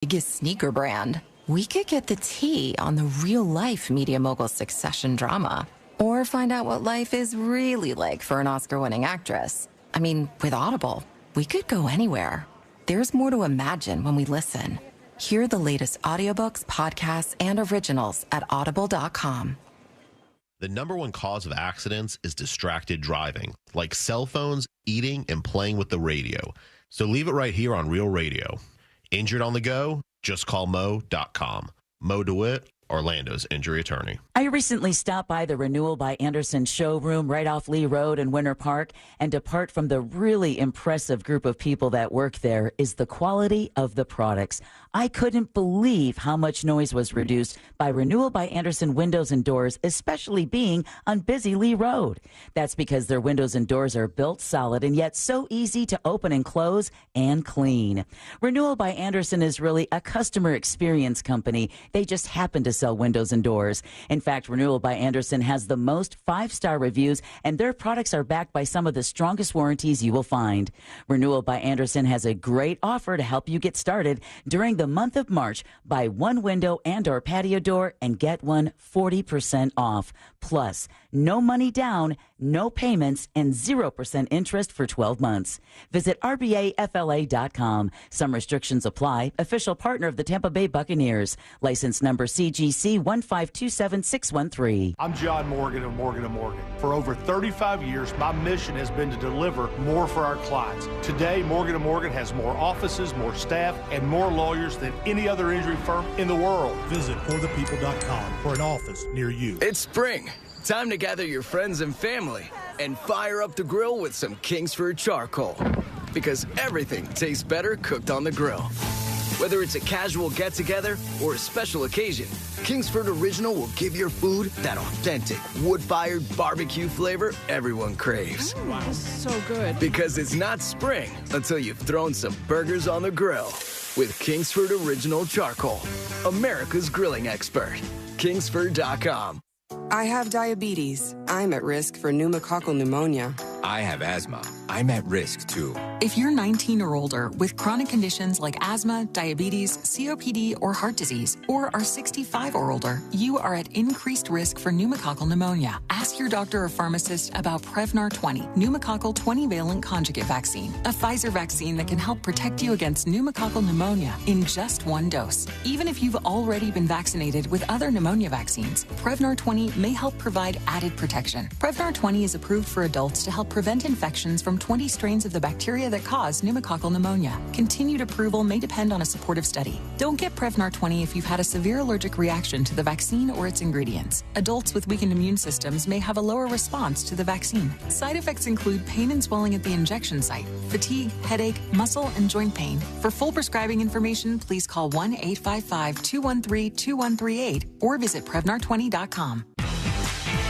biggest sneaker brand, we could get the tea on the real-life media mogul succession drama. Or find out what life is really like for an Oscar-winning actress. I mean, with Audible, we could go anywhere. There's more to imagine when we listen. Hear the latest audiobooks, podcasts, and originals at audible.com. The number one cause of accidents is distracted driving, like cell phones, eating, and playing with the radio. So leave it right here on Real Radio. Injured on the go? Just call Mo.com. Mo DeWitt, Orlando's injury attorney. I recently stopped by the Renewal by Anderson showroom right off Lee Road in Winter Park, and apart from the really impressive group of people that work there is the quality of the products. I couldn't believe how much noise was reduced by Renewal by Anderson windows and doors, especially being on busy Lee Road. That's because their windows and doors are built solid and yet so easy to open and close and clean. Renewal by Anderson is really a customer experience company. They just happen to sell windows and doors. In fact, Renewal by Anderson has the most 5-star reviews, and their products are backed by some of the strongest warranties you will find. Renewal by Anderson has a great offer to help you get started during the month of March. Buy one window and or patio door and get one 40% off. Plus, no money down, no payments, and 0% interest for 12 months. Visit RBAFLA.com. Some restrictions apply. Official partner of the Tampa Bay Buccaneers. License number CGC 1527613. I'm John Morgan of Morgan & Morgan. For over 35 years, my mission has been to deliver more for our clients. Today, Morgan & Morgan has more offices, more staff, and more lawyers than any other injury firm in the world. Visit forthepeople.com for an office near you. It's spring. Time to gather your friends and family and fire up the grill with some Kingsford charcoal. Because everything tastes better cooked on the grill. Whether it's a casual get-together or a special occasion, Kingsford Original will give your food that authentic, wood-fired barbecue flavor everyone craves. Wow. This is so good. Because it's not spring until you've thrown some burgers on the grill. With Kingsford Original Charcoal, America's grilling expert. Kingsford.com. I have diabetes. I'm at risk for pneumococcal pneumonia. I have asthma. I'm at risk, too. If you're 19 or older with chronic conditions like asthma, diabetes, COPD, or heart disease, or are 65 or older, you are at increased risk for pneumococcal pneumonia. Ask your doctor or pharmacist about Prevnar 20, pneumococcal 20-valent conjugate vaccine, a Pfizer vaccine that can help protect you against pneumococcal pneumonia in just one dose. Even if you've already been vaccinated with other pneumonia vaccines, Prevnar 20 may help provide added protection. Prevnar 20 is approved for adults to help prevent infections from 20 strains of the bacteria that cause pneumococcal pneumonia. Continued approval may depend on a supportive study. Don't get Prevnar 20 if you've had a severe allergic reaction to the vaccine or its ingredients. Adults with weakened immune systems may have a lower response to the vaccine. Side effects include pain and swelling at the injection site, fatigue, headache, muscle, and joint pain. For full prescribing information, please call 1-855-213-2138 or visit Prevnar20.com.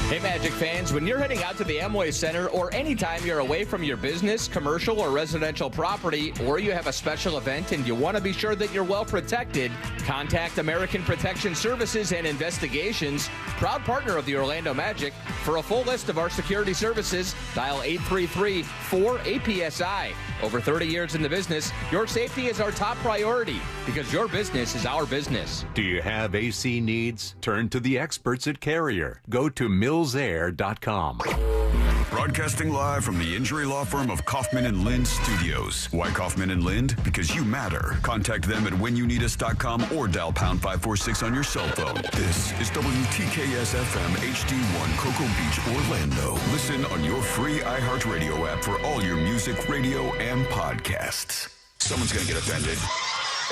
Hey, Magic fans, when you're heading out to the Amway Center or anytime you're away from your business, commercial, or residential property, or you have a special event and you want to be sure that you're well protected, contact American Protection Services and Investigations, proud partner of the Orlando Magic. For a full list of our security services, dial 833-4APSI. Over 30 years in the business, your safety is our top priority because your business is our business. Do you have AC needs? Turn to the experts at Carrier. Go to millsair.com. Broadcasting live from the injury law firm of Kaufman and Lind Studios. Why Kaufman and Lind? Because you matter. Contact them at whenyouneedus.com or dial pound 546 on your cell phone. This is WTKS FM HD1 Cocoa Beach, Orlando. Listen on your free iHeartRadio app for all your music, radio, and podcasts. Someone's going to get offended.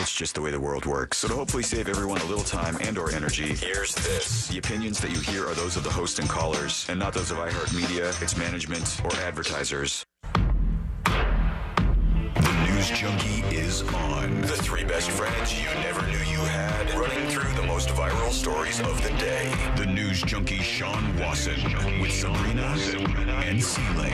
It's just the way the world works. So to hopefully save everyone a little time and or energy, here's this. The opinions that you hear are those of the host and callers, and not those of iHeartMedia, its management, or advertisers. The News Junkie is on. The three best friends you never knew you had, running through the most viral stories of the day. The News Junkie Sean Wasson with Sabrina and C-Lane.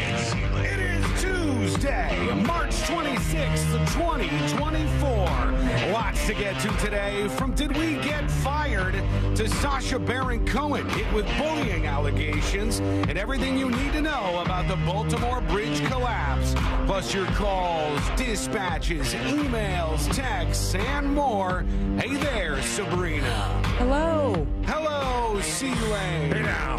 It is Tuesday, March 26th, 2024. Lots to get to today, from did we get fired to Sasha Baron Cohen hit with bullying allegations and everything you need to know about the Baltimore Bridge collapse. Plus your calls, dispatches, emails, texts, and more. Hey there, Sabrina. Hello. Hello, C-Lane. Hey now.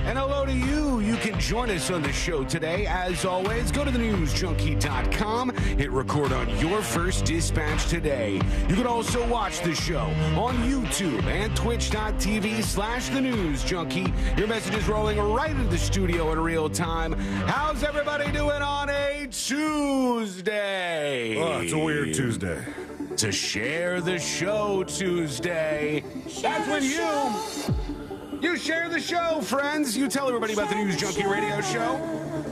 And hello to you. You can join us on the show today. As always, go to thenewsjunkie.com. Hit record on your first dispatch today. You can also watch the show on YouTube and twitch.tv/thenewsjunkie. Your message is rolling right into the studio in real time. How's everybody doing on a Tuesday? Oh, it's a weird Tuesday. To Share the Show Tuesday. That's when you share the show, friends. You tell everybody about the News Junkie radio show.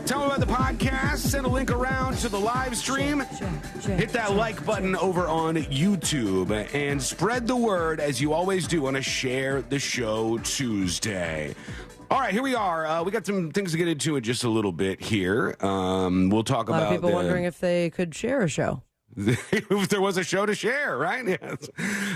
Tell them about the podcast. Send a link around to the live stream. Hit that like button over on YouTube and spread the word, as you always do, on a Share the Show Tuesday. All right, here we are. We got some things to get into in just a little bit here. We'll talk about... A lot of people wondering if they could share a show. If there was a show to share, right? Yes.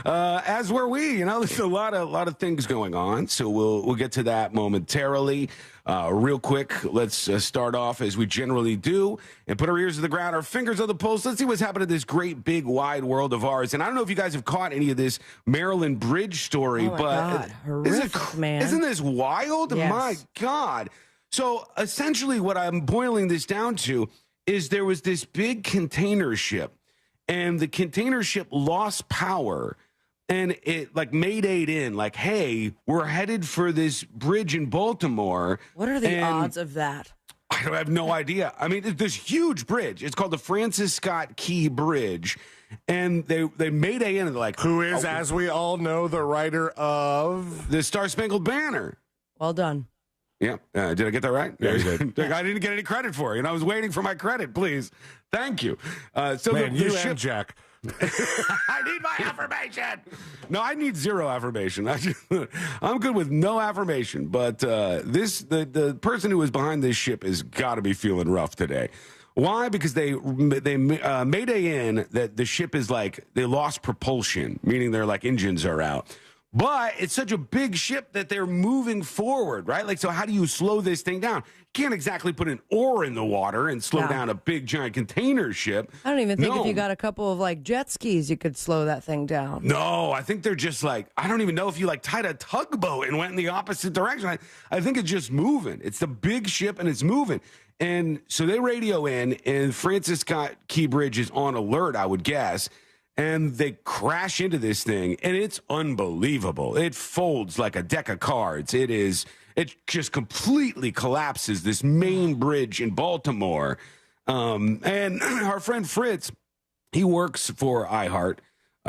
As were we. You know, there's a lot of things going on, so we'll get to that momentarily. Real quick, let's start off as we generally do and put our ears to the ground, our fingers on the pulse. Let's see what's happened in this great, big, wide world of ours. And I don't know if you guys have caught any of this Maryland Bridge story, but God. Horrific, man. Isn't this wild? Yes. My God. So essentially what I'm boiling this down to is there was this big container ship, and the container ship lost power, and it like Maydayed in, like, hey, we're headed for this bridge in Baltimore. What are the odds of that? I have no idea. I mean, this huge bridge. It's called the Francis Scott Key Bridge. And they Mayday in, and they're like, who is, as we all know, the writer of the Star Spangled Banner. Well done. Yeah. Did I get that right? Yeah, you did. I didn't get any credit for it. And I was waiting for my credit, please. Thank you. So man, the you ship, and Jack. I need my affirmation. No, I need zero affirmation. I'm good with no affirmation. But the person who was behind this ship has got to be feeling rough today. Why? Because they Mayday in that the ship is like they lost propulsion, meaning their like engines are out. But it's such a big ship that they're moving forward, right? Like, so how do you slow this thing down? You can't exactly put an oar in the water and slow down a big, giant container ship. I don't even think if you got a couple of, like, jet skis, you could slow that thing down. No, I think they're just, like, I don't even know if you, like, tied a tugboat and went in the opposite direction. I think it's just moving. It's the big ship, and it's moving. And so they radio in, and Francis Scott Key Bridge is on alert, I would guess. And they crash into this thing, and it's unbelievable. It folds like a deck of cards. It just completely collapses this main bridge in Baltimore. And our friend Fritz, he works for iHeart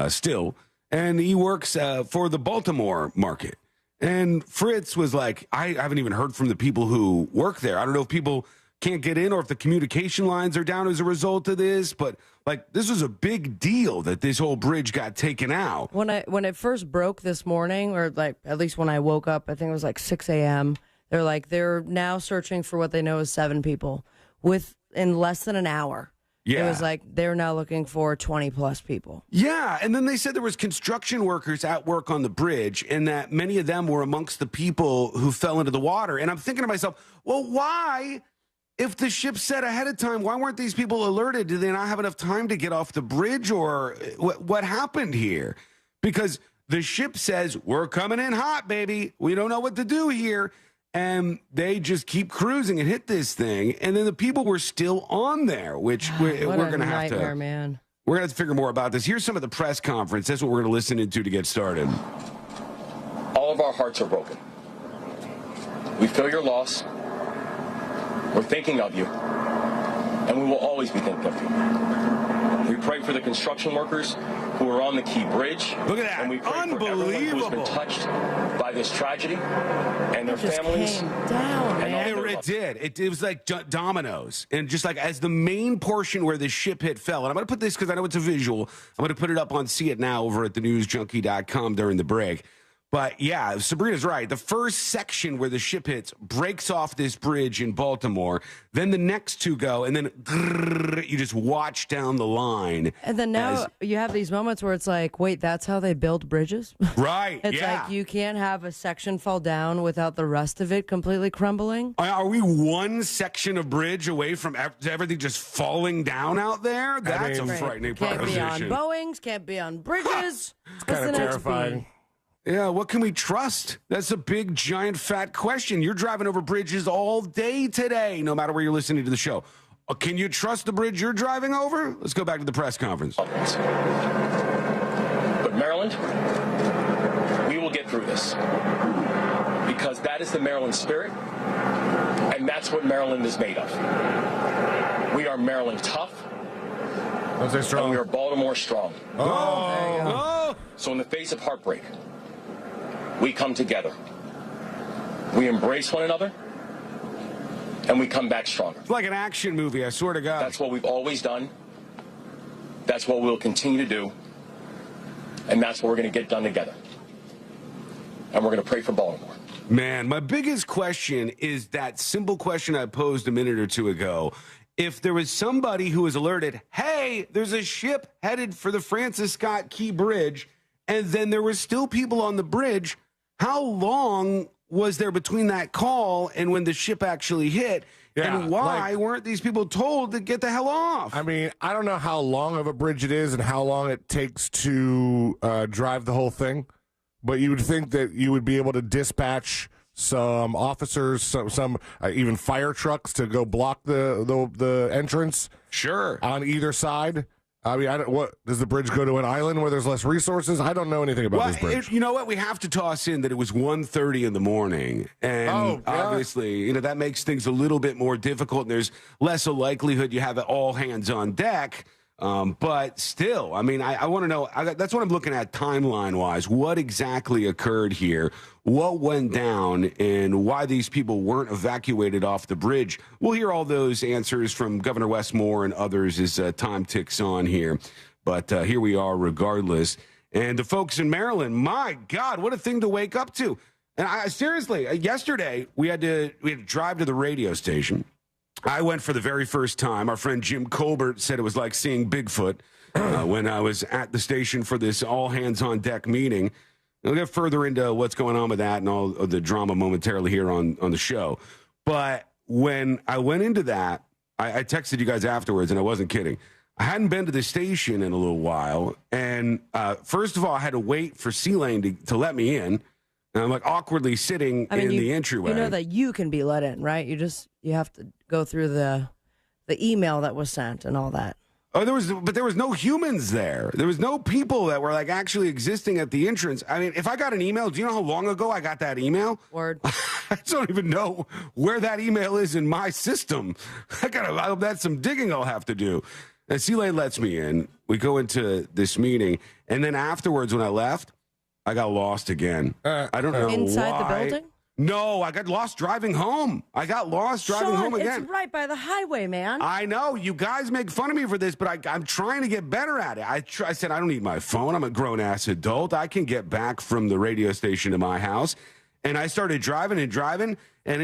still, and he works for the Baltimore market. And Fritz was like, I haven't even heard from the people who work there. I don't know if people can't get in or if the communication lines are down as a result of this, but like this was a big deal that this whole bridge got taken out. When it first broke this morning, or like at least when I woke up, I think it was like 6 a.m. They're like they're now searching for what they know is 7 people in less than an hour. Yeah. It was like they're now looking for 20 plus people. Yeah, and then they said there was construction workers at work on the bridge, and that many of them were amongst the people who fell into the water. And I'm thinking to myself, well, why? If the ship said ahead of time, why weren't these people alerted? Did they not have enough time to get off the bridge, or what happened here? Because the ship says, we're coming in hot, baby. We don't know what to do here. And they just keep cruising and hit this thing. And then the people were still on there, which we're going to have to... man. We're going to have to figure more about this. Here's some of the press conference. That's what we're going to listen into to get started. All of our hearts are broken. We feel your loss. We're thinking of you, and we will always be thinking of you. We pray for the construction workers who are on the Key Bridge. Look at that. And we pray for everyone who has been touched by this tragedy and their families. Came down, man. It did. It was like dominoes. And just like as the main portion where the ship hit fell, and I'm going to put this because I know it's a visual. I'm going to put it up on See It Now over at thenewsjunkie.com during the break. But yeah, Sabrina's right. The first section where the ship hits breaks off this bridge in Baltimore. Then the next two go, and then grrr, you just watch down the line. And then now you have these moments where it's like, wait, that's how they build bridges? Right. It's like you can't have a section fall down without the rest of it completely crumbling. Are we one section of bridge away from everything just falling down out there? That's a frightening proposition. Can't be on Boeings, can't be on bridges. It's kind of terrifying. Yeah, what can we trust? That's a big, giant, fat question. You're driving over bridges all day today, no matter where you're listening to the show. Can you trust the bridge you're driving over? Let's go back to the press conference. But Maryland, we will get through this. Because that is the Maryland spirit, and that's what Maryland is made of. We are Maryland tough. Don't say strong. And we are Baltimore strong. Oh. So in the face of heartbreak, we come together. We embrace one another, and we come back stronger. It's like an action movie, I swear to God. That's what we've always done. That's what we'll continue to do. And that's what we're going to get done together. And we're going to pray for Baltimore. Man, my biggest question is that simple question I posed a minute or two ago. If there was somebody who was alerted, hey, there's a ship headed for the Francis Scott Key Bridge, and then there were still people on the bridge, how long was there between that call and when the ship actually hit? Yeah, and why weren't these people told to get the hell off? I mean, I don't know how long of a bridge it is and how long it takes to drive the whole thing, but you would think that you would be able to dispatch some officers, some even fire trucks to go block the entrance. Sure. On either side. I mean, what does the bridge go to an island where there's less resources? I don't know anything about this bridge. You know what? We have to toss in that it was 1:30 in the morning, and obviously, that makes things a little bit more difficult. And there's less a likelihood you have all hands on deck. But still, I mean, I want to know. That's what I'm looking at timeline-wise. What exactly occurred here? What went down? And why these people weren't evacuated off the bridge? We'll hear all those answers from Governor Westmore and others as time ticks on here. But here we are regardless. And the folks in Maryland, my God, what a thing to wake up to. And seriously, yesterday we had to drive to the radio station. I went for the very first time. Our friend Jim Colbert said it was like seeing Bigfoot when I was at the station for this all-hands-on-deck meeting. We'll get further into what's going on with that and all of the drama momentarily here on the show. But when I went into that, I texted you guys afterwards, and I wasn't kidding. I hadn't been to the station in a little while. And first of all, I had to wait for C-Lane to let me in. And I'm like awkwardly sitting in the entryway. You know that you can be let in, right? You have to go through the email that was sent and all that. Oh, there was no humans there. There was no people that were like actually existing at the entrance. I mean, if I got an email, do you know how long ago I got that email? Word. I don't even know where that email is in my system. That's some digging I'll have to do. And C-Lane lets me in. We go into this meeting, and then afterwards, when I left, I got lost again. I don't know Inside why. the building? No, I got lost driving home. Home again. It's right by the highway, man. I know. You guys make fun of me for this, but I'm trying to get better at it. I said, I don't need my phone. I'm a grown-ass adult. I can get back from the radio station to my house. And I started driving, and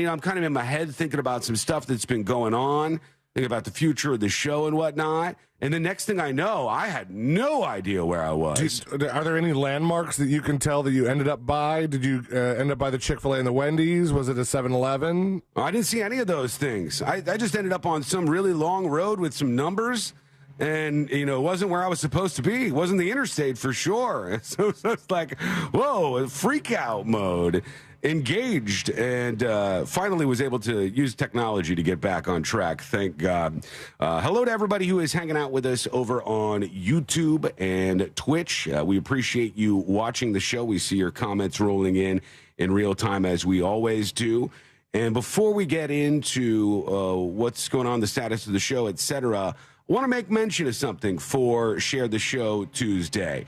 I'm kind of in my head thinking about some stuff that's been going on, thinking about the future of the show and whatnot. And the next thing I know, I had no idea where I was. Are there any landmarks that you can tell that you ended up by? Did you end up by the Chick-fil-A and the Wendy's? Was it a 7-Eleven? I didn't see any of those things. I just ended up on some really long road with some numbers. And, it wasn't where I was supposed to be. It wasn't the interstate for sure. So it's like, whoa, freak out mode. Engaged, and finally was able to use technology to get back on track. Thank God. Hello to everybody who is hanging out with us over on YouTube and Twitch. We appreciate you watching the show. We see your comments rolling in real time, as we always do. And before we get into what's going on, the status of the show, etc., I want to make mention of something for Share the Show Tuesday.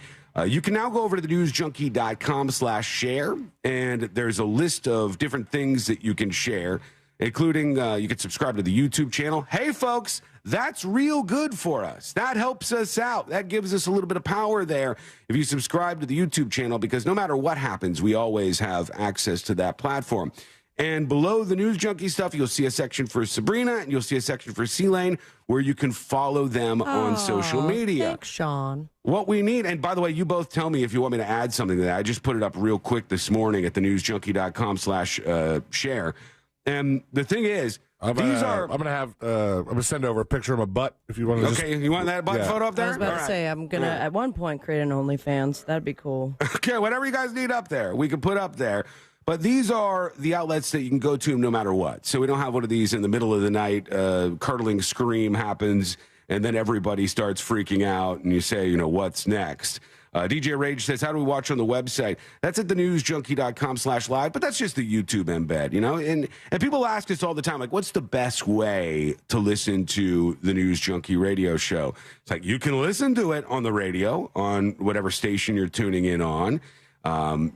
You can now go over to thenewsjunkie.com/share, and there's a list of different things that you can share, including you can subscribe to the YouTube channel. Hey, folks, That's real good for us. That helps us out. That gives us a little bit of power there if you subscribe to the YouTube channel, because no matter what happens, we always have access to that platform. And below the News Junkie stuff, you'll see a section for Sabrina, and you'll see a section for C-Lane where you can follow them on social media. Thanks, Sean. What we need, and by the way, you both tell me if you want me to add something to that. I just put it up real quick this morning at thenewsjunkie.com/share. And the thing is, I'm gonna send over a picture of my butt if you want to. Okay, you want that butt photo up there? I was about to say, I'm going to, at one point, create an OnlyFans. That'd be cool. Okay, whatever you guys need up there, we can put up there. But these are the outlets that you can go to no matter what. So we don't have one of these in the middle of the night, curdling scream happens, and then everybody starts freaking out, and you say, what's next? DJ Rage says, how do we watch on the website? That's at thenewsjunkie.com/live, but that's just the YouTube embed, And people ask us all the time, like, what's the best way to listen to the News Junkie radio show? It's like, you can listen to it on the radio, on whatever station you're tuning in on.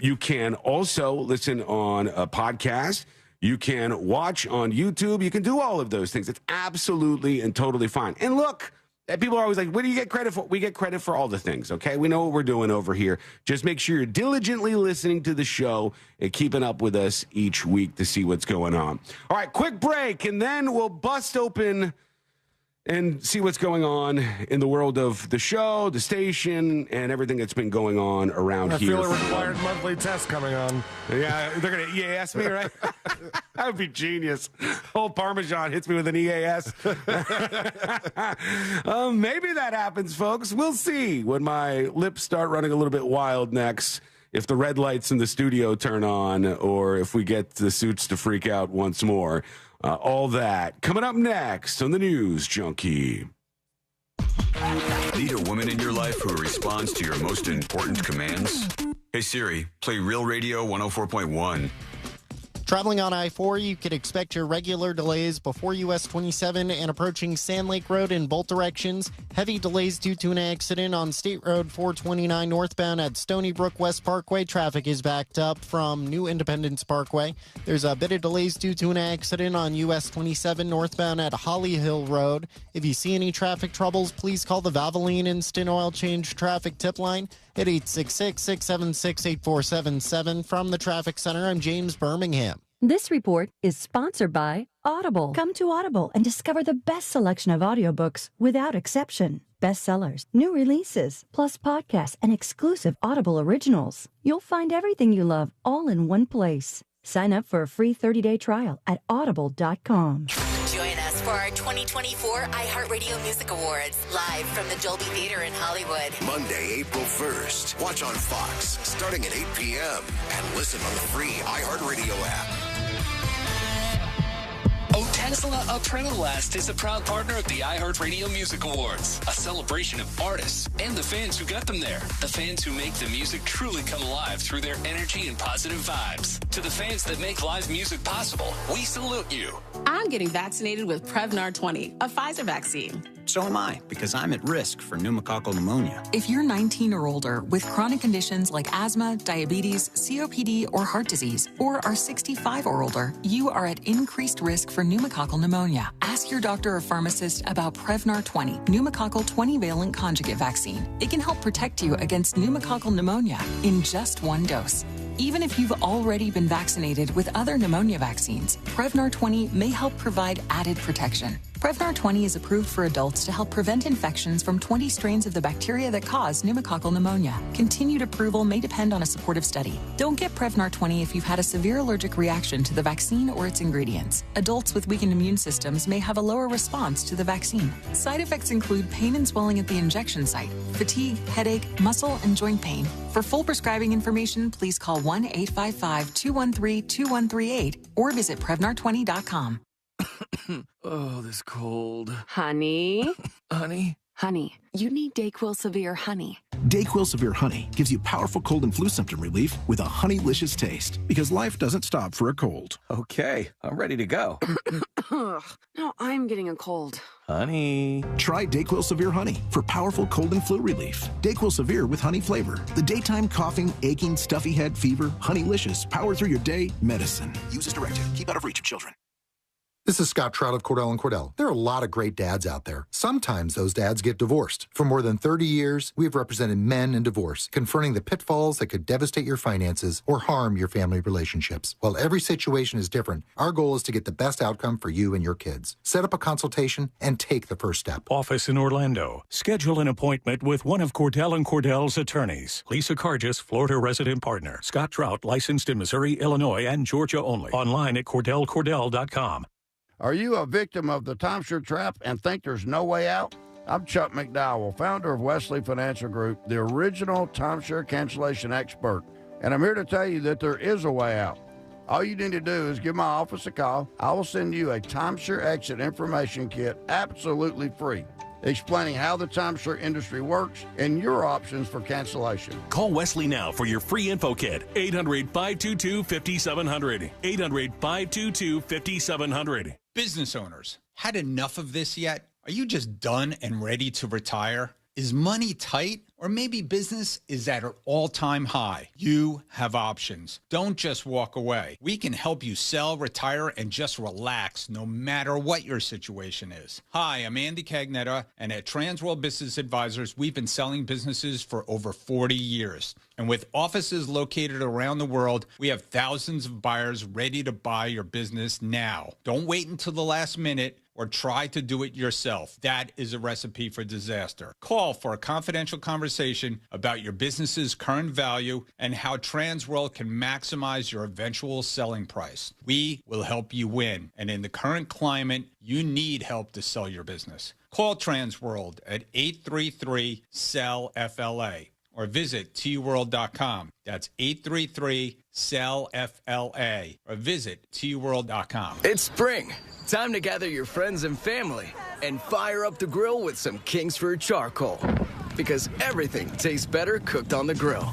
You can also listen on a podcast. You can watch on YouTube. You can do all of those things. It's absolutely and totally fine. And look, people are always like, what do you get credit for? We get credit for all the things, okay? We know what we're doing over here. Just make sure you're diligently listening to the show and keeping up with us each week to see what's going on. All right, quick break, and then we'll bust open and see what's going on in the world of the show, the station, and everything that's been going on around here. I feel a required monthly test coming on. Yeah, they're going to EAS me, right? That would be genius. Old Parmesan hits me with an EAS. Maybe that happens, folks. We'll see when my lips start running a little bit wild next, if the red lights in the studio turn on, or if we get the suits to freak out once more. All that coming up next on the News Junkie. Need a woman in your life who responds to your most important commands? Hey Siri, play Real Radio 104.1. Traveling on I-4, you could expect your regular delays before US 27 and approaching Sand Lake Road in both directions. Heavy delays due to an accident on State Road 429 northbound at Stony Brook West Parkway. Traffic is backed up from New Independence Parkway. There's a bit of delays due to an accident on US 27 northbound at Holly Hill Road. If you see any traffic troubles, please call the Valvoline Instant Oil Change Traffic Tip Line at 866-676-8477. From the Traffic Center, I'm James Birmingham. This report is sponsored by Audible. Come to Audible and discover the best selection of audiobooks without exception. Bestsellers, new releases, plus podcasts and exclusive Audible originals. You'll find everything you love all in one place. Sign up for a free 30-day trial at audible.com. Join us for our 2024 iHeartRadio Music Awards, live from the Dolby Theater in Hollywood. Monday, April 1st. Watch on Fox, starting at 8 p.m. And listen on the free iHeartRadio app. Tesla of Tremolast is a proud partner of the iHeartRadio Music Awards, a celebration of artists and the fans who got them there. The fans who make the music truly come alive through their energy and positive vibes. To the fans that make live music possible, we salute you. I'm getting vaccinated with Prevnar 20, a Pfizer vaccine. So am I, because I'm at risk for pneumococcal pneumonia. If you're 19 or older with chronic conditions like asthma, diabetes, COPD, or heart disease, or are 65 or older, you are at increased risk for pneumococcal pneumonia. Ask your doctor or pharmacist about Prevnar 20, pneumococcal 20-valent conjugate vaccine. It can help protect you against pneumococcal pneumonia in just one dose. Even if you've already been vaccinated with other pneumonia vaccines, Prevnar 20 may help provide added protection. Prevnar 20 is approved for adults to help prevent infections from 20 strains of the bacteria that cause pneumococcal pneumonia. Continued approval may depend on a supportive study. Don't get Prevnar 20 if you've had a severe allergic reaction to the vaccine or its ingredients. Adults with weakened immune systems may have a lower response to the vaccine. Side effects include pain and swelling at the injection site, fatigue, headache, muscle, and joint pain. For full prescribing information, please call 1-855-213-2138 or visit Prevnar20.com. Oh, this cold. Honey? Honey? Honey, you need DayQuil Severe Honey. DayQuil Severe Honey gives you powerful cold and flu symptom relief with a honeylicious taste, because life doesn't stop for a cold. Okay, I'm ready to go. No, I'm getting a cold. Honey. Try DayQuil Severe Honey for powerful cold and flu relief. DayQuil Severe with honey flavor. The daytime coughing, aching, stuffy head, fever, honeylicious, power through your day medicine. Use as directed. Keep out of reach of children. This is Scott Trout of Cordell & Cordell. There are a lot of great dads out there. Sometimes those dads get divorced. For more than 30 years, we have represented men in divorce, confronting the pitfalls that could devastate your finances or harm your family relationships. While every situation is different, our goal is to get the best outcome for you and your kids. Set up a consultation and take the first step. Office in Orlando. Schedule an appointment with one of Cordell & Cordell's attorneys. Lisa Cargis, Florida resident partner. Scott Trout, licensed in Missouri, Illinois, and Georgia only. Online at CordellCordell.com. Are you a victim of the timeshare trap and think there's no way out? I'm Chuck McDowell, founder of Wesley Financial Group, the original timeshare cancellation expert, and I'm here to tell you that there is a way out. All you need to do is give my office a call. I will send you a timeshare exit information kit absolutely free, explaining how the timeshare industry works and your options for cancellation. Call Wesley now for your free info kit. 800-522-5700. 800-522-5700. Business owners, had enough of this yet? Are you just done and ready to retire? Is money tight? Or maybe business is at an all-time high. You have options. Don't just walk away. We can help you sell, retire, and just relax no matter what your situation is. Hi, I'm Andy Cagnetta, and at Transworld Business Advisors, we've been selling businesses for over 40 years. And with offices located around the world, we have thousands of buyers ready to buy your business now. Don't wait until the last minute or try to do it yourself. That is a recipe for disaster. Call for a confidential conversation about your business's current value and how Transworld can maximize your eventual selling price. We will help you win. And in the current climate, you need help to sell your business. Call Transworld at 833-SELL-FLA or visit tworld.com. That's 833-SELL-FLA or visit tworld.com. It's spring. Time to gather your friends and family and fire up the grill with some Kingsford charcoal. Because everything tastes better cooked on the grill.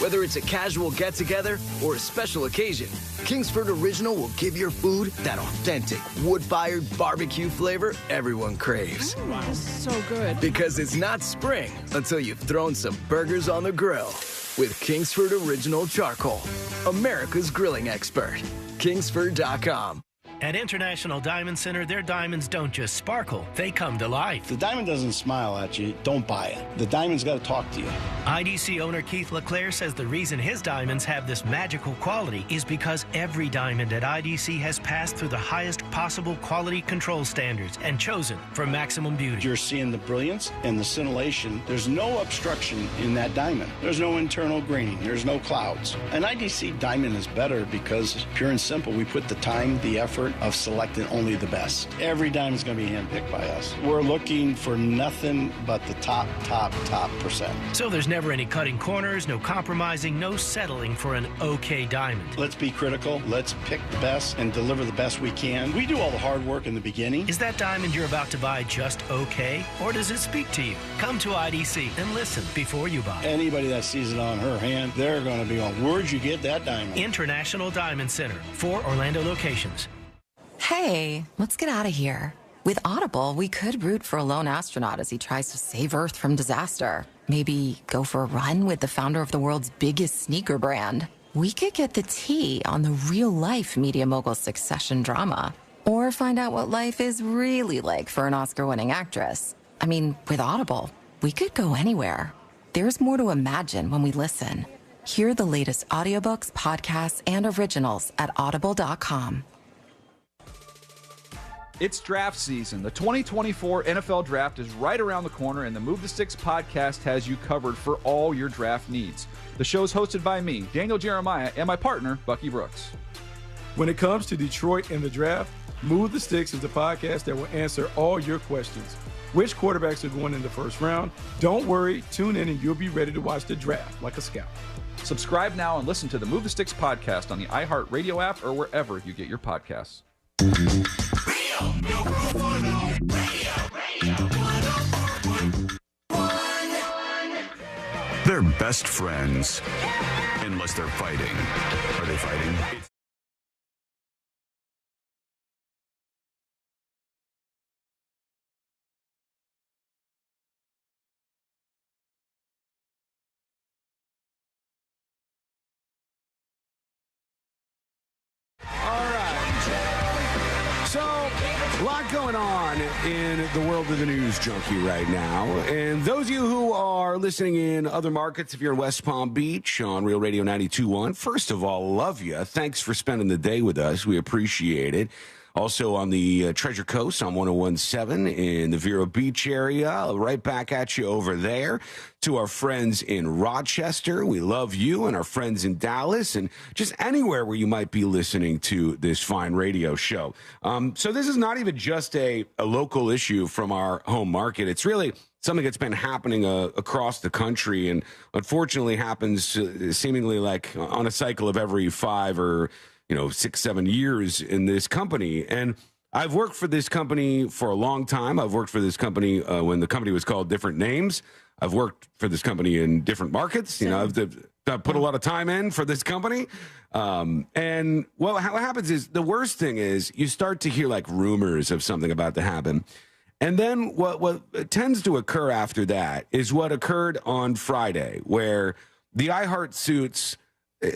Whether it's a casual get-together or a special occasion, Kingsford Original will give your food that authentic, wood-fired barbecue flavor everyone craves. This is so good. Because it's not spring until you've thrown some burgers on the grill. With Kingsford Original Charcoal, America's grilling expert. Kingsford.com. At International Diamond Center, their diamonds don't just sparkle, they come to life. The diamond doesn't smile at you, don't buy it. The diamond's got to talk to you. IDC owner Keith LeClaire says the reason his diamonds have this magical quality is because every diamond at IDC has passed through the highest possible quality control standards and chosen for maximum beauty. You're seeing the brilliance and the scintillation. There's no obstruction in that diamond. There's no internal graining. There's no clouds. An IDC diamond is better because, pure and simple, we put the time, the effort of selecting only the best. Every diamond is going to be handpicked by us. We're looking for nothing but the top percent. So there's never any cutting corners, no compromising, no settling for an okay diamond. Let's be critical. Let's pick the best and deliver the best we can. We do all the hard work in the beginning. Is that diamond you're about to buy just okay? Or does it speak to you? Come to IDC and listen before you buy. Anybody that sees it on her hand, they're going to be on, where'd you get that diamond? International Diamond Center, 4 Orlando locations. Hey, let's get out of here. With Audible, we could root for a lone astronaut as he tries to save Earth from disaster. Maybe go for a run with the founder of the world's biggest sneaker brand. We could get the tea on the real-life media mogul succession drama. Or find out what life is really like for an Oscar-winning actress. I mean, with Audible, we could go anywhere. There's more to imagine when we listen. Hear the latest audiobooks, podcasts, and originals at audible.com. It's draft season. The 2024 NFL Draft is right around the corner, and the Move the Sticks podcast has you covered for all your draft needs. The show is hosted by me, Daniel Jeremiah, and my partner, Bucky Brooks. When it comes to Detroit and the draft, Move the Sticks is the podcast that will answer all your questions. Which quarterbacks are going in the first round? Don't worry, tune in and you'll be ready to watch the draft like a scout. Subscribe now and listen to the Move the Sticks podcast on the iHeartRadio app or wherever you get your podcasts. They're best friends, unless they're fighting. Are they fighting? So A lot going on in the world of the news junkie right now. And those of you who are listening in other markets, if you're in West Palm Beach on Real Radio 92.1, first of all, love you. Thanks for spending the day with us. We appreciate it. Also on the Treasure Coast on 101.7 in the Vero Beach area. Right back at you over there. To our friends in Rochester, we love you, and our friends in Dallas, and just anywhere where you might be listening to this fine radio show. So this is not even just a local issue from our home market. It's really something that's been happening across the country, and unfortunately happens seemingly like on a cycle of every 5 or 6, 7 years in this company. And I've worked for this company for a long time. I've worked for this company when the company was called different names. I've worked for this company in different markets. I've put a lot of time in for this company. And what happens is, the worst thing is you start to hear like rumors of something about to happen. And then what tends to occur after that is what occurred on Friday, where the iHeart suits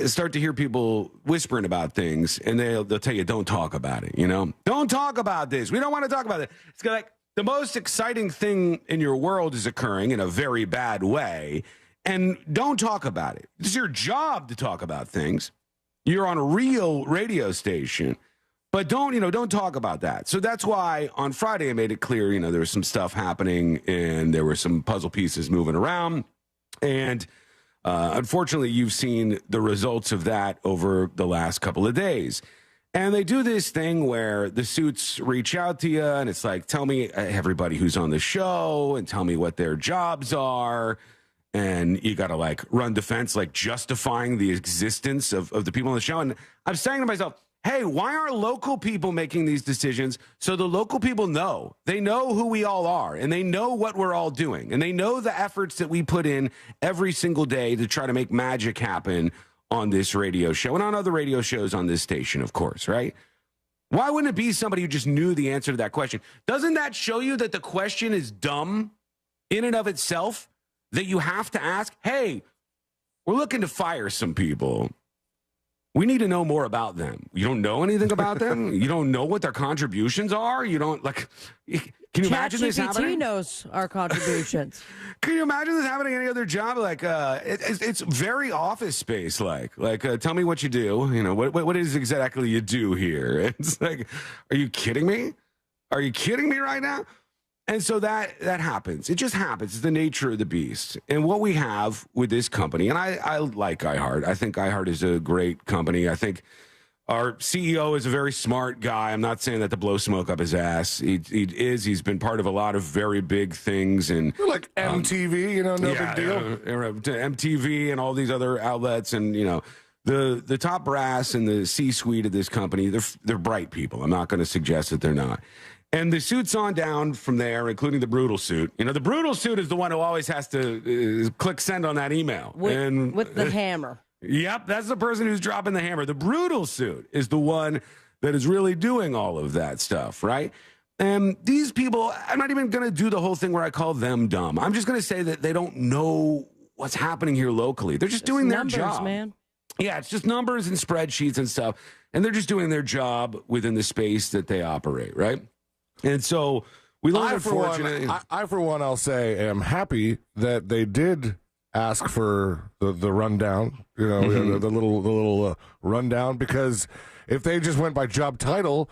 start to hear people whispering about things, and they'll tell you, don't talk about it, Don't talk about this. We don't want to talk about it. It's like the most exciting thing in your world is occurring in a very bad way, and don't talk about it. It's your job to talk about things. You're on a real radio station, but don't talk about that. So that's why on Friday I made it clear, there was some stuff happening, and there were some puzzle pieces moving around, and unfortunately, you've seen the results of that over the last couple of days. And they do this thing where the suits reach out to you, and it's like, tell me everybody who's on the show and tell me what their jobs are. And you got to like run defense, like justifying the existence of the people on the show. And I'm saying to myself, hey, why are local people making these decisions? So the local people know. They know who we all are, and they know what we're all doing, and they know the efforts that we put in every single day to try to make magic happen on this radio show and on other radio shows on this station, of course, right? Why wouldn't it be somebody who just knew the answer to that question? Doesn't that show you that the question is dumb in and of itself, that you have to ask, hey, we're looking to fire some people. We need to know more about them. You don't know anything about them. You don't know what their contributions are. You don't like. Can you imagine this happening? ChatGPT knows our contributions. Can you imagine this happening any other job? Like, it's very Office Space like. Tell me what you do. What is exactly you do here? It's like, are you kidding me? Are you kidding me right now? And so that happens. It just happens. It's the nature of the beast. And what we have with this company, and I like iHeart. I think iHeart is a great company. I think our CEO is a very smart guy. I'm not saying that to blow smoke up his ass. He is. He's been part of a lot of very big things. And like MTV, no big deal. MTV and all these other outlets. And, the top brass and the C-suite of this company, they're bright people. I'm not going to suggest that they're not. And the suits on down from there, including the brutal suit. The brutal suit is the one who always has to click send on that email. With the hammer. Yep, that's the person who's dropping the hammer. The brutal suit is the one that is really doing all of that stuff, right? And these people, I'm not even going to do the whole thing where I call them dumb. I'm just going to say that they don't know what's happening here locally. They're just doing their job. Man. Yeah, it's just numbers and spreadsheets and stuff. And they're just doing their job within the space that they operate, right? And so we learned, unfortunately. I, for one, I'll say am happy that they did ask for the rundown, the little rundown, because if they just went by job title,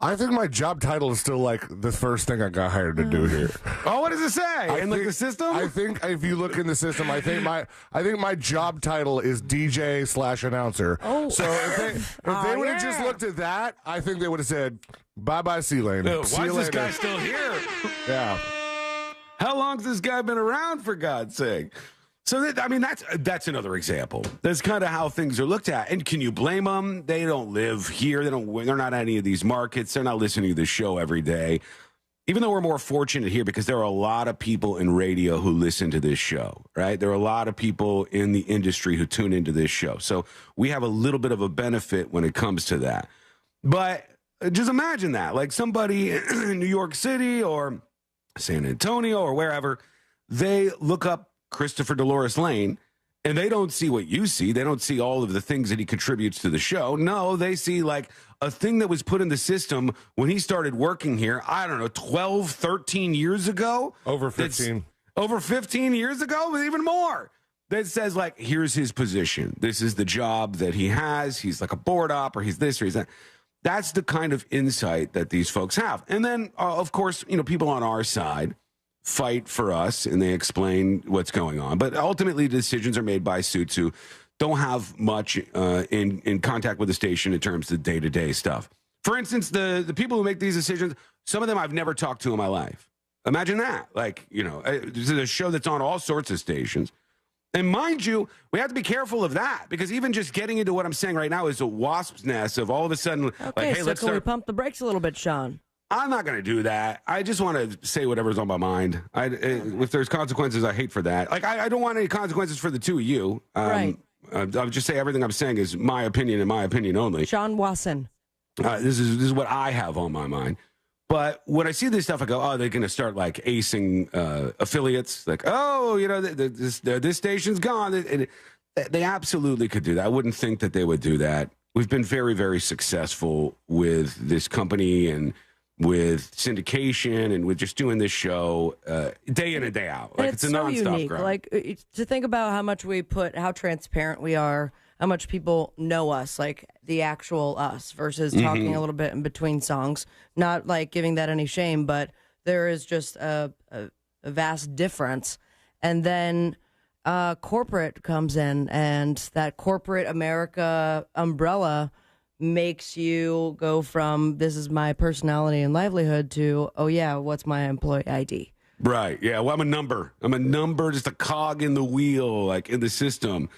I think my job title is still like the first thing I got hired to do here. Oh, what does it say? In the system? I think if you look in the system, I think my job title is DJ/announcer. Oh, so if they would have just looked at that, I think they would have said, "Bye, C-Lane." Why is this guy still here? Yeah. How long's this guy been around, for God's sake? So, that's another example. That's kind of how things are looked at. And can you blame them? They don't live here. They're not at any of these markets. They're not listening to this show every day. Even though we're more fortunate here because there are a lot of people in radio who listen to this show, right? There are a lot of people in the industry who tune into this show. So we have a little bit of a benefit when it comes to that. But just imagine that. Like somebody in New York City or San Antonio or wherever, they look up Christopher Dolores Lane, And they don't see what you see. They don't see all of the things that he contributes to the show. No, they see like a thing that was put in the system when he started working here, I don't know, 12, 13 years ago. Over 15. Over 15 years ago, but even more. That says, like, here's his position. This is the job that he has. He's like a board op, or he's this, or he's that. That's the kind of insight that these folks have. And then, of course, people on our side fight for us, and they explain what's going on. But ultimately, decisions are made by suits who don't have much in contact with the station in terms of day-to-day stuff. For instance, the people who make these decisions, some of them I've never talked to in my life. Imagine that. Like, this is a show that's on all sorts of stations. And mind you, we have to be careful of that, because even just getting into what I'm saying right now is a wasp's nest of all of a sudden, okay, so can we pump the brakes a little bit, Sean? I'm not going to do that. I just want to say whatever's on my mind. If there's consequences, I hate for that. Like, I don't want any consequences for the two of you. Right. I'll just say everything I'm saying is my opinion and my opinion only. Sean Wasson. This is what I have on my mind. But when I see this stuff, I go, oh, they're going to start like acing affiliates. Like, oh, this station's gone. They absolutely could do that. I wouldn't think that they would do that. We've been very, very successful with this company and with syndication and with just doing this show day in and day out. Like, it's a so nonstop unique. grind. Like, to think about how much we put, how transparent we are, how much people know us, like the actual us, versus talking a little bit in between songs. Not like giving that any shame, but there is just a vast difference. And then corporate comes in, and that corporate America umbrella makes you go from this is my personality and livelihood to, oh yeah, what's my employee ID? Right. Yeah. Well, I'm a number, just a cog in the wheel, like in the system.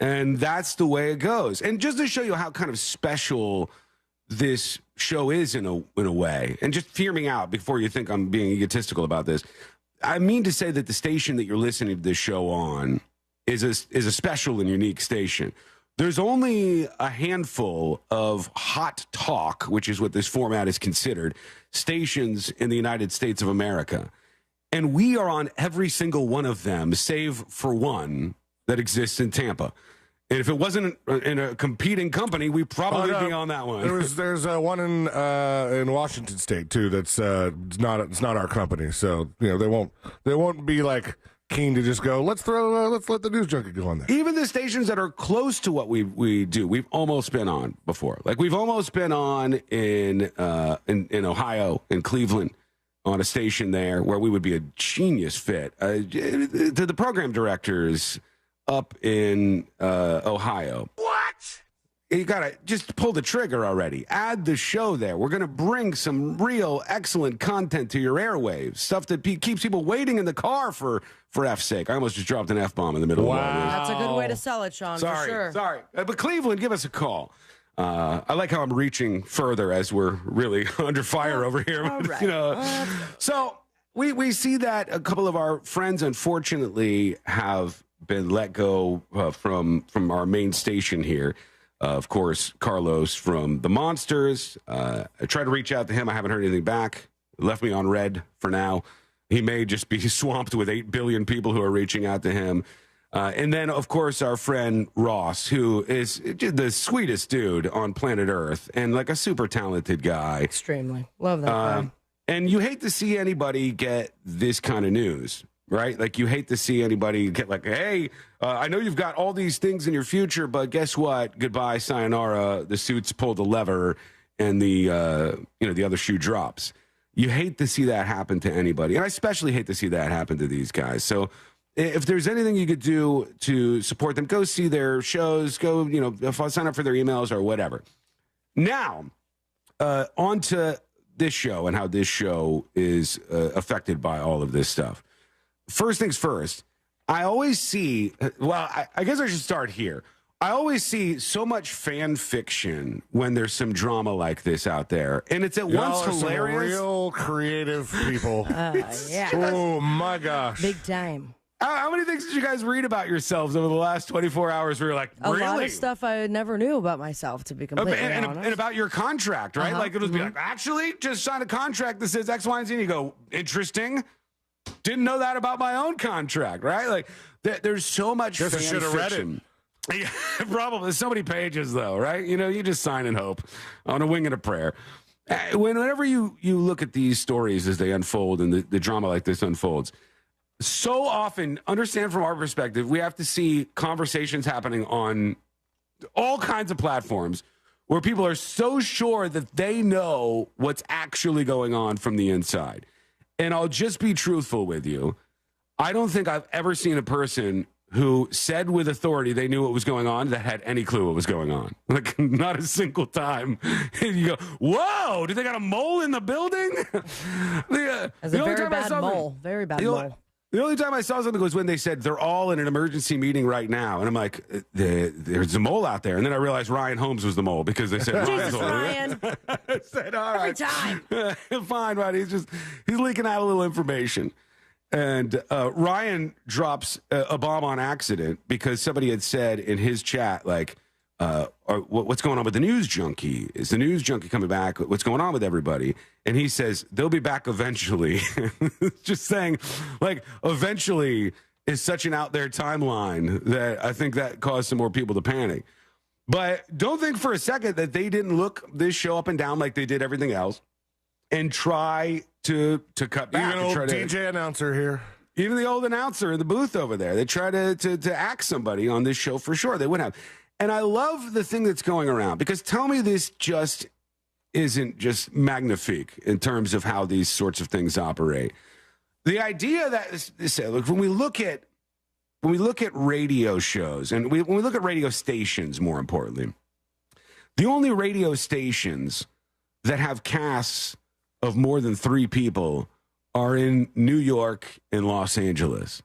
And that's the way it goes. And just to show you how kind of special this show is in a way, and just hear me out before you think I'm being egotistical about this. I mean to say that the station that you're listening to this show on is a special and unique station. There's only a handful of hot talk, which is what this format is considered, stations in the United States of America. And we are on every single one of them, save for one that exists in Tampa. And if it wasn't in a competing company, we'd probably be on that one. There's one in Washington State too. That's it's not our company. So they won't be like keen to just go. Let's let the news junkie go on there. Even the stations that are close to what we do, we've almost been on before. Like, we've almost been on in Ohio, in Cleveland, on a station there where we would be a genius fit. To the program directors up in Ohio. What? You got to just pull the trigger already. Add the show there. We're going to bring some real excellent content to your airwaves. Stuff that keeps people waiting in the car for F's sake. I almost just dropped an F-bomb in the middle of all this. That's a good way to sell it, Sean, for sure. Sorry. But Cleveland, give us a call. I like how I'm reaching further as we're really under fire over here. All right. So we see that a couple of our friends, unfortunately, have been let go from our main station here. Of course, Carlos from the Monsters. I tried to reach out to him. I haven't heard anything back. Left me on red for now. He may just be swamped with 8 billion people who are reaching out to him. And then, of course, our friend Ross, who is the sweetest dude on planet Earth and like a super talented guy. Extremely. Love that guy. And you hate to see anybody get this kind of news, right? Like, you hate to see anybody get like, hey, I know you've got all these things in your future, but guess what? Goodbye, sayonara. The suits pull the lever and the other shoe drops. You hate to see that happen to anybody. And I especially hate to see that happen to these guys. So if there's anything you could do to support them, go see their shows, go, sign up for their emails or whatever. Now, on to this show and how this show is affected by all of this stuff. First things first, I always see, I guess I should start here. I always see so much fan fiction when there's some drama like this out there. And it's at once hilarious. Some real creative people. Yeah. Oh, my gosh. Big time. How many things did you guys read about yourselves over the last 24 hours where you're like, really? A lot of stuff I never knew about myself, to be completely honest. And about your contract, right? Like, it would be like, actually, just signed a contract that says X, Y, and Z. And you go, interesting. Didn't know that about my own contract, right? Like, There's so much Guess I fan should have read it. fiction. Yeah, probably. There's so many pages, though, right? You just sign and hope on a wing and a prayer. Whenever you look at these stories as they unfold and the drama like this unfolds, so often, understand from our perspective, we have to see conversations happening on all kinds of platforms where people are so sure that they know what's actually going on from the inside. And I'll just be truthful with you. I don't think I've ever seen a person who said with authority they knew what was going on that had any clue what was going on. Like, not a single time. You go, whoa, did they got a mole in the building? As a very bad mole. Very bad mole. The only time I saw something was when they said they're all in an emergency meeting right now. And I'm like, there's a mole out there. And then I realized Ryan Holmes was the mole because they said Jesus, Ryan. I said, all right. Every time. Fine, Ryan. He's leaking out a little information. And Ryan drops a bomb on accident because somebody had said in his chat, like, what's going on with the news junkie? Is the news junkie coming back? What's going on with everybody? And he says, they'll be back eventually. Just saying, like, eventually is such an out there timeline that I think that caused some more people to panic. But don't think for a second that they didn't look this show up and down like they did everything else and try to cut back. Even old DJ announcer here. Even the old announcer in the booth over there. They try to act somebody on this show for sure. They would have. And I love the thing that's going around because tell me this just isn't just magnifique in terms of how these sorts of things operate. The idea that look, when we look at radio shows and when we look at radio stations, more importantly, the only radio stations that have casts of more than 3 people are in New York and Los Angeles.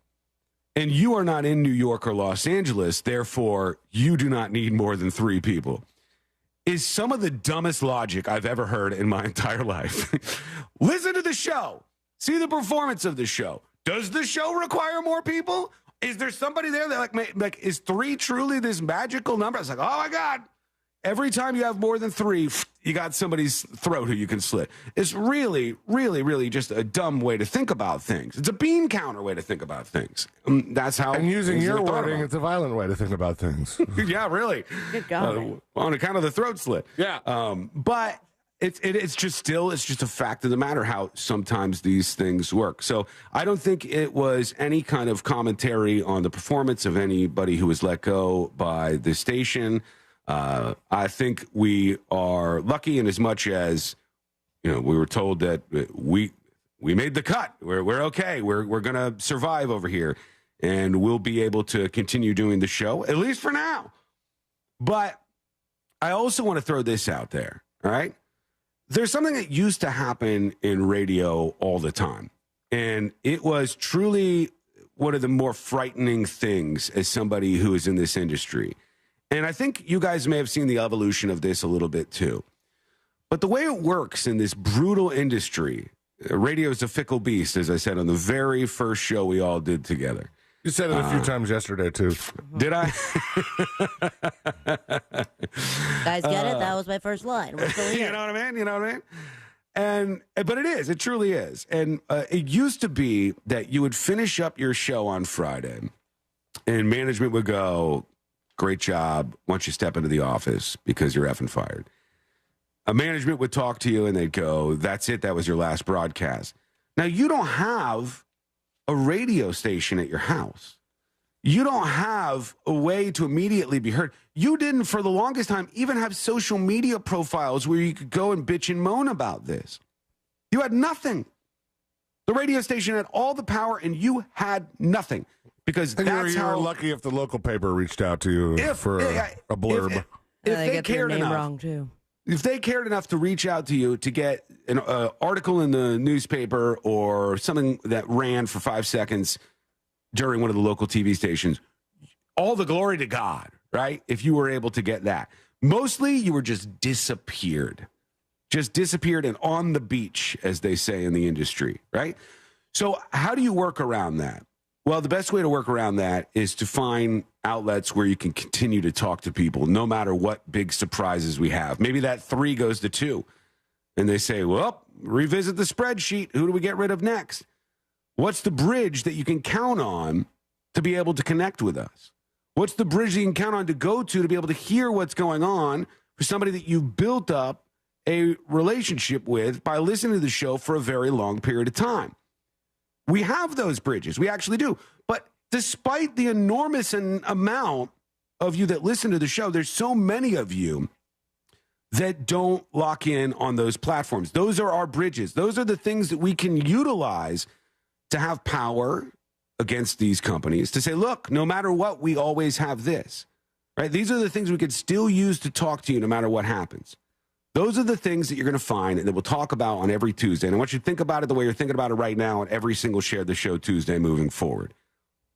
And you are not in New York or Los Angeles, therefore, you do not need more than 3 people. Is some of the dumbest logic I've ever heard in my entire life. Listen to the show. See the performance of the show. Does the show require more people? Is there somebody there that like is 3 truly this magical number? It's like, oh my God. Every time you have more than 3, you got somebody's throat who you can slit. It's really, really, really just a dumb way to think about things. It's a bean counter way to think about things. That's how. And using your wording, it's a violent way to think about things. Yeah, really. Good God. On account of the throat slit. Yeah. But it's just a fact of the matter how sometimes these things work. So I don't think it was any kind of commentary on the performance of anybody who was let go by the station. I think we are lucky in as much as, we were told that we made the cut. We're okay. We're going to survive over here and we'll be able to continue doing the show, at least for now. But I also want to throw this out there. All right. There's something that used to happen in radio all the time. And it was truly one of the more frightening things as somebody who is in this industry. And I think you guys may have seen the evolution of this a little bit too. But the way it works in this brutal industry, radio is a fickle beast, as I said on the very first show we all did together. You said it a few times yesterday too. Did I? Guys, get it? That was my first line. We're still here. You know what I mean? But it truly is. And it used to be that you would finish up your show on Friday and management would go, great job. Why don't you step into the office because you're effing fired? A management would talk to you and they'd go, that's it. That was your last broadcast. Now, you don't have a radio station at your house. You don't have a way to immediately be heard. You didn't, for the longest time, even have social media profiles where you could go and bitch and moan about this. You had nothing. The radio station had all the power and you had nothing. Because that's you were lucky if the local paper reached out to you for a blurb. If they they get their cared name enough, wrong too. If they cared enough to reach out to you to get an article in the newspaper or something that ran for 5 seconds during one of the local TV stations, all the glory to God, right? If you were able to get that. Mostly you were just disappeared. Just disappeared and on the beach, as they say in the industry, right? So how do you work around that? Well, the best way to work around that is to find outlets where you can continue to talk to people, no matter what big surprises we have. Maybe that 3 goes to 2. And they say, well, revisit the spreadsheet. Who do we get rid of next? What's the bridge that you can count on to be able to connect with us? What's the bridge you can count on to go to be able to hear what's going on for somebody that you've built up a relationship with by listening to the show for a very long period of time? We have those bridges. We actually do. But despite the enormous amount of you that listen to the show, there's so many of you that don't lock in on those platforms. Those are our bridges. Those are the things that we can utilize to have power against these companies, to say, look, no matter what, we always have this, right? These are the things we could still use to talk to you no matter what happens. Those are the things that you're going to find and that we'll talk about on every Tuesday. And I want you to think about it the way you're thinking about it right now on every single Share the Show Tuesday moving forward.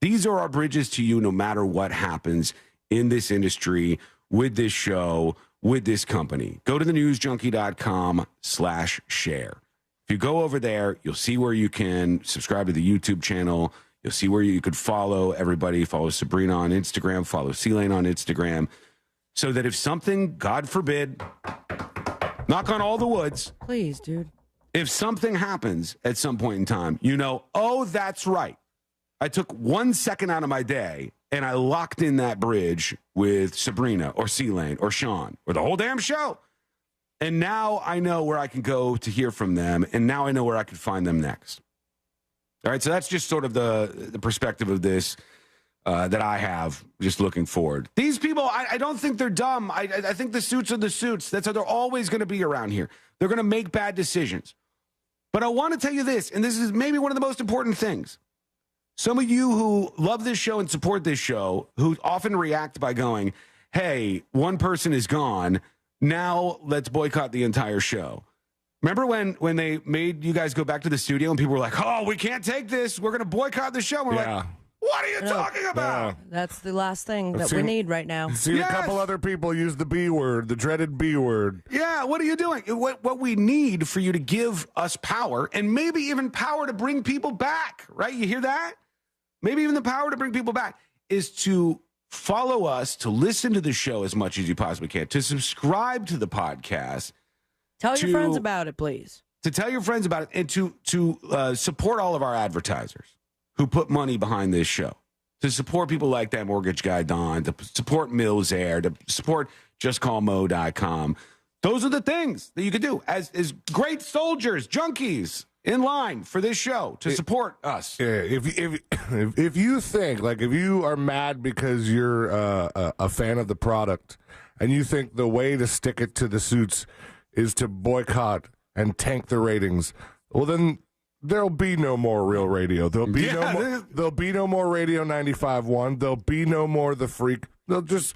These are our bridges to you no matter what happens in this industry, with this show, with this company. Go to thenewsjunkie.com/share. If you go over there, you'll see where you can subscribe to the YouTube channel. You'll see where you could follow everybody. Follow Sabrina on Instagram. Follow C-Lane on Instagram. So that if something, God forbid, knock on all the woods. Please, dude. If something happens at some point in time, you know, oh, that's right. I took 1 second out of my day and I locked in that bridge with Sabrina or C-Lane or Sean or the whole damn show. And now I know where I can go to hear from them. And now I know where I can find them next. All right, so that's just sort of the perspective of this that I have just looking forward. These people, I don't think they're dumb. I think the suits are the suits. That's how they're always going to be around here. They're going to make bad decisions. But I want to tell you this, and this is maybe one of the most important things. Some of you who love this show and support this show, who often react by going, hey, one person is gone, now let's boycott the entire show. Remember when they made you guys go back to the studio and people were like, oh, we can't take this. We're going to boycott the show. We're like, what are you talking about? That's the last thing that we need right now. See, a couple other people use the B word, the dreaded B word. Yeah, what are you doing? What we need for you to give us power, and maybe even power to bring people back, right? You hear that? Maybe even the power to bring people back is to follow us, to listen to the show as much as you possibly can, to subscribe to the podcast. Tell your friends about it, please. To tell your friends about it, and to support all of our advertisers who put money behind this show. To support people like that mortgage guy, Don. To support Mills Air. To support JustCallMo.com. Those are the things that you could do as great soldiers, junkies, in line for this show to support us. Yeah, if you think, like, if you are mad because you're a fan of the product and you think the way to stick it to the suits is to boycott and tank the ratings, well, then there'll be no more Real Radio. There'll be no more Radio 95.1. There'll be no more The Freak. They'll just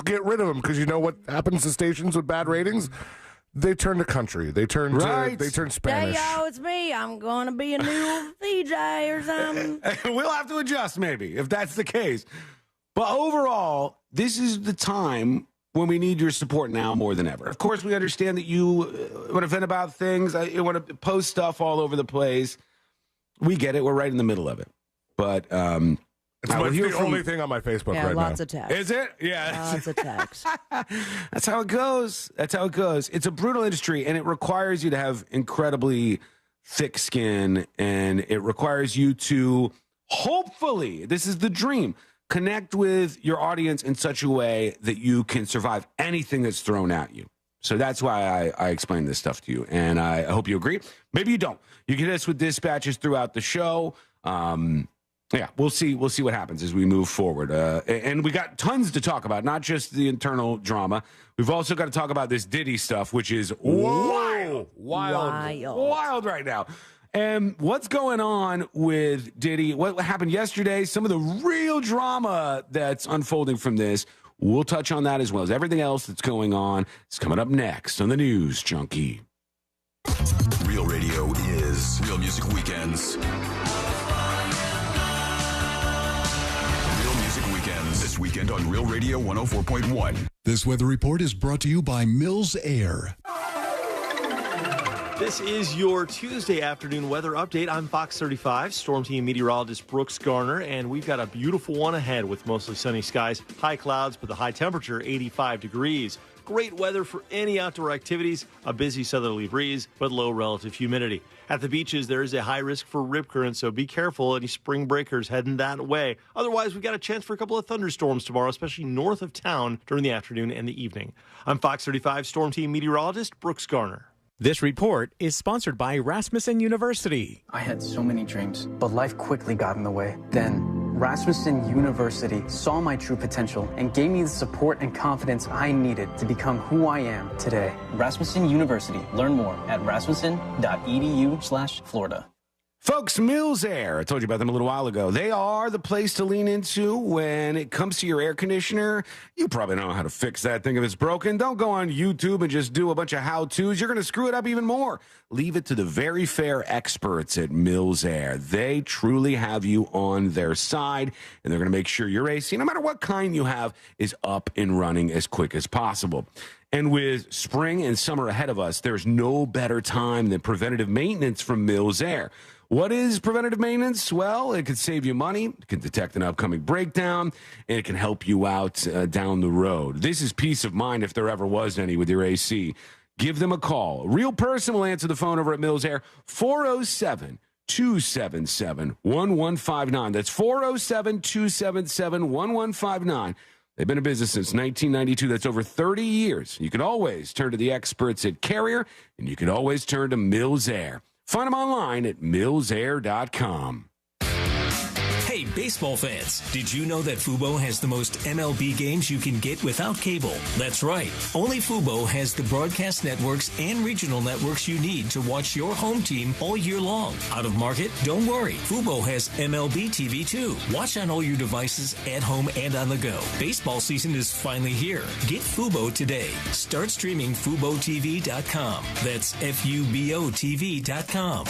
get rid of them, because you know what happens to stations with bad ratings? They turn to country. They turn Spanish. Hey, yo, it's me. I'm going to be a new VJ or something. We'll have to adjust maybe if that's the case. But overall, this is the time when we need your support now more than ever. Of course, we understand that you want to vent about things. You want to post stuff all over the place. We get it. We're right in the middle of it. But it's the only thing on my Facebook right now. Lots of text. Is it? Yeah. Lots of text. That's how it goes. That's how it goes. It's a brutal industry, and it requires you to have incredibly thick skin, and it requires you to, hopefully, this is the dream, connect with your audience in such a way that you can survive anything that's thrown at you. So that's why I explain this stuff to you, and I hope you agree. Maybe you don't. You can hit us with dispatches throughout the show. Yeah, we'll see what happens as we move forward. And we got tons to talk about, not just the internal drama. We've also got to talk about this Diddy stuff, which is wild right now. And what's going on with Diddy? What happened yesterday? Some of the real drama that's unfolding from this. We'll touch on that as well as everything else that's going on. It's coming up next on the News Junkie. Real Radio is Real Music Weekends. Real Music Weekends this weekend on Real Radio 104.1. This weather report is brought to you by Mills Air. This is your Tuesday afternoon weather update. I'm Fox 35 Storm Team meteorologist Brooks Garner, and we've got a beautiful one ahead with mostly sunny skies, high clouds, but the high temperature 85 degrees. Great weather for any outdoor activities, a busy southerly breeze, but low relative humidity. At the beaches, there is a high risk for rip current, so be careful. Any spring breakers heading that way. Otherwise, we've got a chance for a couple of thunderstorms tomorrow, especially north of town during the afternoon and the evening. I'm Fox 35 Storm Team meteorologist Brooks Garner. This report is sponsored by Rasmussen University. I had so many dreams, but life quickly got in the way. Then, Rasmussen University saw my true potential and gave me the support and confidence I needed to become who I am today. Rasmussen University. Learn more at rasmussen.edu/Florida. Folks, Mills Air, I told you about them a little while ago. They are the place to lean into when it comes to your air conditioner. You probably don't know how to fix that thing if it's broken. Don't go on YouTube and just do a bunch of how-tos. You're going to screw it up even more. Leave it to the very fair experts at Mills Air. They truly have you on their side, and they're going to make sure your AC, no matter what kind you have, is up and running as quick as possible. And with spring and summer ahead of us, there's no better time than preventative maintenance from Mills Air. What is preventative maintenance? Well, it can save you money, it can detect an upcoming breakdown, and it can help you out down the road. This is peace of mind if there ever was any with your AC. Give them a call. A real person will answer the phone over at Mills Air, 407-277-1159. That's 407-277-1159. They've been in business since 1992. That's over 30 years. You can always turn to the experts at Carrier, and you can always turn to Mills Air. Find them online at millsair.com. Hey, baseball fans, did you know that Fubo has the most MLB games you can get without cable? That's right. Only Fubo has the broadcast networks and regional networks you need to watch your home team all year long. Out of market? Don't worry. Fubo has MLB TV too. Watch on all your devices, at home and on the go. Baseball season is finally here. Get Fubo today. Start streaming FuboTV.com. That's FUBOTV.com.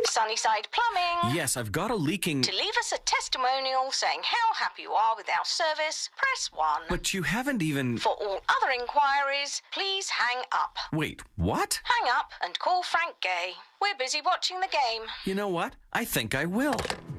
Sunnyside Plumbing. Yes, I've got a leaking... To leave us a testimonial saying how happy you are with our service, press 1. But you haven't even... For all other inquiries, please hang up. Wait, what? Hang up and call Frank Gay. We're busy watching the game. You know what? I think I will.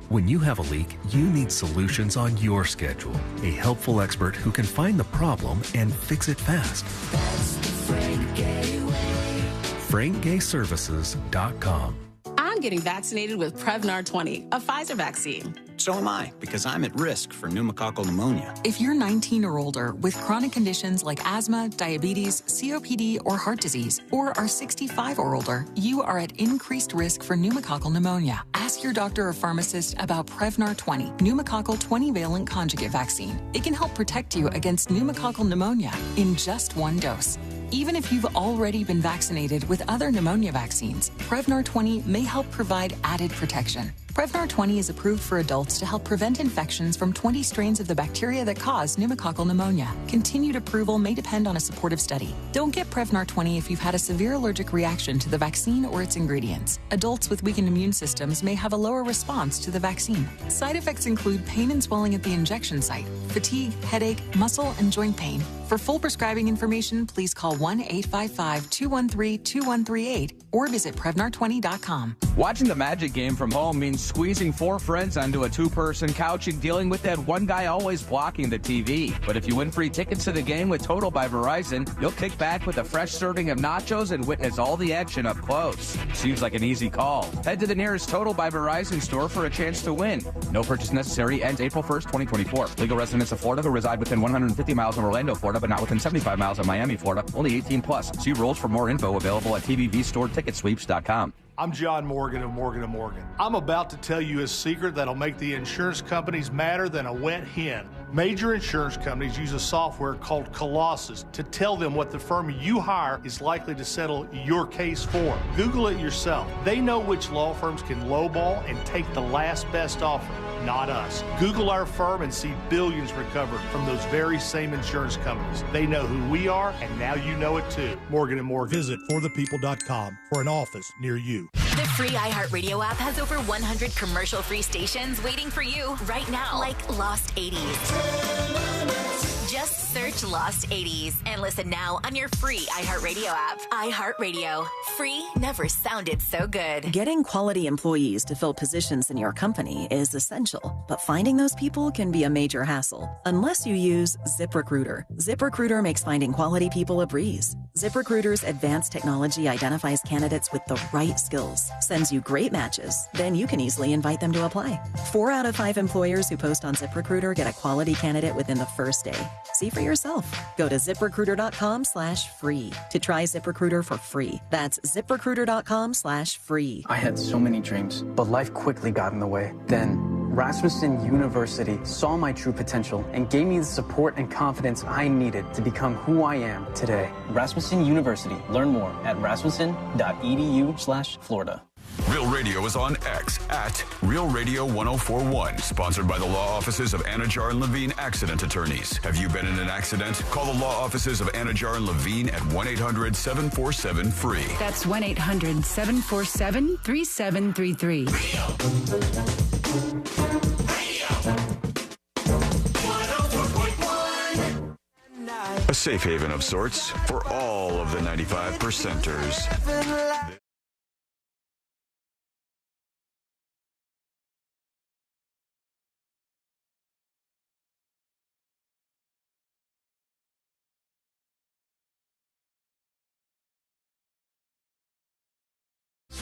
When you have a leak, you need solutions on your schedule. A helpful expert who can find the problem and fix it fast. That's the Frank Gay way. FrankGayServices.com. I'm getting vaccinated with Prevnar 20, a Pfizer vaccine. So am I, because I'm at risk for pneumococcal pneumonia. If you're 19 or older with chronic conditions like asthma, diabetes, COPD, or heart disease, or are 65 or older, you are at increased risk for pneumococcal pneumonia. Ask your doctor or pharmacist about Prevnar 20, pneumococcal 20-valent conjugate vaccine. It can help protect you against pneumococcal pneumonia in just one dose. Even if you've already been vaccinated with other pneumonia vaccines, Prevnar 20 may help provide added protection. Prevnar 20 is approved for adults to help prevent infections from 20 strains of the bacteria that cause pneumococcal pneumonia. Continued approval may depend on a supportive study. Don't get Prevnar 20 if you've had a severe allergic reaction to the vaccine or its ingredients. Adults with weakened immune systems may have a lower response to the vaccine. Side effects include pain and swelling at the injection site, fatigue, headache, muscle, and joint pain. For full prescribing information, please call 1-855-213-2138 or visit Prevnar20.com. Watching the Magic game from home means squeezing 4 friends onto a 2-person couch and dealing with that one guy always blocking the TV. But if you win free tickets to the game with Total by Verizon, you'll kick back with a fresh serving of nachos and witness all the action up close. Seems like an easy call. Head to the nearest Total by Verizon store for a chance to win. No purchase necessary. Ends April 1st, 2024. Legal residents of Florida who reside within 150 miles of Orlando, Florida, but not within 75 miles of Miami, Florida. Only 18 plus. See rules for more info available at tvvstoreticketsweeps.com. I'm John Morgan of Morgan & Morgan. I'm about to tell you a secret that'll make the insurance companies madder than a wet hen. Major insurance companies use a software called Colossus to tell them what the firm you hire is likely to settle your case for. Google it yourself. They know which law firms can lowball and take the last best offer, not us. Google our firm and see billions recovered from those very same insurance companies. They know who we are, and now you know it too. Morgan & Morgan. Visit forthepeople.com for an office near you. The free iHeartRadio app has over 100 commercial-free stations waiting for you right now, like Lost 80s. Just search Watch Lost 80s and listen now on your free iHeartRadio app. iHeartRadio. Free never sounded so good. Getting quality employees to fill positions in your company is essential, but finding those people can be a major hassle unless you use ZipRecruiter. ZipRecruiter makes finding quality people a breeze. ZipRecruiter's advanced technology identifies candidates with the right skills, sends you great matches, then you can easily invite them to apply. 4 out of 5 employers who post on ZipRecruiter get a quality candidate within the first day. See for yourself. Go to ZipRecruiter.com/free to try ZipRecruiter for free. That's ZipRecruiter.com/free. I had so many dreams, but life quickly got in the way. Then Rasmussen University saw my true potential and gave me the support and confidence I needed to become who I am today. Rasmussen University. Learn more at rasmussen.edu/Florida. Real Radio is on X at Real Radio 1041. Sponsored by the law offices of Anajar and Levine Accident Attorneys. Have you been in an accident? Call the law offices of Anajar and Levine at 1-800-747-FREE. That's 1-800-747-3733. A safe haven of sorts for all of the 95 percenters.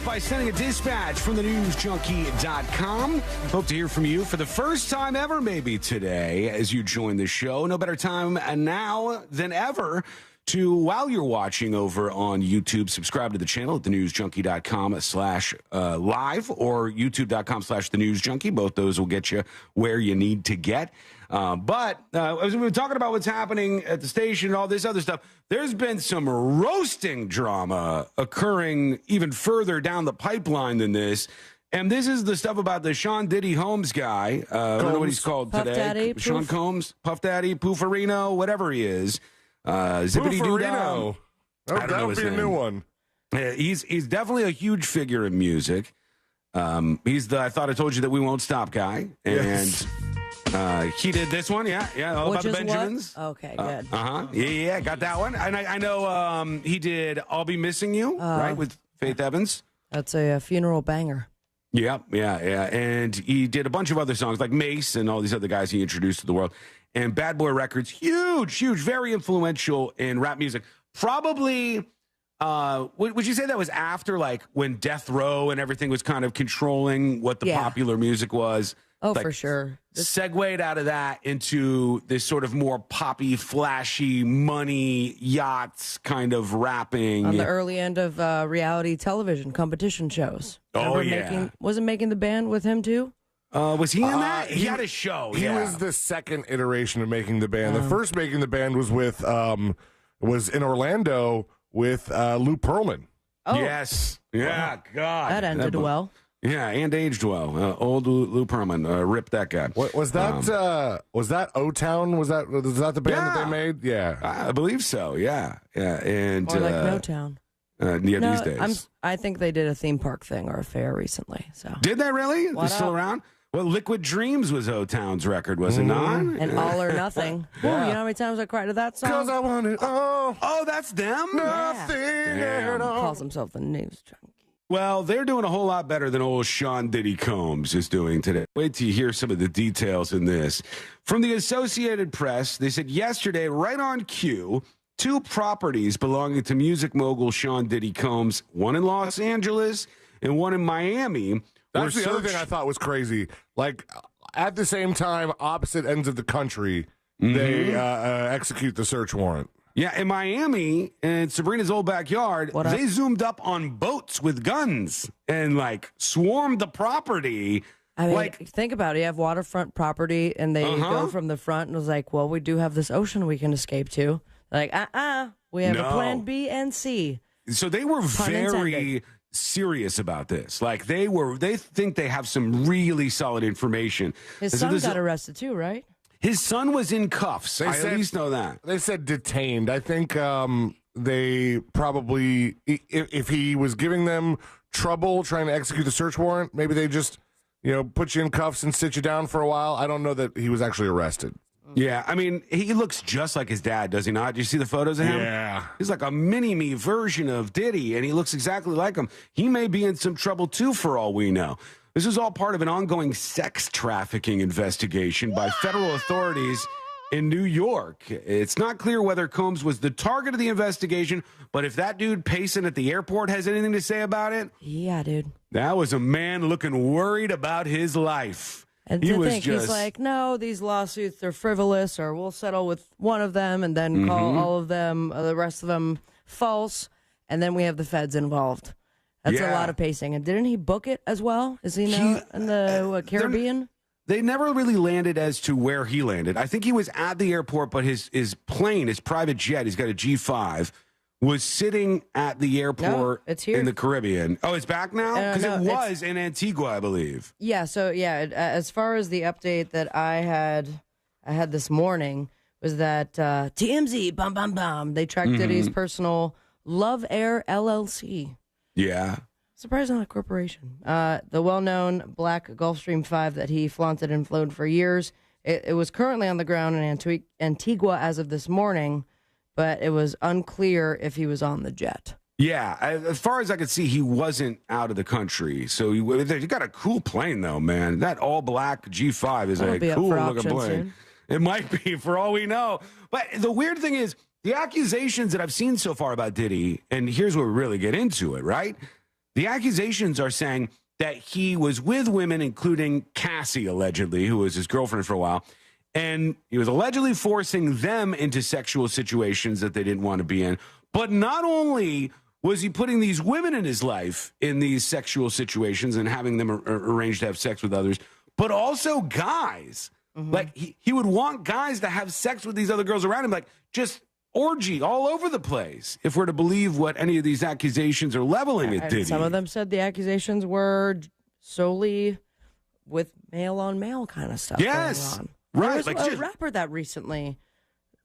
By sending a dispatch from the newsjunkie.com. Hope to hear from you for the first time ever, maybe today, as you join the show. No better time now than ever to, while you're watching over on YouTube, subscribe to the channel at thenewsjunkie.com/live or youtube.com/thenewsjunkie. Both those will get you where you need to get. But as we were talking about what's happening at the station and all this other stuff, there's been some roasting drama occurring even further down the pipeline than this. And this is the stuff about the Sean Diddy Holmes guy. I don't know what he's called Puff today. Daddy, Sean Combs, Puff Daddy, Poofarino, whatever he is. Zippity Doo. That would be a new one. Yeah, he's definitely a huge figure in music. He's the I Thought I Told You That We Won't Stop guy. And Yes. he did this one, all Which about the is Benjamins. what? Okay, good. Yeah, got that one. And I know he did I'll Be Missing You, right, with Faith Evans. That's a funeral banger. Yeah. And he did a bunch of other songs like Mace and all these other guys he introduced to the world. And Bad Boy Records, huge, very influential in rap music. Probably, would you say that was after, like, when Death Row and everything was kind of controlling what the popular music was? Oh, like, for sure. Segued out of that into this sort of more poppy, flashy, money, yachts kind of rapping. On the early end of reality television competition shows. Wasn't Making the Band with him, too? Was he in that? He had a show. He was the second iteration of Making the Band. The first Making the Band was with was in Orlando with Lou Pearlman. Oh. Yes. Yeah, wow. God. That ended well. Yeah, and aged well. Old Lou Pearlman. Rip that guy. What was that? Was that O-Town? Was that the band that they made? Yeah. I believe so. Yeah. And Or like Motown. These days. I think they did a theme park thing or a fair recently. So did they really? What They're still up? around? Well, Liquid Dreams was O-Town's record, was it not? And All or Nothing. Ooh, you know how many times I cried to that song? Because I want it all. Oh, that's them? Nothing at all. Calls himself the news junkie. Well, they're doing a whole lot better than old Sean Diddy Combs is doing today. Wait till you hear some of the details in this. From the Associated Press, they said yesterday, right on cue, 2 properties belonging to music mogul Sean Diddy Combs, one in Los Angeles and one in Miami. That's the other thing I thought was crazy. Like, at the same time, opposite ends of the country, they execute the search warrant. Yeah, in Miami, in Sabrina's old backyard, they zoomed up on boats with guns and, like, swarmed the property. I mean, think about it. You have waterfront property, and they go from the front, and it was like, well, we do have this ocean we can escape to. Like, we have a plan B and C. So they were very serious about this. Like, they think they have some really solid information. His son got arrested too, right? His son was in cuffs. I at least know that. They said detained. I think they probably, if he was giving them trouble trying to execute the search warrant, maybe they just, put you in cuffs and sit you down for a while. I don't know that he was actually arrested. Yeah, I mean, he looks just like his dad, does he not? Do you see the photos of him? Yeah. He's like a mini-me version of Diddy, and he looks exactly like him. He may be in some trouble, too, for all we know. This is all part of an ongoing sex trafficking investigation by federal authorities in New York. It's not clear whether Combs was the target of the investigation, but if that dude pacing at the airport has anything to say about it, Yeah, dude. that was a man looking worried about his life. And to think, he's like, no, these lawsuits are frivolous, or we'll settle with one of them and then call all of them, the rest of them, false, and then we have the feds involved. That's a lot of pacing. And didn't he book it as well? Is he now in the Caribbean? They never really landed as to where he landed. I think he was at the airport, but his plane, his private jet, he's got a G5, was sitting at the airport it's here. in the Caribbean. Oh, it's back now? Because it was in Antigua, I believe. Yeah, so as far as the update that I had this morning was that TMZ, bum, bum, bum, they tracked Diddy's personal Love Air LLC. Yeah. Surprised not a corporation. The well-known black Gulfstream 5 that he flaunted and flown for years. It was currently on the ground in Antigua as of this morning, but it was unclear if he was on the jet. Yeah, as far as I could see, he wasn't out of the country. So you got a cool plane, though, man. That all-black G5 is a cool-looking plane. Soon. It might be, for all we know. But the weird thing is, the accusations that I've seen so far about Diddy, and here's where we really get into it, right? The accusations are saying that he was with women, including Cassie, allegedly, who was his girlfriend for a while, and he was allegedly forcing them into sexual situations that they didn't want to be in. But not only was he putting these women in his life in these sexual situations and having them arrange to have sex with others, but also guys. Like, he would want guys to have sex with these other girls around him, like, just orgy all over the place, if we're to believe what any of these accusations are leveling at Diddy. Some of them said the accusations were solely with male-on-male kind of stuff going on. Right. There was a rapper that recently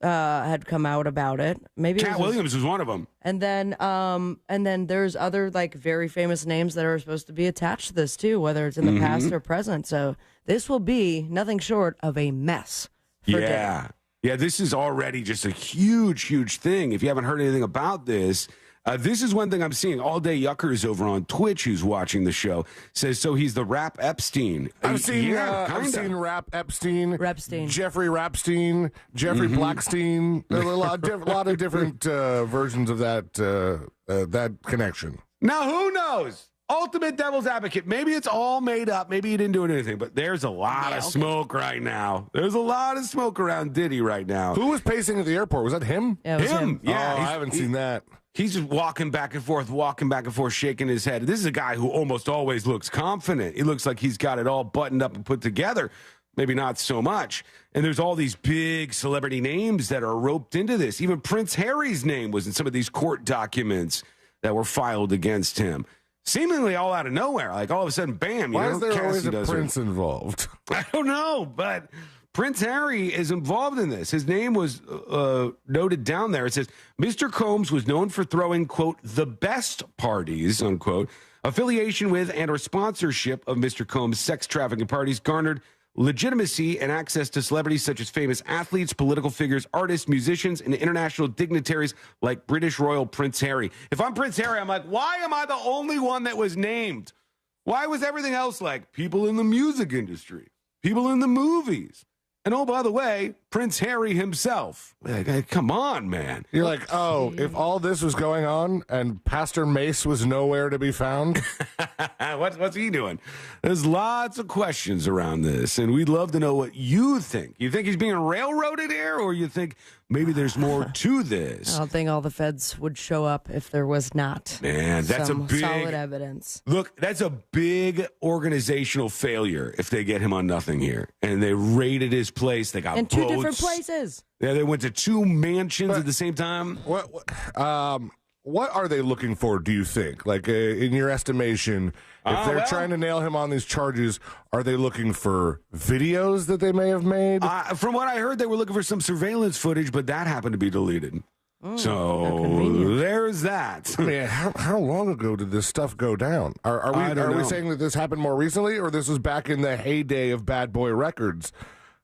had come out about it. Maybe Cat Williams was one of them. And then there's other like very famous names that are supposed to be attached to this too, whether it's in the past or present. So this will be nothing short of a mess for Diddy. Yeah, this is already just a huge, huge thing. If you haven't heard anything about this, this is one thing I'm seeing. All Day Yuckers over on Twitch, who's watching the show, says, so he's the Rap Epstein. I've seen Rap Epstein, Jeffrey Rapstein, Jeffrey Blackstein. There were a lot of different versions of that connection. Now, who knows? Ultimate devil's advocate. Maybe it's all made up. Maybe he didn't do anything, but there's a lot of smoke right now. There's a lot of smoke around Diddy right now. Who was pacing at the airport? Was that him? Yeah, it was him. Yeah, I haven't seen that. He's just walking back and forth, shaking his head. This is a guy who almost always looks confident. He looks like he's got it all buttoned up and put together. Maybe not so much. And there's all these big celebrity names that are roped into this. Even Prince Harry's name was in some of these court documents that were filed against him. Seemingly all out of nowhere. Like all of a sudden, bam. Why is there always a prince involved? I don't know, but Prince Harry is involved in this. His name was noted down there. It says, Mr. Combs was known for throwing, quote, the best parties, unquote. Affiliation with and or sponsorship of Mr. Combs' sex trafficking parties garnered legitimacy and access to celebrities such as famous athletes, political figures, artists, musicians, and international dignitaries like British Royal Prince Harry. If I'm Prince Harry, I'm like, why am I the only one that was named? Why was everything else like people in the music industry, people in the movies? And oh, by the way, Prince Harry himself. Like, come on, man. You're like, oh, if all this was going on and Pastor Mace was nowhere to be found? What's he doing? There's lots of questions around this, and we'd love to know what you think. You think he's being railroaded here, or you think maybe there's more to this? I don't think all the feds would show up if there was not. Man, that's some a big solid evidence. Look, that's a big organizational failure if they get him on nothing here. And they raided his place. They got in two boats. different places. Yeah, they went to two mansions at the same time. What are they looking for, do you think? Like, in your estimation, if they're trying to nail him on these charges, are they looking for videos that they may have made? From what I heard, they were looking for some surveillance footage, but that happened to be deleted. So there's that. I mean, how long ago did this stuff go down? Are we saying that this happened more recently, or this was back in the heyday of Bad Boy Records?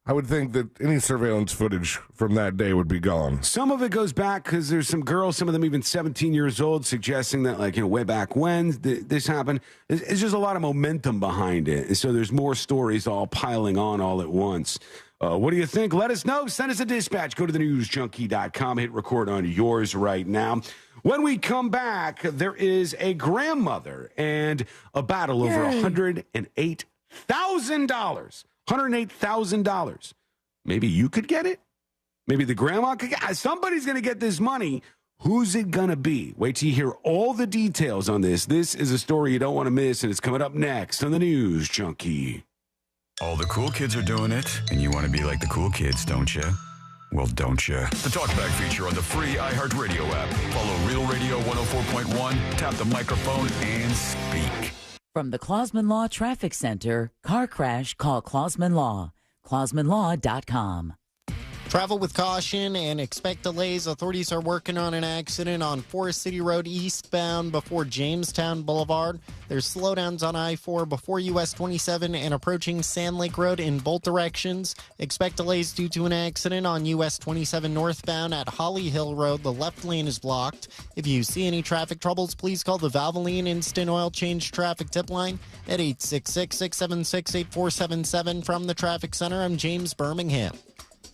I would think that any surveillance footage from that day would be gone. Some of it goes back because there's some girls, some of them even 17 years old, suggesting that, like, way back when this happened. It's just a lot of momentum behind it. And so there's more stories all piling on all at once. What do you think? Let us know. Send us a dispatch. Go to thenewsjunkie.com. Hit record on yours right now. When we come back, there is a grandmother and a battle over $108,000. $108,000. Maybe you could get it. Maybe the grandma could get it. Somebody's going to get this money. Who's it going to be? Wait till you hear all the details on this. This is a story you don't want to miss, and it's coming up next on the News Junkie. All the cool kids are doing it, and you want to be like the cool kids, don't you? Well, don't you? The Talkback feature on the free iHeartRadio app. Follow Real Radio 104.1, tap the microphone, and speak. From the Clausman Law Traffic Center, car crash, call Clausman Law. ClausmanLaw.com. Travel with caution and expect delays. Authorities are working on an accident on Forest City Road eastbound before Jamestown Boulevard. There's slowdowns on I-4 before US 27 and approaching Sand Lake Road in both directions. Expect delays due to an accident on US 27 northbound at Holly Hill Road. The left lane is blocked. If you see any traffic troubles, please call the Valvoline Instant Oil Change Traffic Tip Line at 866-676-8477. From the Traffic Center, I'm James Birmingham.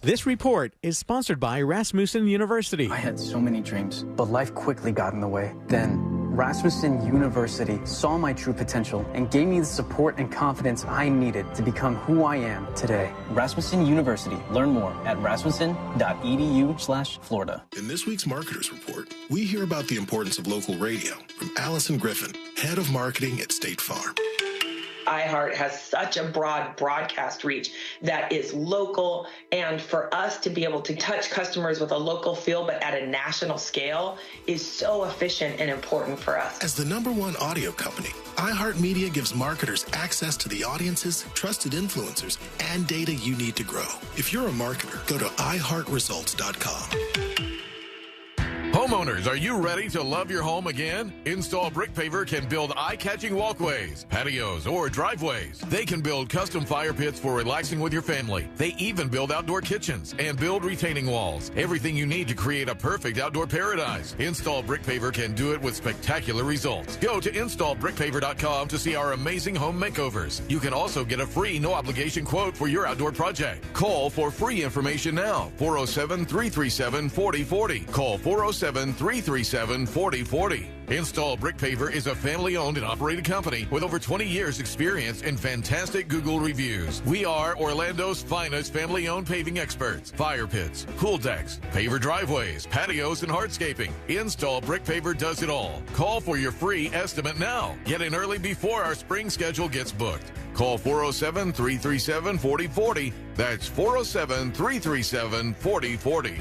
This report is sponsored by Rasmussen University. I had so many dreams, but life quickly got in the way. Then, Rasmussen University saw my true potential and gave me the support and confidence I needed to become who I am today. Rasmussen University. Learn more at rasmussen.edu/Florida. In this week's Marketers Report, we hear about the importance of local radio from Allison Griffin, head of marketing at State Farm. iHeart has such a broad broadcast reach that is local, and for us to be able to touch customers with a local feel but at a national scale is so efficient and important for us. As the #1 audio company, iHeartMedia gives marketers access to the audiences, trusted influencers, and data you need to grow. If you're a marketer, go to iHeartResults.com. Homeowners, are you ready to love your home again? Install Brick Paver can build eye-catching walkways, patios, or driveways. They can build custom fire pits for relaxing with your family. They even build outdoor kitchens and build retaining walls. Everything you need to create a perfect outdoor paradise. Install Brick Paver can do it with spectacular results. Go to installbrickpaver.com to see our amazing home makeovers. You can also get a free no-obligation quote for your outdoor project. Call for free information now. 407-337-4040. Call 407-337-4040. Install Brick Paver is a family-owned and operated company with over 20 years experience and fantastic Google reviews. We are Orlando's finest family-owned paving experts. Fire pits, pool decks, paver driveways, patios, and hardscaping. Install Brick Paver does it all. Call for your free estimate now. Get in early before our spring schedule gets booked. Call 407-337-4040. That's 407-337-4040.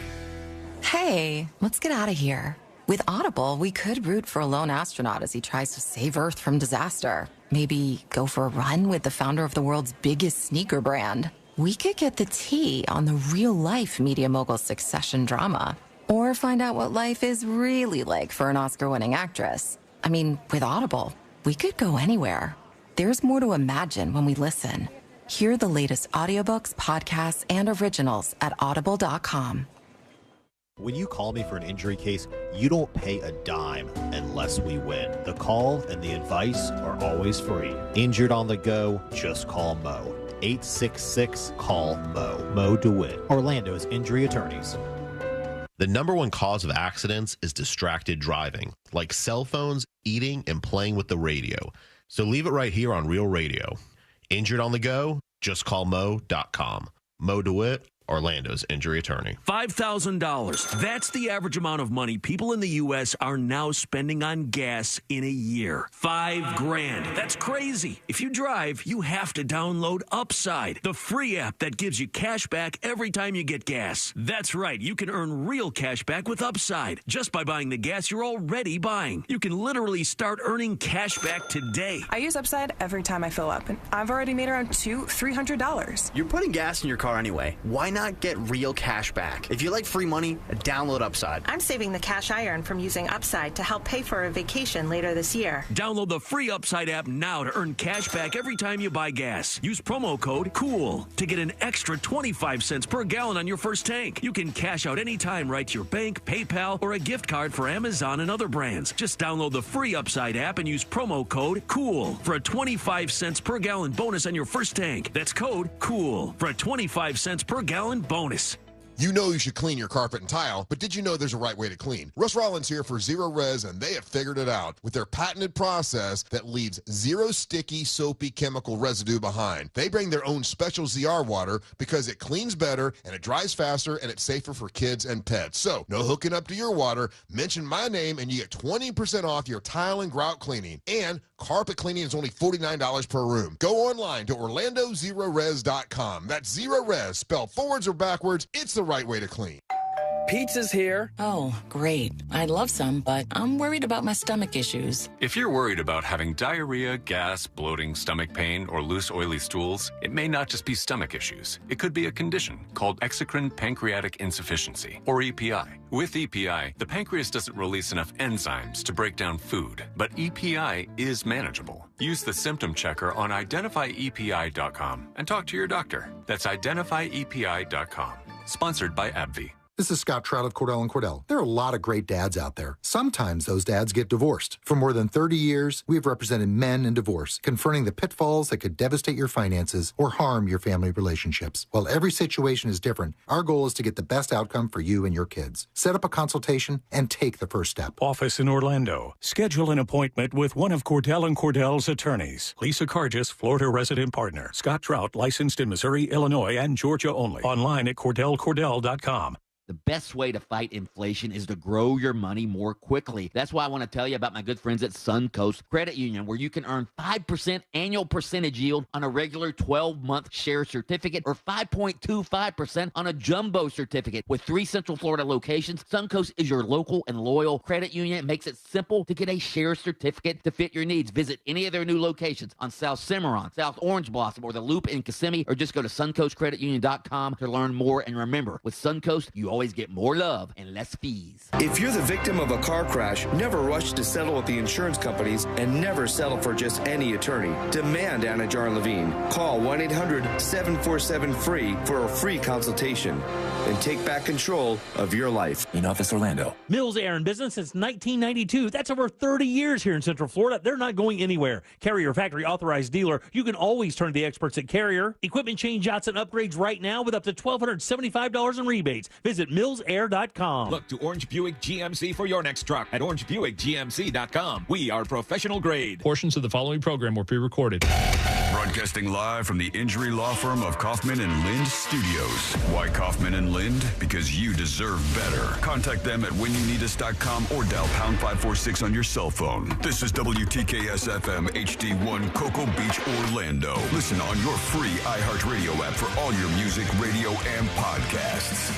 Hey, let's get out of here. With Audible, we could root for a lone astronaut as he tries to save Earth from disaster. Maybe go for a run with the founder of the world's biggest sneaker brand. We could get the tea on the real-life media mogul succession drama. Or find out what life is really like for an Oscar-winning actress. I mean, with Audible, we could go anywhere. There's more to imagine when we listen. Hear the latest audiobooks, podcasts, and originals at audible.com. When you call me for an injury case, you don't pay a dime unless we win. The call and the advice are always free. Injured on the go, just call Mo. 866-CALL-MO. Mo DeWitt, Orlando's injury attorneys. The #1 cause of accidents is distracted driving, like cell phones, eating, and playing with the radio. So leave it right here on Real Radio. Injured on the go? Just call Mo.com. Mo DeWitt, Orlando's injury attorney. $5,000. That's the average amount of money people in the U.S. are now spending on gas in a year. $5,000. That's crazy. If you drive, you have to download Upside, the free app that gives you cash back every time you get gas. That's right. You can earn real cash back with Upside just by buying the gas you're already buying. You can literally start earning cash back today. I use Upside every time I fill up, and I've already made around $200-300. You're putting gas in your car anyway. Why not get real cash back? If you like free money, download Upside. I'm saving the cash I earn from using Upside to help pay for a vacation later this year. Download the free Upside app now to earn cash back every time you buy gas. Use promo code COOL to get an extra 25 cents per gallon on your first tank. You can cash out anytime right to your bank, PayPal, or a gift card for Amazon and other brands. Just download the free Upside app and use promo code COOL for a 25 cents per gallon bonus on your first tank. That's code COOL for a 25 cents per gallon bonus. You know you should clean your carpet and tile, but did you know there's a right way to clean? Russ Rollins here for Zero Res, and they have figured it out with their patented process that leaves zero sticky, soapy chemical residue behind. They bring their own special ZR water because it cleans better and it dries faster and it's safer for kids and pets. So, no hooking up to your water. Mention my name and you get 20% off your tile and grout cleaning. And carpet cleaning is only $49 per room. Go online to OrlandoZeroRes.com. That's Zero Res, spelled forwards or backwards. It's the right way to clean. Pizza's here. Oh, great. I'd love some, but I'm worried about my stomach issues. If you're worried about having diarrhea, gas, bloating, stomach pain, or loose, oily stools, it may not just be stomach issues. It could be a condition called exocrine pancreatic insufficiency, or EPI. With EPI, the pancreas doesn't release enough enzymes to break down food, but EPI is manageable. Use the symptom checker on identifyepi.com and talk to your doctor. That's identifyepi.com. Sponsored by AbbVie. This is Scott Trout of Cordell & Cordell. There are a lot of great dads out there. Sometimes those dads get divorced. For more than 30 years, we've represented men in divorce, confronting the pitfalls that could devastate your finances or harm your family relationships. While every situation is different, our goal is to get the best outcome for you and your kids. Set up a consultation and take the first step. Office in Orlando. Schedule an appointment with one of Cordell & Cordell's attorneys. Lisa Cargis, Florida resident partner. Scott Trout, licensed in Missouri, Illinois, and Georgia only. Online at CordellCordell.com. The best way to fight inflation is to grow your money more quickly. That's why I want to tell you about my good friends at Suncoast Credit Union, where you can earn 5% annual percentage yield on a regular 12-month share certificate or 5.25% on a jumbo certificate. With 3 Central Florida locations, Suncoast is your local and loyal credit union. It makes it simple to get a share certificate to fit your needs. Visit any of their new locations on South Cimarron, South Orange Blossom, or the Loop in Kissimmee, or just go to suncoastcreditunion.com to learn more. And remember, with Suncoast, you always get more love and less fees. If you're the victim of a car crash, never rush to settle with the insurance companies and never settle for just any attorney. Demand Anajar Levine. Call 1-800-747-FREE for a free consultation and take back control of your life. In Office Orlando. Mills Air in business since 1992. That's over 30 years here in Central Florida. They're not going anywhere. Carrier factory authorized dealer. You can always turn to the experts at Carrier. Equipment changeouts and upgrades right now with up to $1,275 in rebates. Visit millsair.com. Look to Orange Buick GMC for your next truck at orangebuickgmc.com. We are professional grade. Portions of the following program were pre-recorded. Broadcasting live from the injury law firm of Kaufman and Lind Studios. Why Kaufman and Lind? Because you deserve better. Contact them at whenyouneedus.com or dial pound 546 on your cell phone. This is WTKS FM HD1 Cocoa Beach, Orlando. Listen on your free iHeartRadio app for all your music, radio, and podcasts.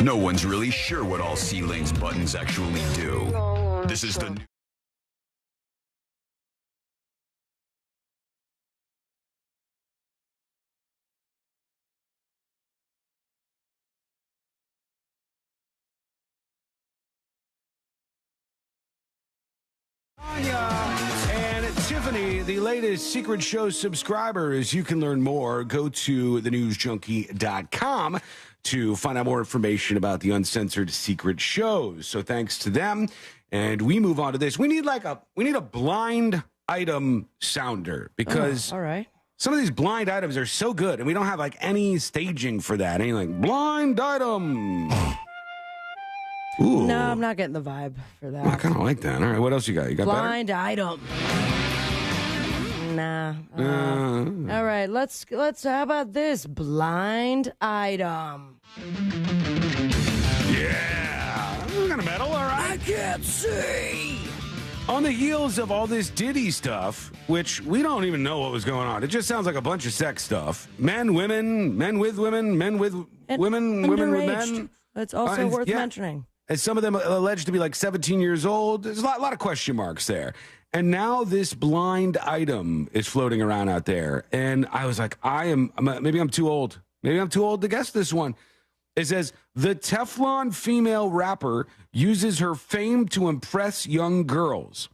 No one's really sure what all C-Lane's buttons actually do. This is the... And Tiffany, the latest Secret Show subscribers. You can learn more. Go to thenewsjunkie.com to find out more information about the uncensored secret shows. So thanks to them. And we move on to this. We need a blind item sounder because all right. Some of these blind items are so good and we don't have like any staging for that. Any like blind item. Ooh. No, I'm not getting the vibe for that. I kind of like that. All right, what else you got? You got blind item. Nah. All right, let's. How about this blind item? Yeah, I'm gonna medal. All right. I can't see. On the heels of all this Diddy stuff, which we don't even know what was going on. It just sounds like a bunch of sex stuff. Men, women, men with women, men with women, women with men. That's also worth mentioning. And some of them alleged to be like 17 years old. There's a lot of question marks there. And now this blind item is floating around out there. And I was like, maybe I'm too old. Maybe I'm too old to guess this one. It says, the Teflon female rapper uses her fame to impress young girls.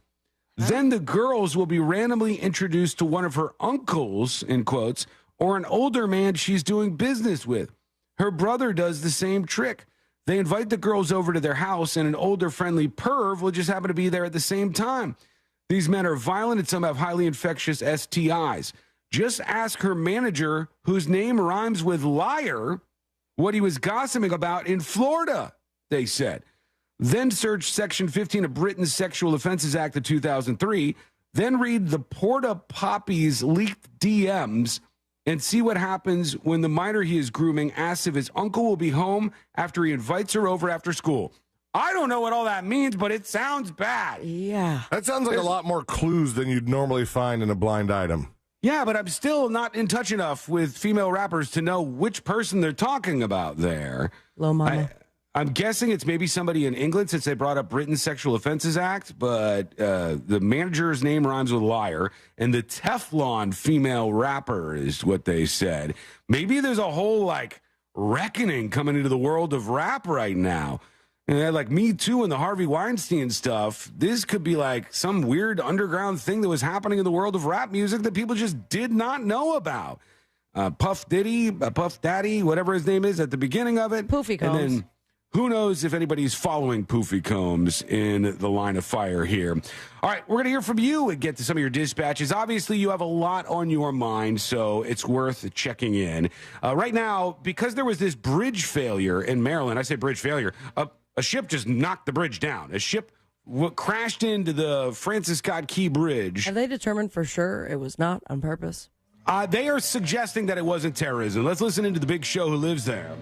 Then the girls will be randomly introduced to one of her uncles, in quotes, or an older man she's doing business with. Her brother does the same trick. They invite the girls over to their house, and an older friendly perv will just happen to be there at the same time. These men are violent, and some have highly infectious STIs. Just ask her manager, whose name rhymes with liar, what he was gossiping about in Florida, they said. Then search Section 15 of Britain's Sexual Offenses Act of 2003. Then read the Porta Poppy's leaked DMs and see what happens when the minor he is grooming asks if his uncle will be home after he invites her over after school. I don't know what all that means, but it sounds bad. Yeah. That sounds like a lot more clues than you'd normally find in a blind item. Yeah, but I'm still not in touch enough with female rappers to know which person they're talking about there. Low mama. I'm guessing it's maybe somebody in England since they brought up Britain's Sexual Offenses Act, but the manager's name rhymes with liar, and the Teflon female rapper is what they said. Maybe there's a whole, reckoning coming into the world of rap right now. And like Me Too and the Harvey Weinstein stuff, this could be like some weird underground thing that was happening in the world of rap music that people just did not know about. Puff Diddy, Puff Daddy, whatever his name is at the beginning of it. Poofy Combs. And then who knows if anybody's following Poofy Combs in the line of fire here. All right, we're going to hear from you and get to some of your dispatches. Obviously, you have a lot on your mind, so it's worth checking in. Right now, because there was this bridge failure in Maryland, I say bridge failure, a ship just knocked the bridge down. A ship crashed into the Francis Scott Key Bridge. Have they determined for sure it was not on purpose? They are suggesting that it wasn't terrorism. Let's listen into the Big Show who lives there.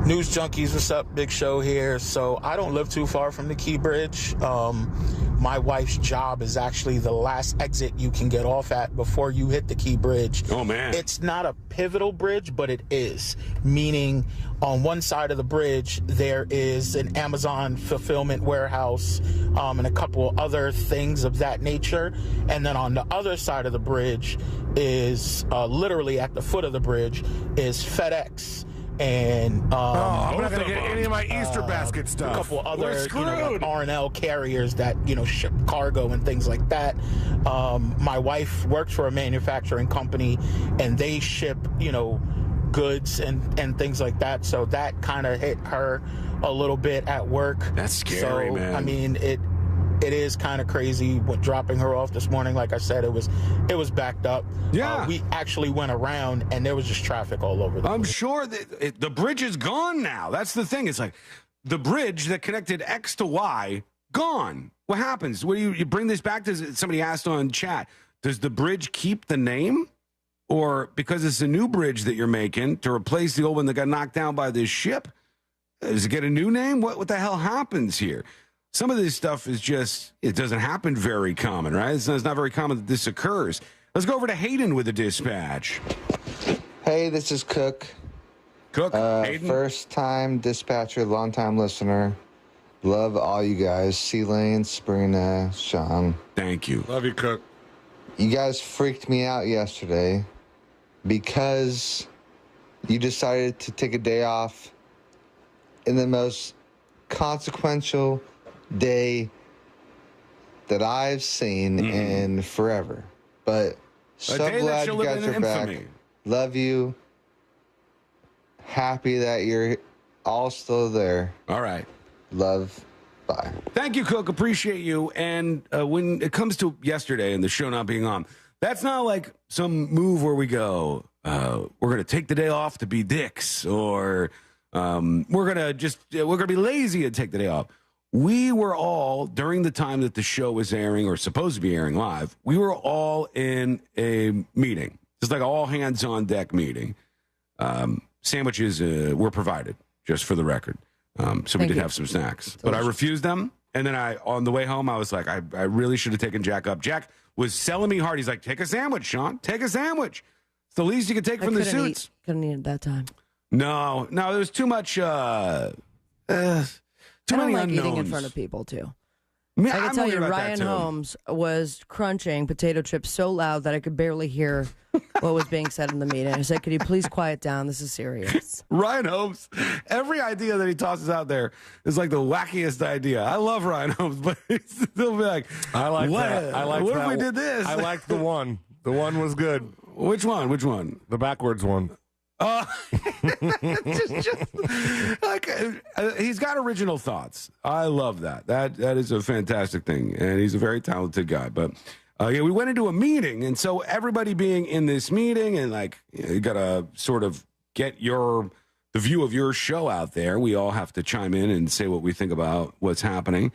News Junkies, what's up? Big Show here. So I don't live too far from the Key Bridge. My wife's job is actually the last exit you can get off at before you hit the Key Bridge. Oh, man. It's not a pivotal bridge, but it is. Meaning on one side of the bridge, there is an Amazon fulfillment warehouse and a couple other things of that nature. And then on the other side of the bridge is literally at the foot of the bridge is FedEx. And I'm not going to get any of my Easter basket stuff. A couple other like R&L carriers that ship cargo and things like that. My wife works for a manufacturing company, and they ship goods and things like that. So that kind of hit her a little bit at work. That's scary, man. I mean, it is kind of crazy. When dropping her off this morning, like I said, it was backed up. Yeah, we actually went around, and there was just traffic all over. I'm sure that the bridge is gone now. That's the thing. It's like the bridge that connected X to Y gone. What happens? What do you bring this back to? Somebody asked on chat. Does the bridge keep the name, or because it's a new bridge that you're making to replace the old one that got knocked down by this ship? Does it get a new name? What the hell happens here? Some of this stuff is just, it doesn't happen very common, right? It's not very common that this occurs. Let's go over to Hayden with a dispatch. Hey, this is Cook. Cook, Hayden? First-time dispatcher, long-time listener. Love all you guys. C-Lane, Sabrina, Sean. Thank you. Love you, Cook. You guys freaked me out yesterday because you decided to take a day off in the most consequential day that I've seen in forever. But so glad you guys are back. Love you. Happy that you're all still there. All right. Love. Bye. Thank you, Cook. Appreciate you. And when it comes to yesterday and the show not being on, that's not like some move where we go, we're going to take the day off to be dicks, or we're going to be lazy and take the day off. We were all, during the time that the show was airing or supposed to be airing live, we were all in a meeting. It's like an all hands on deck meeting. Sandwiches were provided, just for the record. So we did have some snacks, but I refused them. And then on the way home, I was like, I really should have taken Jack up. Jack was selling me hard. He's like, take a sandwich, Sean. Take a sandwich. It's the least you can take from the suits. Couldn't eat at that time. No, there was too much. Too many like unknowns. eating in front of people too. I can tell you, Ryan Holmes was crunching potato chips so loud that I could barely hear what was being said in the meeting. I said, could you please quiet down? This is serious. Ryan Holmes, every idea that he tosses out there is like the wackiest idea. I love Ryan Holmes, but he's still be like, I like that. I like what that. if we did this? I like the one. The one was good. Which one? Which one? The backwards one. Just like he's got original thoughts. I love that. That is a fantastic thing, and he's a very talented guy. But yeah, we went into a meeting, and so everybody being in this meeting, and like you gotta sort of get the view of your show out there. We all have to chime in and say what we think about what's happening,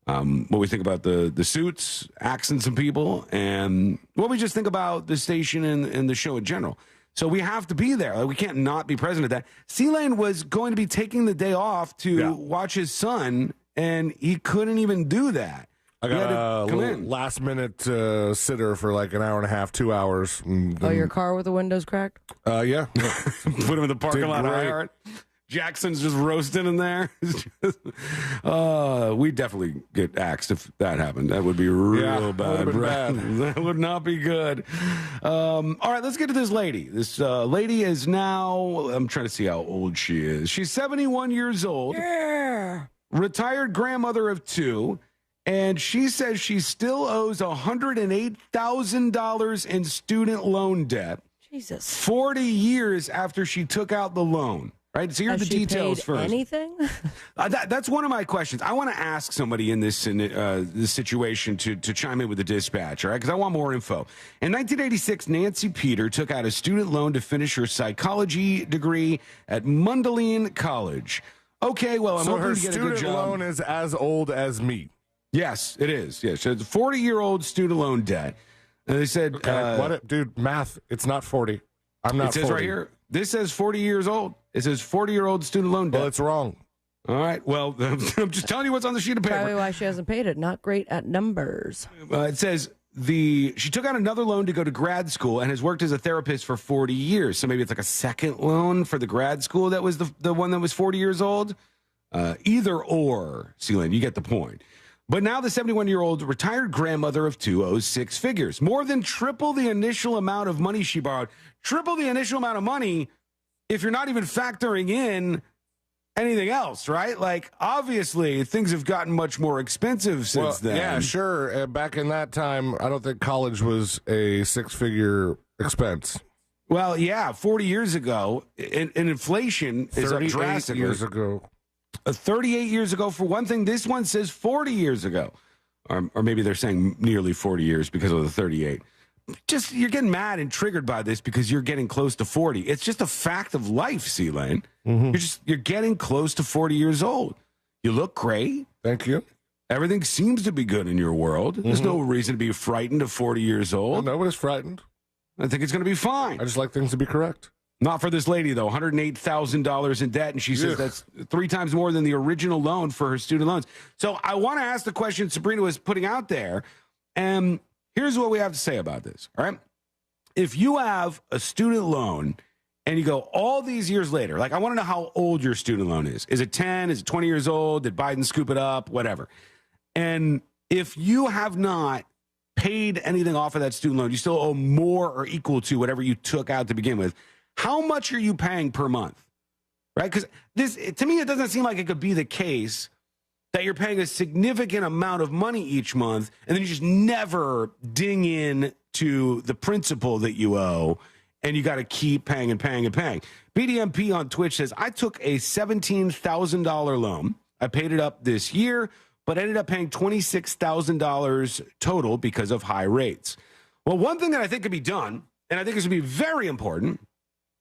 what we think about the suits, axing some people, and what we just think about the station and the show in general. So we have to be there. Like, we can't not be present at that. C-Lane was going to be taking the day off to watch his son, and he couldn't even do that. I got a last-minute sitter for like an hour and a half, 2 hours. Oh, your car with the windows cracked? Yeah. Put him in the parking lot. Right. Jackson's just roasting in there. We definitely get axed if that happened. That would be real bad. That would not be good. All right, let's get to this lady. This lady is now, I'm trying to see how old she is. She's 71 years old. Yeah. Retired grandmother of 2. And she says she still owes $108,000 in student loan debt. Jesus. 40 years after she took out the loan. Right, so here's the details first. Anything? That's one of my questions. I want to ask somebody in this situation to chime in with the dispatch, all right? Because I want more info. In 1986, Nancy Peter took out a student loan to finish her psychology degree at Mundelein College. Okay, well, I'm hoping to get a good job. So her student loan is as old as me. Yes, it is. Yes, so it's a 40-year-old student loan debt. And they said, dude, math. It's not 40. I'm not. It says 40. right here. This says 40 years old. It says 40-year-old student loan debt. Well, it's wrong. All right. Well, I'm just telling you what's on the sheet of paper. Probably why she hasn't paid it. Not great at numbers. It says she took out another loan to go to grad school and has worked as a therapist for 40 years. So maybe it's like a second loan for the grad school that was the one that was 40 years old. Either or, C-Lane, you get the point. But now the 71-year-old retired grandmother of 2 owes 6 figures, more than triple the initial amount of money she borrowed. Triple the initial amount of money if you're not even factoring in anything else, right? Like, obviously, things have gotten much more expensive since then. Yeah, sure. Back in that time, I don't think college was a 6-figure expense. Well, yeah, 40 years ago, and inflation is up drastically. 38 years ago. 38 years ago, for one thing. This one says 40 years ago. Or maybe they're saying nearly 40 years because of the 38. Just, you're getting mad and triggered by this because you're getting close to 40. It's just a fact of life, C-Lane. Mm-hmm. You're getting close to 40 years old. You look great. Thank you. Everything seems to be good in your world. There's no reason to be frightened at 40 years old. Well, nobody's frightened. I think it's going to be fine. I just like things to be correct. Not for this lady, though. $108,000 in debt, and she says that's 3 times more than the original loan for her student loans. So I want to ask the question Sabrina was putting out there, and here's what we have to say about this, all right? If you have a student loan and you go all these years later, like I want to know how old your student loan is. Is it 10? Is it 20 years old? Did Biden scoop it up? Whatever. And if you have not paid anything off of that student loan, you still owe more or equal to whatever you took out to begin with. How much are you paying per month? Right? Because to me, it doesn't seem like it could be the case that you're paying a significant amount of money each month and then you just never ding in to the principal that you owe and you got to keep paying and paying and paying. BDMP on Twitch says, I took a $17,000 loan. I paid it up this year, but ended up paying $26,000 total because of high rates. Well, one thing that I think could be done, and I think this would be very important,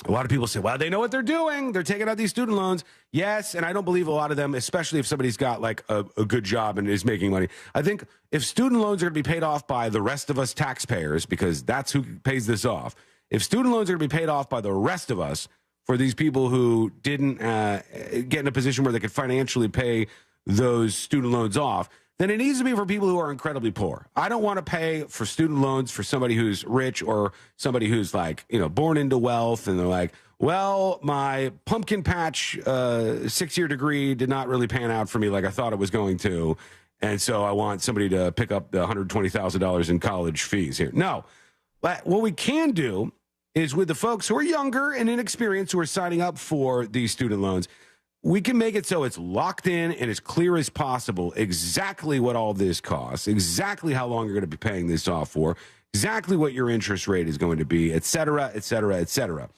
a lot of people say, well, they know what they're doing. They're taking out these student loans. Yes, and I don't believe a lot of them, especially if somebody's got like a good job and is making money. I think if student loans are going to be paid off by the rest of us taxpayers, because that's who pays this off, if student loans are going to be paid off by the rest of us for these people who didn't get in a position where they could financially pay those student loans off, then it needs to be for people who are incredibly poor. I don't want to pay for student loans for somebody who's rich or somebody who's like, born into wealth and they're like, well, my pumpkin patch 6-year degree did not really pan out for me like I thought it was going to. And so I want somebody to pick up the $120,000 in college fees here. No. But what we can do is with the folks who are younger and inexperienced who are signing up for these student loans, we can make it so it's locked in and as clear as possible exactly what all this costs, exactly how long you're going to be paying this off for, exactly what your interest rate is going to be, et cetera, et cetera, et cetera.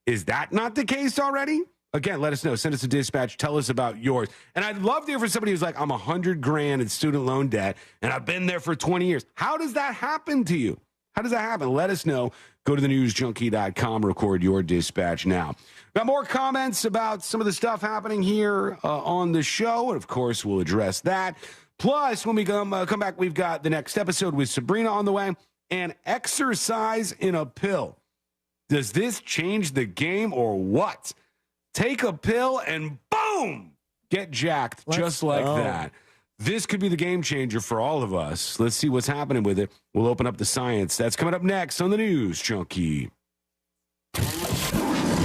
Is that not the case already? Again, let us know. Send us a dispatch. Tell us about yours. And I'd love to hear from somebody who's like, I'm $100,000 in student loan debt, and I've been there for 20 years. How does that happen to you? How does that happen? Let us know. Go to thenewsjunkie.com. Record your dispatch now. Got more comments about some of the stuff happening here on the show, and of course, we'll address that. Plus, when we come back, we've got the next episode with Sabrina on the way, and exercise in a pill. Does this change the game or what? Take a pill and boom, get jacked just like that. This could be the game changer for all of us. Let's see what's happening with it. We'll open up the science. That's coming up next on the News Junkie.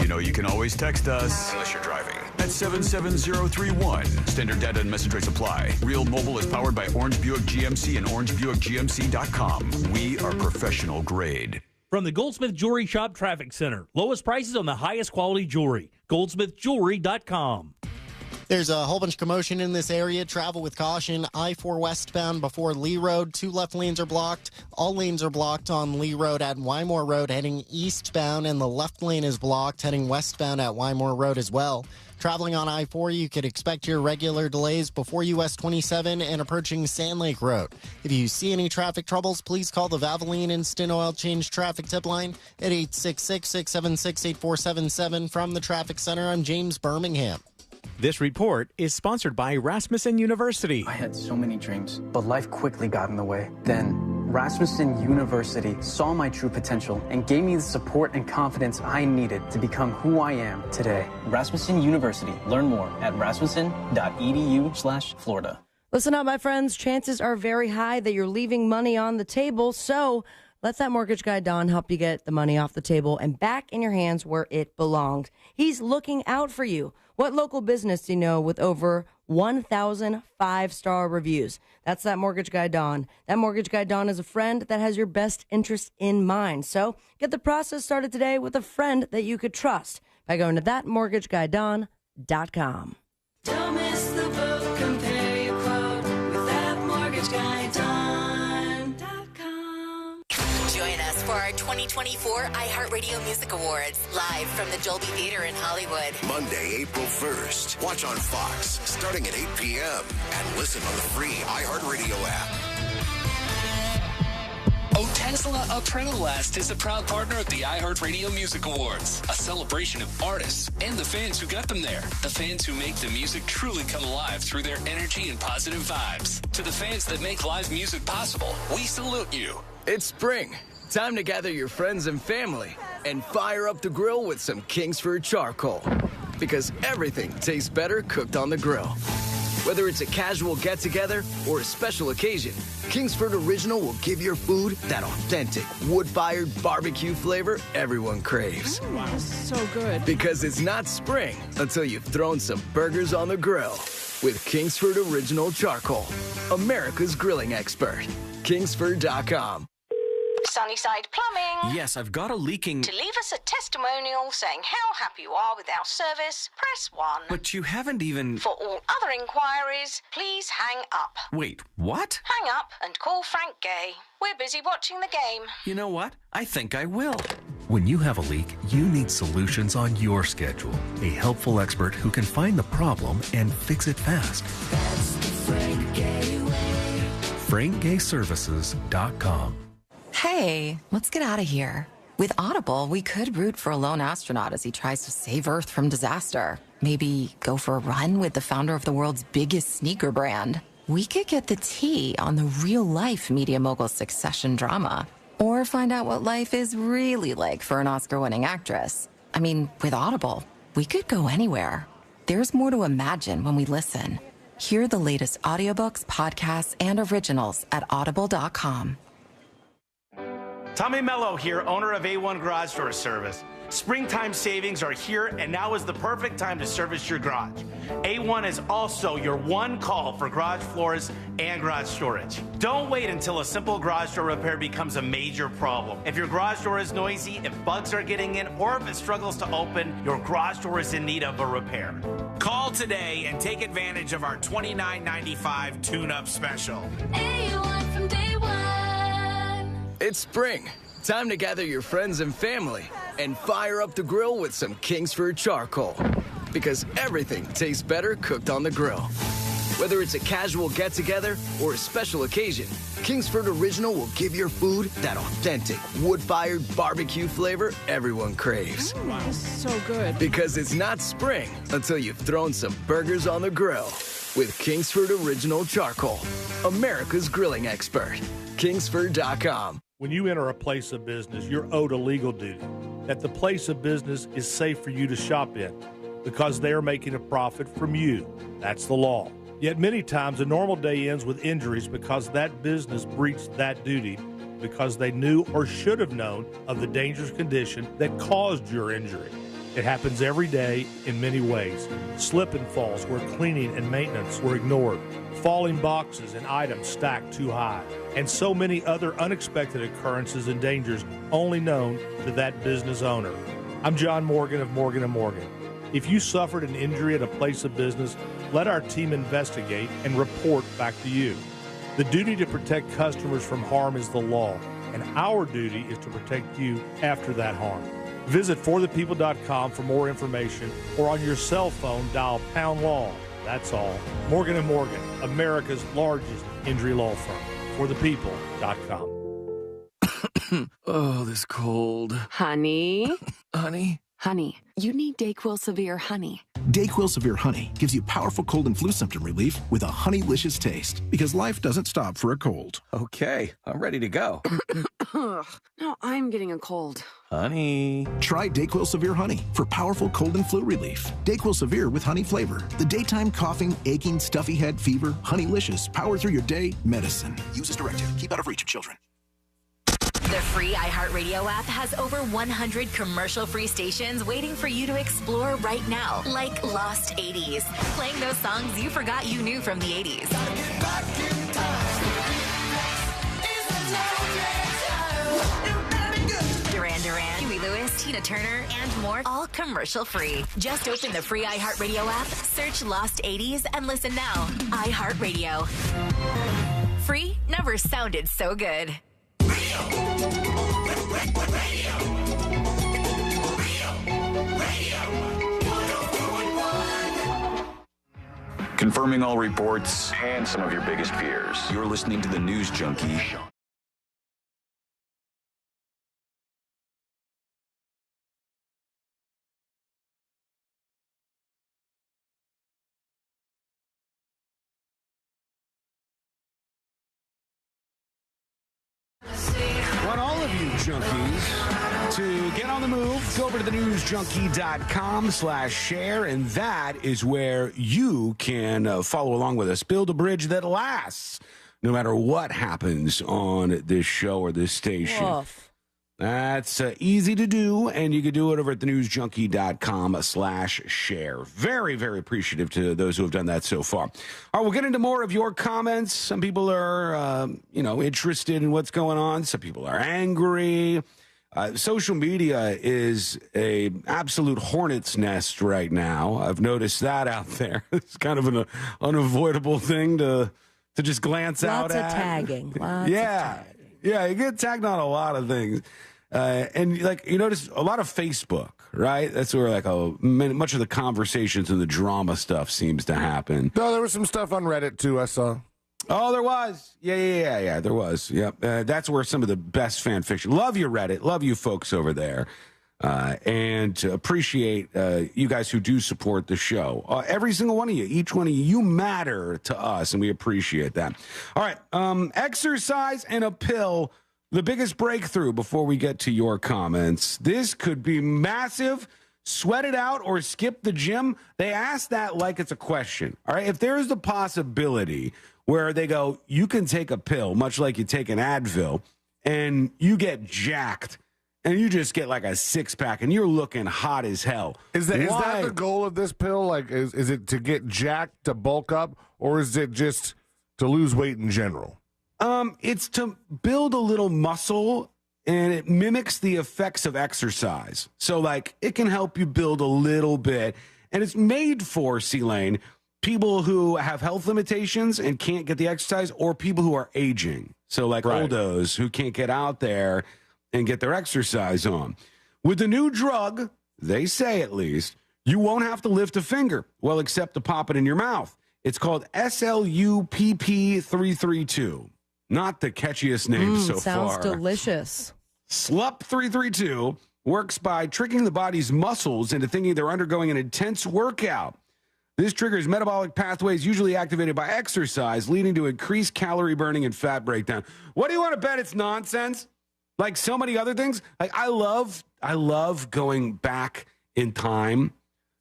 You know you can always text us. Unless you're driving. At 77031. Standard data and message rates apply. Real Mobile is powered by Orange Buick GMC and OrangeBuickGMC.com. We are professional grade. From the Goldsmith Jewelry Shop Traffic Center. Lowest prices on the highest quality jewelry. GoldsmithJewelry.com. There's a whole bunch of commotion in this area. Travel with caution. I-4 westbound before Lee Road. 2 left lanes are blocked. All lanes are blocked on Lee Road at Wymore Road heading eastbound, and the left lane is blocked heading westbound at Wymore Road as well. Traveling on I-4, you could expect your regular delays before US 27 and approaching Sand Lake Road. If you see any traffic troubles, please call the Valvoline Instant Oil Change Traffic Tip Line at 866-676-8477. From the Traffic Center, I'm James Birmingham. This report is sponsored by Rasmussen University. I had so many dreams, but life quickly got in the way. Then, Rasmussen University saw my true potential and gave me the support and confidence I needed to become who I am today. Rasmussen University. Learn more at rasmussen.edu/Florida. Listen up, my friends. Chances are very high that you're leaving money on the table, so let that mortgage guy, Don, help you get the money off the table and back in your hands where it belongs. He's looking out for you. What local business do you know with over 1,000 5-star reviews? That's that mortgage guy, Don. That mortgage guy, Don, is a friend that has your best interest in mind. So get the process started today with a friend that you could trust by going to thatmortgageguydon.com. Don't miss the boat. Compare your quote with thatmortgageguydon.com. Join us for our 2024 iHeartRadio Music Awards, live from the Dolby Theater in Hollywood. Monday, April 1st. Watch on Fox, starting at 8 p.m. And listen on the free iHeartRadio app. Tesla Last is a proud partner of the iHeartRadio Music Awards, a celebration of artists and the fans who got them there. The fans who make the music truly come alive through their energy and positive vibes. To the fans that make live music possible, we salute you. It's spring. Time to gather your friends and family and fire up the grill with some Kingsford charcoal. Because everything tastes better cooked on the grill. Whether it's a casual get-together or a special occasion, Kingsford Original will give your food that authentic, wood-fired barbecue flavor everyone craves. Wow, this is so good. Because it's not spring until you've thrown some burgers on the grill with Kingsford Original Charcoal, America's grilling expert. Kingsford.com. Sunnyside Plumbing. Yes, I've got a leaking... To leave us a testimonial saying how happy you are with our service, press 1. But you haven't even... For all other inquiries, please hang up. Wait, what? Hang up and call Frank Gay. We're busy watching the game. You know what? I think I will. When you have a leak, you need solutions on your schedule. A helpful expert who can find the problem and fix it fast. That's the Frank Gay way. FrankGayServices.com. Hey, let's get out of here. With Audible, we could root for a lone astronaut as he tries to save Earth from disaster. Maybe go for a run with the founder of the world's biggest sneaker brand. We could get the tea on the real-life media mogul succession drama. Or find out what life is really like for an Oscar-winning actress. I mean, with Audible, we could go anywhere. There's more to imagine when we listen. Hear the latest audiobooks, podcasts, and originals at audible.com. Tommy Mello here, owner of A1 Garage Door Service. Springtime savings are here, and now is the perfect time to service your garage. A1 is also your one call for garage floors and garage storage. Don't wait until a simple garage door repair becomes a major problem. If your garage door is noisy, if bugs are getting in, or if it struggles to open, your garage door is in need of a repair. Call today and take advantage of our $29.95 tune-up special. A1 from day one. It's spring. Time to gather your friends and family and fire up the grill with some Kingsford charcoal. Because everything tastes better cooked on the grill. Whether it's a casual get-together or a special occasion, Kingsford Original will give your food that authentic, wood-fired barbecue flavor everyone craves. This is so good. Because it's not spring until you've thrown some burgers on the grill. With Kingsford Original Charcoal, America's grilling expert. Kingsford.com. When you enter a place of business, you're owed a legal duty that the place of business is safe for you to shop in because they are making a profit from you. That's the law. Yet many times a normal day ends with injuries because that business breached that duty because they knew or should have known of the dangerous condition that caused your injury. It happens every day in many ways. Slip and falls where cleaning and maintenance were ignored. Falling boxes and items stacked too high. And so many other unexpected occurrences and dangers only known to that business owner. I'm John Morgan of Morgan & Morgan. If you suffered an injury at a place of business, let our team investigate and report back to you. The duty to protect customers from harm is the law, and our duty is to protect you after that harm. Visit forthepeople.com for more information, or on your cell phone, dial #law. That's all. Morgan & Morgan, America's largest injury law firm. forthepeople.com. Oh, this cold. Honey? Honey? Honey, you need DayQuil Severe Honey. DayQuil Severe Honey gives you powerful cold and flu symptom relief with a honeylicious taste, because life doesn't stop for a cold. Okay, I'm ready to go. Now I'm getting a cold. Honey. Try DayQuil Severe Honey for powerful cold and flu relief. DayQuil Severe with honey flavor. The daytime coughing, aching, stuffy head, fever, honeylicious, power through your day medicine. Use as directed. Keep out of reach of children. The free iHeartRadio app has over 100 commercial-free stations waiting for you to explore right now, like Lost 80s, playing those songs you forgot you knew from the 80s. Duran Duran, Huey Lewis, Tina Turner, and more, all commercial-free. Just open the free iHeartRadio app, search Lost 80s, and listen now. iHeartRadio. Free never sounded so good. Confirming all reports and some of your biggest fears. You're listening to the News Junkie. Want all of you junkies to get on the move, go over to thenewsjunkie.com/share, and that is where you can follow along with us. Build a bridge that lasts no matter what happens on this show or this station. Woof. That's easy to do, and you can do it over at thenewsjunkie.com/share. Very, very appreciative to those who have done that so far. All right, we'll get into more of your comments. Some people are, interested in what's going on. Some people are angry. Social media is a absolute hornet's nest right now. I've noticed that out there. It's kind of an unavoidable thing to just glance out at. Lots of tagging. Yeah, you get tagged on a lot of things. And you notice a lot of Facebook, right? That's where much of the conversations and the drama stuff seems to happen. No, there was some stuff on Reddit too, I saw. Oh, there was. Yeah, there was. Yep. That's where some of the best fan fiction. Love you, Reddit. Love you folks over there. And appreciate you guys who do support the show. Every single one of you, each one of you matter to us, and we appreciate that. All right, exercise and a pill, the biggest breakthrough before we get to your comments. This could be massive. Sweat it out or skip the gym. They ask that like it's a question. All right, if there's the possibility where they go, you can take a pill, much like you take an Advil, and you get jacked, and you just get like a 6-pack, and you're looking hot as hell. Is that the goal of this pill? Like, is it to get jacked, to bulk up, or is it just to lose weight in general? It's to build a little muscle, and it mimics the effects of exercise. So, like, it can help you build a little bit, and it's made for, C-Lane, people who have health limitations and can't get the exercise, or people who are aging. So, like, oldos who can't get out there and get their exercise on. With the new drug, they say at least, you won't have to lift a finger, well, except to pop it in your mouth. It's called SLUPP332. Not the catchiest name so sounds far. delicious. SLUP332 works by tricking the body's muscles into thinking they're undergoing an intense workout. This triggers metabolic pathways usually activated by exercise, leading to increased calorie burning and fat breakdown. What do you want to bet it's nonsense? Like so many other things. Like I love going back in time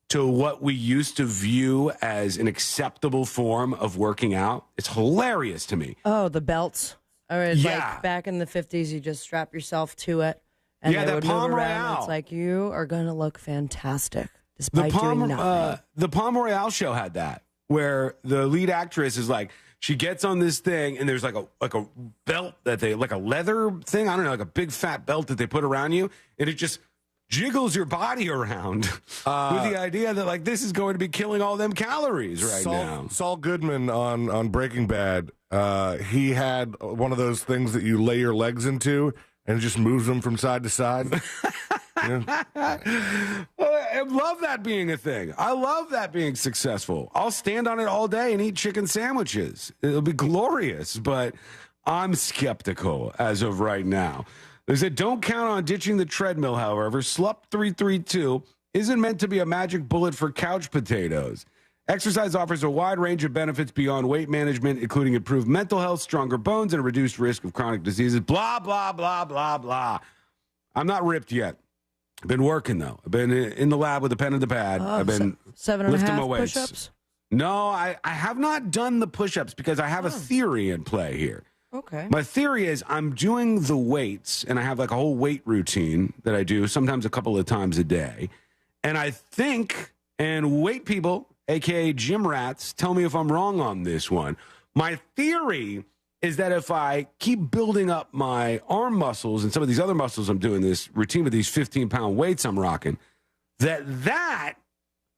to what we used to view as an acceptable form of working out. It's hilarious to me. Oh, the belts. Or like back in the 50s, you just strap yourself to it. And yeah, they that would Palm move around. Royale. It's like, you are going to look fantastic despite doing nothing. The Palm Royale show had that, where the lead actress is like, she gets on this thing, and there's like a belt that they, like a leather thing, I don't know, like a big fat belt that they put around you, and it just jiggles your body around with the idea that, like, this is going to be killing all them calories now. Saul Goodman on Breaking Bad, he had one of those things that you lay your legs into and it just moves them from side to side. I love that being a thing. I love that being successful. I'll stand on it all day and eat chicken sandwiches. It'll be glorious, but I'm skeptical as of right now. They said, don't count on ditching the treadmill, however. SLUP332 isn't meant to be a magic bullet for couch potatoes. Exercise offers a wide range of benefits beyond weight management, including improved mental health, stronger bones, and a reduced risk of chronic diseases. Blah, blah, blah, blah, blah. I'm not ripped yet. I've been working, though. I've been in the lab with a pen and the pad. I've been 7.5 lifting my weights. push-ups? No, I have not done the push-ups because I have a theory in play here. Okay. My theory is I'm doing the weights, and I have like a whole weight routine that I do sometimes a couple of times a day. And I think, and weight people, a.k.a. gym rats, tell me if I'm wrong on this one. My theory is that if I keep building up my arm muscles and some of these other muscles I'm doing this routine with these 15-pound weights I'm rocking, that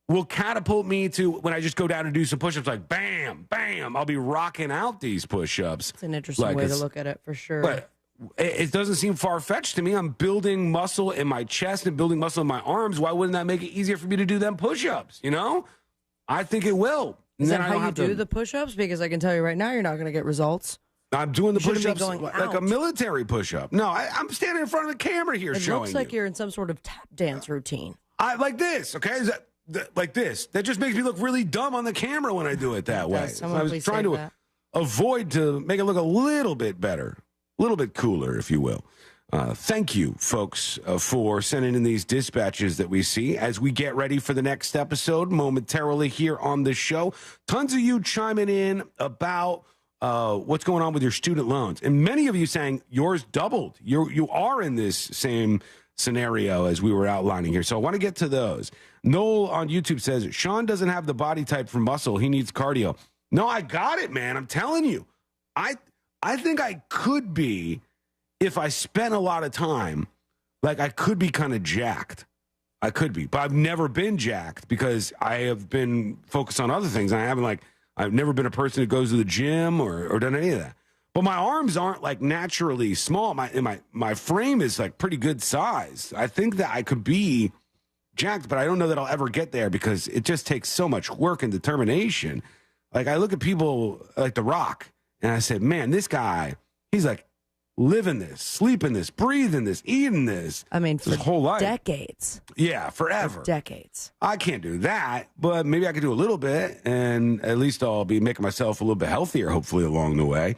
will catapult me to when I just go down and do some push-ups, like bam, bam, I'll be rocking out these push-ups. It's an interesting way to look at it, for sure. But it doesn't seem far-fetched to me. I'm building muscle in my chest and building muscle in my arms. Why wouldn't that make it easier for me to do them push-ups, you know? I think it will. Is that how you do the push-ups? Because I can tell you right now, you're not going to get results. I'm doing the You shouldn't be push-ups going like out. a military push-up. No, I'm standing in front of the camera here It showing looks like you. you're in some sort of tap dance routine. I like this, okay? Is that like this? That just makes me look really dumb on the camera when I do it that way. So Someone I was please trying save to that. avoid to make it look a little bit better, a little bit cooler, if you will. Thank you, folks, for sending in these dispatches that we see as we get ready for the next episode momentarily here on the show. Tons of you chiming in about what's going on with your student loans, and many of you saying yours doubled. You are in this same scenario as we were outlining here. So I want to get to those. Noel on YouTube says, Sean doesn't have the body type for muscle. He needs cardio. No, I got it, man. I'm telling you. I think I could be, if I spent a lot of time, like I could be kind of jacked. I could be, but I've never been jacked because I have been focused on other things. I've never been a person who goes to the gym or done any of that. But my arms aren't like naturally small. My frame is like pretty good size. I think that I could be jacked, but I don't know that I'll ever get there because it just takes so much work and determination. Like I look at people like The Rock and I said, man, this guy, he's like living this, sleeping this, breathing this, eating this. I mean, for his whole life. decades. Yeah, forever. For decades. I can't do that, but maybe I could do a little bit, and at least I'll be making myself a little bit healthier, hopefully, along the way.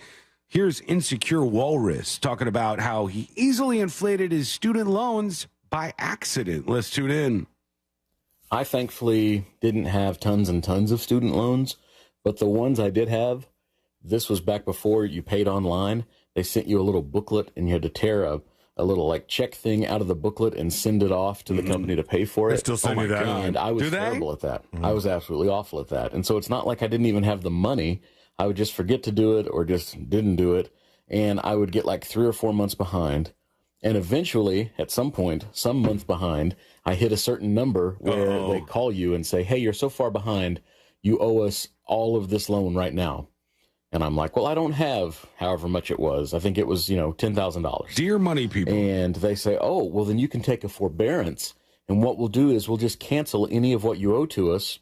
Here's Insecure Walrus talking about how he easily inflated his student loans by accident. Let's tune in. I thankfully didn't have tons and tons of student loans, but the ones I did have, this was back before you paid online. They sent you a little booklet and you had to tear a little like check thing out of the booklet and send it off to the company to pay for it. They still send you that. And I was terrible at that. I was absolutely awful at that. And so it's not like I didn't even have the money. I would just forget to do it or just didn't do it. And I would get like 3 or 4 months behind. And eventually, at some point, some month behind, I hit a certain number where they call you and say, hey, you're so far behind, you owe us all of this loan right now. And I'm like, well, I don't have however much it was. I think it was, $10,000. Dear money people. And they say, oh, well, then you can take a forbearance. And what we'll do is we'll just cancel any of what you owe to us.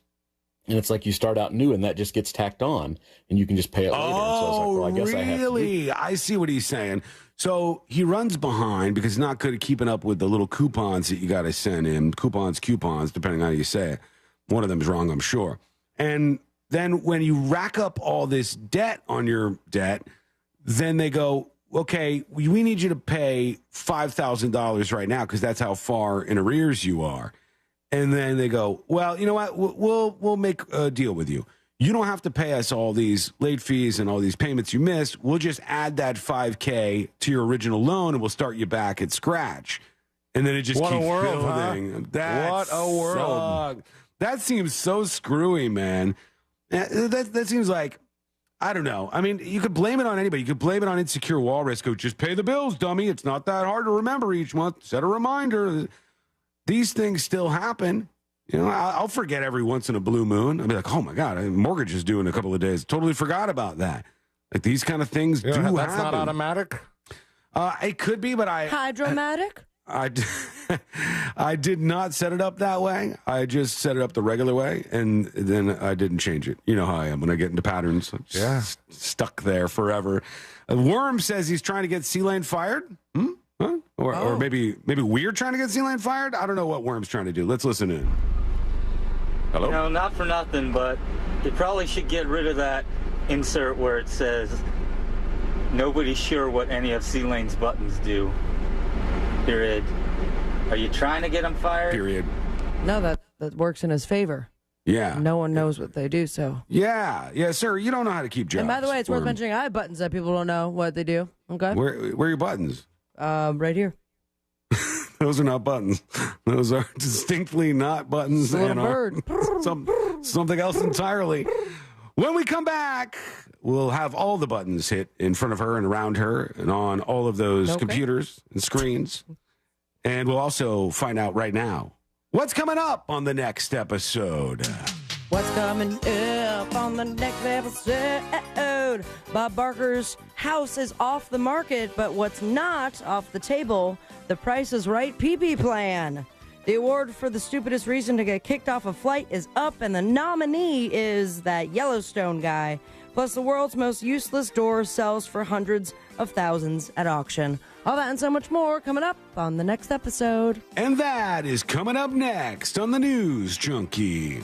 And it's like you start out new and that just gets tacked on and you can just pay it later. And so I was like, well, I guess really? I see what he's saying. So he runs behind because he's not good at keeping up with the little coupons that you got to send him. Coupons, depending on how you say it. One of them's wrong, I'm sure. And then when you rack up all this debt on your debt, then they go, okay, we need you to pay $5,000 right now because that's how far in arrears you are. And then they go, well, you know what? We'll make a deal with you. You don't have to pay us all these late fees and all these payments you missed. We'll just add that $5,000 to your original loan and we'll start you back at scratch. And then it just keeps building. Huh? What a world. That seems so screwy, man. That seems like, I don't know. I mean, you could blame it on anybody. You could blame it on Insecure Walrus. Go, just pay the bills, dummy. It's not that hard to remember each month. Set a reminder. These things still happen. I'll forget every once in a blue moon. I'll be like, oh, my God, mortgage is due in a couple of days. Totally forgot about that. Like, these kind of things do happen. That's not automatic? It could be, but Hydromatic? I did not set it up that way. I just set it up the regular way, and then I didn't change it. You know how I am when I get into patterns. Stuck there forever. Worm says he's trying to get C-Lane fired. Huh? Or maybe we're trying to get C-Lane fired? I don't know what Worm's trying to do. Let's listen in. Hello? Not for nothing, but they probably should get rid of that insert where it says, nobody's sure what any of C-Lane's buttons do. Period. Are you trying to get him fired? Period. No, that works in his favor. Yeah. No one knows what they do, so. Yeah, sir, you don't know how to keep jobs. And by the way, it's worth mentioning I have buttons that people don't know what they do. Okay? Where are your buttons? Right here. Those are not buttons. Those are distinctly not buttons. It's a little bird. Something else entirely. When we come back, we'll have all the buttons hit in front of her and around her and on all of those computers and screens. And we'll also find out right now what's coming up on the next episode. What's coming up on the next episode? Bob Barker's house is off the market, but what's not off the table, the Price is Right PP plan. The award for the stupidest reason to get kicked off a flight is up, and the nominee is that Yellowstone guy. Plus, the world's most useless door sells for hundreds of thousands at auction. All that and so much more coming up on the next episode. And that is coming up next on the News Junkie.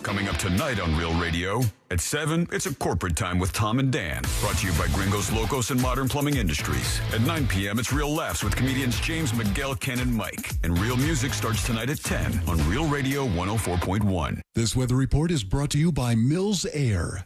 Coming up tonight on Real Radio at 7, it's a corporate time with Tom and Dan. Brought to you by Gringos Locos and Modern Plumbing Industries. At 9 p.m., it's Real Laughs with comedians James, Miguel, Ken, and Mike. And Real Music starts tonight at 10 on Real Radio 104.1. This weather report is brought to you by Mills Air.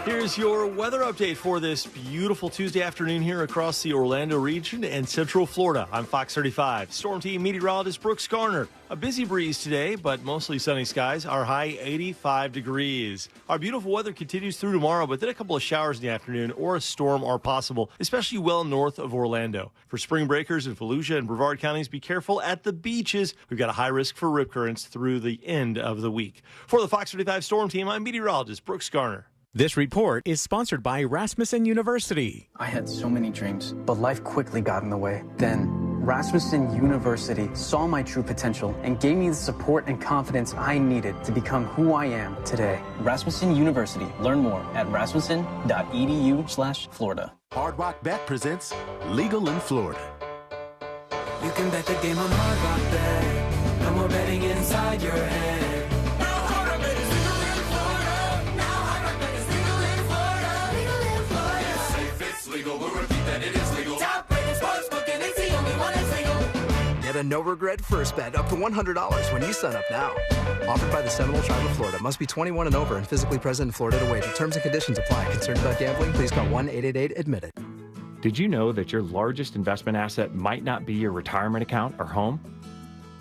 Here's your weather update for this beautiful Tuesday afternoon here across the Orlando region and Central Florida. I'm Fox 35. Storm team meteorologist Brooks Garner. A busy breeze today, but mostly sunny skies. Our high 85 degrees. Our beautiful weather continues through tomorrow, but then a couple of showers in the afternoon or a storm are possible, especially well north of Orlando. For spring breakers in Volusia and Brevard counties, be careful at the beaches. We've got a high risk for rip currents through the end of the week. For the Fox 35 Storm team, I'm meteorologist Brooks Garner. This report is sponsored by Rasmussen University. I had so many dreams, but life quickly got in the way. Then, Rasmussen University saw my true potential and gave me the support and confidence I needed to become who I am today. Rasmussen University. Learn more at rasmussen.edu/Florida. Hard Rock Bet presents Legal in Florida. You can bet the game on Hard Rock Bet. No more betting inside your head. Get a no-regret first bet up to $100 when you sign up now. Offered by the Seminole Tribe of Florida. Must be 21 and over and physically present in Florida to wager. Terms and conditions apply. Concerned about gambling? Please call 1-888-ADMIT-IT. Did you know that your largest investment asset might not be your retirement account or home?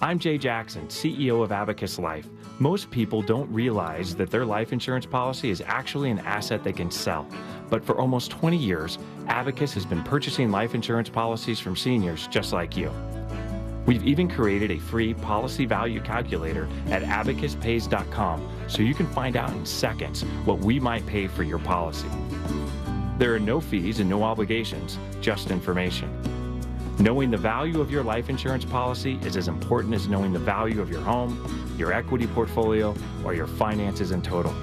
I'm Jay Jackson, CEO of Abacus Life. Most people don't realize that their life insurance policy is actually an asset they can sell. But for almost 20 years, Abacus has been purchasing life insurance policies from seniors just like you. We've even created a free policy value calculator at abacuspays.com so you can find out in seconds what we might pay for your policy. There are no fees and no obligations, just information. Knowing the value of your life insurance policy is as important as knowing the value of your home, your equity portfolio, or your finances in total.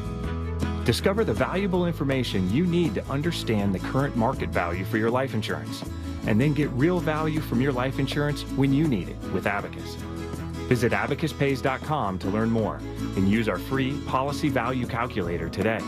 Discover the valuable information you need to understand the current market value for your life insurance, and then get real value from your life insurance when you need it with Abacus. Visit abacuspays.com to learn more and use our free policy value calculator today.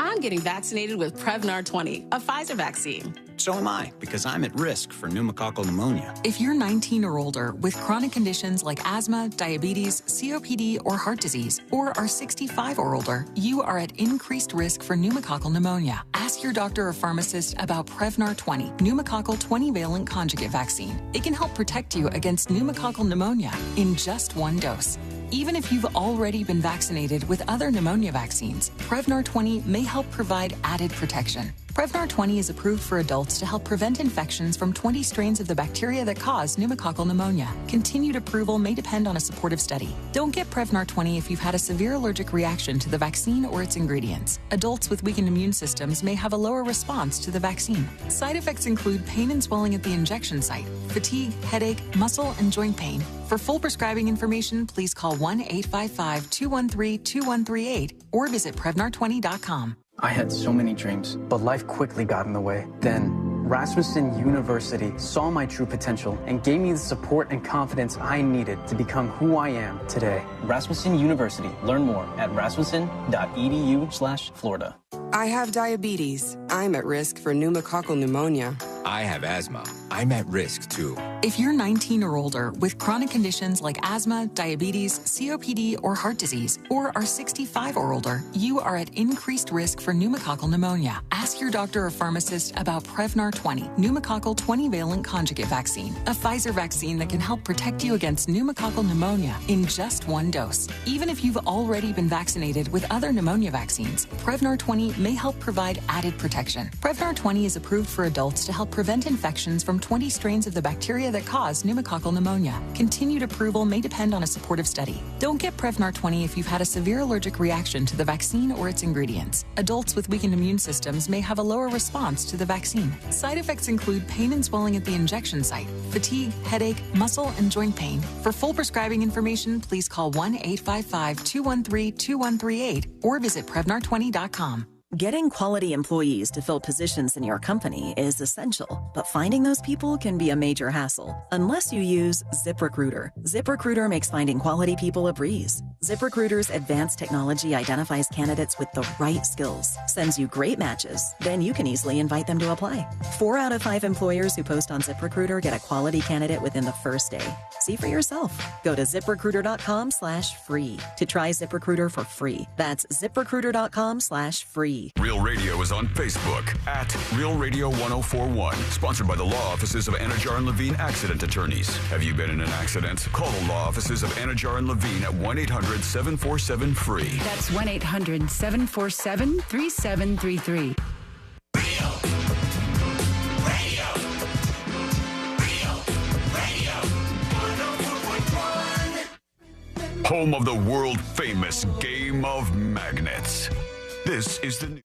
I'm getting vaccinated with Prevnar 20, a Pfizer vaccine. So am I, because I'm at risk for pneumococcal pneumonia. If you're 19 or older with chronic conditions like asthma, diabetes, COPD, or heart disease, or are 65 or older, you are at increased risk for pneumococcal pneumonia. Ask your doctor or pharmacist about Prevnar 20, pneumococcal 20-valent conjugate vaccine. It can help protect you against pneumococcal pneumonia in just one dose. Even if you've already been vaccinated with other pneumonia vaccines, Prevnar 20 may help provide added protection. Prevnar 20 is approved for adults to help prevent infections from 20 strains of the bacteria that cause pneumococcal pneumonia. Continued approval may depend on a supportive study. Don't get Prevnar 20 if you've had a severe allergic reaction to the vaccine or its ingredients. Adults with weakened immune systems may have a lower response to the vaccine. Side effects include pain and swelling at the injection site, fatigue, headache, muscle, and joint pain. For full prescribing information, please call 1-855-213-2138 or visit Prevnar20.com. I had so many dreams, but life quickly got in the way. Then, Rasmussen University saw my true potential and gave me the support and confidence I needed to become who I am today. Rasmussen University. Learn more at rasmussen.edu/Florida. I have diabetes. I'm at risk for pneumococcal pneumonia. I have asthma. I'm at risk too. If you're 19 or older with chronic conditions like asthma, diabetes, COPD, or heart disease, or are 65 or older, you are at increased risk for pneumococcal pneumonia. Ask your doctor or pharmacist about Prevnar 20, pneumococcal 20-valent conjugate vaccine, a Pfizer vaccine that can help protect you against pneumococcal pneumonia in just one dose. Even if you've already been vaccinated with other pneumonia vaccines, Prevnar 20 may help provide added protection. Prevnar 20 is approved for adults to help prevent infections from 20 strains of the bacteria that cause pneumococcal pneumonia. Continued approval may depend on a supportive study. Don't get Prevnar 20 if you've had a severe allergic reaction to the vaccine or its ingredients. Adults with weakened immune systems may have a lower response to the vaccine. Side effects include pain and swelling at the injection site, fatigue, headache, muscle, and joint pain. For full prescribing information, please call 1-855-213-2138 or visit Prevnar20.com. Getting quality employees to fill positions in your company is essential, but finding those people can be a major hassle unless you use ZipRecruiter. ZipRecruiter makes finding quality people a breeze. ZipRecruiter's advanced technology identifies candidates with the right skills, sends you great matches, then you can easily invite them to apply. 4 out of 5 employers who post on ZipRecruiter get a quality candidate within the first day. See for yourself. Go to ZipRecruiter.com/free to try ZipRecruiter for free. That's ZipRecruiter.com/free. Real Radio is on Facebook at Real Radio 1041. Sponsored by the law offices of Anajar and Levine Accident Attorneys. Have you been in an accident? Call the law offices of Anajar and Levine at 1-800-747-FREE. That's 1-800-747-3733. Home of the world famous Game of Magnets. This is the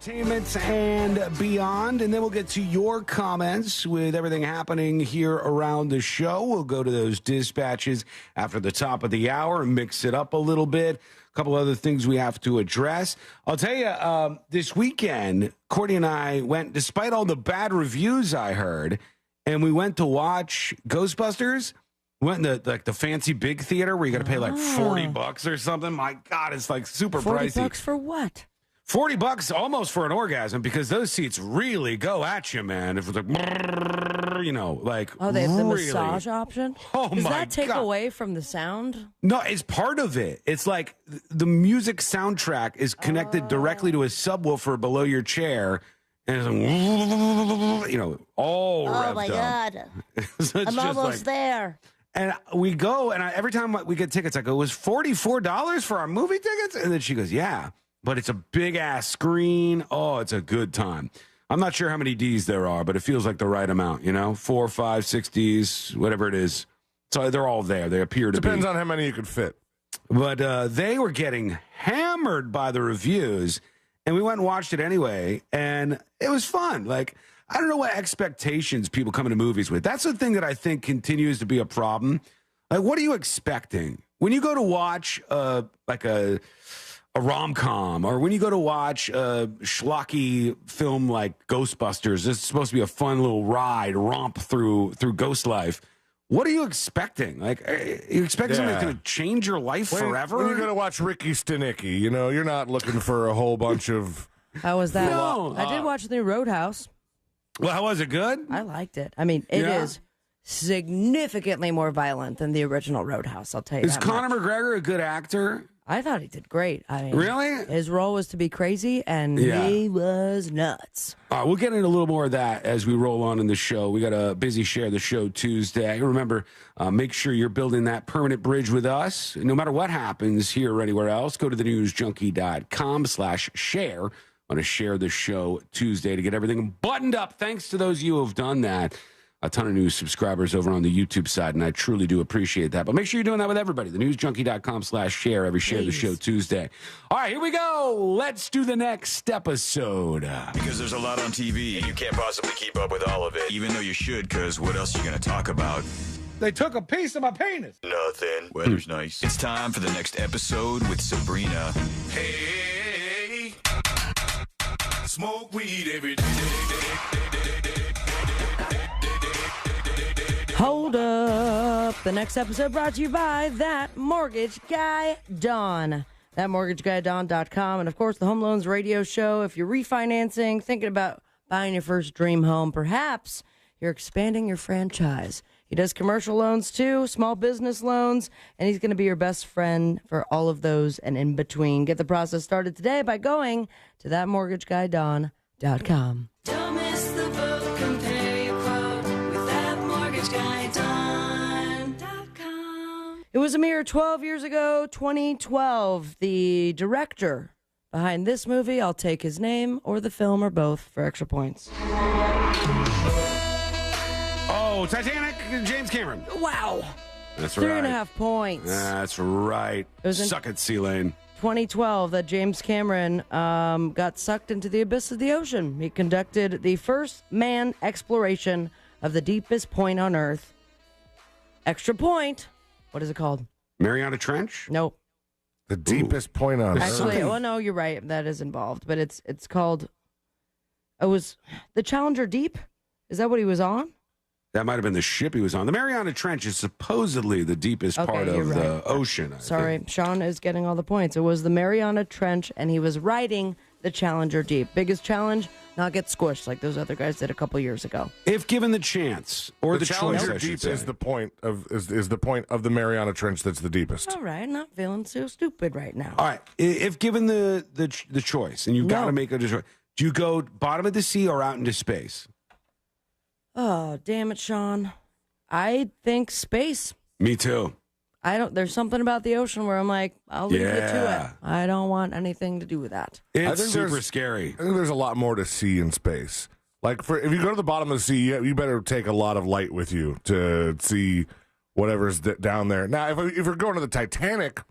entertainment and beyond, and then we'll get to your comments with everything happening here around the show. We'll go to those dispatches after the top of the hour and mix it up a little bit. A couple other things we have to address. I'll tell you, this weekend, Courtney and I went, despite all the bad reviews I heard, and we went to watch Ghostbusters. We went in the fancy big theater where you got to pay like $40 or something. My God, it's like super pricey. $40 for what? $40 almost for an orgasm because those seats really go at you, man. If it's like, like oh, they have the really. massage option. Oh Does my that take God. away from the sound? No, it's part of it. It's like the music soundtrack is connected directly to a subwoofer below your chair, and it's like, all revved Oh my up. God! So it's I'm just almost there. And we go, and every time we get tickets, I go, "It was $44 for our movie tickets?" And then she goes, "Yeah, but it's a big ass screen. Oh, it's a good time." I'm not sure how many Ds there are, but it feels like the right amount. 4, 5, 6 Ds, whatever it is. So they're all there. They appear to be. Depends on how many you could fit. But they were getting hammered by the reviews, and we went and watched it anyway, and it was fun. Like, I don't know what expectations people come into movies with. That's the thing that I think continues to be a problem. Like, what are you expecting? When you go to watch a rom-com, or when you go to watch a schlocky film like Ghostbusters, it's supposed to be a fun little romp through ghost life. What are you expecting? Like, you expect something that's going to change your life forever? When you're going to watch Ricky Stenicki, you're not looking for a whole bunch of... How was that? No, I did watch the Roadhouse. Well, how was it? Good? I liked it. I mean, it is significantly more violent than the original Roadhouse, I'll tell you Is that Conor much. McGregor a good actor? I thought he did great. I mean, Really? His role was to be crazy, and he was nuts. All right, we'll get into a little more of that as we roll on in the show. We got a busy Share the Show Tuesday. Remember, make sure you're building that permanent bridge with us. No matter what happens here or anywhere else, go to thenewsjunkie.com/share on a Share the Show Tuesday to get everything buttoned up. Thanks to those of you who have done that. A ton of new subscribers over on the YouTube side, and I truly do appreciate that. But make sure you're doing that with everybody. Thenewsjunkie.com/share every Share the Show Tuesday. All right, here we go. Let's do the next episode. Because there's a lot on TV, and you can't possibly keep up with all of it, even though you should, because what else are you going to talk about? They took a piece of my penis. Nothing. Weather's nice. It's time for the next episode with Sabrina. Hey, smoke weed every day. Hold up. The next episode brought to you by That Mortgage Guy Don. ThatMortgageGuyDon.com. And, of course, the Home Loans Radio Show. If you're refinancing, thinking about buying your first dream home, perhaps you're expanding your franchise. He does commercial loans, too, small business loans, and he's going to be your best friend for all of those and in between. Get the process started today by going to ThatMortgageGuyDon.com. Don't miss the boat, compare your quote with ThatMortgageGuyDon.com. It was a mere 12 years ago, 2012. The director behind this movie, I'll take his name or the film or both for extra points. Oh, Titanic, James Cameron. Wow. That's right. 3.5 points. That's right. It was in Suck it, Sea Lane. 2012 that James Cameron got sucked into the abyss of the ocean. He conducted the first manned exploration of the deepest point on Earth. Extra point. What is it called? Mariana Trench? Nope. The deepest point on Earth. Actually, well, no, you're right. That is involved, but it's called. It was the Challenger Deep. Is that what he was on? That might have been the ship he was on. The Mariana Trench is supposedly the deepest part of the ocean. I Sorry, think. Sean is getting all the points. It was the Mariana Trench, and he was riding the Challenger Deep. Biggest challenge, not get squished like those other guys did a couple years ago. If given the chance or the Challenger choice, I should Deep say. is the point of the point of the Mariana Trench that's the deepest. All right, not feeling so stupid right now. All right, if given the choice, and you've got to make a choice, do you go bottom of the sea or out into space? Oh, damn it, Sean. I think space. Me too. There's something about the ocean where I'm like, I'll leave you to it. I don't want anything to do with that. It's super scary. I think there's a lot more to see in space. Like, if you go to the bottom of the sea, you better take a lot of light with you to see whatever's down there. Now, if you're going to the Titanic,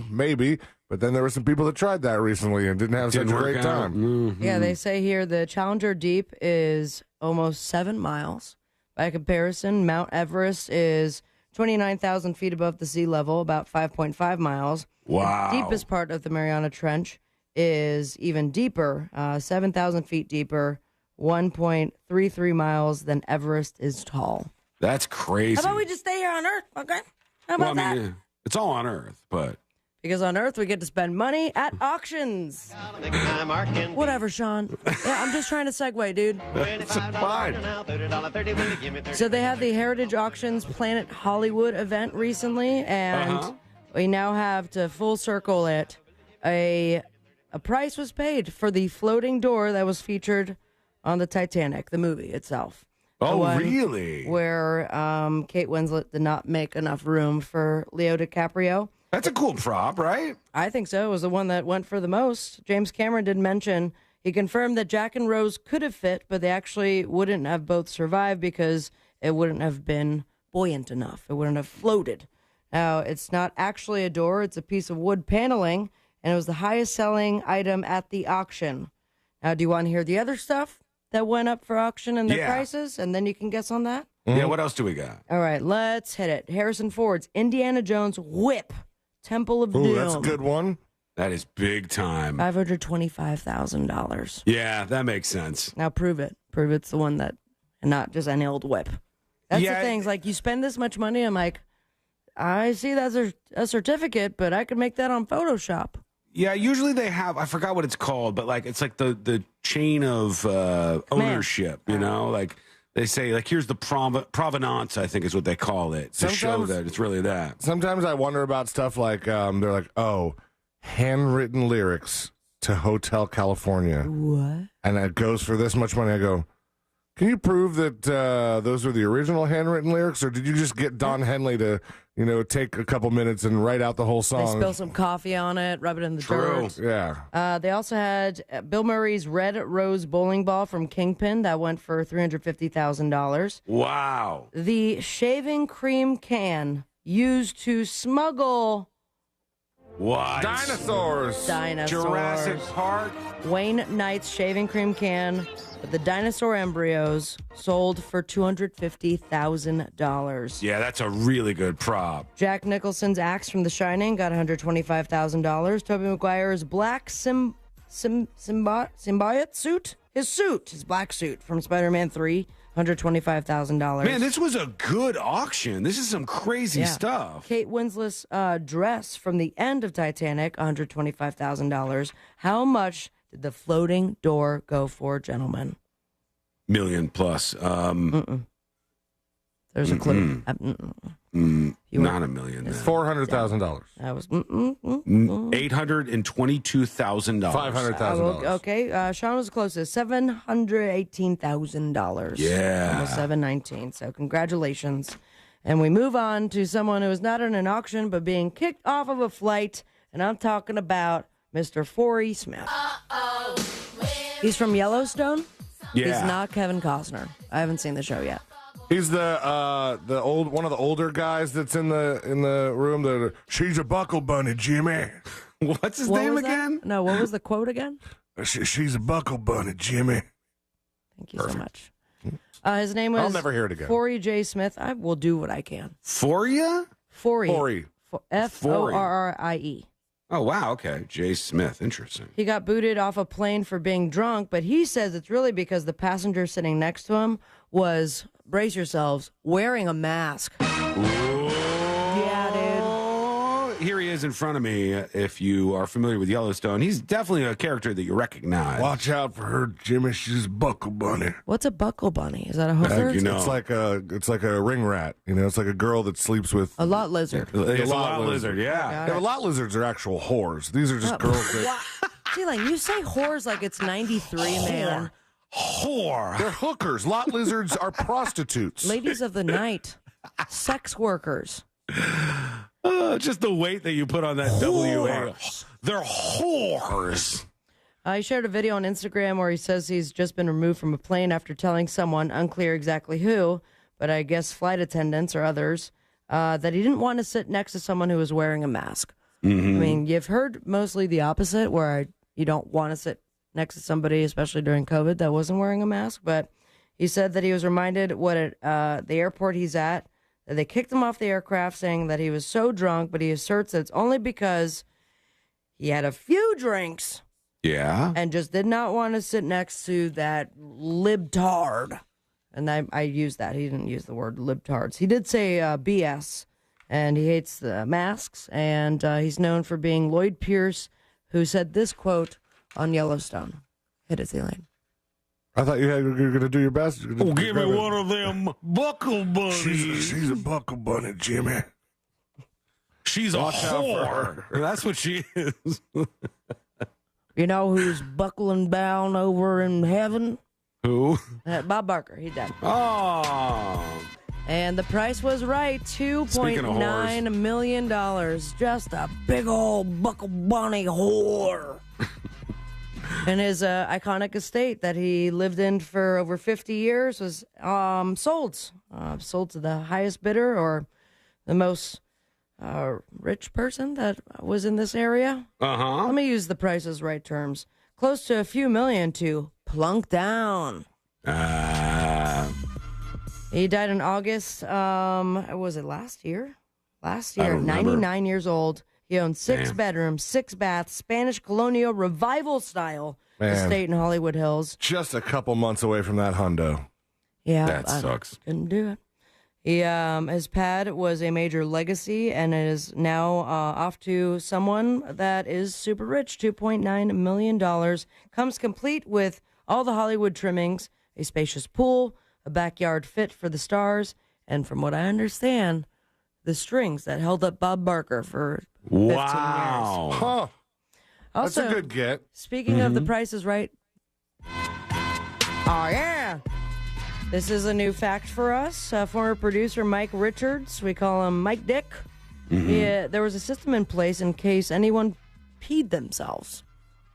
maybe. But then there were some people that tried that recently and didn't have such a great time. Mm-hmm. Yeah, they say here the Challenger Deep is almost 7 miles. By comparison, Mount Everest is 29,000 feet above the sea level, about 5.5 miles. Wow. The deepest part of the Mariana Trench is even deeper, 7,000 feet deeper, 1.33 miles than Everest is tall. That's crazy. How about we just stay here on Earth, okay? How about that? It's all on Earth, but... Because on Earth, we get to spend money at auctions. Whatever, Sean. Yeah, I'm just trying to segue, dude. It's fine. So they had the Heritage Auctions Planet Hollywood event recently, and we now have, to full circle it, a price was paid for the floating door that was featured on the Titanic, the movie itself. Oh, really? Where Kate Winslet did not make enough room for Leo DiCaprio. That's a cool prop, right? I think so. It was the one that went for the most. James Cameron did mention, he confirmed that Jack and Rose could have fit, but they actually wouldn't have both survived because it wouldn't have been buoyant enough. It wouldn't have floated. Now, it's not actually a door. It's a piece of wood paneling, and it was the highest selling item at the auction. Now, do you want to hear the other stuff that went up for auction and their prices? And then you can guess on that? Yeah, what else do we got? All right, let's hit it. Harrison Ford's Indiana Jones whip. Temple of Doom. That's a good one. That is big time. $525,000. Yeah, that makes sense. Now prove it. Prove it's the one that, and not just any old whip. That's the thing. It's like, you spend this much money, I'm like, I see that's a certificate, but I could make that on Photoshop. Yeah, usually they have, I forgot what it's called, but like it's like the chain of ownership, you know? Like they say, like, here's the provenance, I think is what they call it, to show that it's really that. Sometimes I wonder about stuff like, they're like, oh, handwritten lyrics to Hotel California. What? And it goes for this much money. I go, can you prove that those were the original handwritten lyrics, or did you just get Don Henley to, take a couple minutes and write out the whole song? They spill some coffee on it, rub it in the dirt. Yeah. They also had Bill Murray's Red Rose bowling ball from Kingpin. That went for $350,000. Wow. The shaving cream can used to smuggle... What? Dinosaurs. Jurassic Park. Wayne Knight's shaving cream can with the dinosaur embryos sold for $250,000. Yeah, that's a really good prop. Jack Nicholson's axe from The Shining got $125,000. Tobey Maguire's black symbiote suit, his black suit from Spider-Man 3, $125,000. Man, this was a good auction. This is some crazy stuff. Kate Winslet's dress from the end of Titanic, $125,000. How much did the floating door go for, gentlemen? Million plus. There's a clue. Not a million. $400,000. That was $822,000. $500,000. Okay, Sean was closest. $718,000. Yeah, almost $719,000. So congratulations. And we move on to someone who is not in an auction, but being kicked off of a flight. And I'm talking about Mr. Forey Smith. He's from Yellowstone. Yeah. He's not Kevin Costner. I haven't seen the show yet. He's one of the older guys that's in the room. She's a buckle bunny, Jimmy. What's his What name was that? again? No, what was the quote again? She's a buckle bunny, Jimmy. Thank you so much. His name was I'll never hear it again. Forey J. Smith. I will do what I can. Foria? Forey. Forrie. Oh, wow. Okay. J. Smith. Interesting. He got booted off a plane for being drunk, but he says it's really because the passenger sitting next to him was, brace yourselves, wearing a mask. Yeah, dude. Here he is in front of me. If you are familiar with Yellowstone, he's definitely a character that you recognize. Watch out for her, Jimmy. She's a buckle bunny. What's a buckle bunny? Is that a hooker? It's like a ring rat. It's like a girl that sleeps with a lot lizard. It's a lot lizard. Yeah. But lot lizards are actual whores. These are just girls that. See, you say whores like it's 93, man. Whore. They're hookers. Lot lizards are prostitutes. Ladies of the night. Sex workers. Just the weight that you put on that WA. They're whores. He shared a video on Instagram where he says he's just been removed from a plane after telling someone, unclear exactly who, but I guess flight attendants or others, that he didn't want to sit next to someone who was wearing a mask. Mm-hmm. I mean, you've heard mostly the opposite, where you don't want to sit next to somebody, especially during COVID, that wasn't wearing a mask. But he said that he was reminded what at the airport he's at, that they kicked him off the aircraft, saying that he was so drunk, but he asserts that it's only because he had a few drinks. Yeah. And just did not want to sit next to that libtard. And I used that. He didn't use the word libtards. He did say BS and he hates the masks, and he's known for being Lloyd Pierce, who said this quote on Yellowstone. Hit it, Elaine. I thought you were going to do your best. Oh, give me one of them buckle bunnies. She's a buckle bunny, Jimmy. She's a whore. That's what she is. You know who's buckling down over in heaven? Who? Bob Barker. He died. Oh. And the price was right, $2.9 million. Just a big old buckle bunny whore. And his iconic estate that he lived in for over 50 years was sold to the highest bidder or the most rich person that was in this area. Let me use the Price is Right terms. Close to a few million to plunk down. He died in August. Was it last year? Last year, 99 years old. He owned 6 bedrooms, 6 baths, Spanish colonial revival style estate in Hollywood Hills. Just a couple months away from that hundo. Yeah, that sucks. Couldn't do it. He, his pad was a major legacy and is now off to someone that is super rich. $2.9 million. Comes complete with all the Hollywood trimmings, a spacious pool, a backyard fit for the stars, and from what I understand, the strings that held up Bob Barker for 15 years. Huh. Also, that's a good get. Speaking of The Price is Right. Oh, yeah. This is a new fact for us. Former producer Mike Richards, we call him Mike Dick. There was a system in place in case anyone peed themselves.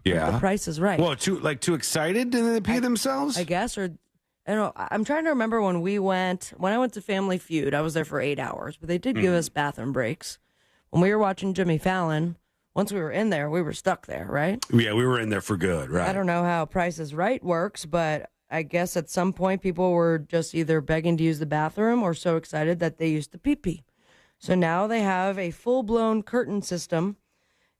Yeah. The Price is Right. Well, too excited to pee themselves? I guess, or I'm trying to remember when I went to Family Feud, I was there for 8 hours, but they did give us bathroom breaks. When we were watching Jimmy Fallon, once we were in there, we were stuck there, right? Yeah, we were in there for good, right? I don't know how Price is Right works, but I guess at some point people were just either begging to use the bathroom or so excited that they used the pee-pee. So now they have a full-blown curtain system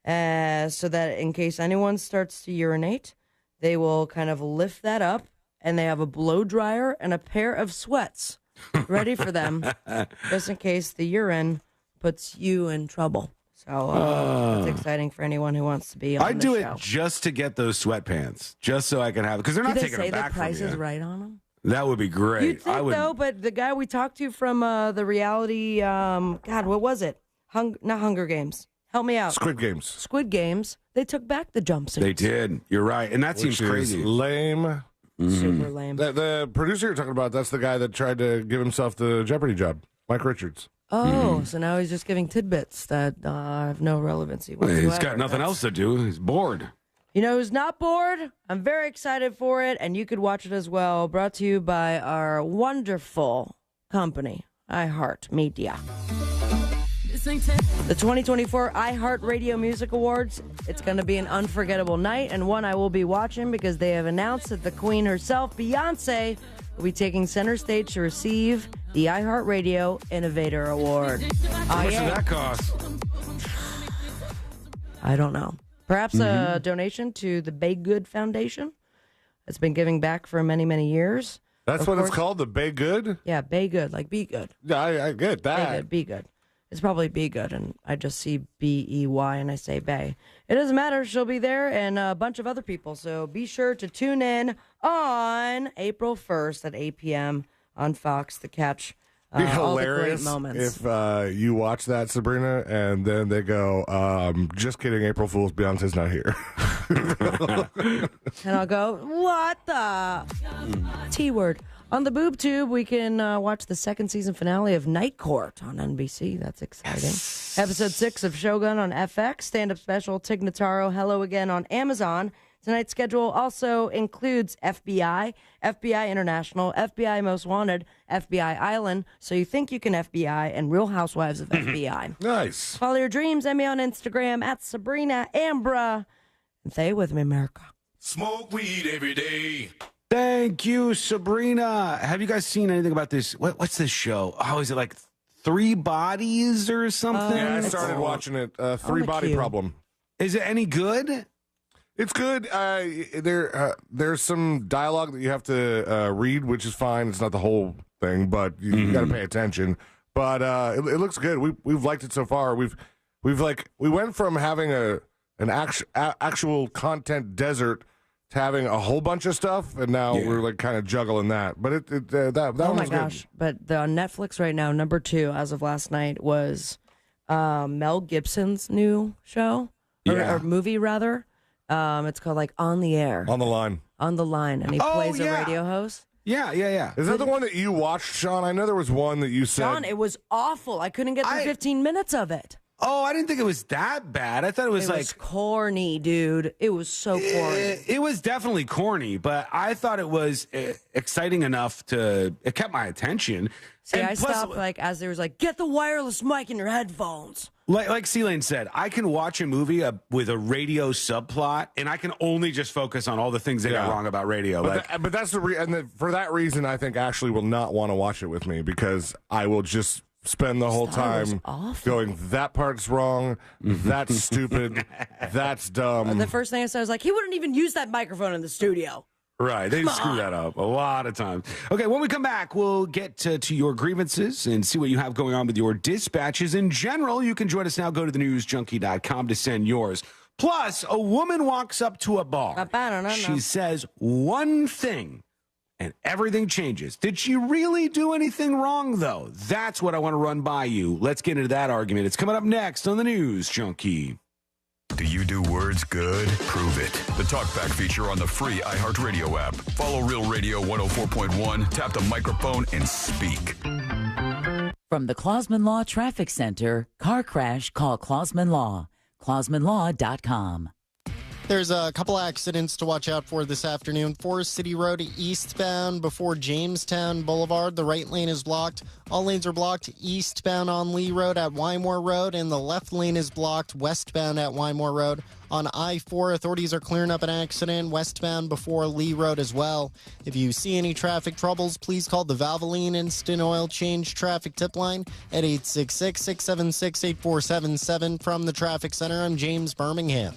so that in case anyone starts to urinate, they will kind of lift that up, and they have a blow dryer and a pair of sweats ready for them just in case the urine puts you in trouble. So it's exciting for anyone who wants to be on I'd the do show. it just to get those sweatpants, just so I can have it, because they're not taking them back the Price from you. is Right on them? That would be great. You'd think, though, but the guy we talked to from the reality, God, what was it? Not Hunger Games. Help me out. Squid Games. Squid Games. They took back the jumpsuits. They did. You're right. And that Which seems crazy. Is lame. Super lame. The producer you're talking about, that's the guy that tried to give himself the Jeopardy job, Mike Richards. Oh, so now he's just giving tidbits that have no relevancy whatsoever. He's got nothing else to do. He's bored. You know who's not bored? I'm very excited for it, and you could watch it as well. Brought to you by our wonderful company, iHeartMedia. The 2024 iHeartRadio Music Awards. It's going to be an unforgettable night, and one I will be watching because they have announced that the queen herself, Beyonce, will be taking center stage to receive the iHeartRadio Innovator Award. How much does that cost? I don't know. Perhaps a donation to the Bay Good Foundation. It's been giving back for many, many years. That's what it's called, the Bay Good? Yeah, Bay Good, like be good. Yeah, I get that. Bay Good, be good. It's probably Be Good, and I just see B-E-Y, and I say Bay. It doesn't matter. She'll be there, and a bunch of other people. So be sure to tune in on April 1st at 8 p.m. on Fox to catch Be all the great hilarious moments. if you watch that, Sabrina, and then they go, just kidding, April Fool's, Beyonce's not here. And I'll go, what the T-word? On the boob tube, we can watch the second season finale of Night Court on NBC. That's exciting. Yes. Episode 6 of Shogun on FX. Stand-up special, Tig Notaro, Hello Again on Amazon. Tonight's schedule also includes FBI, FBI International, FBI Most Wanted, FBI Island, So You Think You Can FBI, and Real Housewives of FBI. Nice. Follow your dreams. Emi on Instagram, at Sabrina Ambra. And stay with me, America. Smoke weed every day. Thank you, Sabrina. Have you guys seen anything about this? What's this show? Oh, is it like 3 Bodies or something? Yeah, I started watching it. 3 Body Problem. Is it any good? It's good. There's some dialogue that you have to read, which is fine. It's not the whole thing, but you got to pay attention. but it looks good. We've liked it so far. We went from having an actual content desert to having a whole bunch of stuff, and now we're like kind of juggling that. But that oh one my was gosh! good. But on Netflix right now, number 2 as of last night was Mel Gibson's new show or movie rather. It's called like On the Air, On the Line, and he plays a radio host. Yeah. Is that the one that you watched, Sean? I know there was one that you said. Sean, it was awful. I couldn't get through 15 minutes of it. Oh, I didn't think it was that bad. I thought it was was corny, dude. It was so corny. It was definitely corny, but I thought it was exciting enough it kept my attention. See, and I stopped as there was get the wireless mic in your headphones. Like C-Lane said, I can watch a movie with a radio subplot, and I can only just focus on all the things they got wrong about radio. But that's for that reason, I think Ashley will not want to watch it with me because I will just spend the whole time going, that part's wrong, that's stupid, that's dumb. And the first thing I said was he wouldn't even use that microphone in the studio. Right, they screw that up a lot of times. Okay, when we come back, we'll get to your grievances and see what you have going on with your dispatches. In general, you can join us now. Go to thenewsjunkie.com to send yours. Plus, a woman walks up to a bar. She says one thing, and everything changes. Did she really do anything wrong, though? That's what I want to run by you. Let's get into that argument. It's coming up next on the News Junkie. Do you do words good? Prove it. The Talkback feature on the free iHeartRadio app. Follow Real Radio 104.1, tap the microphone, and speak. From the Clausman Law Traffic Center, car crash, call Clausman Law. ClausmanLaw.com. There's a couple accidents to watch out for this afternoon. Forest City Road eastbound before Jamestown Boulevard. The right lane is blocked. All lanes are blocked eastbound on Lee Road at Wymore Road, and the left lane is blocked westbound at Wymore Road. On I-4, authorities are clearing up an accident westbound before Lee Road as well. If you see any traffic troubles, please call the Valvoline Instant Oil Change Traffic Tip Line at 866-676-8477. From the Traffic Center, I'm James Birmingham.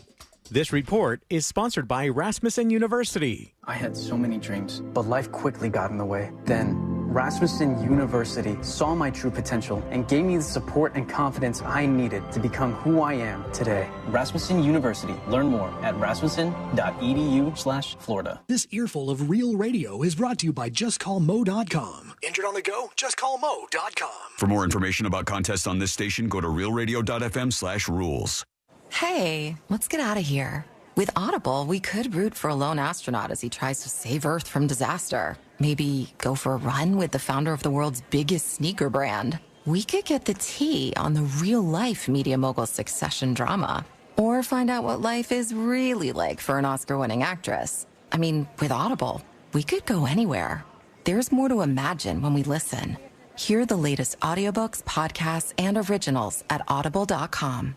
This report is sponsored by Rasmussen University. I had so many dreams, but life quickly got in the way. Then, Rasmussen University saw my true potential and gave me the support and confidence I needed to become who I am today. Rasmussen University. Learn more at rasmussen.edu/Florida. This earful of real radio is brought to you by JustCallMo.com. Injured on the go? JustCallMo.com. For more information about contests on this station, go to realradio.fm/rules. Hey, let's get out of here. With Audible, we could root for a lone astronaut as he tries to save Earth from disaster. Maybe go for a run with the founder of the world's biggest sneaker brand. We could get the tea on the real-life media mogul succession drama. Or find out what life is really like for an Oscar-winning actress. I mean, with Audible, we could go anywhere. There's more to imagine when we listen. Hear the latest audiobooks, podcasts, and originals at audible.com.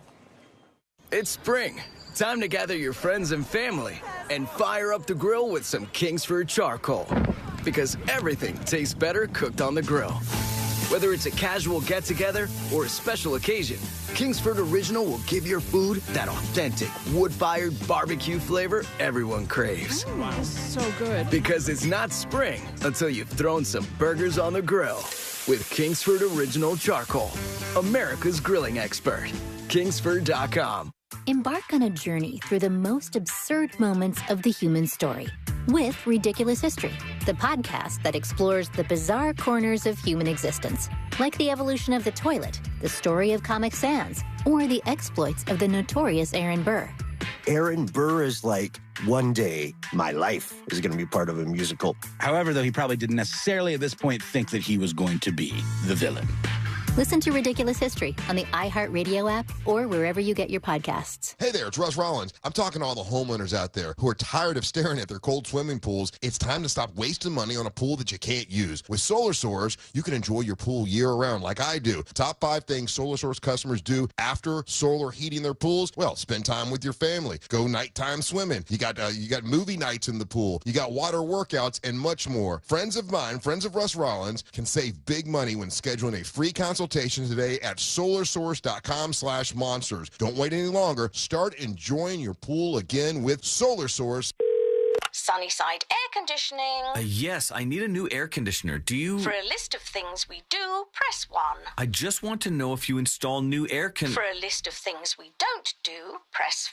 It's spring. Time to gather your friends and family and fire up the grill with some Kingsford charcoal. Because everything tastes better cooked on the grill. Whether it's a casual get-together or a special occasion, Kingsford Original will give your food that authentic, wood-fired barbecue flavor everyone craves. Wow, so good. Because it's not spring until you've thrown some burgers on the grill. With Kingsford Original Charcoal, America's grilling expert. Kingsford.com. Embark on a journey through the most absurd moments of the human story with Ridiculous History, the podcast that explores the bizarre corners of human existence, like the evolution of the toilet, the story of Comic Sans, or the exploits of the notorious Aaron Burr. Aaron Burr is like, one day, my life is going to be part of a musical. However, though, he probably didn't necessarily at this point think that he was going to be the villain. Listen to Ridiculous History on the iHeartRadio app or wherever you get your podcasts. Hey there, it's Russ Rollins. I'm talking to all the homeowners out there who are tired of staring at their cold swimming pools. It's time to stop wasting money on a pool that you can't use. With Solar Source, you can enjoy your pool year-round like I do. Top 5 things Solar Source customers do after solar heating their pools? Well, spend time with your family. Go nighttime swimming. You got movie nights in the pool. You got water workouts and much more. Friends of mine, friends of Russ Rollins, can save big money when scheduling a free consultation today at solarsource.com/monsters. Don't wait any longer. Start enjoying your pool again with Solar Source. Sunnyside Air Conditioning. Yes, I need a new air conditioner. Do you... For a list of things we do, press 1. I just want to know if you install new air For a list of things we don't do, press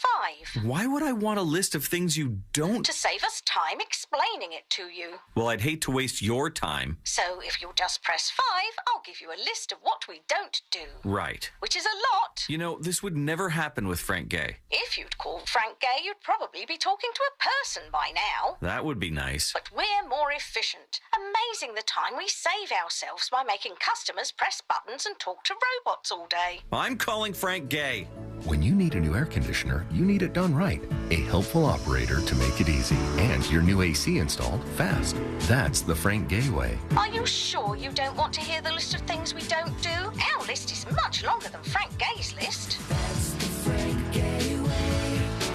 5. Why would I want a list of things you don't... To save us time explaining it to you. Well, I'd hate to waste your time. So if you'll just press 5, I'll give you a list of what we don't do. Right. Which is a lot. You know, this would never happen with Frank Gay. If you'd call Frank Gay, you'd probably be talking to a person by now. That would be nice. But we're more efficient. Amazing the time we save ourselves by making customers press buttons and talk to robots all day. I'm calling Frank Gay. When you need a new air conditioner, you need it done right. A helpful operator to make it easy. And your new AC installed fast. That's the Frank Gay way. Are you sure you don't want to hear the list of things we don't do? Our list is much longer than Frank Gay's list. That's the Frank Gay way.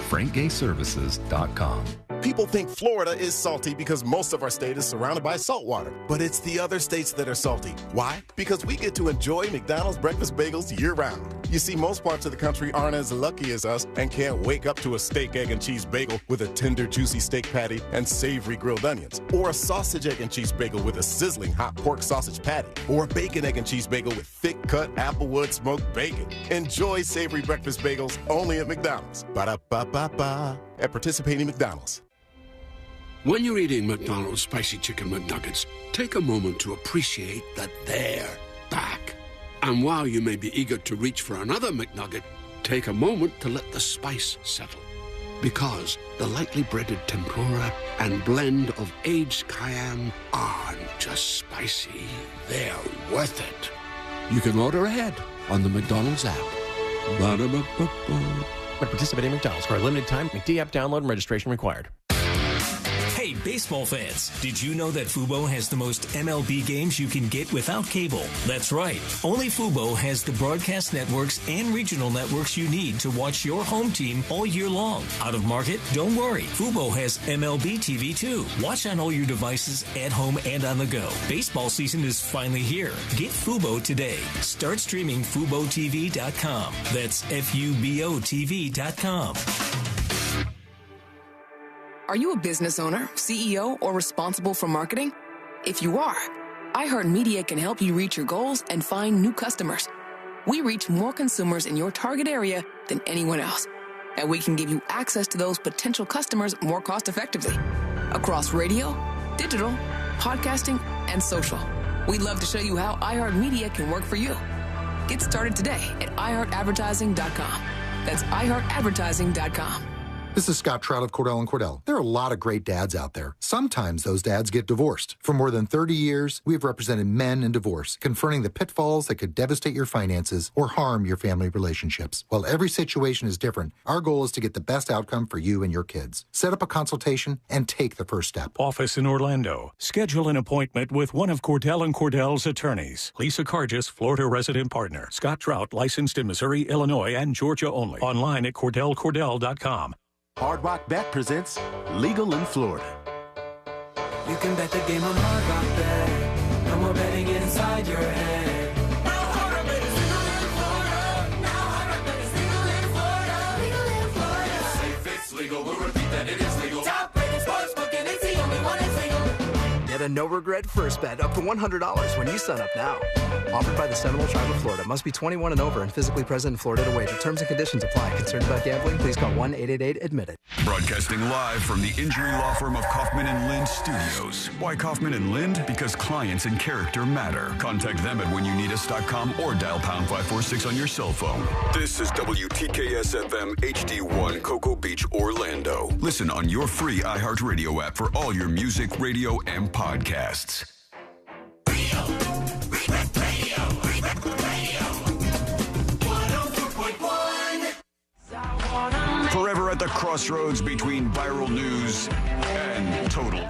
FrankGayServices.com. People think Florida is salty because most of our state is surrounded by salt water. But it's the other states that are salty. Why? Because we get to enjoy McDonald's breakfast bagels year-round. You see, most parts of the country aren't as lucky as us and can't wake up to a steak, egg, and cheese bagel with a tender, juicy steak patty and savory grilled onions. Or a sausage, egg, and cheese bagel with a sizzling hot pork sausage patty. Or a bacon, egg, and cheese bagel with thick-cut applewood smoked bacon. Enjoy savory breakfast bagels only at McDonald's. Ba-da-ba-ba-ba. At participating McDonald's. When you're eating McDonald's Spicy Chicken McNuggets, take a moment to appreciate that they're back. And while you may be eager to reach for another McNugget, take a moment to let the spice settle. Because the lightly breaded tempura and blend of aged cayenne aren't just spicy, they're worth it. You can order ahead on the McDonald's app. Ba-da-ba-ba-ba. At participating McDonald's for a limited time, McD app download and registration required. Hey, baseball fans, did you know that Fubo has the most MLB games you can get without cable? That's right. Only Fubo has the broadcast networks and regional networks you need to watch your home team all year long. Out of market? Don't worry. Fubo has MLB TV too. Watch on all your devices, at home and on the go. Baseball season is finally here. Get Fubo today. Start streaming FuboTV.com. That's FuboTV.com. Are you a business owner, CEO, or responsible for marketing? If you are, iHeartMedia can help you reach your goals and find new customers. We reach more consumers in your target area than anyone else, and we can give you access to those potential customers more cost-effectively across radio, digital, podcasting, and social. We'd love to show you how iHeartMedia can work for you. Get started today at iHeartAdvertising.com. That's iHeartAdvertising.com. This is Scott Trout of Cordell & Cordell. There are a lot of great dads out there. Sometimes those dads get divorced. For more than 30 years, we have represented men in divorce, confronting the pitfalls that could devastate your finances or harm your family relationships. While every situation is different, our goal is to get the best outcome for you and your kids. Set up a consultation and take the first step. Office in Orlando. Schedule an appointment with one of Cordell & Cordell's attorneys. Lisa Cargis, Florida resident partner. Scott Trout, licensed in Missouri, Illinois, and Georgia only. Online at CordellCordell.com. Hard Rock Bet presents Legal in Florida. You can bet the game on Hard Rock Bet. No more betting inside your head. Now Hard Rock Bet is legal in Florida. Now Hard Rock Bet is legal in Florida. Legal in Florida. It's safe, it's legal. We'll repeat that, it is legal. Top rated sportsbook and it's the only one that's legal. Get a no-regret first bet up to $100 when you sign up now. Offered by the Seminole Tribe of Florida. Must be 21 and over and physically present in Florida to wager. Terms and conditions apply. Concerned about gambling? Please call 1-888-ADMIT-IT. Broadcasting live from the injury law firm of Kaufman and Lind Studios. Why Kaufman and Lind? Because clients and character matter. Contact them at whenyouneedus.com or dial pound 546 on your cell phone. This is WTKS-FM HD1 Cocoa Beach, Orlando. Listen on your free iHeartRadio app for all your music, radio, and podcasts. Forever at the crossroads between viral news and total.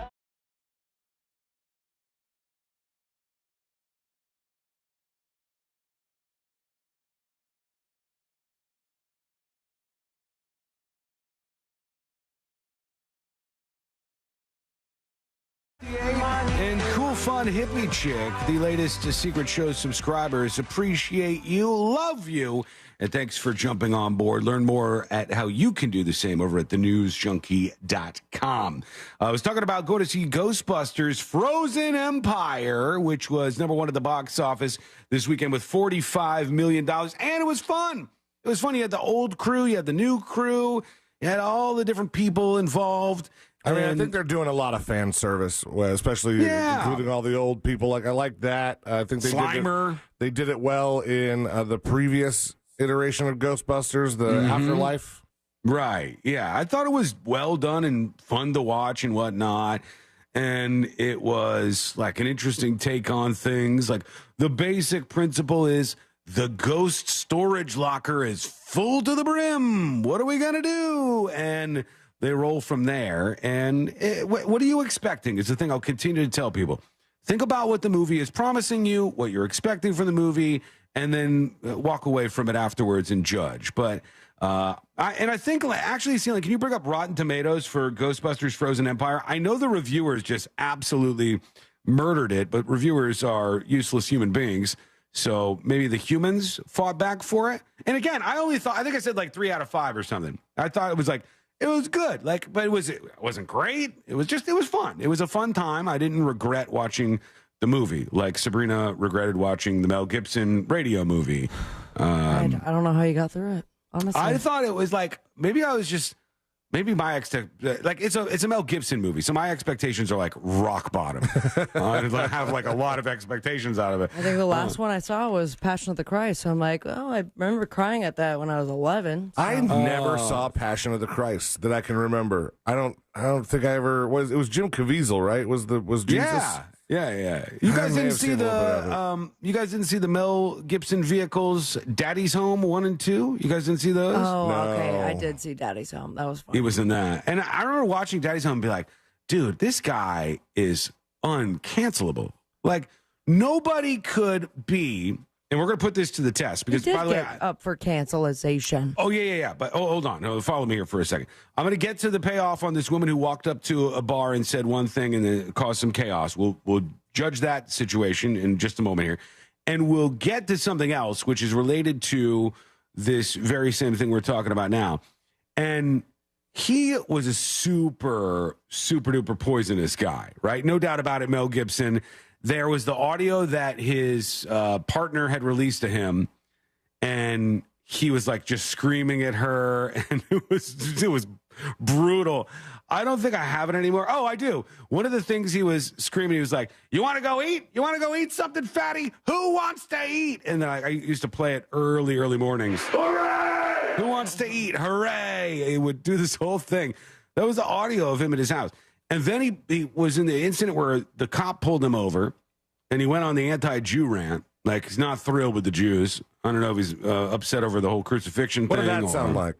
And cool cool, fun, hippie chick. The latest Secret Show subscribers appreciate you, love you, and thanks for jumping on board. Learn more at how you can do the same over at thenewsjunkie.com. I was talking about going to see Ghostbusters Frozen Empire, which was #1 at the box office this weekend with $45 million, and it was fun. It was fun. You had the old crew, you had the new crew, you had all the different people involved. I mean, I think they're doing a lot of fan service, especially including all the old people. I like that. I think they did it well in the previous iteration of Ghostbusters, the Afterlife. Right. Yeah. I thought it was well done and fun to watch and whatnot. And it was like an interesting take on things. Like the basic principle is the ghost storage locker is full to the brim. What are we going to do? And they roll from there. And what are you expecting is the thing I'll continue to tell people. Think about what the movie is promising you, what you're expecting from the movie, and then walk away from it afterwards and judge. But I think actually, can you bring up Rotten Tomatoes for Ghostbusters Frozen Empire? I know the reviewers just absolutely murdered it, but reviewers are useless human beings. So maybe the humans fought back for it. And again, I think I said like 3 out of 5 or something. I thought it was good. But it wasn't great. It was fun. It was a fun time. I didn't regret watching the movie like Sabrina regretted watching the Mel Gibson radio movie. I don't know how you got through it, honestly. I thought it was like, maybe my it's a Mel Gibson movie, so my expectations are like rock bottom. I have like a lot of expectations out of it. I think the last one I saw was Passion of the Christ. So I'm like, I remember crying at that when I was 11. So. I never saw Passion of the Christ that I can remember. I don't think I ever was. It was Jim Caviezel, right? Was Jesus? Yeah. You guys didn't see the Mel Gibson vehicles, Daddy's Home 1 and 2? You guys didn't see those? Oh, no. Okay. I did see Daddy's Home. That was fun. He was in that. And I remember watching Daddy's Home and be like, dude, this guy is uncancelable. Like, nobody could be, and we're going to put this to the test because, by the way, up for cancelization. Oh, yeah. But hold on. No, follow me here for a second. I'm going to get to the payoff on this woman who walked up to a bar and said one thing and then caused some chaos. We'll judge that situation in just a moment here. And we'll get to something else, which is related to this very same thing we're talking about now. And he was a super, super duper poisonous guy, right? No doubt about it, Mel Gibson. There was the audio that his partner had released to him, and he was like just screaming at her, and it was brutal. I don't think I have it anymore. Oh, I do. One of the things he was screaming, he was like, "You want to go eat? You want to go eat something, fatty? Who wants to eat?" And then I used to play it early mornings. Hooray! Who wants to eat? Hooray! He would do this whole thing. That was the audio of him at his house. And then he was in the incident where the cop pulled him over, and he went on the anti-Jew rant. Like, he's not thrilled with the Jews. I don't know if he's upset over the whole crucifixion thing. What did that sound like?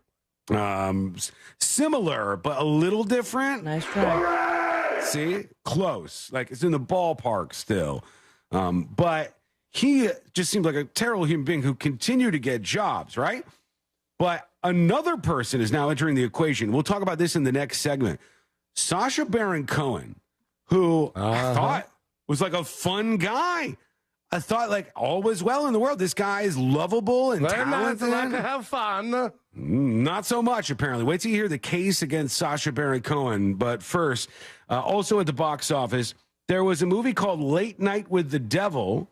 Similar, but a little different. Nice try. See? Close. Like, it's in the ballpark still. But he just seemed like a terrible human being who continued to get jobs, right? But another person is now entering the equation. We'll talk about this in the next segment. Sasha Baron Cohen, who I thought was like a fun guy. I thought like all was well in the world. This guy is lovable and talented. Like to have fun. Not so much, apparently. Wait till you hear the case against Sasha Baron Cohen. But first, also at the box office, there was a movie called Late Night with the Devil.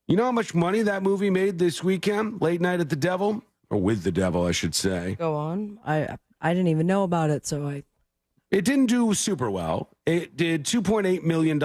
You know how much money that movie made this weekend? Late Night at the Devil? Or with the Devil, I should say. Go on. I didn't even know about it, so It didn't do super well. It did $2.8 million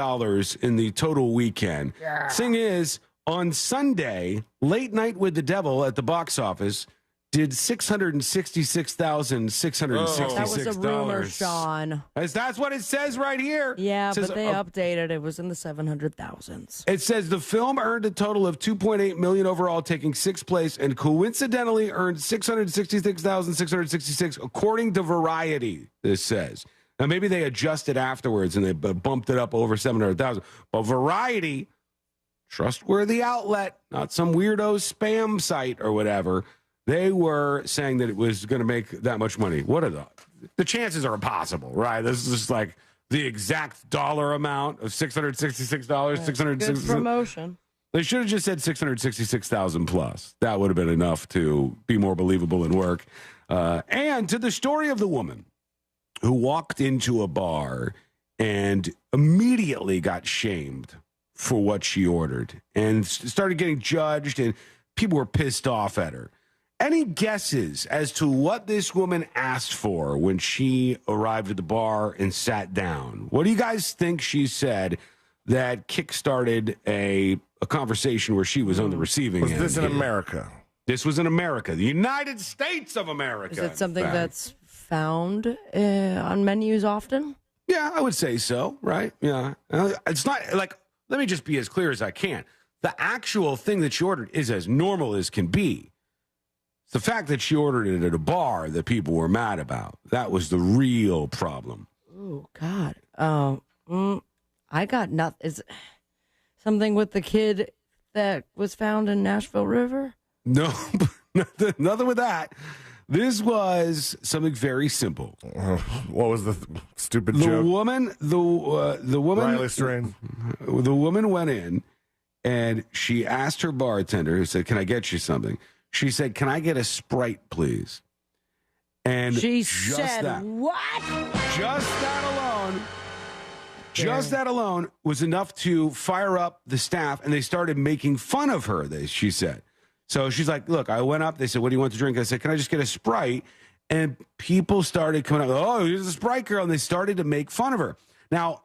in the total weekend. Yeah. Thing is, on Sunday, Late Night with the Devil at the box office did $666,666. That was a rumor, Sean. That's what it says right here. Yeah, but they updated. It was in the 700,000s. It says the film earned a total of $2.8 million overall, taking 6th place, and coincidentally earned $666,666, according to Variety, this says. Now, maybe they adjusted afterwards and they bumped it up over 700,000. But Variety, trustworthy outlet, not some weirdo spam site or whatever, they were saying that it was going to make that much money. What are the chances are impossible, right? This is just like the exact dollar amount of $666. $666. Good promotion. They should have just said 666,000 plus. That would have been enough to be more believable and work. And to the story of the woman who walked into a bar and immediately got shamed for what she ordered and started getting judged, and people were pissed off at her. Any guesses as to what this woman asked for when she arrived at the bar and sat down? What do you guys think she said that kickstarted a conversation where she was on the receiving end? Was this in America? This was in America, the United States of America. Is it something that's found on menus often? Yeah, I would say so, right? Yeah. It's not like, let me just be as clear as I can. The actual thing that she ordered is as normal as can be. It's the fact that she ordered it at a bar that people were mad about. That was the real problem. Oh, God. I got nothing. Is something with the kid that was found in Nashville River? No, nothing with that. This was something very simple. What was the stupid joke? The woman, Riley Strain. The woman went in and she asked her bartender, who said, "Can I get you something?" She said, "Can I get a Sprite, please?" And she just said, that, "What?" Just that alone was enough to fire up the staff, and they started making fun of her. She said. So she's like, "Look, I went up. They said, 'What do you want to drink?' I said, 'Can I just get a Sprite?' And people started coming up, 'Oh, here's the Sprite girl.' And they started to make fun of her. Now,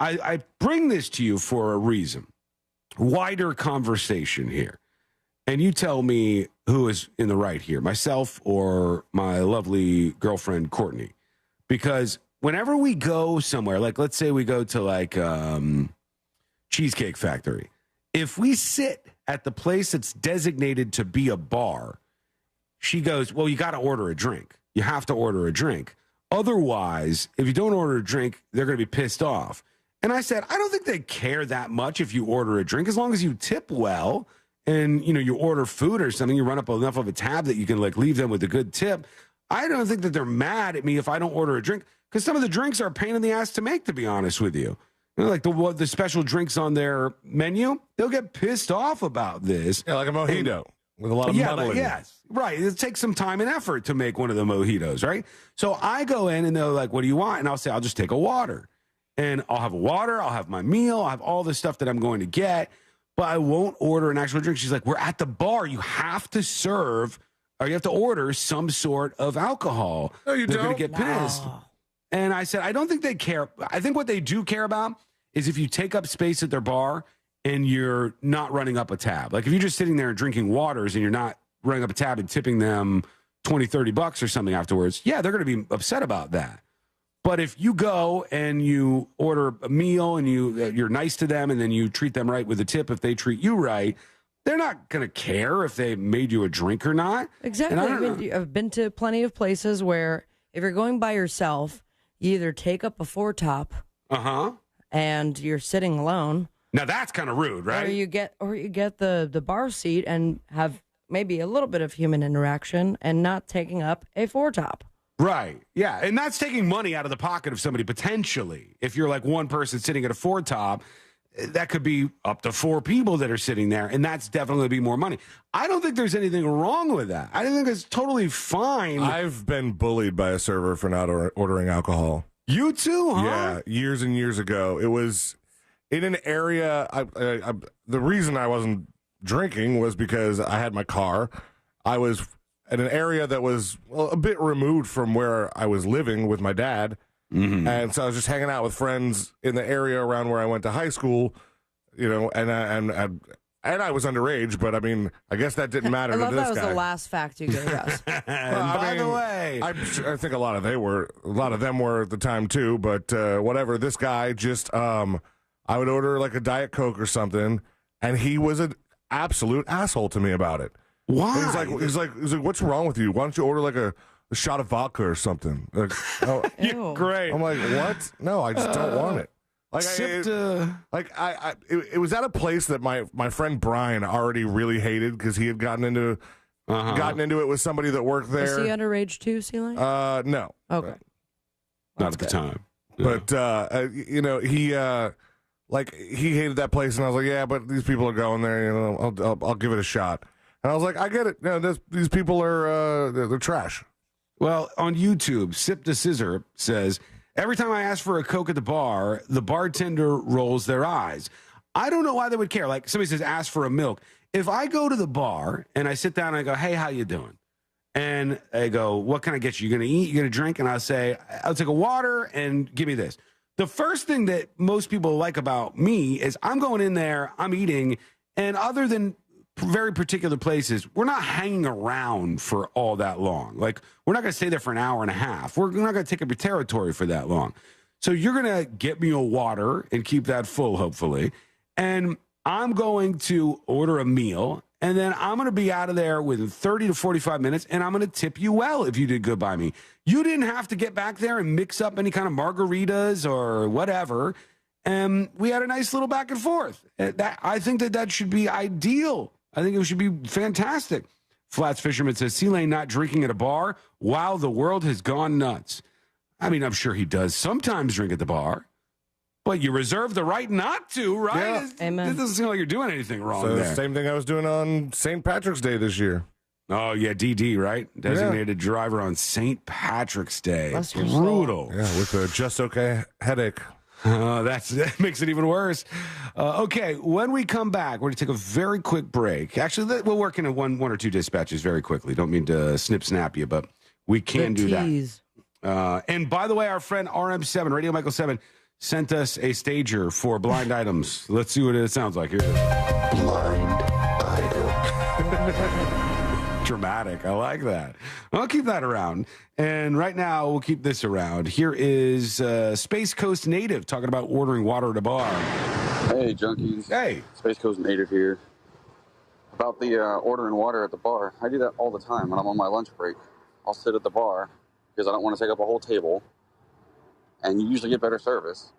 I bring this to you for a reason. Wider conversation here. And you tell me who is in the right here, myself or my lovely girlfriend, Courtney. Because whenever we go somewhere, like let's say we go to like Cheesecake Factory, if we sit at the place that's designated to be a bar, she goes, "Well, you got to order a drink. You have to order a drink. Otherwise, if you don't order a drink, they're going to be pissed off." And I said, I don't think they care that much if you order a drink, as long as you tip well and, you order food or something, you run up enough of a tab that you can like leave them with a good tip. I don't think that they're mad at me if I don't order a drink, because some of the drinks are a pain in the ass to make, to be honest with you. Like the special drinks on their menu, they'll get pissed off about this. Yeah, like a mojito with a lot of muddling. Yes, right. It takes some time and effort to make one of the mojitos, right? So I go in and they're like, "What do you want?" And I'll say, "I'll just take a water." And I'll have a water, I'll have my meal, I'll have all the stuff that I'm going to get, but I won't order an actual drink. She's like, "We're at the bar. You have to serve, or you have to order some sort of alcohol." No, you They're don't. going to get pissed. And I said, I don't think they care. I think what they do care about is if you take up space at their bar and you're not running up a tab. Like if you're just sitting there and drinking waters and you're not running up a tab and tipping them $20-$30 or something afterwards, yeah, they're going to be upset about that. But if you go and you order a meal and you're nice to them and then you treat them right with a tip, if they treat you right, they're not going to care if they made you a drink or not. Exactly. I've been to plenty of places where if you're going by yourself, you either take up a four top and you're sitting alone. Now that's kind of rude, right? Or you get the bar seat and have maybe a little bit of human interaction and not taking up a four top. Right. Yeah. And that's taking money out of the pocket of somebody potentially. If you're like one person sitting at a four top, that could be up to four people that are sitting there. And that's definitely be more money. I don't think there's anything wrong with that. I think it's totally fine. I've been bullied by a server for not ordering alcohol. You too, huh? Yeah. Years and years ago. It was in an area. The reason I wasn't drinking was because I had my car. I was in an area that was a bit removed from where I was living with my dad. Mm-hmm. And so I was just hanging out with friends in the area around where I went to high school, and I was underage, but I mean, I guess that didn't matter I to love this that was guy. the last fact you gave us. By the way, I think a lot of them were at the time too, but whatever. This guy just, I would order like a Diet Coke or something, and he was an absolute asshole to me about it. Why? He's like, "What's wrong with you? Why don't you order like a shot of vodka or something?" Like, oh, yeah, great. I'm like, "What? No, I just don't want it." Like, it was at a place that my friend Brian already really hated because he had gotten into it with somebody that worked there. Was he underage too, Celine? No. Okay. Not at the time. But he he hated that place, and I was like, yeah, but these people are going there. I'll give it a shot. And I was like, I get it. No, these people are they're trash. Well, on YouTube, Sip the Scissor says, every time I ask for a Coke at the bartender rolls their eyes. I don't know why they would care. Like somebody says, ask for a milk. If I go to the bar and I sit down and I go, hey, how you doing? And I go, what can I get you? You going to eat? You going to drink? And I'll say, I'll take a water and give me this. The first thing that most people like about me is I'm going in there, I'm eating, and other than very particular places, we're not hanging around for all that long. Like, we're not going to stay there for an hour and a half. We're not going to take up your territory for that long. So you're going to get me a water and keep that full, hopefully. And I'm going to order a meal, and then I'm going to be out of there within 30 to 45 minutes, and I'm going to tip you well if you did good by me. You didn't have to get back there and mix up any kind of margaritas or whatever. And we had a nice little back and forth. I think that should be ideal. I think it should be fantastic. Flats Fisherman says, C-Lane not drinking at a bar. Wow, the world has gone nuts. I mean, I'm sure he does sometimes drink at the bar, but you reserve the right not to, right? Yeah. Amen. It doesn't seem like you're doing anything wrong So there. same thing I was doing on St. Patrick's Day this year. Oh, yeah, DD, right? Designated driver on St. Patrick's Day. That's brutal. Yeah, with a just okay headache. That makes it even worse. Okay, when we come back, we're going to take a very quick break. Actually, we'll work in one or two dispatches very quickly. Don't mean to snap you, but we can do that. And by the way, our friend RM7, Radio Michael 7, sent us a stager for blind items. Let's see what it sounds like. Here it is. Blind item. Dramatic. I like that. I'll keep that around. And right now, we'll keep this around. Here is Space Coast Native talking about ordering water at a bar. Hey, junkies. Hey. Space Coast Native here. About the ordering water at the bar. I do that all the time when I'm on my lunch break. I'll sit at the bar because I don't want to take up a whole table. And you usually get better service.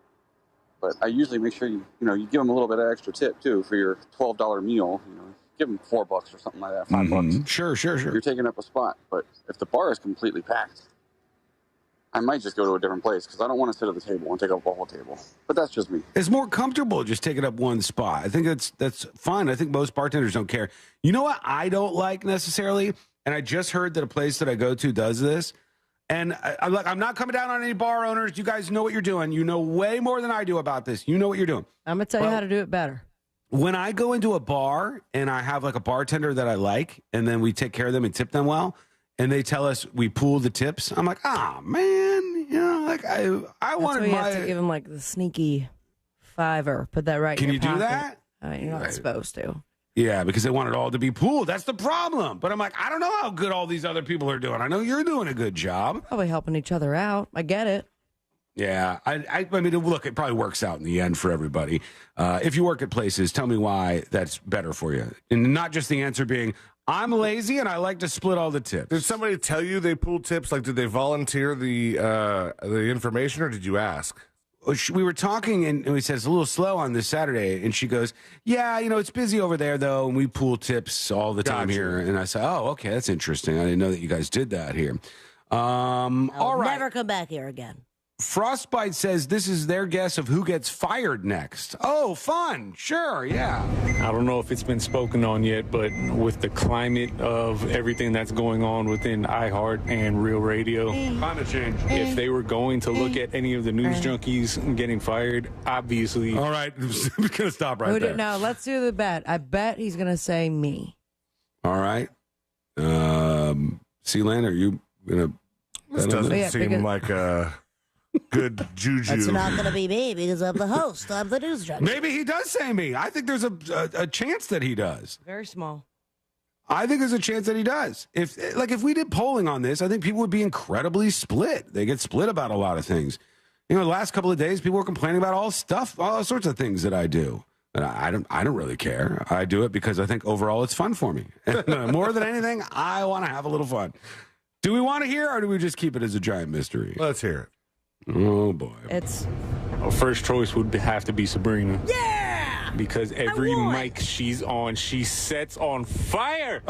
But I usually make sure you give them a little bit of extra tip, too, for your $12 meal. Give them $4 or something like that, $5. Sure. You're taking up a spot. But if the bar is completely packed, I might just go to a different place because I don't want to sit at the table and take up a whole table. But that's just me. It's more comfortable just taking up one spot. I think that's fine. I think most bartenders don't care. You know what I don't like necessarily? And I just heard that a place that I go to does this. And I'm not coming down on any bar owners. You guys know what you're doing. You know way more than I do about this. You know what you're doing. I'm going to tell you how to do it better. When I go into a bar and I have like a bartender that I like, and then we take care of them and tip them well, and they tell us we pool the tips, I'm like, man, I wanted you have to give them like the sneaky $5. Put that right in your pocket. Can you do that? You're not supposed to. Yeah, because they want it all to be pooled. That's the problem. But I'm like, I don't know how good all these other people are doing. I know you're doing a good job. Probably helping each other out. I get it. Yeah, I mean, look, it probably works out in the end for everybody. If you work at places, tell me why that's better for you. And not just the answer being, I'm lazy and I like to split all the tips. Did somebody tell you they pool tips? Like, did they volunteer the information, or did you ask? We were talking, and we said it's a little slow on this Saturday. And she goes, yeah, it's busy over there, though, and we pool tips all the time here. And I said, oh, okay, that's interesting. I didn't know that you guys did that here. All right. Never come back here again. Frostbite says this is their guess of who gets fired next. Oh, fun. Sure, yeah. I don't know if it's been spoken on yet, but with the climate of everything that's going on within iHeart and Real Radio, climate change. If they were going to look at any of the news junkies getting fired, obviously. All right, I'm going to stop right there. No, let's do the bet. I bet he's going to say me. All right. Sealand, are you going to This doesn't seem like a good juju. It's not going to be me because I'm the host. I'm the news junkie. Maybe he does say me. I think there's a chance that he does. Very small. I think there's a chance that he does. If we did polling on this, I think people would be incredibly split. They get split about a lot of things. The last couple of days, people were complaining about all sorts of things that I do. And I don't really care. I do it because I think overall it's fun for me. More than anything, I want to have a little fun. Do we want to hear, or do we just keep it as a giant mystery? Let's hear it. Oh, boy. Our first choice would have to be Sabrina. Yeah! Because every mic she's on, she sets on fire.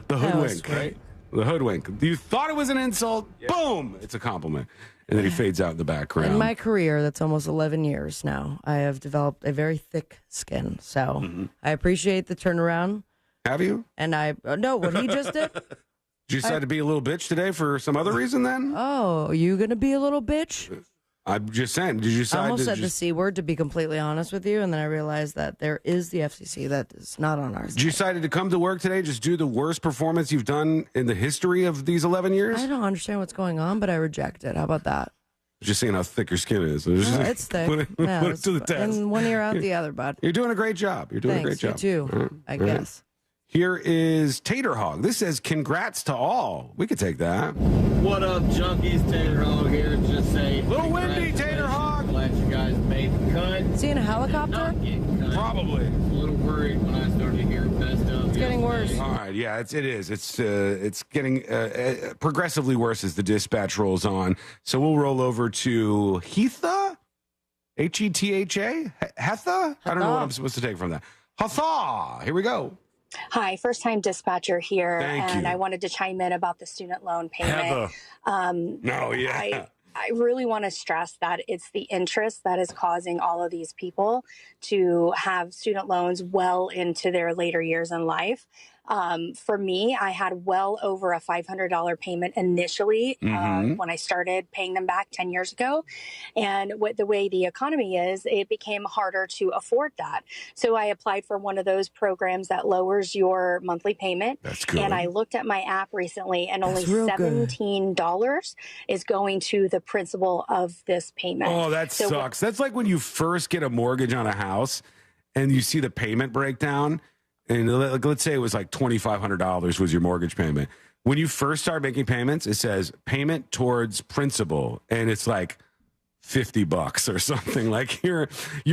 The hoodwink, right? The hoodwink. You thought it was an insult. Yeah. Boom. It's a compliment. And then he fades out in the background. In my career, that's almost 11 years now, I have developed a very thick skin. So I appreciate the turnaround. Have you? And no, what he just did. Did you decide to be a little bitch today for some other reason then? Oh, you going to be a little bitch? I'm just saying. Did you decide I almost said the C word, to be completely honest with you, and then I realized that there is the FCC that is not on our side. You decided to come to work today, just do the worst performance you've done in the history of these 11 years? I don't understand what's going on, but I reject it. How about that? Just seeing how thick your skin is. It's thick. Put it to the test. And one ear out the other, bud. You're doing a great job. You're doing Thanks, a great job. You too, I guess. Here is Tater Hog. This says, congrats to all. We could take that. What up, junkies? Tater Hog here. Just say, little windy, Tater Hog. Glad you guys made the cut. Is he in a helicopter? Probably. I was a little worried when I started hearing best of. It's getting worse. All right, yeah, it is. It's getting progressively worse as the dispatch rolls on. So we'll roll over to Hetha, Hetha, Hetha. I don't know what I'm supposed to take from that. Hetha. Here we go. Hi, first-time dispatcher here, and I wanted to chime in about the student loan payment. I really want to stress that it's the interest that is causing all of these people to have student loans well into their later years in life. For me, I had well over a $500 payment initially when I started paying them back 10 years ago. And with the way the economy is, it became harder to afford that. So I applied for one of those programs that lowers your monthly payment. That's good. And I looked at my app recently, and only $17 is going to the principal of this payment. Oh, that sucks. That's like when you first get a mortgage on a house and you see the payment breakdown. And let's say it was like $2,500 was your mortgage payment. When you first start making payments, it says payment towards principal, and it's like $50 or something. Like your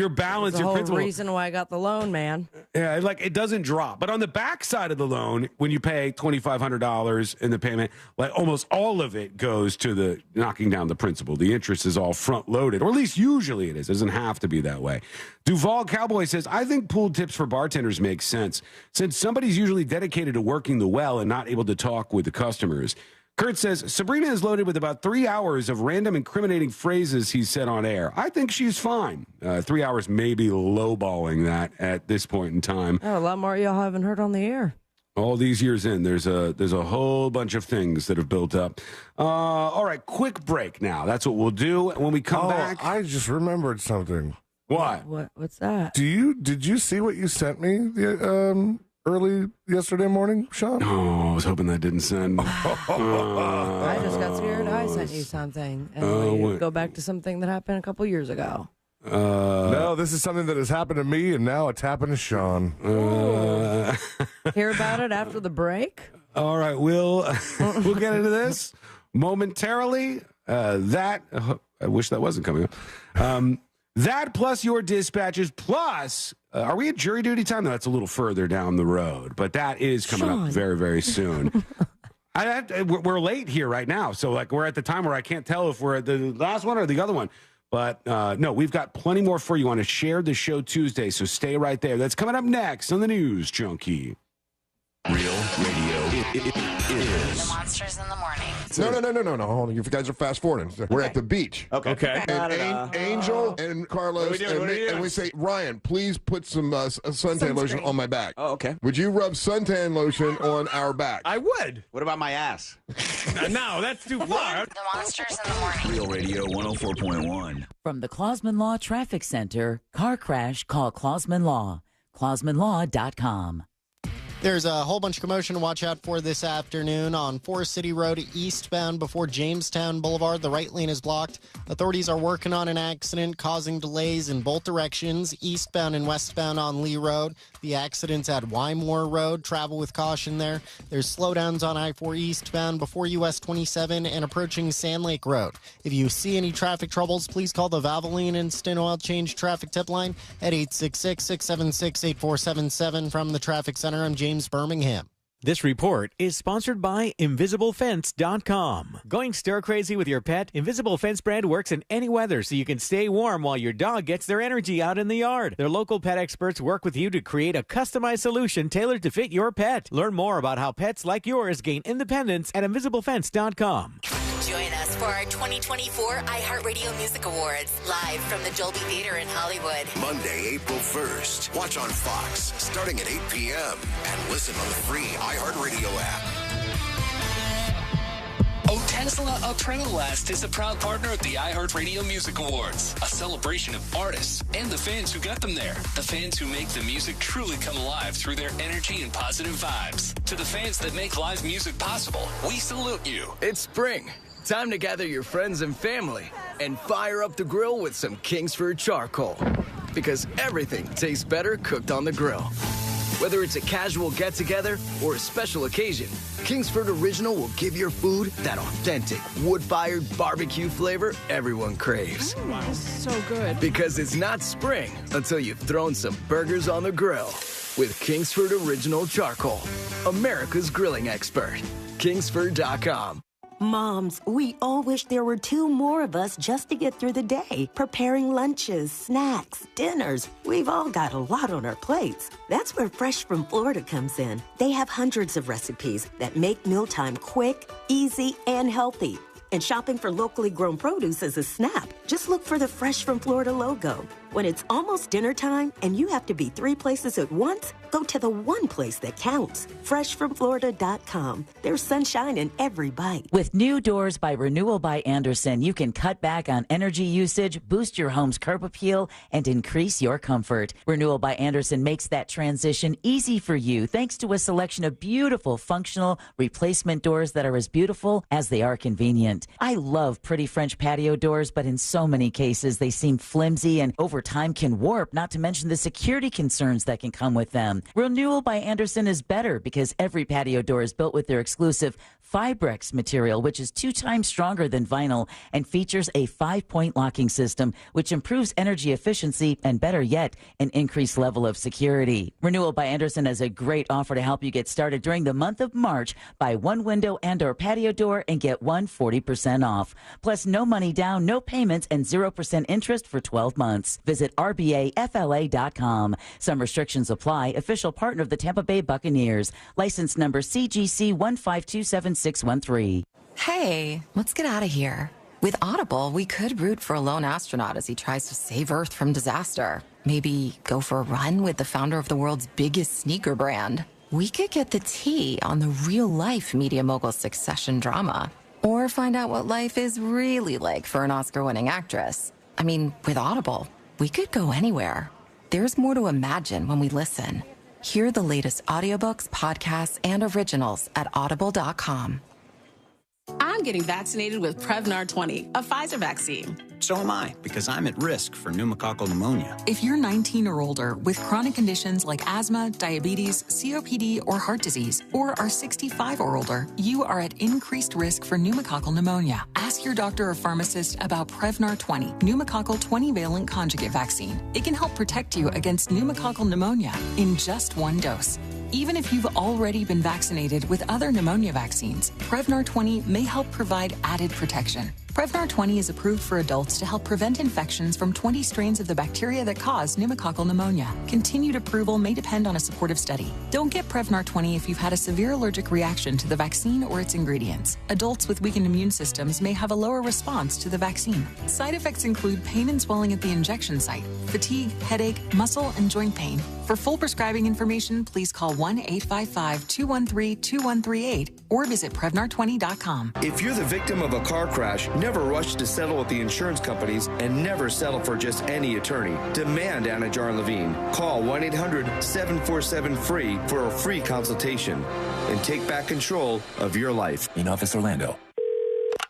balance, your principal. Reason why I got the loan, man. Yeah, like it doesn't drop. But on the back side of the loan, when you pay $2,500 in the payment, like almost all of it goes to the knocking down the principal. The interest is all front loaded, or at least usually it is. It doesn't have to be that way. Duval Cowboy says, I think pool tips for bartenders make sense since somebody's usually dedicated to working the well and not able to talk with the customers. Kurt says, Sabrina is loaded with about 3 hours of random incriminating phrases he said on air. I think she's fine. 3 hours may be lowballing that at this point in time. Oh, a lot more y'all haven't heard on the air. All these years in, there's a whole bunch of things that have built up. All right, quick break now. That's what we'll do. When we come back. I just remembered something. What? What's that? Did you see what you sent me early yesterday morning, Sean? Oh, I was hoping that didn't send. I just got scared. I sent you something. And we go back to something that happened a couple years ago. No, this is something that has happened to me, and now it's happened to Sean. Hear about it after the break? All right, we'll get into this momentarily. I wish that wasn't coming up. That plus your dispatches plus, are we at jury duty time? No, that's a little further down the road, but that is coming up very, very soon. We're late here right now, so like we're at the time where I can't tell if we're at the last one or the other one. But no, we've got plenty more for you on a Share the Show Tuesday, so stay right there. That's coming up next on the News Junkie. Real radio is. The Monsters in the Morning. No. Hold on. You guys are fast forwarding. We're at the beach. Okay. And Angel and Carlos, and we say, Ryan, please put some suntan lotion on my back. Oh, okay. Would you rub suntan lotion on our back? I would. What about my ass? No, that's too far. The Monsters in the Morning. Real Radio 104.1. From the Clausman Law Traffic Center, car crash, call Clausman Law. ClausmanLaw.com. There's a whole bunch of commotion to watch out for this afternoon on Forest City Road eastbound before Jamestown Boulevard. The right lane is blocked. Authorities are working on an accident causing delays in both directions, eastbound and westbound on Lee Road. The accident's at Wymore Road. Travel with caution there. There's slowdowns on I-4 eastbound before US 27 and approaching Sand Lake Road. If you see any traffic troubles, please call the Valvoline Instant Oil Change Traffic Tip Line at 866-676-8477 from the Traffic Center. I'm James Birmingham. This report is sponsored by InvisibleFence.com. Going stir crazy with your pet? Invisible Fence brand works in any weather so you can stay warm while your dog gets their energy out in the yard. Their local pet experts work with you to create a customized solution tailored to fit your pet. Learn more about how pets like yours gain independence at InvisibleFence.com. Join us for our 2024 iHeartRadio Music Awards, live from the Dolby Theater in Hollywood. Monday, April 1st. Watch on Fox starting at 8 p.m. and listen on the free iHeartRadio app. Otesla Adrenalast is a proud partner of the iHeartRadio Music Awards, a celebration of artists and the fans who got them there. The fans who make the music truly come alive through their energy and positive vibes. To the fans that make live music possible, we salute you. It's spring. Time to gather your friends and family and fire up the grill with some Kingsford charcoal. Because everything tastes better cooked on the grill. Whether it's a casual get-together or a special occasion, Kingsford Original will give your food that authentic, wood-fired barbecue flavor everyone craves. This is so good. Because it's not spring until you've thrown some burgers on the grill. With Kingsford Original Charcoal, America's grilling expert. Kingsford.com. Moms, we all wish there were 2 more of us just to get through the day. Preparing lunches, snacks, dinners. We've all got a lot on our plates. That's where Fresh from Florida comes in. They have hundreds of recipes that make mealtime quick, easy, and healthy. And shopping for locally grown produce is a snap. Just look for the Fresh from Florida logo. When it's almost dinner time and you have to be 3 places at once, go to the one place that counts. FreshFromFlorida.com. There's sunshine in every bite. With new doors by Renewal by Andersen, you can cut back on energy usage, boost your home's curb appeal, and increase your comfort. Renewal by Andersen makes that transition easy for you thanks to a selection of beautiful, functional replacement doors that are as beautiful as they are convenient. I love pretty French patio doors, but in so many cases, they seem flimsy and over time can warp, not to mention the security concerns that can come with them. Renewal by Andersen is better because every patio door is built with their exclusive Fibrex material, which is 2 times stronger than vinyl and features a 5-point locking system, which improves energy efficiency and, better yet, an increased level of security. Renewal by Andersen has a great offer to help you get started during the month of March. Buy 1 window and or patio door and get 40% off. Plus, no money down, no payments, and 0% interest for 12 months. Visit RBAFLA.com. Some restrictions apply. Official partner of the Tampa Bay Buccaneers. License number CGC 1527613. Hey, let's get out of here. With Audible, we could root for a lone astronaut as he tries to save Earth from disaster. Maybe go for a run with the founder of the world's biggest sneaker brand. We could get the tea on the real-life media mogul succession drama. Or find out what life is really like for an Oscar-winning actress. I mean, with Audible, we could go anywhere. There's more to imagine when we listen. Hear the latest audiobooks, podcasts, and originals at audible.com. I'm getting vaccinated with Prevnar 20, a Pfizer vaccine. So am I, because I'm at risk for pneumococcal pneumonia. If you're 19 or older with chronic conditions like asthma, diabetes, COPD, or heart disease, or are 65 or older, you are at increased risk for pneumococcal pneumonia. Ask your doctor or pharmacist about Prevnar 20, pneumococcal 20-valent conjugate vaccine. It can help protect you against pneumococcal pneumonia in just 1 dose. Even if you've already been vaccinated with other pneumonia vaccines, Prevnar 20 may help provide added protection. Prevnar 20 is approved for adults to help prevent infections from 20 strains of the bacteria that cause pneumococcal pneumonia. Continued approval may depend on a supportive study. Don't get Prevnar 20 if you've had a severe allergic reaction to the vaccine or its ingredients. Adults with weakened immune systems may have a lower response to the vaccine. Side effects include pain and swelling at the injection site, fatigue, headache, muscle, and joint pain. For full prescribing information, please call 1-855-213-2138 or visit Prevnar20.com. If you're the victim of a car crash, never rush to settle with the insurance companies and never settle for just any attorney. Demand Anna Jar Levine. Call 1-800-747-FREE for a free consultation and take back control of your life. In Office Orlando.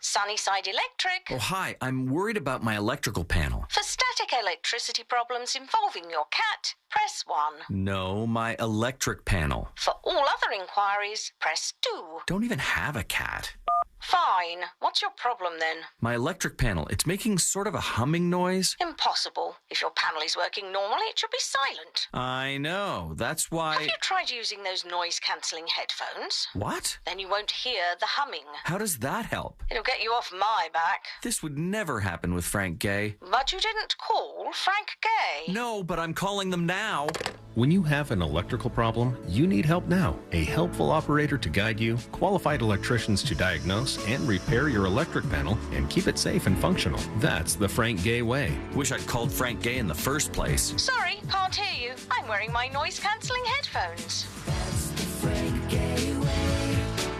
Sunnyside Electric. Oh, hi. I'm worried about my electrical panel. For static electricity problems involving your cat, press 1. No, my electric panel. For all other inquiries, press 2. Don't even have a cat. Fine. What's your problem then? My electric panel, it's making sort of a humming noise. Impossible. If your panel is working normally, it should be silent. I know. That's why... Have you tried using those noise-cancelling headphones? What? Then you won't hear the humming. How does that help? It'll get you off my back. This would never happen with Frank Gay. But you didn't call Frank Gay. No, but I'm calling them now. When you have an electrical problem, you need help now. A helpful operator to guide you, qualified electricians to diagnose and repair your electric panel and keep it safe and functional. That's the Frank Gay way. Wish I'd called Frank Gay in the first place. Sorry, can't hear you. I'm wearing my noise-cancelling headphones.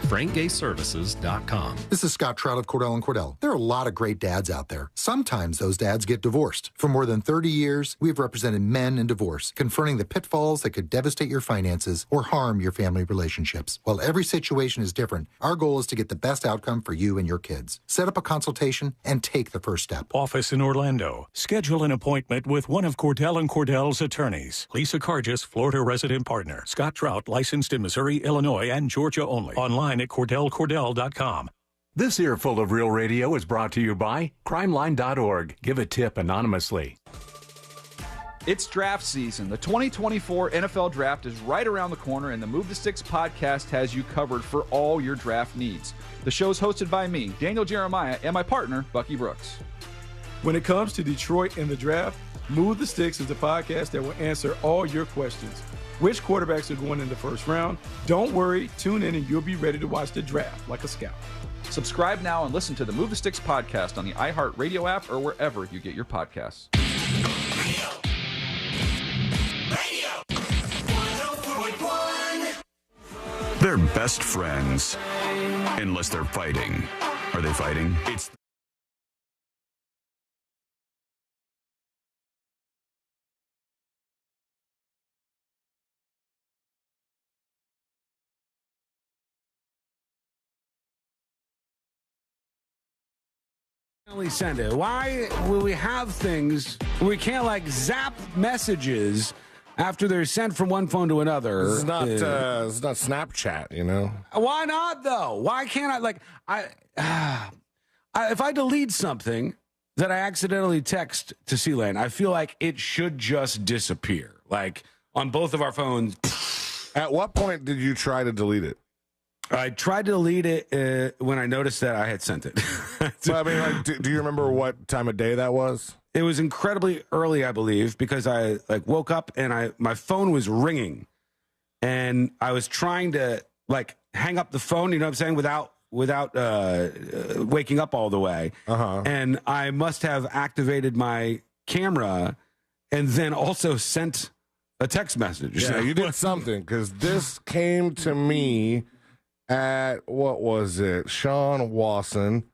FrankGayServices.com. This is Scott Trout of Cordell & Cordell. There are a lot of great dads out there. Sometimes those dads get divorced. For more than 30 years, we've represented men in divorce, confronting the pitfalls that could devastate your finances or harm your family relationships. While every situation is different, our goal is to get the best outcome for you and your kids. Set up a consultation and take the first step. Office in Orlando. Schedule an appointment with one of Cordell & Cordell's attorneys. Lisa Cargis, Florida resident partner. Scott Trout, licensed in Missouri, Illinois, and Georgia only. Online at CordellCordell.com. This earful of Real Radio is brought to you by crimeline.org. Give a tip anonymously. It's draft season. The 2024 NFL Draft is right around the corner, and the Move the Sticks podcast has you covered for all your draft needs. The show is hosted by me, Daniel Jeremiah, and my partner, Bucky Brooks. When it comes to Detroit and the draft, Move the Sticks is the podcast that will answer all your questions. Which quarterbacks are going in the first round? Don't worry, tune in and you'll be ready to watch the draft like a scout. Subscribe now and listen to the Move the Sticks podcast on the iHeartRadio app or wherever you get your podcasts. They're best friends, unless they're fighting. Are they fighting? It's Send it. Why will we have things we can't like zap messages after they're sent from one phone to another? It's not Snapchat, you know. Why not though? Why can't if I delete something that I accidentally text to C-Lane, I feel like it should just disappear. Like on both of our phones. At what point did you try to delete it? I tried to delete it when I noticed that I had sent it. So, I mean, like, do you remember what time of day that was? It was incredibly early, I believe, because I woke up and my phone was ringing, and I was trying to hang up the phone. You know what I'm saying? Without waking up all the way. And I must have activated my camera, and then also sent a text message. Yeah, you did something, because this came to me at, what was it, Sean Wasson,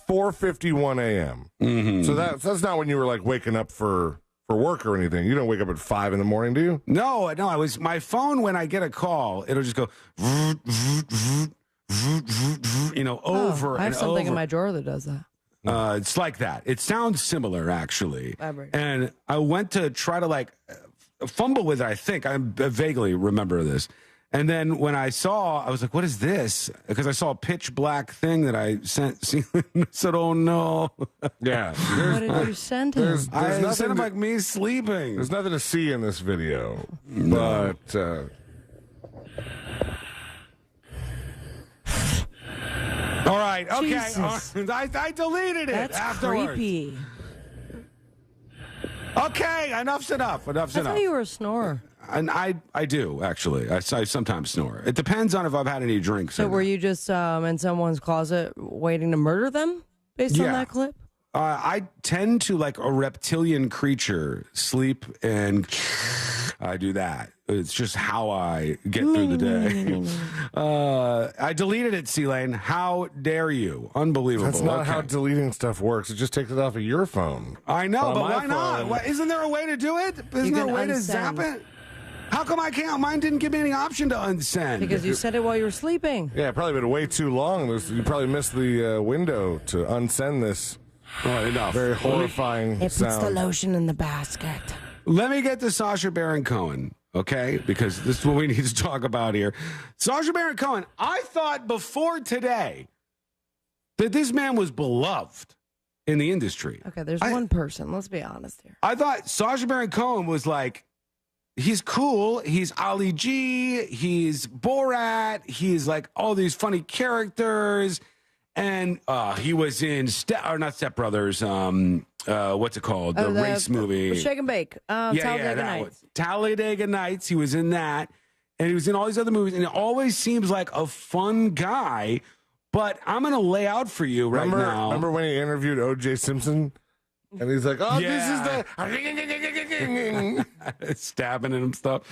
4:51 a.m. Mm-hmm. So that's not when you were waking up for work or anything. You don't wake up at 5 in the morning, do you? No. I was my phone. When I get a call, it'll just go, over. I have and something over. in my drawer that does that. It's like that. It sounds similar, actually. And I went to try to fumble with it. I think I vaguely remember this. And then when I saw, I was like, what is this? Because I saw a pitch black thing that I sent. I said, oh, no. Yeah. What did you send him? I sent him like me sleeping. There's nothing to see in this video. No. But, all right. Okay. Jesus. I deleted it That's afterwards. creepy. Okay. Enough's enough. I thought you were a snorer. And I do, actually. I sometimes snore. It depends on if I've had any drinks. So were you just in someone's closet waiting to murder them based on that clip? I tend to, like a reptilian creature, sleep, and I do that. It's just how I get through the day. I deleted it, C-Lane. How dare you? Unbelievable. That's not how deleting stuff works. It just takes it off of your phone. I know, but why phone, not? Isn't there a way to do it? Isn't there a way to zap it? How come I can't? Mine didn't give me any option to unsend. Because you said it while you were sleeping. Yeah, probably been way too long. You probably missed the window to unsend this. Enough. Very horrifying It puts sound. the lotion in the basket. Let me get to Sasha Baron Cohen, okay? Because this is what we need to talk about here. Sasha Baron Cohen, I thought before today that this man was beloved in the industry. Okay, there's one person. Let's be honest here. I thought Sasha Baron Cohen was like, he's cool. He's Ali G. He's Borat. He's like all these funny characters. And he was in not Step Brothers. What's it called? The race movie. Shake and Bake. Talladega Nights. Talladega Nights. He was in that. And he was in all these other movies. And it always seems like a fun guy. But I'm going to lay out for you right now. Remember when he interviewed O.J. Simpson? And he's like, oh, this is the... Stabbing him and stuff.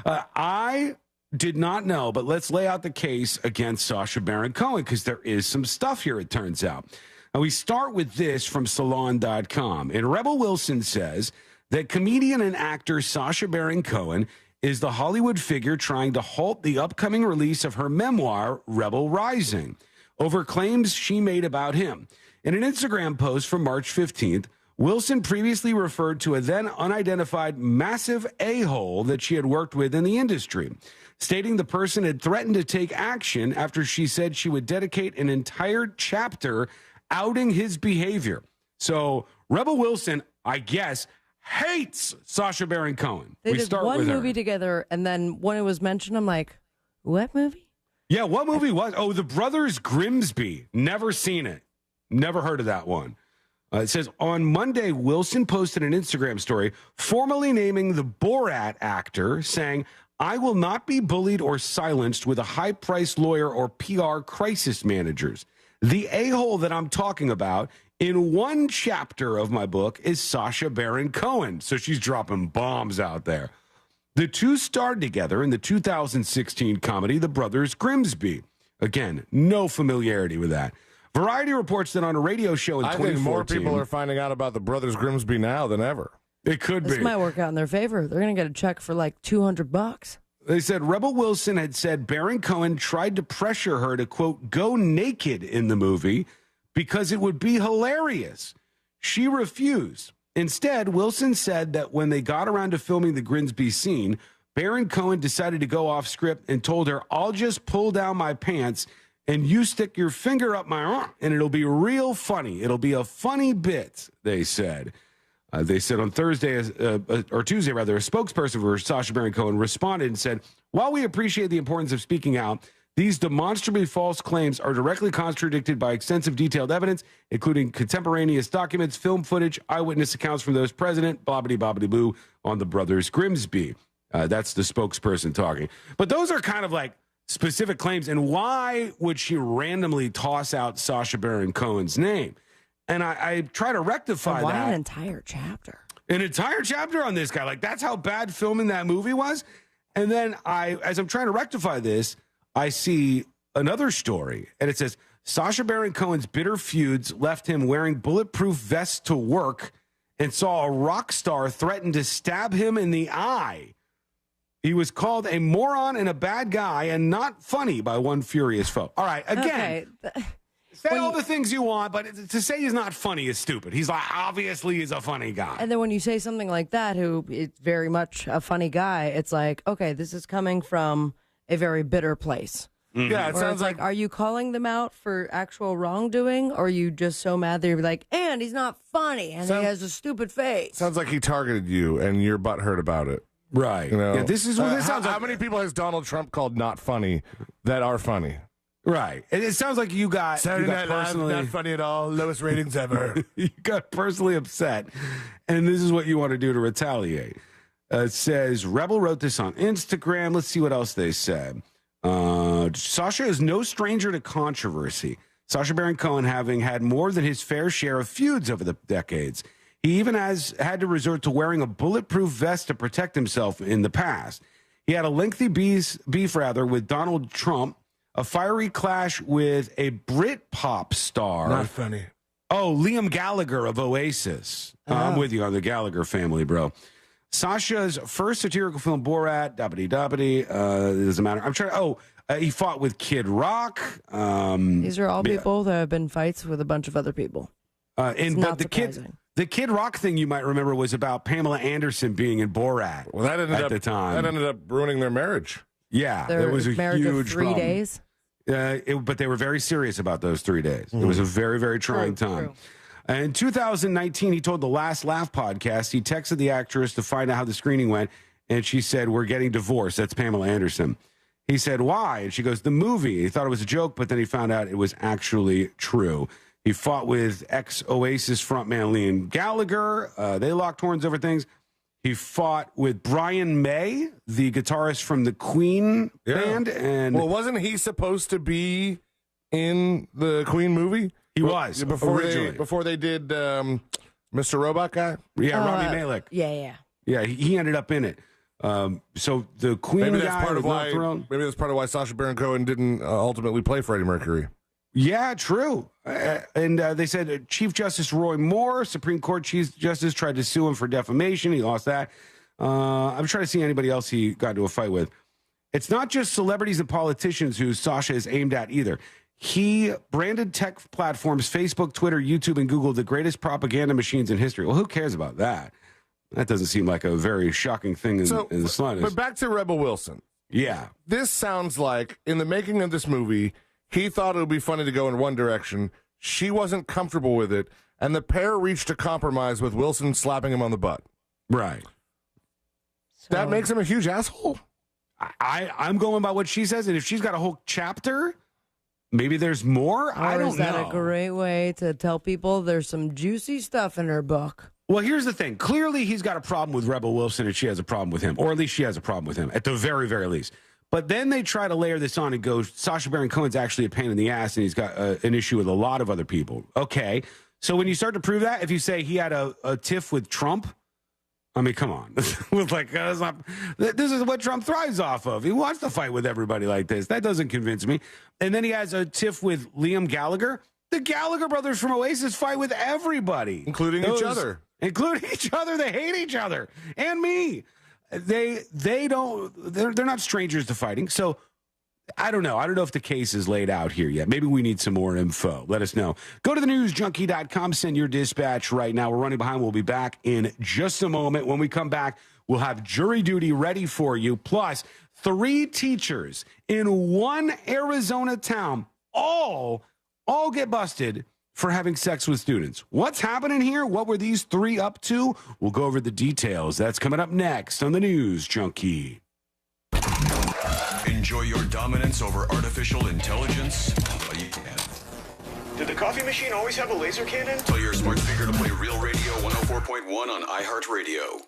I did not know, but let's lay out the case against Sasha Baron Cohen because there is some stuff here, it turns out. And we start with this from Salon.com. And Rebel Wilson says that comedian and actor Sasha Baron Cohen is the Hollywood figure trying to halt the upcoming release of her memoir, Rebel Rising, over claims she made about him. In an Instagram post from March 15th, Wilson previously referred to a then unidentified massive a-hole that she had worked with in the industry, stating the person had threatened to take action after she said she would dedicate an entire chapter outing his behavior. So Rebel Wilson, I guess, hates Sasha Baron Cohen. They we did start one with movie her. together, and then when it was mentioned, I'm like, what movie? Yeah, what movie was? Oh, The Brothers Grimsby. Never seen it. Never heard of that one. It says, on Monday, Wilson posted an Instagram story formally naming the Borat actor, saying, I will not be bullied or silenced with a high-priced lawyer or PR crisis managers. The a-hole that I'm talking about in one chapter of my book is Sasha Baron Cohen. So she's dropping bombs out there. The two starred together in the 2016 comedy, The Brothers Grimsby. Again, no familiarity with that. Variety reports that on a radio show in 2014... I think more people are finding out about The Brothers Grimsby now than ever. It could be. This might work out in their favor. They're going to get a check for like $200. They said Rebel Wilson had said Baron Cohen tried to pressure her to, quote, go naked in the movie because it would be hilarious. She refused. Instead, Wilson said that when they got around to filming the Grimsby scene, Baron Cohen decided to go off script and told her, I'll just pull down my pants and you stick your finger up my arm and it'll be real funny. It'll be a funny bit, they said. They said on Tuesday, a spokesperson for Sasha Baron Cohen responded and said, while we appreciate the importance of speaking out, these demonstrably false claims are directly contradicted by extensive detailed evidence, including contemporaneous documents, film footage, eyewitness accounts from those present, blah-biddy-blah-biddy-boo, on the Brothers Grimsby. That's the spokesperson talking. But those are kind of like specific claims. And why would she randomly toss out Sasha Baron Cohen's name? And I try to rectify why that. Why an entire chapter? An entire chapter on this guy. Like, that's how bad filming that movie was. And then as I'm trying to rectify this, I see another story, and it says, Sasha Baron Cohen's bitter feuds left him wearing bulletproof vests to work and saw a rock star threaten to stab him in the eye. He was called a moron and a bad guy and not funny by one furious foe. All right, again, say all the things you want, but to say he's not funny is stupid. He's like, obviously he's a funny guy. And then when you say something like that, who is very much a funny guy, it's like, okay, this is coming from a very bitter place. Mm-hmm. Yeah, it sounds like, are you calling them out for actual wrongdoing, or are you just so mad that you're like, and he's not funny, and he has a stupid face? Sounds like he targeted you, and you're butthurt about it. Right. You know? Yeah, this is what this sounds like. How many people has Donald Trump called not funny that are funny? Right. It sounds like you got Saturday Night Live, not funny at all, lowest ratings ever. You got personally upset, and this is what you want to do to retaliate. It says, Rebel wrote this on Instagram. Let's see what else they said. Sasha is no stranger to controversy. Sasha Baron Cohen having had more than his fair share of feuds over the decades. He even has had to resort to wearing a bulletproof vest to protect himself in the past. He had a lengthy beef with Donald Trump, a fiery clash with a Britpop star. Not funny. Oh, Liam Gallagher of Oasis. I'm with you on the Gallagher family, bro. Sasha's first satirical film, Borat, it doesn't matter. I'm trying. He fought with Kid Rock. These are all people that have been fights with a bunch of other people. But the Kid Rock thing you might remember was about Pamela Anderson being in Borat. Well, that ended at the time. That ended up ruining their marriage. Yeah, Their there was a marriage huge of 3 problem. days. But they were very serious about those 3 days. It was a very, very trying time. In 2019, he told the Last Laugh podcast, he texted the actress to find out how the screening went, and she said, "We're getting divorced." That's Pamela Anderson. He said, "Why?" And she goes, "The movie." He thought it was a joke, but then he found out it was actually true. He fought with ex-Oasis frontman Liam Gallagher. They locked horns over things. He fought with Brian May, the guitarist from the Queen band. And well, wasn't he supposed to be in the Queen movie? He was originally. Before they did Mr. Robot Guy? Yeah, Rami Malek. Yeah, he ended up in it. So the Queen maybe guy was not thrown. Maybe that's part of why Sasha Baron Cohen didn't ultimately play Freddie Mercury. Yeah, true. And they said Chief Justice Roy Moore, Supreme Court Chief Justice, tried to sue him for defamation. He lost that. I'm trying to see anybody else he got into a fight with. It's not just celebrities and politicians who Sasha is aimed at either. He branded tech platforms, Facebook, Twitter, YouTube, and Google, the greatest propaganda machines in history. Well, who cares about that? That doesn't seem like a very shocking thing in the slightest. But back to Rebel Wilson. Yeah. This sounds like, in the making of this movie, he thought it would be funny to go in one direction. She wasn't comfortable with it, and the pair reached a compromise with Wilson slapping him on the butt. Right. That makes him a huge asshole? I'm going by what she says, and if she's got a whole chapter, maybe there's more. I don't know. Is that a great way to tell people there's some juicy stuff in her book? Well, here's the thing. Clearly, he's got a problem with Rebel Wilson, and she has a problem with him, or at least she has a problem with him, at the very, very least. But then they try to layer this on and go, Sasha Baron Cohen's actually a pain in the ass, and he's got an issue with a lot of other people. Okay. So when you start to prove that, if you say he had a tiff with Trump, I mean, come on. With this is what Trump thrives off of. He wants to fight with everybody like this. That doesn't convince me. And then he has a tiff with Liam Gallagher. The Gallagher brothers from Oasis fight with everybody. Including each other. Including each other. They hate each other. And me. They're not strangers to fighting. So I don't know. I don't know if the case is laid out here yet. Maybe we need some more info. Let us know. Go to thenewsjunkie.com. Send your dispatch right now. We're running behind. We'll be back in just a moment. When we come back, we'll have jury duty ready for you. Plus, 3 teachers in one Arizona town all get busted for having sex with students. What's happening here? What were these 3 up to? We'll go over the details. That's coming up next on the News Junkie. Enjoy your dominance over artificial intelligence? Well, you can. Did the coffee machine always have a laser cannon? Tell your smart speaker to play Real Radio 104.1 on iHeartRadio.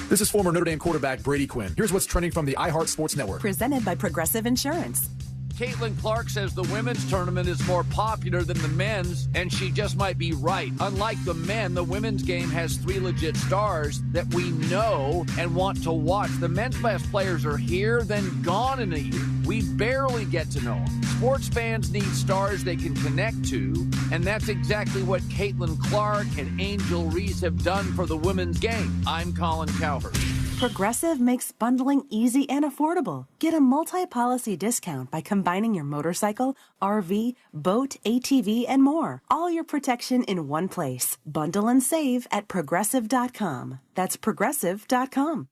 This is former Notre Dame quarterback Brady Quinn. Here's what's trending from the iHeart Sports Network. Presented by Progressive Insurance. Caitlin Clark says the women's tournament is more popular than the men's, and she just might be right. Unlike the men, the women's game has 3 legit stars that we know and want to watch. The men's best players are here, then gone in a year. We barely get to know them. Sports fans need stars they can connect to, and that's exactly what Caitlin Clark and Angel Reese have done for the women's game. I'm Colin Cowherd. Progressive makes bundling easy and affordable. Get a multi-policy discount by combining your motorcycle, RV, boat, ATV, and more. All your protection in one place. Bundle and save at Progressive.com. That's Progressive.com.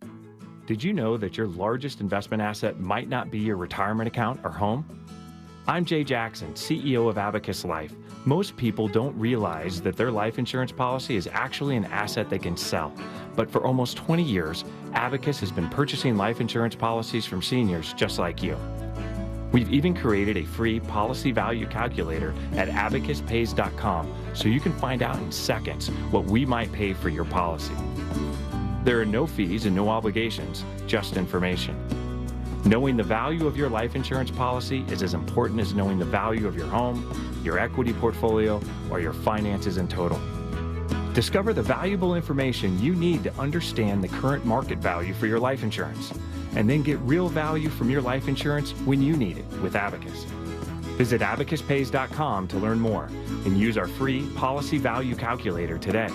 Did you know that your largest investment asset might not be your retirement account or home? I'm Jay Jackson, CEO of Abacus Life. Most people don't realize that their life insurance policy is actually an asset they can sell. But for almost 20 years, Abacus has been purchasing life insurance policies from seniors just like you. We've even created a free policy value calculator at abacuspays.com so you can find out in seconds what we might pay for your policy. There are no fees and no obligations, just information. Knowing the value of your life insurance policy is as important as knowing the value of your home, your equity portfolio, or your finances in total. Discover the valuable information you need to understand the current market value for your life insurance, and then get real value from your life insurance when you need it with Abacus. Visit abacuspays.com to learn more and use our free policy value calculator today.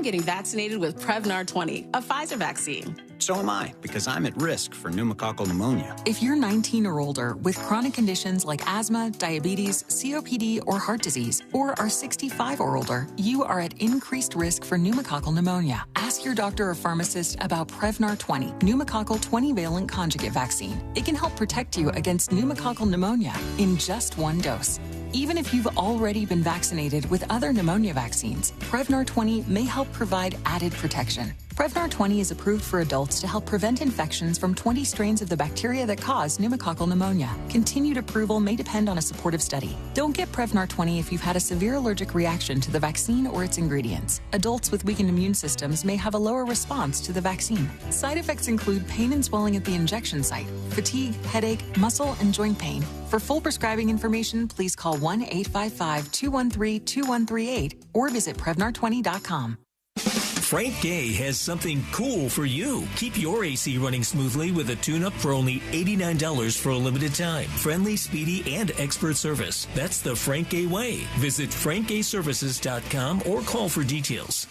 getting vaccinated with Prevnar 20, a Pfizer vaccine. So am I, because I'm at risk for pneumococcal pneumonia. If you're 19 or older with chronic conditions like asthma, diabetes, COPD, or heart disease, or are 65 or older, you are at increased risk for pneumococcal pneumonia. Ask your doctor or pharmacist about Prevnar 20, pneumococcal 20-valent conjugate vaccine. It can help protect you against pneumococcal pneumonia in just one dose. Even if you've already been vaccinated with other pneumonia vaccines, Prevnar 20 may help provide added protection. Prevnar 20 is approved for adults to help prevent infections from 20 strains of the bacteria that cause pneumococcal pneumonia. Continued approval may depend on a supportive study. Don't get Prevnar 20 if you've had a severe allergic reaction to the vaccine or its ingredients. Adults with weakened immune systems may have a lower response to the vaccine. Side effects include pain and swelling at the injection site, fatigue, headache, muscle, and joint pain. For full prescribing information, please call 1-855-213-2138 or visit Prevnar20.com. Frank Gay has something cool for you. Keep your AC running smoothly with a tune-up for only $89 for a limited time. Friendly, speedy, and expert service. That's the Frank Gay way. Visit frankgayservices.com or call for details.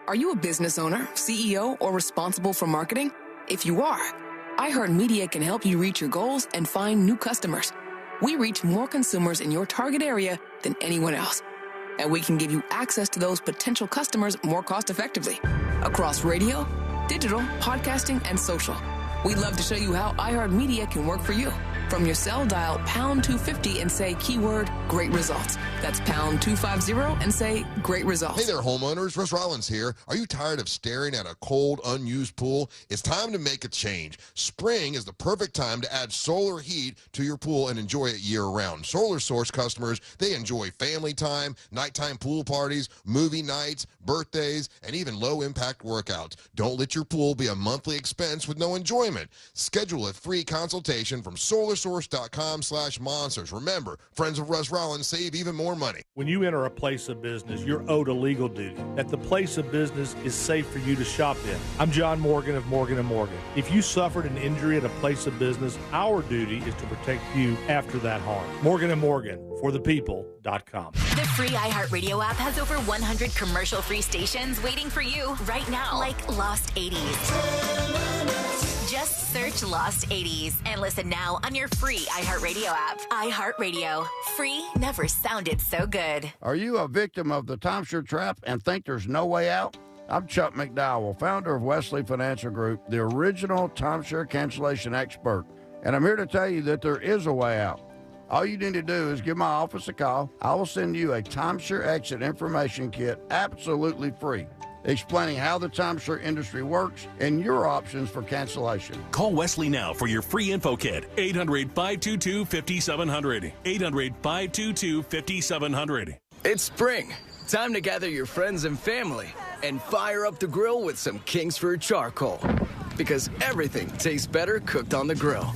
Are you a business owner, CEO, or responsible for marketing? If you are, iHeartMedia can help you reach your goals and find new customers. We reach more consumers in your target area than anyone else. And we can give you access to those potential customers more cost-effectively across radio, digital, podcasting, and social. We'd love to show you how iHeartMedia can work for you. From your cell, dial pound 250 and say keyword great results. That's pound 250 and say great results. Hey there, homeowners. Russ Rollins here. Are you tired of staring at a cold, unused pool? It's time to make a change. Spring is the perfect time to add solar heat to your pool and enjoy it year-round. Solar Source customers, they enjoy family time, nighttime pool parties, movie nights, birthdays, and even low-impact workouts. Don't let your pool be a monthly expense with no enjoyment. Schedule a free consultation from solarsource.com/monsters. Remember, friends of Russ Rollins save even more money. When you enter a place of business, you're owed a legal duty that the place of business is safe for you to shop in. I'm John Morgan of Morgan & Morgan. If you suffered an injury at a place of business, our duty is to protect you after that harm. Morgan & Morgan, for the people.com. The free iHeartRadio app has over 100 commercial-free stations waiting for you right now, like Lost 80s. Just search Lost 80s and listen now on your free iHeartRadio app. iHeartRadio. Free never sounded so good. Are you a victim of the timeshare trap and think there's no way out? I'm Chuck McDowell, founder of Wesley Financial Group, the original timeshare cancellation expert. And I'm here to tell you that there is a way out. All you need to do is give my office a call. I will send you a timeshare exit information kit absolutely free, explaining how the timeshare industry works and your options for cancellation. Call Wesley now for your free info kit. 800-522-5700. 800-522-5700. It's spring. Time to gather your friends and family and fire up the grill with some Kingsford charcoal. Because everything tastes better cooked on the grill.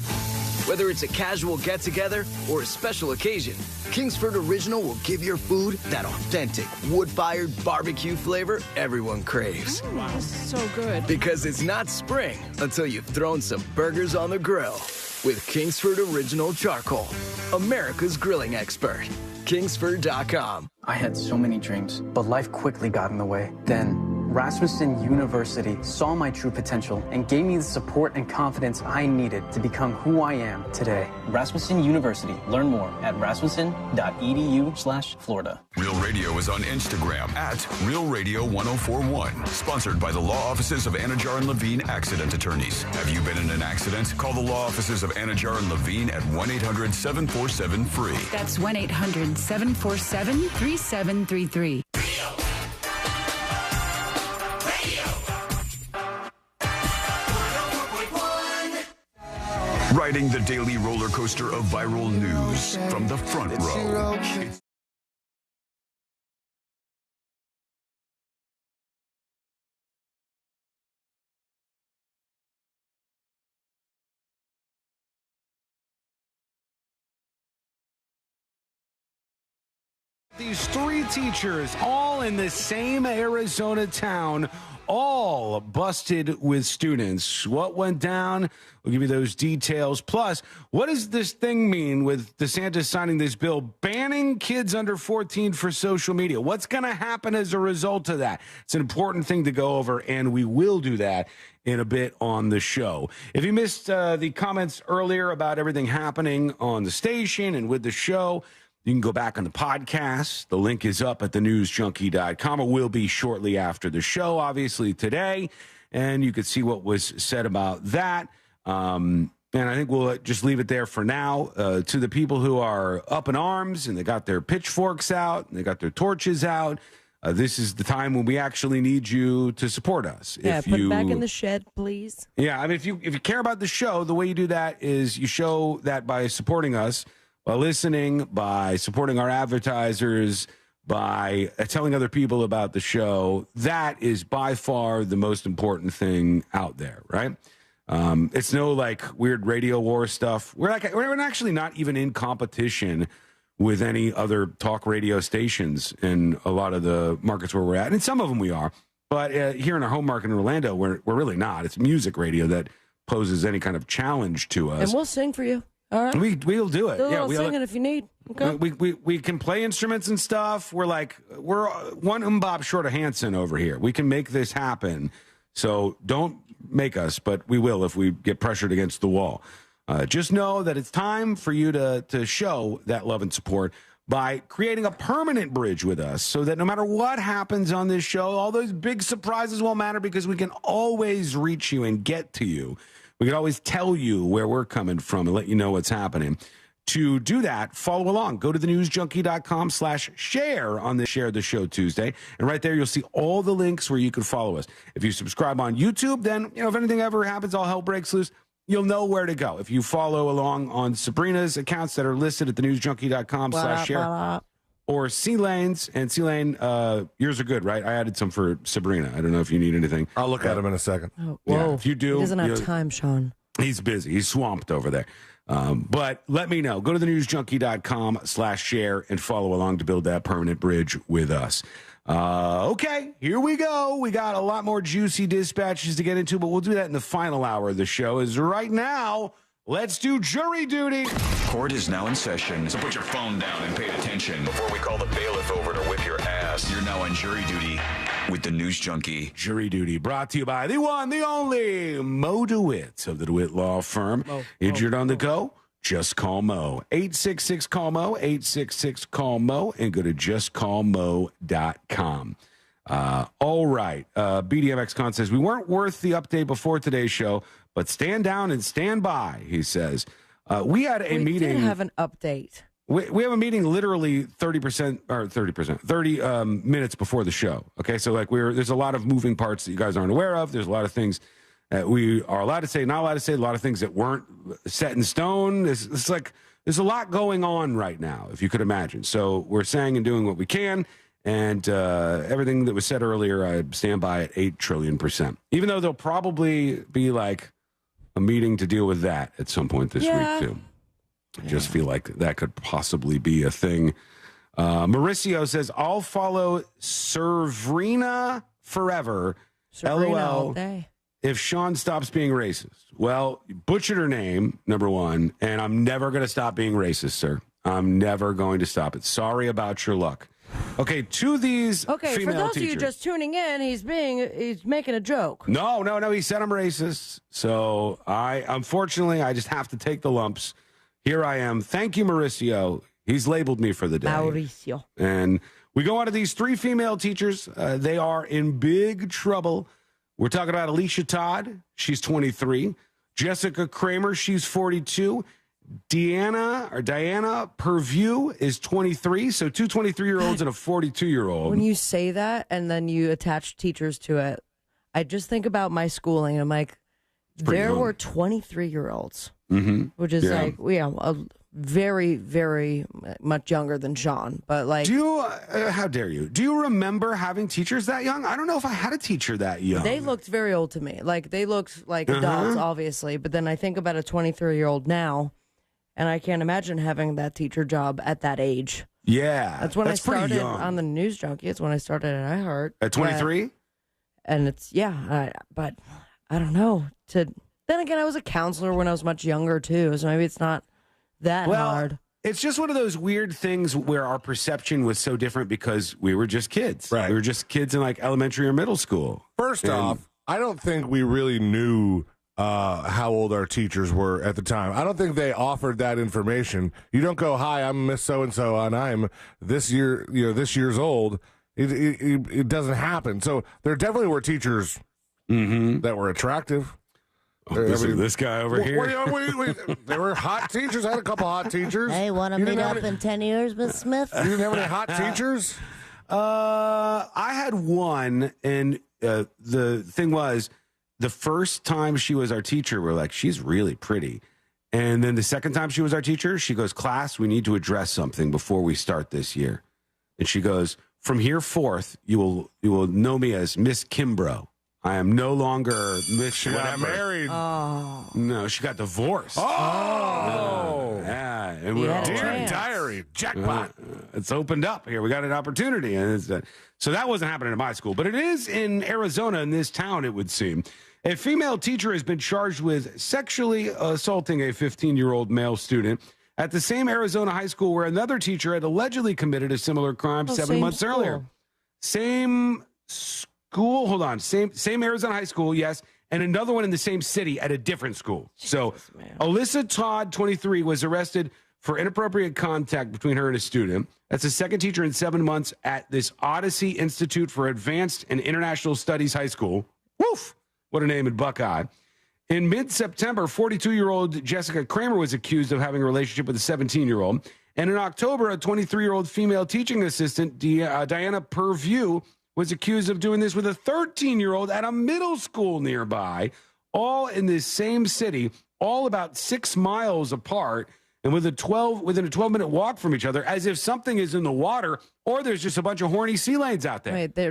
Whether it's a casual get-together or a special occasion, Kingsford Original will give your food that authentic, wood-fired barbecue flavor everyone craves. Wow, this is so good. Because it's not spring until you've thrown some burgers on the grill. With Kingsford Original Charcoal, America's grilling expert. Kingsford.com. I had so many dreams, but life quickly got in the way. Then Rasmussen University saw my true potential and gave me the support and confidence I needed to become who I am today. Rasmussen University. Learn more at rasmussen.edu/Florida. Real Radio is on Instagram at Real Radio 1041. Sponsored by the law offices of Anajar and Levine Accident Attorneys. Have you been in an accident? Call the law offices of Anajar and Levine at 1-800-747-FREE. That's 1-800-747-3733. Riding the daily roller coaster of viral news from the front row. These three teachers, all in the same Arizona town, all busted with students. What went down? We'll give you those details. Plus, what does this thing mean with DeSantis signing this bill banning kids under 14 for social media? What's going to happen as a result of that? It's an important thing to go over, and we will do that in a bit on the show. If you missed the comments earlier about everything happening on the station and with the show, you can go back on the podcast. The link is up at thenewsjunkie.com. It will be shortly after the show, obviously today, and you could see what was said about that. And I think we'll just leave it there for now. To the people who are up in arms and they got their pitchforks out and they got their torches out, this is the time when we actually need you to support us. Yeah, put it back in the shed, please. Yeah, I mean, if you care about the show, the way you do that is you show that by supporting us, by listening, by supporting our advertisers, by telling other people about the show. That is by far the most important thing out there, right? It's no like weird radio war stuff. We're actually not even in competition with any other talk radio stations in a lot of the markets where we're at. And some of them we are. But here in our home market in Orlando, we're really not. It's music radio that poses any kind of challenge to us. And we'll sing for you. All right. We'll do it. Do a little singing if you need. Okay. We can play instruments and stuff. We're one Bob short of Hanson over here. We can make this happen. So don't make us, but we will if we get pressured against the wall. Just know that it's time for you to show that love and support by creating a permanent bridge with us so that no matter what happens on this show, all those big surprises won't matter because we can always reach you and get to you. We can always tell you where we're coming from and let you know what's happening. To do that, follow along. Go to thenewsjunkie.com/share on the Share the Show Tuesday. And right there, you'll see all the links where you can follow us. If you subscribe on YouTube, then, if anything ever happens, all hell breaks loose, you'll know where to go. If you follow along on Sabrina's accounts that are listed at thenewsjunkie.com/share or C-Lane's, and C-Lane, yours are good, right? I added some for Sabrina. I don't know if you need anything. I'll look at him in a second. Oh, whoa. Yeah, if you do. He doesn't have time, Sean. He's busy. He's swamped over there. But let me know. Go to thenewsjunkie.com/share and follow along to build that permanent bridge with us. Okay, here we go. We got a lot more juicy dispatches to get into, but we'll do that in the final hour of the show. Is right now, let's do jury duty. Court is now in session, so put your phone down and pay attention before we call the bailiff over to whip your ass. You're now on jury duty with the News Junkie. Jury duty brought to you by the one, the only Mo DeWitt of the DeWitt Law Firm. Injured on the go? Just call Mo. 866-CALL-MO, 866-CALL-MO, and go to justcallmo.com. All right. BDMX Con says, we weren't worth the update before today's show, but stand down and stand by, he says. We had a meeting. We did have an update. We have a meeting literally 30% or 30 minutes before the show. Okay, so there's a lot of moving parts that you guys aren't aware of. There's a lot of things that we are allowed to say, not allowed to say. A lot of things that weren't set in stone. It's like there's a lot going on right now, if you could imagine. So we're saying and doing what we can, and everything that was said earlier, I stand by at 8 trillion%. Even though there'll probably be like a meeting to deal with that at some point this week too. I just feel like that could possibly be a thing. Mauricio says, I'll follow Servrina forever. Sabrina LOL. all day. If Sean stops being racist. Well, you butchered her name, number one, and I'm never going to stop being racist, sir. I'm never going to stop it. Sorry about your luck. Okay, to these female for those teachers. of you just tuning in, he's making a joke. No, he said I'm racist. So unfortunately, I just have to take the lumps. Here I am. Thank you, Mauricio. He's labeled me for the day. Mauricio. And we go on to these 3 female teachers. They are in big trouble. We're talking about Alicia Todd. She's 23. Jessica Kramer. She's 42. Diana Purview is 23. So 2 23-year-olds and a 42-year-old. When you say that and then you attach teachers to it, I just think about my schooling. I'm like, there were 23-year-olds, which is very, very much younger than Sean. But like, how dare you? Do you remember having teachers that young? I don't know if I had a teacher that young. They looked very old to me. Like they looked like adults, obviously. But then I think about a 23-year-old now, and I can't imagine having that teacher job at that age. Yeah, that's when I started on the News Junkie. It's when I started at iHeart at 23. And it's, but I don't know. Then again, I was a counselor when I was much younger, too. So maybe it's not that hard. It's just one of those weird things where our perception was so different because we were just kids. Right. We were just kids in like elementary or middle school. First off, I don't think we really knew how old our teachers were at the time. I don't think they offered that information. You don't go, "Hi, I'm Miss So-and-so, and I'm this year's old." It doesn't happen. So there definitely were teachers that were attractive. This guy over here. There were hot teachers. I had a couple hot teachers. Hey, want to meet up in 10 years, Miss Smith? You didn't have any hot teachers? I had one, and the thing was, the first time she was our teacher, we're like, she's really pretty. And then the second time she was our teacher, she goes, "Class, we need to address something before we start this year." And she goes, "From here forth, you will know me as Miss Kimbrough. I am no longer Miss." She got married. Oh. No, she got divorced. Oh. Yeah. And we're all Dear diary, jackpot. It's opened up here. We got an opportunity. And so that wasn't happening at my school, but it is in Arizona, in this town, it would seem. A female teacher has been charged with sexually assaulting a 15-year-old male student at the same Arizona high school where another teacher had allegedly committed a similar crime 7 months earlier. Same school, hold on, same Arizona high school, yes, and another one in the same city at a different school. So Alyssa Todd, 23, was arrested for inappropriate contact between her and a student. That's the second teacher in 7 months at this Odyssey Institute for Advanced and International Studies high school. Woof! What a name in Buckeye. In mid-September, 42-year-old Jessica Kramer was accused of having a relationship with a 17-year-old. And in October, a 23-year-old female teaching assistant, Diana Purview, was accused of doing this with a 13-year-old at a middle school nearby, all in this same city, all about 6 miles apart, and within a 12-minute walk from each other, as if something is in the water, or there's just a bunch of horny sea lanes out there. Wait, they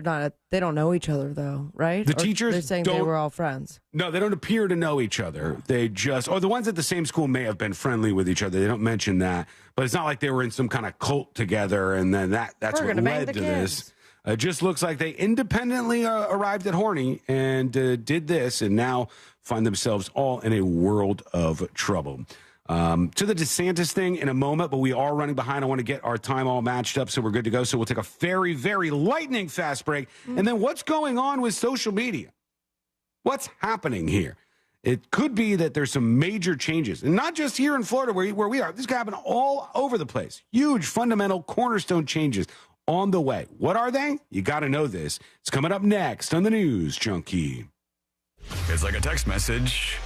don't know each other, though, right? The teachers they're saying they were all friends. No, they don't appear to know each other. They just, or the ones at the same school may have been friendly with each other. They don't mention that, but it's not like they were in some kind of cult together, and then that's what led to this. It just looks like they independently arrived at horny and did this, and now find themselves all in a world of trouble. To the DeSantis thing in a moment, but we are running behind. I want to get our time all matched up so we're good to go. So we'll take a very, very lightning fast break. And then what's going on with social media? What's happening here? It could be that there's some major changes, and not just here in Florida where we are. This could happen all over the place. Huge, fundamental, cornerstone changes on the way. What are they? You got to know this. It's coming up next on the News Junkie. It's like a text message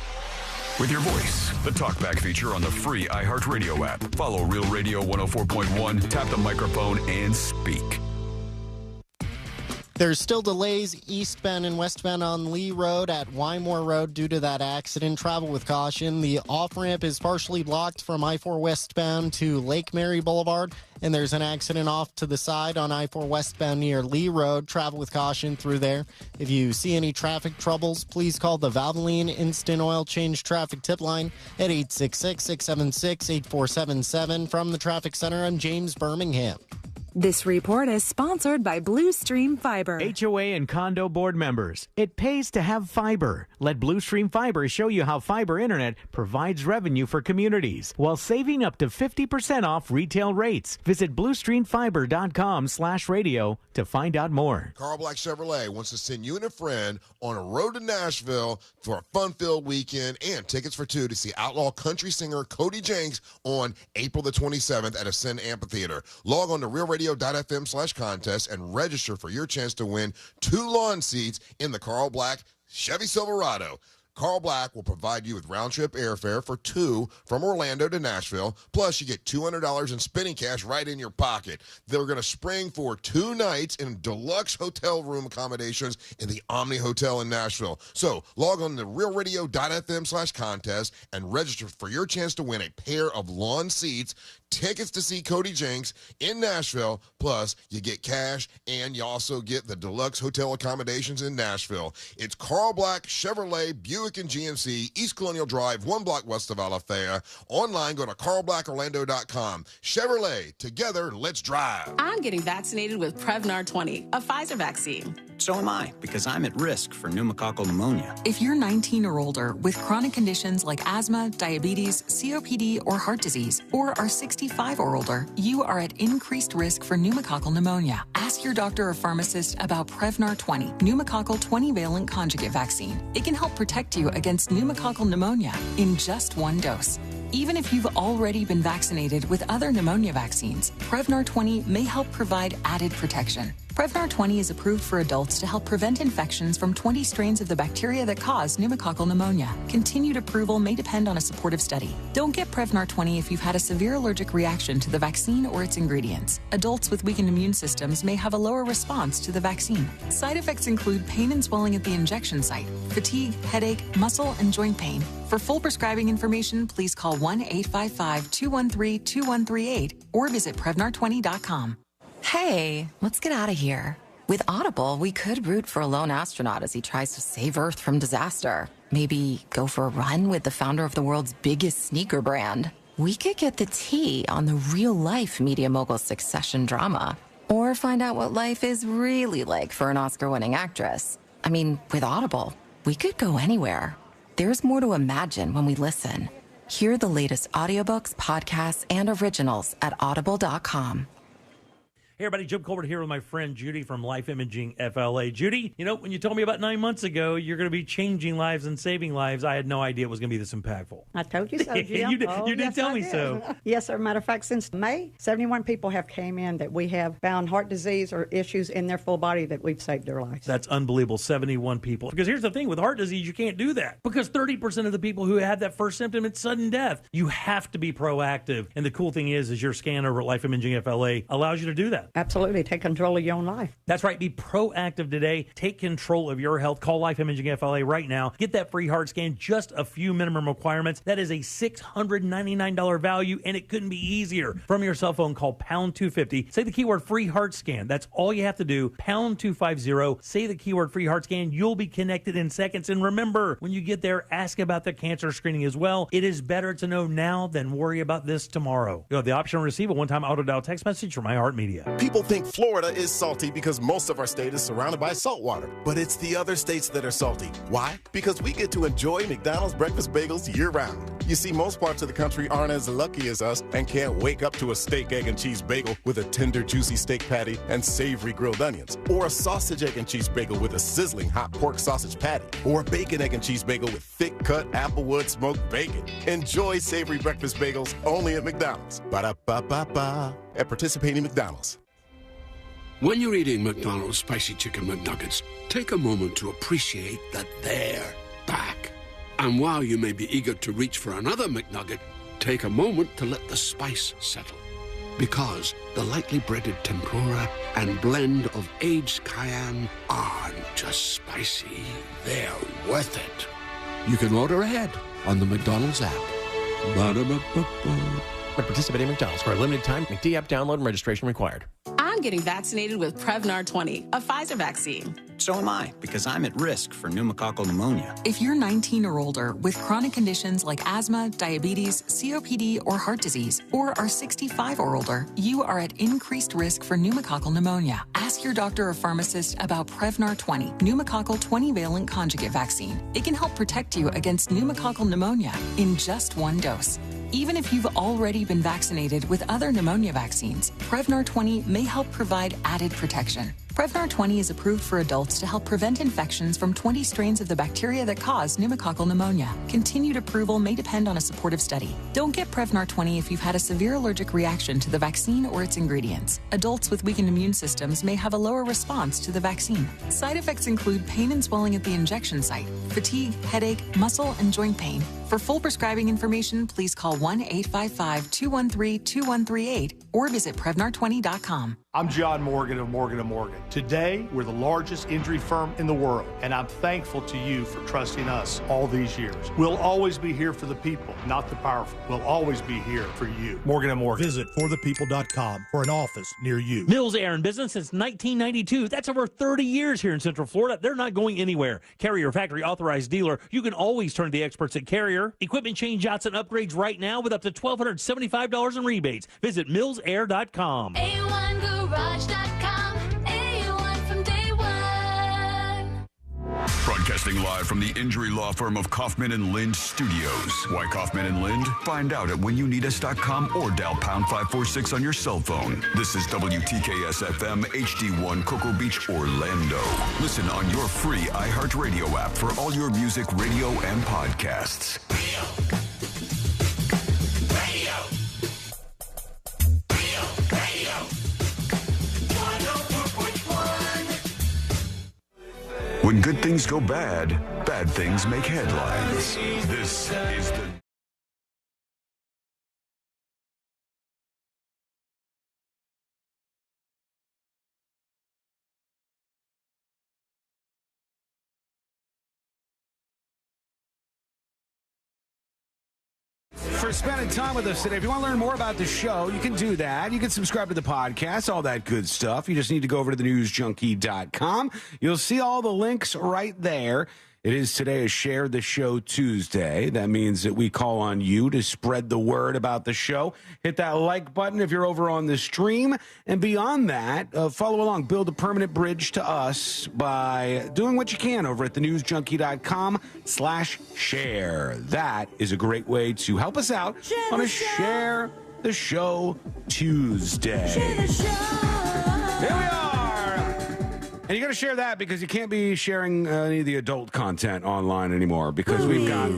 with your voice. The TalkBack feature on the free iHeartRadio app. Follow Real Radio 104.1, tap the microphone, and speak. There's still delays eastbound and westbound on Lee Road at Wymore Road due to that accident. Travel with caution. The off-ramp is partially blocked from I-4 westbound to Lake Mary Boulevard, and there's an accident off to the side on I-4 westbound near Lee Road. Travel with caution through there. If you see any traffic troubles, please call the Valvoline Instant Oil Change Traffic Tip Line at 866-676-8477. From the Traffic Center, I'm James Birmingham. This report is sponsored by Blue Stream Fiber. HOA and condo board members, it pays to have fiber. Let Blue Stream Fiber show you how fiber internet provides revenue for communities while saving up to 50% off retail rates. Visit bluestreamfiber.com/radio to find out more. Carl Black Chevrolet wants to send you and a friend on a road to Nashville for a fun-filled weekend and tickets for two to see outlaw country singer Cody Jenks on April the 27th at Ascend Amphitheater. Log on to realradio.fm/contest and register for your chance to win 2 lawn seats in the Carl Black Chevy Silverado. Carl Black will provide you with round-trip airfare for 2 from Orlando to Nashville, plus you get $200 in spending cash right in your pocket. They're going to spring for 2 nights in deluxe hotel room accommodations in the Omni Hotel in Nashville. So log on to realradio.fm/contest and register for your chance to win a pair of lawn seats, tickets to see Cody Jenks in Nashville, plus you get cash and you also get the deluxe hotel accommodations in Nashville. It's Carl Black Chevrolet Buick Buick and GMC, East Colonial Drive, 1 block west of Alafaya. Online, go to carlblackorlando.com. Chevrolet, together, let's drive. I'm getting vaccinated with Prevnar 20, a Pfizer vaccine. So am I, because I'm at risk for pneumococcal pneumonia. If you're 19 or older with chronic conditions like asthma, diabetes, COPD, or heart disease, or are 65 or older, you are at increased risk for pneumococcal pneumonia. Ask your doctor or pharmacist about Prevnar 20, pneumococcal 20-valent conjugate vaccine. It can help protect you against pneumococcal pneumonia in just 1 dose. Even if you've already been vaccinated with other pneumonia vaccines, Prevnar 20 may help provide added protection. Prevnar 20 is approved for adults to help prevent infections from 20 strains of the bacteria that cause pneumococcal pneumonia. Continued approval may depend on a supportive study. Don't get Prevnar 20 if you've had a severe allergic reaction to the vaccine or its ingredients. Adults with weakened immune systems may have a lower response to the vaccine. Side effects include pain and swelling at the injection site, fatigue, headache, muscle, and joint pain. For full prescribing information, please call 1-855-213-2138 or visit Prevnar20.com. Hey, let's get out of here. With Audible, we could root for a lone astronaut as he tries to save Earth from disaster. Maybe go for a run with the founder of the world's biggest sneaker brand. We could get the tea on the real-life media mogul succession drama. Or find out what life is really like for an Oscar-winning actress. I mean, with Audible, we could go anywhere. There's more to imagine when we listen. Hear the latest audiobooks, podcasts, and originals at audible.com. Hey everybody, Jim Colbert here with my friend Judy from Life Imaging FLA. Judy, you know, when you told me about 9 months ago you're going to be changing lives and saving lives, I had no idea it was going to be this impactful. I told you so, Jim. You did tell me so. Yes, sir. Matter of fact, since May, 71 people have came in that we have found heart disease or issues in their full body that we've saved their lives. That's unbelievable, 71 people. Because here's the thing, with heart disease, you can't do that. Because 30% of the people who have that first symptom, it's sudden death. You have to be proactive. And the cool thing is your scan over at Life Imaging FLA allows you to do that. Absolutely. Take control of your own life. That's right. Be proactive today. Take control of your health. Call Life Imaging FLA right now. Get that free heart scan. Just a few minimum requirements. That is a $699 value, and it couldn't be easier. From your cell phone, call pound 250. Say the keyword free heart scan. That's all you have to do. Pound 250. Say the keyword free heart scan. You'll be connected in seconds. And remember, when you get there, ask about the cancer screening as well. It is better to know now than worry about this tomorrow. You'll have the option to receive a one-time auto dial text message from iHeartMedia. People think Florida is salty because most of our state is surrounded by salt water. But it's the other states that are salty. Why? Because we get to enjoy McDonald's breakfast bagels year-round. You see, most parts of the country aren't as lucky as us and can't wake up to a steak, egg, and cheese bagel with a tender, juicy steak patty and savory grilled onions. Or a sausage, egg, and cheese bagel with a sizzling hot pork sausage patty. Or a bacon, egg, and cheese bagel with thick-cut applewood smoked bacon. Enjoy savory breakfast bagels only at McDonald's. Ba-da-ba-ba-ba. At participating McDonald's. When you're eating McDonald's Spicy Chicken McNuggets, take a moment to appreciate that they're back. And while you may be eager to reach for another McNugget, take a moment to let the spice settle. Because the lightly breaded tempura and blend of aged cayenne aren't just spicy, they're worth it. You can order ahead on the McDonald's app. Ba-da-ba-ba-ba. At participating McDonald's for a limited time, McD app download and registration required. I'm getting vaccinated with Prevnar 20, a Pfizer vaccine. So am I, because I'm at risk for pneumococcal pneumonia. If you're 19 or older with chronic conditions like asthma, diabetes, COPD, or heart disease, or are 65 or older, you are at increased risk for pneumococcal pneumonia. Ask your doctor or pharmacist about Prevnar 20, pneumococcal 20-valent conjugate vaccine. It can help protect you against pneumococcal pneumonia in just 1 dose. Even if you've already been vaccinated with other pneumonia vaccines, Prevnar 20 may help provide added protection. Prevnar 20 is approved for adults to help prevent infections from 20 strains of the bacteria that cause pneumococcal pneumonia. Continued approval may depend on a supportive study. Don't get Prevnar 20 if you've had a severe allergic reaction to the vaccine or its ingredients. Adults with weakened immune systems may have a lower response to the vaccine. Side effects include pain and swelling at the injection site, fatigue, headache, muscle, and joint pain. For full prescribing information, please call 1-855-213-2138 or visit Prevnar20.com. I'm John Morgan of Morgan & Morgan. Today, we're the largest injury firm in the world, and I'm thankful to you for trusting us all these years. We'll always be here for the people, not the powerful. We'll always be here for you. Morgan & Morgan. Visit forthepeople.com for an office near you. Mills Air in business since 1992. That's over 30 years here in Central Florida. They're not going anywhere. Carrier factory authorized dealer. You can always turn to the experts at Carrier. Equipment change-outs and upgrades right now with up to $1,275 in rebates. Visit millsair.com. A1Garage.com. A1 from day one. Broadcasting live from the injury law firm of Kaufman and Lind Studios. Why Kaufman and Lind? Find out at whenyouneedus.com or dial pound 546 on your cell phone. This is WTKS FM HD1 Cocoa Beach, Orlando. Listen on your free iHeartRadio app for all your music, radio, and podcasts. When good things go bad, bad things make headlines. This is the... For spending time with us today. If you want to learn more about the show, you can do that. You can subscribe to the podcast, all that good stuff. You just need to go over to thenewsjunkie.com. You'll see all the links right there. It is today a Share the Show Tuesday. That means that we call on you to spread the word about the show. Hit that like button if you're over on the stream. And beyond that, follow along. Build a permanent bridge to us by doing what you can over at thenewsjunkie.com/share. That is a great way to help us out on a Share the Show Tuesday. Share the show. Here we are. And you got to share that because you can't be sharing any of the adult content online anymore because we've got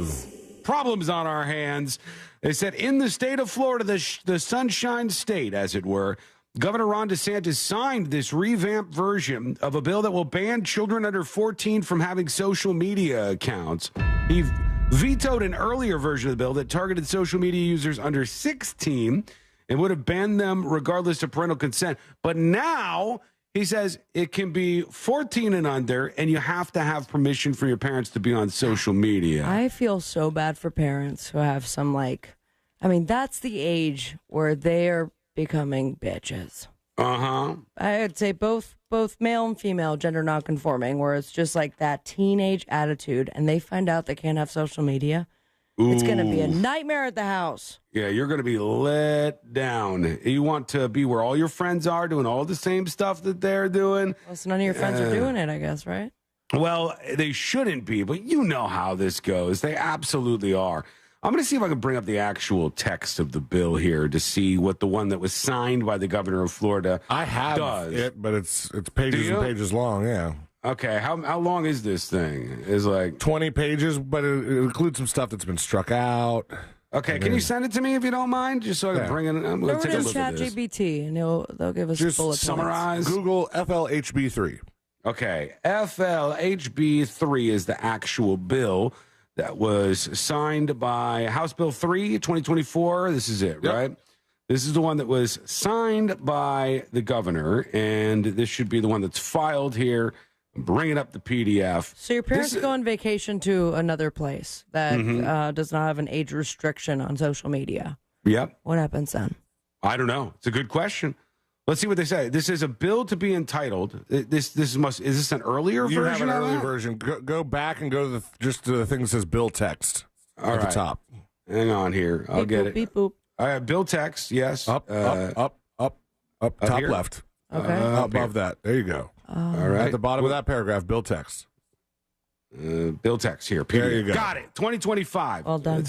problems on our hands. They said in the state of Florida, the Sunshine State, as it were, Governor Ron DeSantis signed this revamped version of a bill that will ban children under 14 from having social media accounts. He vetoed an earlier version of the bill that targeted social media users under 16 and would have banned them regardless of parental consent. But now he says it can be 14 and under, and you have to have permission for your parents to be on social media. I feel so bad for parents who have some, that's the age where they're becoming bitches. Uh-huh. I'd say both male and female, gender nonconforming, where it's just like that teenage attitude, and they find out they can't have social media. Ooh. It's going to be a nightmare at the house. Yeah, you're going to be let down. You want to be where all your friends are doing all the same stuff that they're doing. Well, so none of your friends are doing it, I guess, right? Well, they shouldn't be, but you know how this goes. They absolutely are. I'm going to see if I can bring up the actual text of the bill here to see what the one that was signed by the governor of Florida I have does. it, but it's pages and pages long, yeah. Okay, how long is this thing? Is like 20 pages, but it includes some stuff that's been struck out. Okay, can you send it to me if you don't mind, just so I can bring it? I'm going to take a look at this. ChatGPT, and they'll give us Just bullet summarize. points. Google FLHB3. Okay, FLHB3 is the actual bill that was signed by House Bill 3, 2024. This is it, right? This is the one that was signed by the governor, and this should be the one that's filed here. Bringing up the PDF. So your parents go on vacation to another place that does not have an age restriction on social media. Yep. What happens then? I don't know. It's a good question. Let's see what they say. This is a bill to be entitled. Is this an earlier version? You have an earlier version. Go back and go to the thing that says bill text at the top. Hang on here. I'll get it. Beep boop. All right, bill text. Yes. Up, top here? left. Okay. Above that. There you go. All right. At the bottom of that paragraph, bill text. Bill text here. There you go. Got it. 2025. Well done.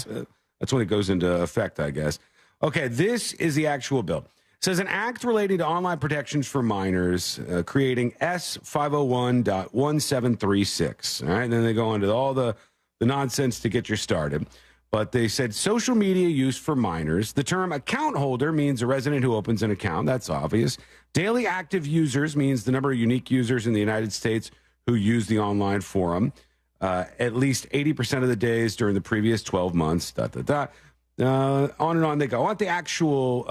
That's when it goes into effect, I guess. Okay, this is the actual bill. It says an act relating to online protections for minors, creating S501.1736. All right, and then they go into all the nonsense to get you started. But they said social media use for minors. The term account holder means a resident who opens an account. That's obvious. Daily active users means the number of unique users in the United States who use the online forum. At least 80% of the days during the previous 12 months. On and on they go. I want the actual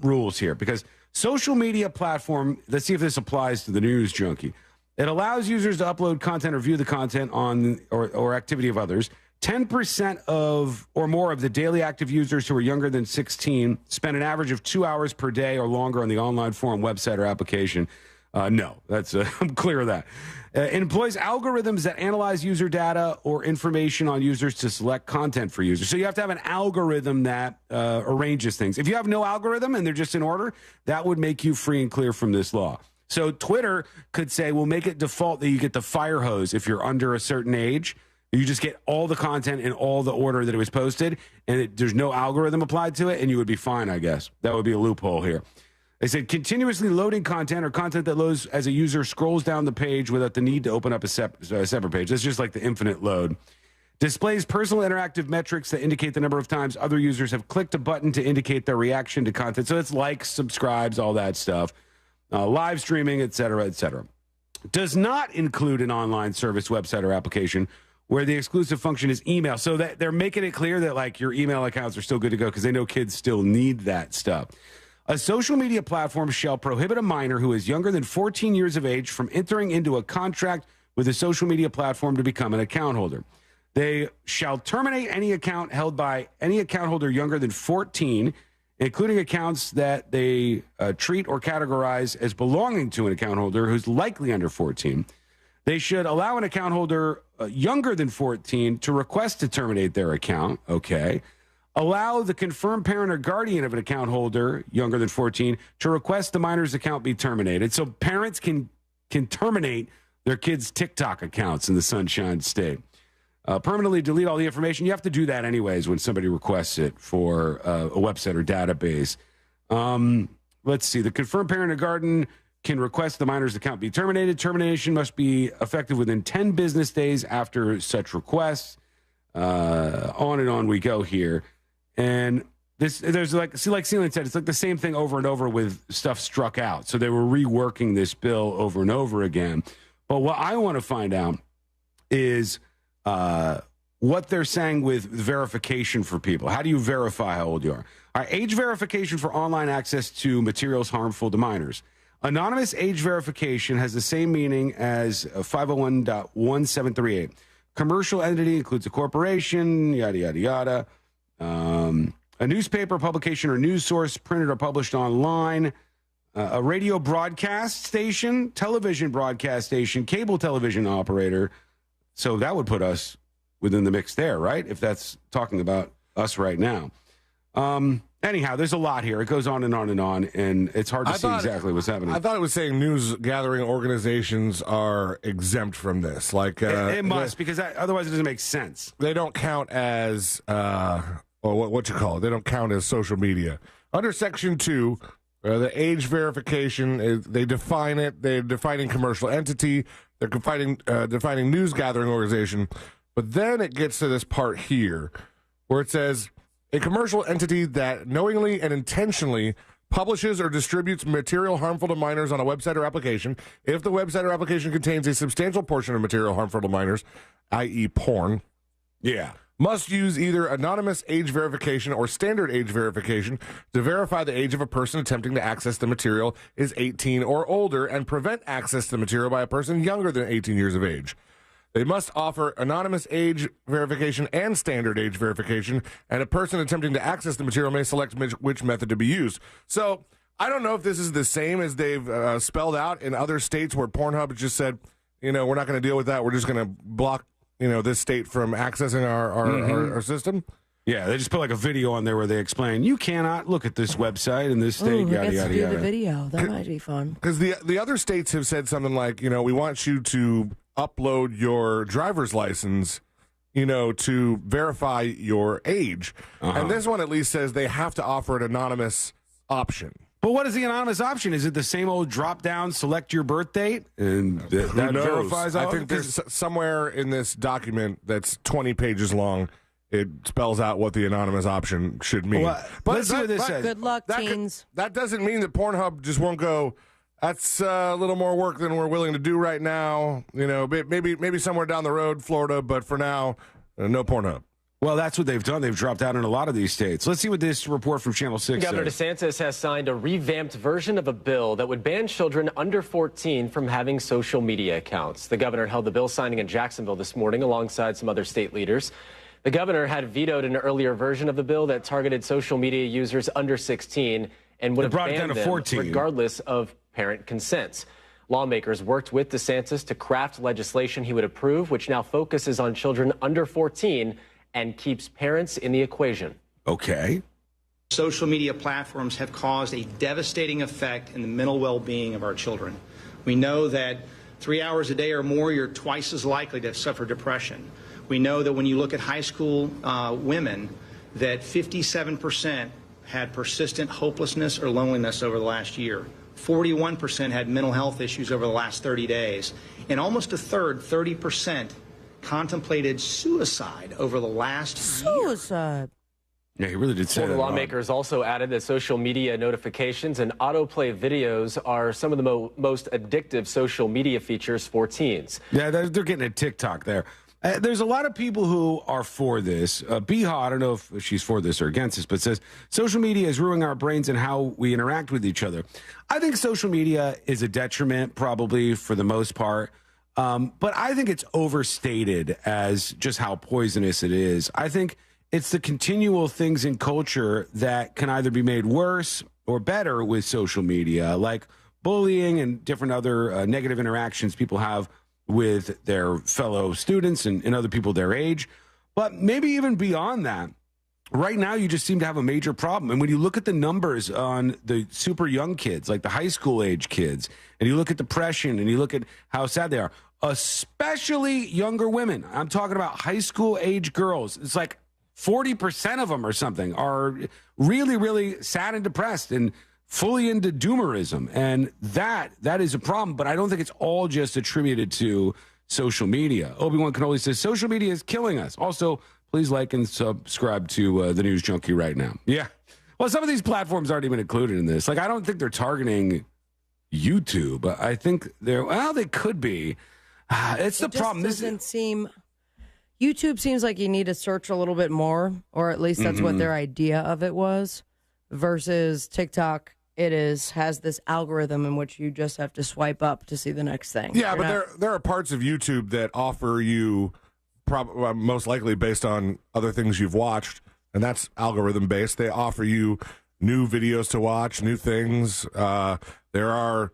rules here because social media platform. Let's see if this applies to the news junkie. It allows users to upload content or view the content on or activity of others. 10% of or more of the daily active users who are younger than 16 spend an average of 2 hours per day or longer on the online forum, website, or application. No, that's I'm clear of that. It employs algorithms that analyze user data or information on users to select content for users. So you have to have an algorithm that arranges things. If you have no algorithm and they're just in order, that would make you free and clear from this law. So Twitter could say, we'll make it default that you get the fire hose if you're under a certain age. You just get all the content in all the order that it was posted, and there's no algorithm applied to it, and you would be fine, I guess. That would be a loophole here. They said continuously loading content or content that loads as a user scrolls down the page without the need to open up a separate page. That's just like the infinite load. Displays personal interactive metrics that indicate the number of times other users have clicked a button to indicate their reaction to content. So it's likes, subscribes, all that stuff. Live streaming, et cetera, et cetera. Does not include an online service, website, or application where the exclusive function is email. So that they're making it clear that like your email accounts are still good to go because they know kids still need that stuff. A social media platform shall prohibit a minor who is younger than 14 years of age from entering into a contract with a social media platform to become an account holder. They shall terminate any account held by any account holder younger than 14, including accounts that they treat or categorize as belonging to an account holder who's likely under 14. They should allow an account holder younger than 14 to request to terminate their account. Okay. Allow the confirmed parent or guardian of an account holder younger than 14 to request the minor's account be terminated. So parents can terminate their kids' TikTok accounts in the Sunshine State. Permanently delete all the information. You have to do that anyways when somebody requests it for a website or database. Let's see. The confirmed parent or guardian can request the minor's account be terminated. Termination must be effective within 10 business days after such requests. On and on we go here. And there's like Celine said, it's like the same thing over and over with stuff struck out. So they were reworking this bill over and over again. But what I want to find out is what they're saying with verification for people. How do you verify how old you are? All right, age verification for online access to materials harmful to minors. Anonymous age verification has the same meaning as 501.1738. Commercial entity includes a corporation, yada, yada, yada. A newspaper, publication, or news source printed or published online. A radio broadcast station, television broadcast station, cable television operator. So that would put us within the mix there, right? If that's talking about us right now. Anyhow, there's a lot here. It goes on and on and on, and it's hard to see exactly what's happening. I thought it was saying news gathering organizations are exempt from this. Like it must, because otherwise it doesn't make sense. They don't count as, or what you call it, they don't count as social media. Under Section 2, the age verification, they define it. They're defining commercial entity. They're defining news gathering organization. But then it gets to this part here where it says, a commercial entity that knowingly and intentionally publishes or distributes material harmful to minors on a website or application, if the website or application contains a substantial portion of material harmful to minors, i.e. porn, must use either anonymous age verification or standard age verification to verify the age of a person attempting to access the material is 18 or older and prevent access to the material by a person younger than 18 years of age. They must offer anonymous age verification and standard age verification, and a person attempting to access the material may select which method to be used. So I don't know if this is the same as they've spelled out in other states where Pornhub just said, we're not going to deal with that. We're just going to block, this state from accessing our system. Yeah, they just put like a video on there where they explain, you cannot look at this website in this state, yada, yada, yada. The video. That might be fun. Because the other states have said something like, we want you to upload your driver's license, to verify your age. And this one at least says they have to offer an anonymous option. But what is the anonymous option? Is it the same old drop down, select your birth date? And that verifies all? I think there's somewhere in this document that's 20 pages long, it spells out what the anonymous option should mean. Well, let's see what this says. Good luck, teens. That doesn't mean that Pornhub just won't go, that's a little more work than we're willing to do right now. Maybe somewhere down the road, Florida, but for now, no Pornhub. Well, that's what they've done. They've dropped out in a lot of these states. Let's see what this report from Channel 6 Governor says. DeSantis has signed a revamped version of a bill that would ban children under 14 from having social media accounts. The governor held the bill signing in Jacksonville this morning alongside some other state leaders. The governor had vetoed an earlier version of the bill that targeted social media users under 16 and would have banned them 14. regardless of parent consent. Lawmakers worked with DeSantis to craft legislation he would approve, which now focuses on children under 14 and keeps parents in the equation. Okay. Social media platforms have caused a devastating effect in the mental well-being of our children. We know that 3 hours a day or more, you're twice as likely to suffer depression. We know that when you look at high school women, that 57% had persistent hopelessness or loneliness over the last year. 41% had mental health issues over the last 30 days. And almost a third, 30%, contemplated suicide over the last year. Yeah, he really did say Florida that. lawmakers also added that social media notifications and autoplay videos are some of the most addictive social media features for teens. Yeah, they're getting a TikTok there. There's a lot of people who are for this. Beha, I don't know if she's for this or against this, but says social media is ruining our brains and how we interact with each other. I think social media is a detriment, probably for the most part. But I think it's overstated as just how poisonous it is. I think it's the continual things in culture that can either be made worse or better with social media, like bullying and different other negative interactions people have with their fellow students and other people their age. But maybe even beyond that, right now you just seem to have a major problem. And when you look at the numbers on the super young kids, like the high school age kids, and you look at depression and you look at how sad they are, especially younger women. I'm talking about high school age girls. It's like 40% of them or something are really, really sad and depressed and fully into doomerism. And that is a problem, but I don't think it's all just attributed to social media. Obi-Wan Canoli says, social media is killing us. Also, please like and subscribe to the News Junkie right now. Yeah. Well, some of these platforms aren't even included in this. Like, I don't think they're targeting YouTube. I think they could be. It's the problem. This doesn't seem. YouTube seems like you need to search a little bit more, or at least that's what their idea of it was. Versus TikTok, has this algorithm in which you just have to swipe up to see the next thing. Yeah, but there are parts of YouTube that offer you, most likely based on other things you've watched, and that's algorithm based. They offer you new videos to watch, new things. There are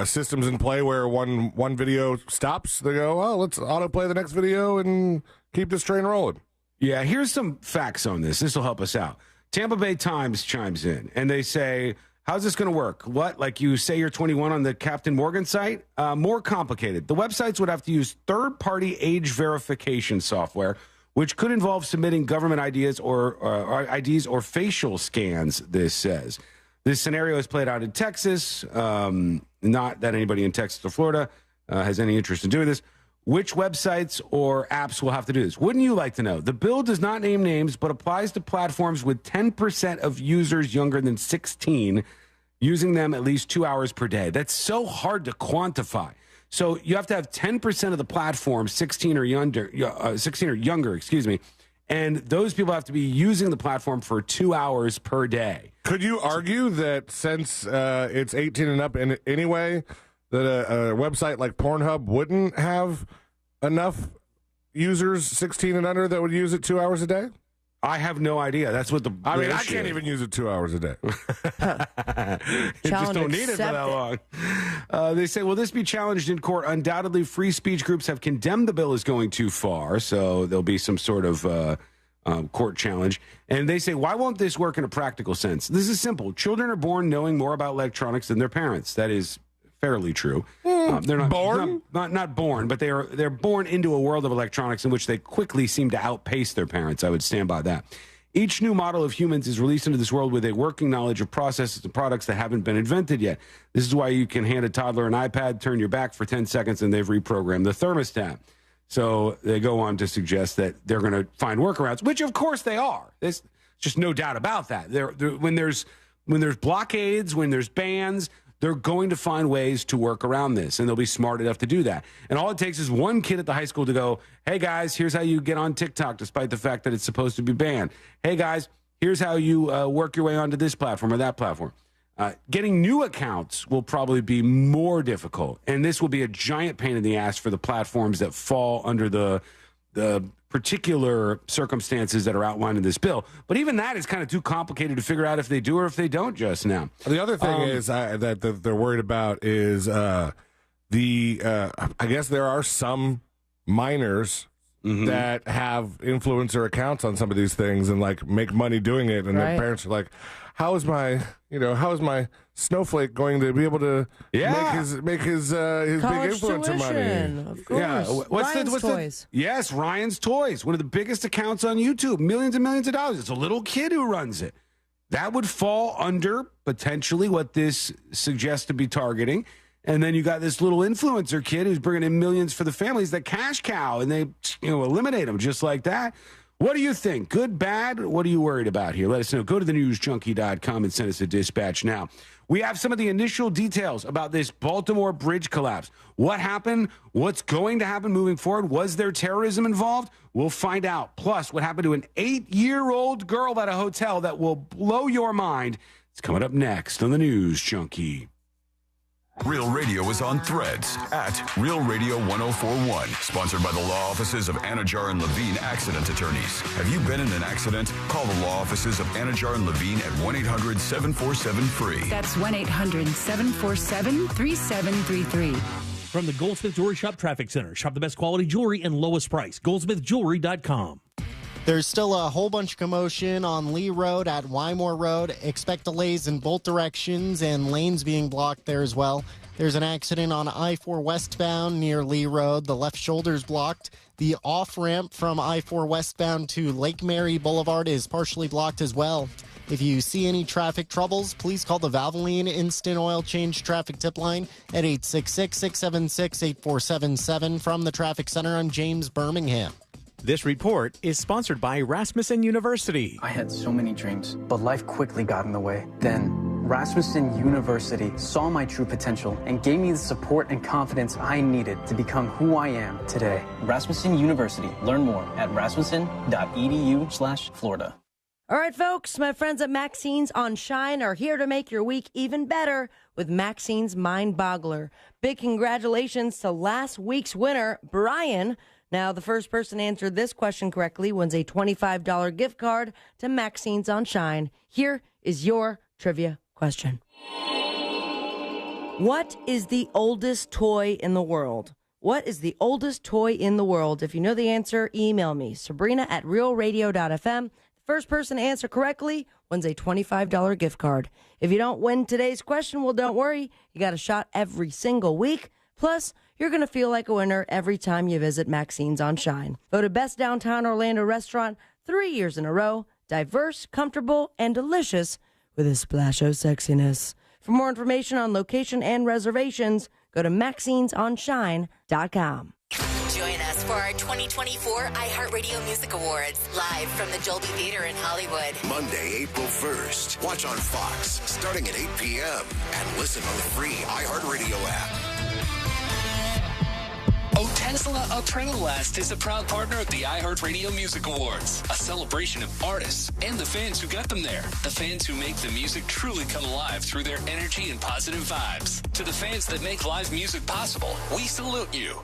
systems in play where one video stops. They go, oh, let's autoplay the next video and keep this train rolling. Yeah, here's some facts on this. This will help us out. Tampa Bay Times chimes in, and they say, how's this going to work? What, like you say you're 21 on the Captain Morgan site? More complicated. The websites would have to use third-party age verification software, which could involve submitting government IDs or IDs or facial scans, this says. This scenario is played out in Texas. Not that anybody in Texas or Florida has any interest in doing this. Which websites or apps will have to do this? Wouldn't you like to know? The bill does not name names, but applies to platforms with 10% of users younger than 16 using them at least 2 hours per day. That's so hard to quantify. So you have to have 10% of the platform 16 or younger, and those people have to be using the platform for 2 hours per day. Could you argue that since it's 18 and up anyway, that a website like Pornhub wouldn't have enough users 16 and under that would use it 2 hours a day? I have no idea. That's what I can't even use it 2 hours a day. You just don't need it for that long. They say, will this be challenged in court? Undoubtedly, free speech groups have condemned the bill as going too far, so there'll be some sort of court challenge. And they say, why won't this work in a practical sense? This is simple. Children are born knowing more about electronics than their parents. That is fairly true. They're not born, not born, but they're born into a world of electronics in which they quickly seem to outpace their parents. I would stand by that. Each new model of humans is released into this world with a working knowledge of processes and products that haven't been invented yet. This is why you can hand a toddler an iPad, turn your back for 10 seconds, and they've reprogrammed the thermostat. So they go on to suggest that they're going to find workarounds, which of course they are. There's just no doubt about that. When there's blockades, when there's bans, they're going to find ways to work around this, and they'll be smart enough to do that. And all it takes is one kid at the high school to go, hey, guys, here's how you get on TikTok, despite the fact that it's supposed to be banned. Hey, guys, here's how you work your way onto this platform or that platform. Getting new accounts will probably be more difficult, and this will be a giant pain in the ass for the platforms that fall under the particular circumstances that are outlined in this bill. But even that is kind of too complicated to figure out if they do or if they don't just now. The other thing is that they're worried about is I guess there are some minors that have influencer accounts on some of these things and like make money doing it, and their parents are like, how is my snowflake going to be able to make his big influencer money? Of course. Yeah. Ryan's Toys. Yes, Ryan's Toys, one of the biggest accounts on YouTube, millions and millions of dollars. It's a little kid who runs it. That would fall under potentially what this suggests to be targeting. And then you got this little influencer kid who's bringing in millions for the families, that cash cow, and they eliminate them just like that. What do you think? Good, bad? What are you worried about here? Let us know. Go to thenewsjunkie.com and send us a dispatch now. We have some of the initial details about this Baltimore bridge collapse. What happened? What's going to happen moving forward? Was there terrorism involved? We'll find out. Plus, what happened to an 8-year-old girl at a hotel that will blow your mind. It's coming up next on the News Junkie. Real Radio is on Threads at Real Radio 1041. Sponsored by the law offices of Anajar and Levine Accident Attorneys. Have you been in an accident? Call the law offices of Anajar and Levine at 1-800-747-FREE. That's 1-800-747-3733. From the Goldsmith Jewelry Shop Traffic Center. Shop the best quality jewelry and lowest price. GoldsmithJewelry.com. There's still a whole bunch of commotion on Lee Road at Wymore Road. Expect delays in both directions and lanes being blocked there as well. There's an accident on I-4 westbound near Lee Road. The left shoulder's blocked. The off-ramp from I-4 westbound to Lake Mary Boulevard is partially blocked as well. If you see any traffic troubles, please call the Valvoline Instant Oil Change Traffic Tip Line at 866-676-8477 from the Traffic Center on James Birmingham. This report is sponsored by Rasmussen University. I had so many dreams, but life quickly got in the way. Then, Rasmussen University saw my true potential and gave me the support and confidence I needed to become who I am today. Rasmussen University. Learn more at rasmussen.edu/Florida. All right, folks, my friends at Maxine's on Shine are here to make your week even better with Maxine's Mind Boggler. Big congratulations to last week's winner, Brian. Now, the first person to answer this question correctly wins a $25 gift card to Maxine's on Shine. Here is your trivia question. What is the oldest toy in the world? What is the oldest toy in the world? If you know the answer, email me, Sabrina@realradio.fm. The first person to answer correctly wins a $25 gift card. If you don't win today's question, well, don't worry. You got a shot every single week. Plus, you're going to feel like a winner every time you visit Maxine's on Shine. Voted Best Downtown Orlando Restaurant 3 years in a row. Diverse, comfortable, and delicious with a splash of sexiness. For more information on location and reservations, go to maxinesonshine.com. Join us for our 2024 iHeartRadio Music Awards, live from the Dolby Theater in Hollywood. Monday, April 1st. Watch on Fox, starting at 8 p.m. And listen on the free iHeartRadio app. Tesla Adrenalast is a proud partner of the iHeartRadio Music Awards, a celebration of artists and the fans who got them there. The fans who make the music truly come alive through their energy and positive vibes. To the fans that make live music possible, we salute you.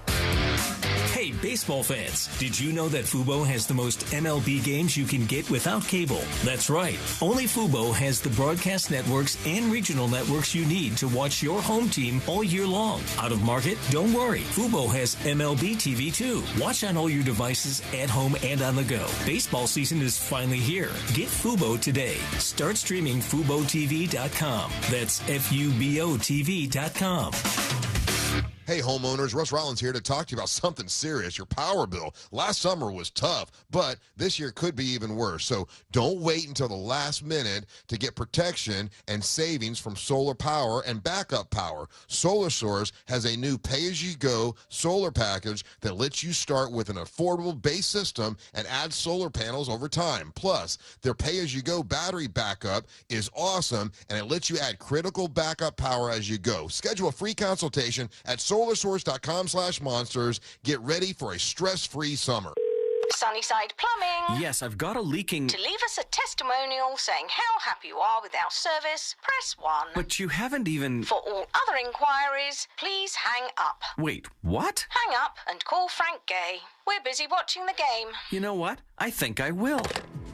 Hey, baseball fans, did you know that Fubo has the most MLB games you can get without cable? That's right. Only Fubo has the broadcast networks and regional networks you need to watch your home team all year long. Out of market? Don't worry. Fubo has MLB TV too. Watch on all your devices, at home and on the go. Baseball season is finally here. Get Fubo today. Start streaming FuboTV.com. That's FuboTV.com. Hey homeowners, Russ Rollins here to talk to you about something serious, your power bill. Last summer was tough, but this year could be even worse. So don't wait until the last minute to get protection and savings from solar power and backup power. Solar Source has a new pay-as-you-go solar package that lets you start with an affordable base system and add solar panels over time. Plus, their pay-as-you-go battery backup is awesome, and it lets you add critical backup power as you go. Schedule a free consultation at solarsource.com/monsters. Get ready for a stress-free summer. Sunnyside Plumbing. Yes, I've got a leaking... To leave us a testimonial saying how happy you are with our service, press 1. But you haven't even... For all other inquiries, please hang up. Wait, what? Hang up and call Frank Gay. We're busy watching the game. You know what? I think I will.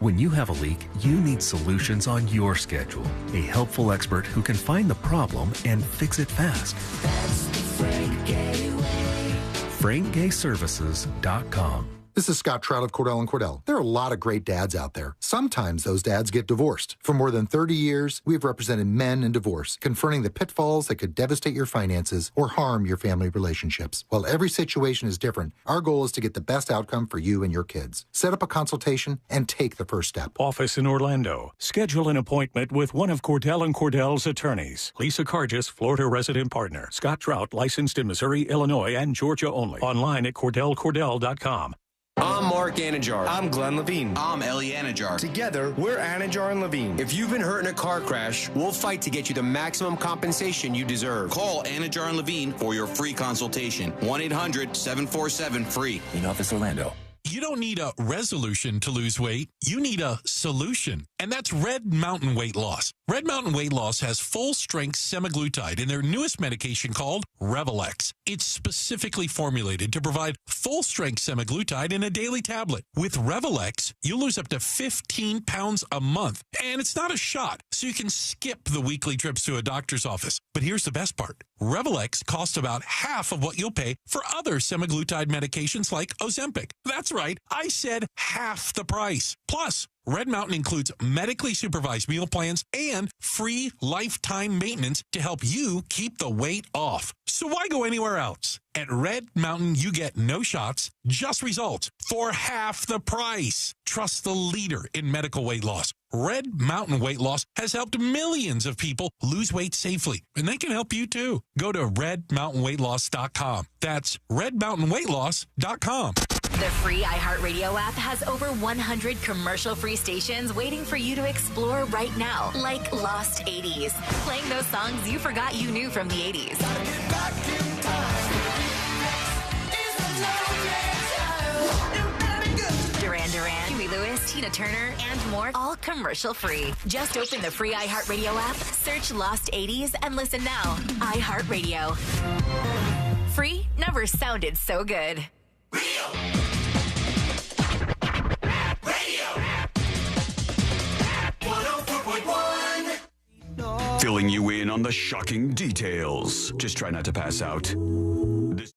When you have a leak, you need solutions on your schedule. A helpful expert who can find the problem and fix it fast. That's the Frank Gay way. FrankGayServices.com. This is Scott Trout of Cordell & Cordell. There are a lot of great dads out there. Sometimes those dads get divorced. For more than 30 years, we've represented men in divorce, confronting the pitfalls that could devastate your finances or harm your family relationships. While every situation is different, our goal is to get the best outcome for you and your kids. Set up a consultation and take the first step. Office in Orlando. Schedule an appointment with one of Cordell & Cordell's attorneys. Lisa Cargis, Florida resident partner. Scott Trout, licensed in Missouri, Illinois, and Georgia only. Online at CordellCordell.com. I'm Mark Anajar. I'm Glenn Levine. I'm Ellie Anajar. Together, we're Anajar and Levine. If you've been hurt in a car crash, we'll fight to get you the maximum compensation you deserve. Call Anajar and Levine for your free consultation. 1-800-747-FREE. In Office Orlando. You don't need a resolution to lose weight. You need a solution. And that's Red Mountain Weight Loss. Red Mountain Weight Loss has full-strength semaglutide in their newest medication called Revelex. It's specifically formulated to provide full-strength semaglutide in a daily tablet. With Revelex, you'll lose up to 15 pounds a month. And it's not a shot, so you can skip the weekly trips to a doctor's office. But here's the best part. Revelex costs about half of what you'll pay for other semaglutide medications like Ozempic. That's right, I said half the price. Plus, Red Mountain includes medically supervised meal plans and free lifetime maintenance to help you keep the weight off. So why go anywhere else? At Red Mountain, you get no shots, just results for half the price. Trust the leader in medical weight loss. Red Mountain Weight Loss has helped millions of people lose weight safely, and they can help you too. Go to redmountainweightloss.com. That's redmountainweightloss.com. The free iHeartRadio app has over 100 commercial-free stations waiting for you to explore right now, like Lost 80s, playing those songs you forgot you knew from the 80s. Duran Duran, Huey Lewis, Tina Turner, and more, all commercial-free. Just open the free iHeartRadio app, search Lost 80s, and listen now. iHeartRadio. Free never sounded so good. Filling you in on the shocking details. Just try not to pass out. This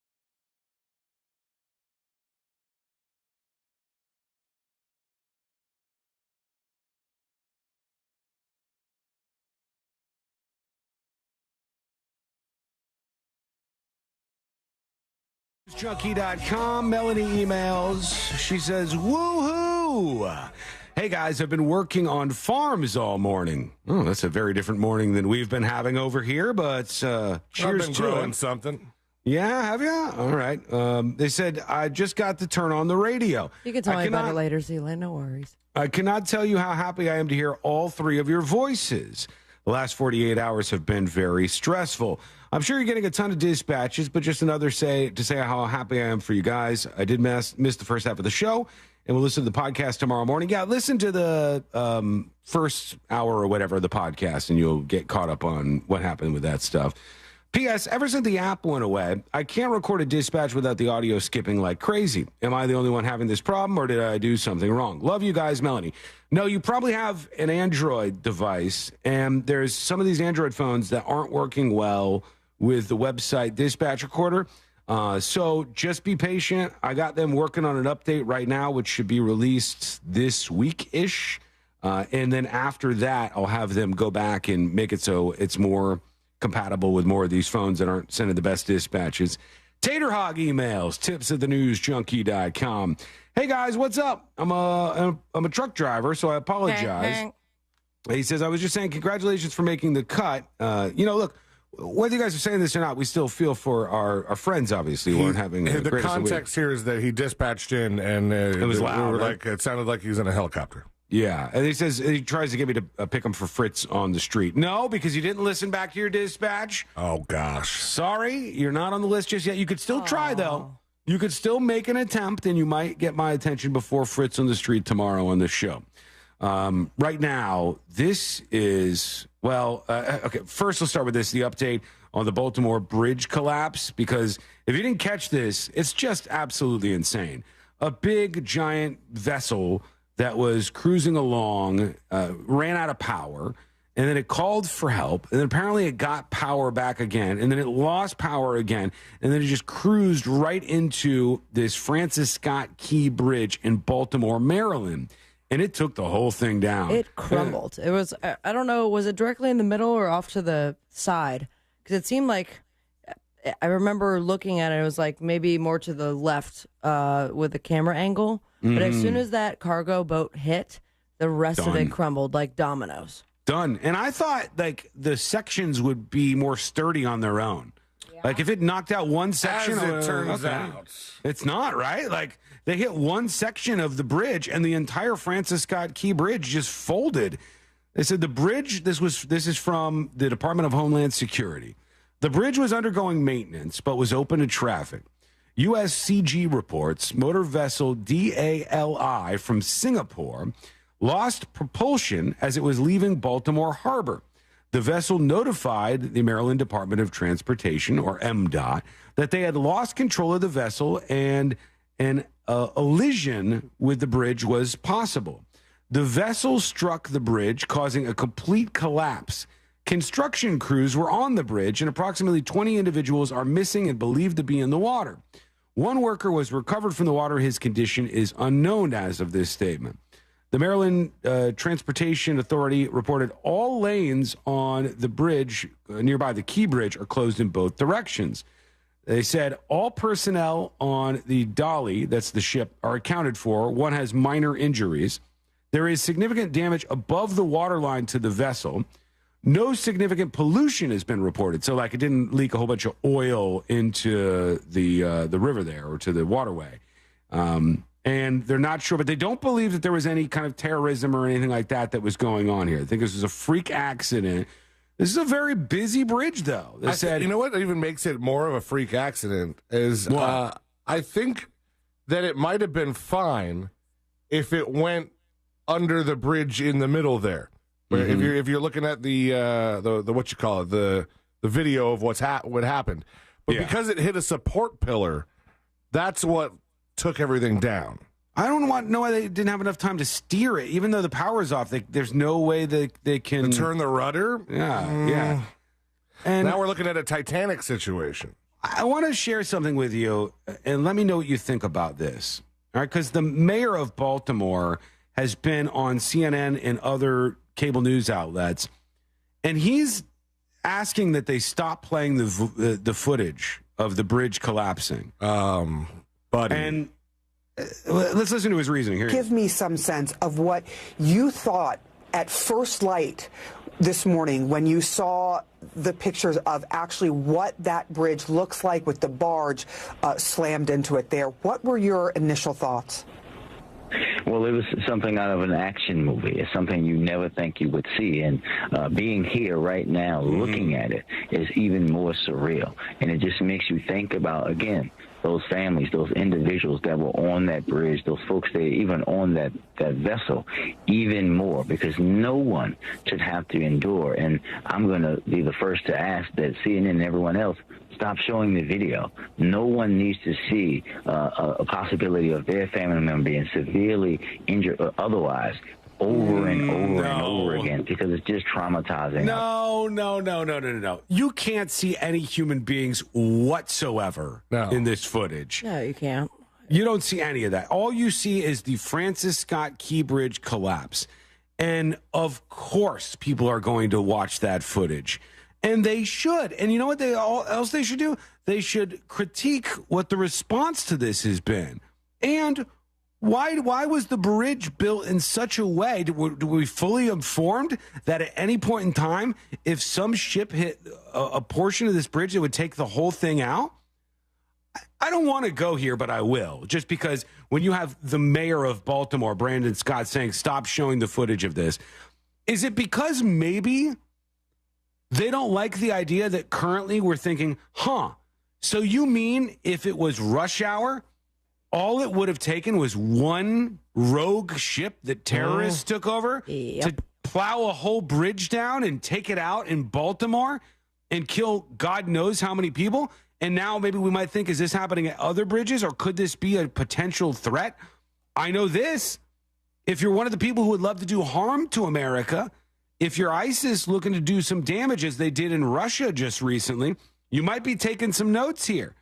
Junkie.com. Melanie emails. She says, woohoo! Hey guys, I've been working on farms all morning. Oh, that's a very different morning than we've been having over here, but cheers I've been to growing it. something. Yeah, have you? All right. They said, I just got to turn on the radio. You can tell me about it later, Zealand. No worries. I cannot tell you how happy I am to hear all three of your voices. The last 48 hours have been very stressful. I'm sure you're getting a ton of dispatches, but just another to say how happy I am for you guys. I did miss the first half of the show, and we'll listen to the podcast tomorrow morning. Yeah, listen to the first hour or whatever of the podcast, and you'll get caught up on what happened with that stuff. P.S. Ever since the app went away, I can't record a dispatch without the audio skipping like crazy. Am I the only one having this problem, or did I do something wrong? Love you guys, Melanie. No, you probably have an Android device, and there's some of these Android phones that aren't working well with the website Dispatch Recorder. So just be patient. I got them working on an update right now, which should be released this week-ish. And then after that, I'll have them go back and make it so it's more compatible with more of these phones that aren't sending the best dispatches. Tater Hog emails, tips@thenewsjunkie.com. Hey, guys, what's up? I'm a truck driver, so I apologize. He says, I was just saying congratulations for making the cut. Look, whether you guys are saying this or not, we still feel for our friends, obviously, who aren't having the context here is that he dispatched in, and it was loud. Right? It sounded like he was in a helicopter. Yeah, and he says he tries to get me to pick him for Fritz on the street. No, because you didn't listen back to your dispatch. Oh, gosh. Sorry, you're not on the list just yet. You could still try, though. You could still make an attempt, and you might get my attention before Fritz on the street tomorrow on the show. Right now, this is, okay, first let's start with this, the update on the Baltimore bridge collapse, because if you didn't catch this, it's just absolutely insane. A big, giant vessel that was cruising along ran out of power, and then it called for help, and then apparently it got power back again, and then it lost power again, and then it just cruised right into this Francis Scott Key Bridge in Baltimore, Maryland. And it took the whole thing down. It crumbled. It was, I don't know, was it directly in the middle or off to the side? Because it seemed like, I remember looking at it, it was like maybe more to the left with the camera angle. But as soon as that cargo boat hit, the rest of it crumbled like dominoes. Done. And I thought like the sections would be more sturdy on their own. Yeah. Like if it knocked out one section, as it turns out, it's not, right? Like they hit one section of the bridge and the entire Francis Scott Key Bridge just folded. They said the bridge, this is from the Department of Homeland Security. The bridge was undergoing maintenance but was open to traffic. USCG reports motor vessel DALI from Singapore lost propulsion as it was leaving Baltimore Harbor. The vessel notified the Maryland Department of Transportation, or MDOT, that they had lost control of the vessel and an collision with the bridge was possible. The vessel struck the bridge, causing a complete collapse. Construction crews were on the bridge, and approximately 20 individuals are missing and believed to be in the water. One worker was recovered from the water. His condition is unknown as of this statement. The Maryland Transportation Authority reported all lanes on the bridge nearby the Key Bridge are closed in both directions. They said all personnel on the Dolly, that's the ship, are accounted for. One has minor injuries. There is significant damage above the waterline to the vessel. No significant pollution has been reported. So, like, it didn't leak a whole bunch of oil into the river there or to the waterway. And they're not sure, but they don't believe that there was any kind of terrorism or anything like that was going on here. I think this was a freak accident. This is a very busy bridge, though. They said, you know what even makes it more of a freak accident is I think that it might have been fine if it went under the bridge in the middle there. Mm-hmm. If you're looking at the what you call it, the video of what happened, but because it hit a support pillar, that's what took everything down. I don't know why they didn't have enough time to steer it, even though the power's off. There's no way they can turn the rudder. Yeah. And now we're looking at a Titanic situation. I want to share something with you, and let me know what you think about this. All right, because the mayor of Baltimore has been on CNN and other cable news outlets, and he's asking that they stop playing the footage of the bridge collapsing. Buddy. And let's listen to his reasoning here. Give me some sense of what you thought at first light this morning when you saw the pictures of actually what that bridge looks like with the barge slammed into it there. What were your initial thoughts? Well, it was something out of an action movie. It's something you never think you would see. And being here right now, looking at it, is even more surreal. And it just makes you think about, again, those families, those individuals that were on that bridge, those folks that even on that vessel, even more, because no one should have to endure. And I'm going to be the first to ask that CNN and everyone else stop showing the video. No one needs to see a possibility of their family member being severely injured or otherwise over and over and over again, because it's just traumatizing. No. You can't see any human beings whatsoever in this footage. No, you can't. You don't see any of that. All you see is the Francis Scott Key Bridge collapse. And of course, people are going to watch that footage. And they should. And you know what else they should do? They should critique what the response to this has been. And why was the bridge built in such a way? Were we fully informed that at any point in time, if some ship hit a portion of this bridge, it would take the whole thing out? I don't want to go here, but I will. Just because when you have the mayor of Baltimore, Brandon Scott, saying, stop showing the footage of this, is it because maybe they don't like the idea that currently we're thinking, so you mean if it was rush hour, all it would have taken was one rogue ship that terrorists took over to plow a whole bridge down and take it out in Baltimore and kill God knows how many people? And now maybe we might think, is this happening at other bridges, or could this be a potential threat? I know this. If you're one of the people who would love to do harm to America, if you're ISIS looking to do some damage as they did in Russia just recently, you might be taking some notes here.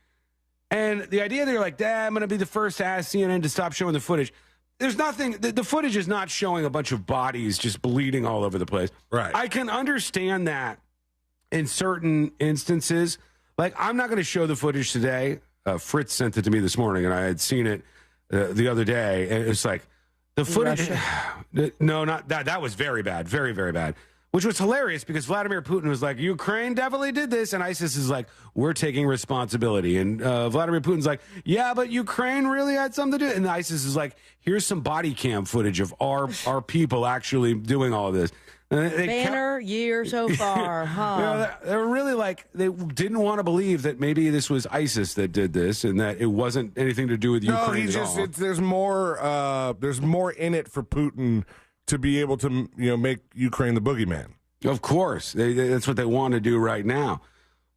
And the idea that you're like, I'm going to be the first to ask CNN to stop showing the footage. There's nothing, the footage is not showing a bunch of bodies just bleeding all over the place. Right. I can understand that in certain instances. Like, I'm not going to show the footage today. Fritz sent it to me this morning, and I had seen it the other day. And it's like, the footage, no, not that. That was very bad, very, very bad. Which was hilarious because Vladimir Putin was like, Ukraine definitely did this. And ISIS is like, we're taking responsibility. And Vladimir Putin's like, yeah, but Ukraine really had something to do. And ISIS is like, here's some body cam footage of our people actually doing all of this. Banner year so far, huh? They were really like, they didn't want to believe that maybe this was ISIS that did this and that it wasn't anything to do with Ukraine at all. There's more in it for Putin to be able to, make Ukraine the boogeyman. Of course. That's what they want to do right now.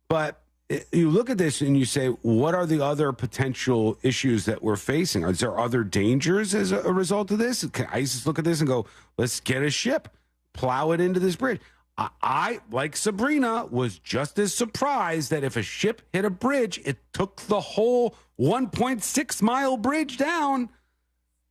But you look at this and you say, what are the other potential issues that we're facing? Is there other dangers as a result of this? Can ISIS look at this and go, let's get a ship, plow it into this bridge? I, like Sabrina, was just as surprised that if a ship hit a bridge, it took the whole 1.6-mile bridge down.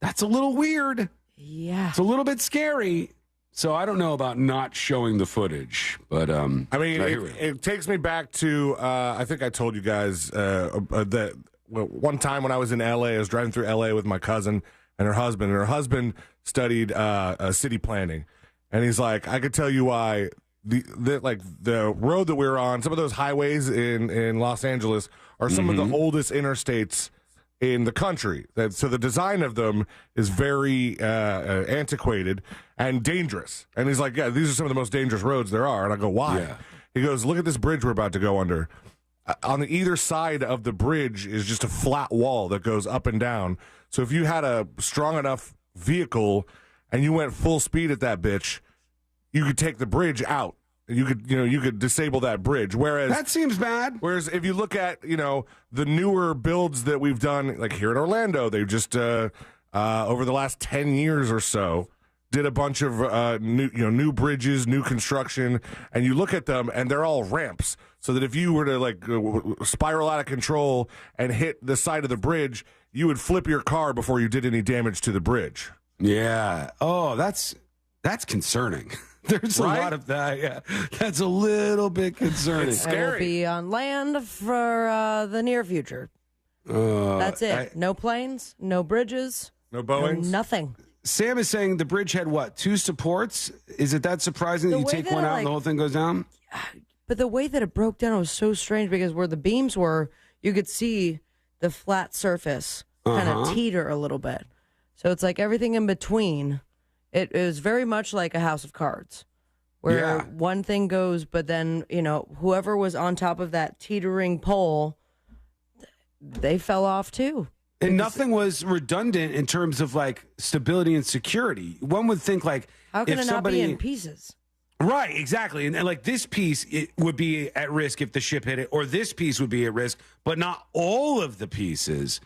That's a little weird. Yeah. It's a little bit scary. So I don't know about not showing the footage, but it takes me back to I think I told you guys that one time when I was in LA, I was driving through LA with my cousin and her husband. And her husband studied city planning, and he's like, I could tell you why the road that we were on, some of those highways in Los Angeles are some of the oldest interstates in the country. So the design of them is very antiquated and dangerous. And he's like, yeah, these are some of the most dangerous roads there are. And I go, why? Yeah. He goes, look at this bridge we're about to go under. On the either side of the bridge is just a flat wall that goes up and down. So if you had a strong enough vehicle and you went full speed at that bitch, you could take the bridge out. You could disable that bridge. Whereas that seems bad. Whereas if you look at the newer builds that we've done, like here in Orlando, they've just over the last 10 years or so did a bunch of new bridges, new construction, and you look at them and they're all ramps. So that if you were to spiral out of control and hit the side of the bridge, you would flip your car before you did any damage to the bridge. Yeah. Oh, that's concerning. There's a lot of that. Yeah, that's a little bit concerning. It's scary. I will be on land for the near future. That's it. No planes, no bridges, no Boeings, nothing. Sam is saying the bridge had what? 2 supports? Is it that surprising that you take one out and the whole thing goes down? But the way that it broke down was so strange because where the beams were, you could see the flat surface kind of teeter a little bit. So it's like everything in between. It was very much like a house of cards where one thing goes, but then, whoever was on top of that teetering pole, they fell off too. And nothing was redundant in terms of stability and security. One would think how can it not be in pieces? Right, exactly. And this piece, it would be at risk if the ship hit it, or this piece would be at risk, but not all of the pieces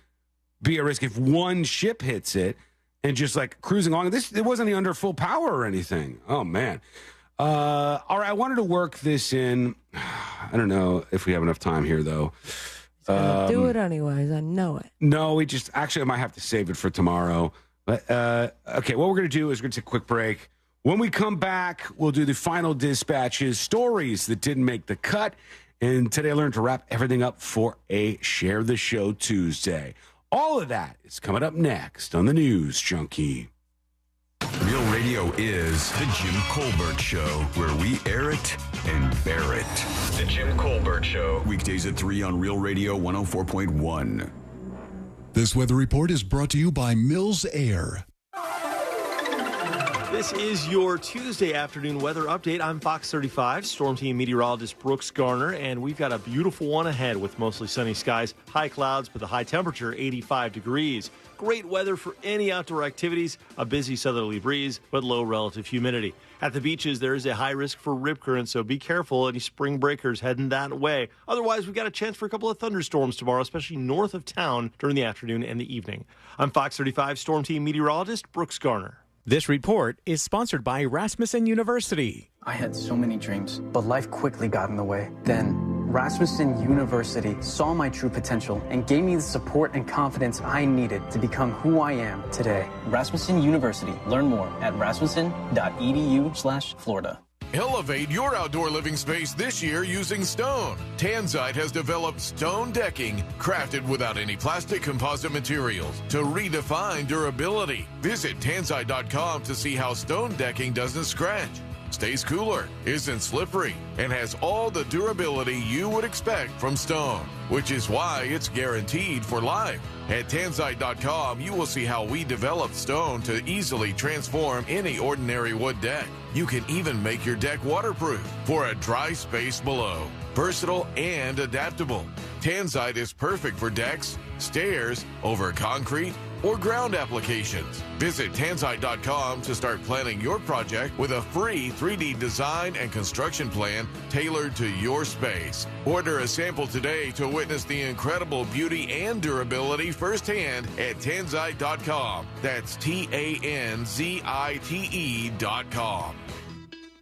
be at risk if one ship hits it. And just cruising along. It wasn't under full power or anything. Oh, man. All right, I wanted to work this in. I don't know if we have enough time here, though. Do it anyways. I know it. No, I might have to save it for tomorrow. But, okay, what we're going to do is we're going to take a quick break. When we come back, we'll do the final dispatches, stories that didn't make the cut. And today I learned to wrap everything up for a Share the Show Tuesday. All of that is coming up next on the News Junkie. Real Radio is The Jim Colbert Show, where we air it and bear it. The Jim Colbert Show. Weekdays at 3 on Real Radio 104.1. This weather report is brought to you by Mills Air. This is your Tuesday afternoon weather update. I'm Fox 35 Storm Team meteorologist Brooks Garner, and we've got a beautiful one ahead with mostly sunny skies, high clouds, but the high temperature 85 degrees. Great weather for any outdoor activities, a busy southerly breeze, but low relative humidity. At the beaches, there is a high risk for rip current, so be careful. Any spring breakers heading that way. Otherwise, we've got a chance for a couple of thunderstorms tomorrow, especially north of town during the afternoon and the evening. I'm Fox 35 Storm Team meteorologist Brooks Garner. This report is sponsored by Rasmussen University. I had so many dreams, but life quickly got in the way. Then, Rasmussen University saw my true potential and gave me the support and confidence I needed to become who I am today. Rasmussen University. Learn more at rasmussen.edu/Florida. Elevate your outdoor living space this year using stone. Tanzite has developed stone decking crafted without any plastic composite materials to redefine durability. Visit tanzite.com to see how stone decking doesn't scratch, stays cooler, isn't slippery, and has all the durability you would expect from stone, which is why it's guaranteed for life. At tanzite.com, you will see how we developed stone to easily transform any ordinary wood deck. You can even make your deck waterproof for a dry space below. Versatile and adaptable, Tanzite is perfect for decks, stairs, over concrete, or ground applications. Visit tanzite.com to start planning your project with a free 3D design and construction plan tailored to your space. Order a sample today to witness the incredible beauty and durability firsthand at tanzite.com. That's TANZITE.com.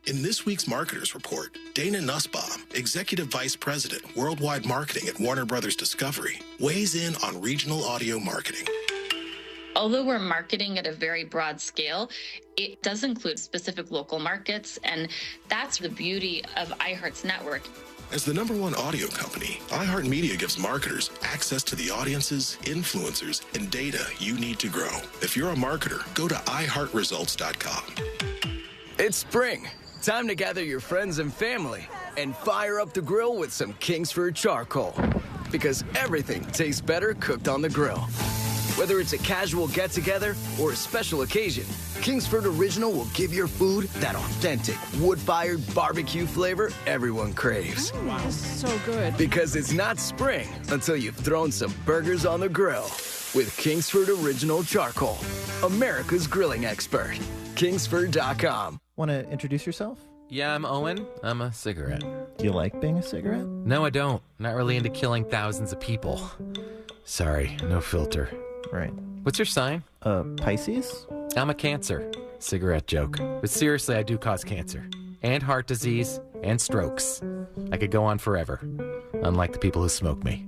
In this week's Marketers Report, Dana Nussbaum, Executive Vice President, Worldwide Marketing at Warner Brothers Discovery, weighs in on regional audio marketing. Although we're marketing at a very broad scale, it does include specific local markets, and that's the beauty of iHeart's network. As the #1 audio company, iHeartMedia gives marketers access to the audiences, influencers, and data you need to grow. If you're a marketer, go to iHeartResults.com. It's spring. Time to gather your friends and family and fire up the grill with some Kingsford charcoal. Because everything tastes better cooked on the grill. Whether it's a casual get-together or a special occasion, Kingsford Original will give your food that authentic, wood-fired barbecue flavor everyone craves. Wow, this is so good. Because it's not spring until you've thrown some burgers on the grill with Kingsford Original Charcoal, America's grilling expert. Kingsford.com. Want to introduce yourself? Yeah, I'm Owen. I'm a cigarette. Do you like being a cigarette? No, I don't. Not really into killing thousands of people. Sorry, no filter. Right. What's your sign? Pisces? I'm a Cancer. Cigarette joke. But seriously, I do cause cancer. And heart disease. And strokes. I could go on forever. Unlike the people who smoke me.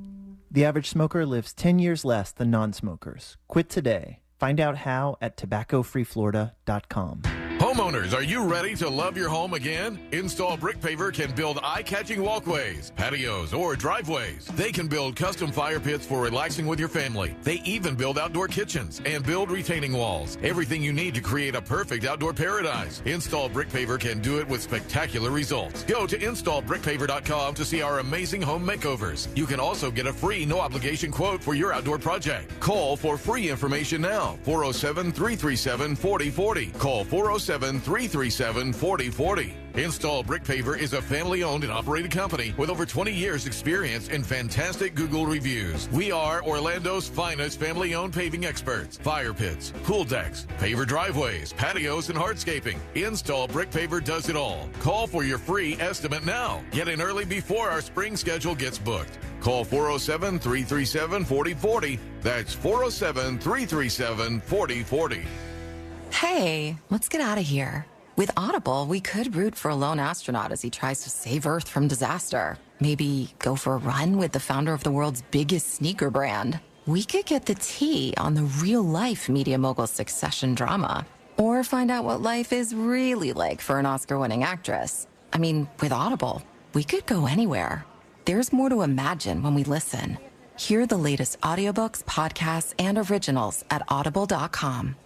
The average smoker lives 10 years less than non-smokers. Quit today. Find out how at tobaccofreeflorida.com. Homeowners, are you ready to love your home again? Install Brick Paver can build eye-catching walkways, patios, or driveways. They can build custom fire pits for relaxing with your family. They even build outdoor kitchens and build retaining walls. Everything you need to create a perfect outdoor paradise. Install Brick Paver can do it with spectacular results. Go to installbrickpaver.com to see our amazing home makeovers. You can also get a free no-obligation quote for your outdoor project. Call for free information now. 407-337-4040. Call 407-337-4040. Install Brick Paver is a family-owned and operated company with over 20 years experience and fantastic Google reviews. We are Orlando's finest family-owned paving experts. Fire pits, pool decks, paver driveways, patios, and hardscaping. Install Brick Paver does it all. Call for your free estimate now. Get in early before our spring schedule gets booked. Call 407-337-4040. That's 407-337-4040. Hey, let's get out of here. With Audible, we could root for a lone astronaut as he tries to save Earth from disaster. Maybe go for a run with the founder of the world's biggest sneaker brand. We could get the tea on the real-life media mogul succession drama. Or find out what life is really like for an Oscar-winning actress. I mean, with Audible, we could go anywhere. There's more to imagine when we listen. Hear the latest audiobooks, podcasts, and originals at audible.com.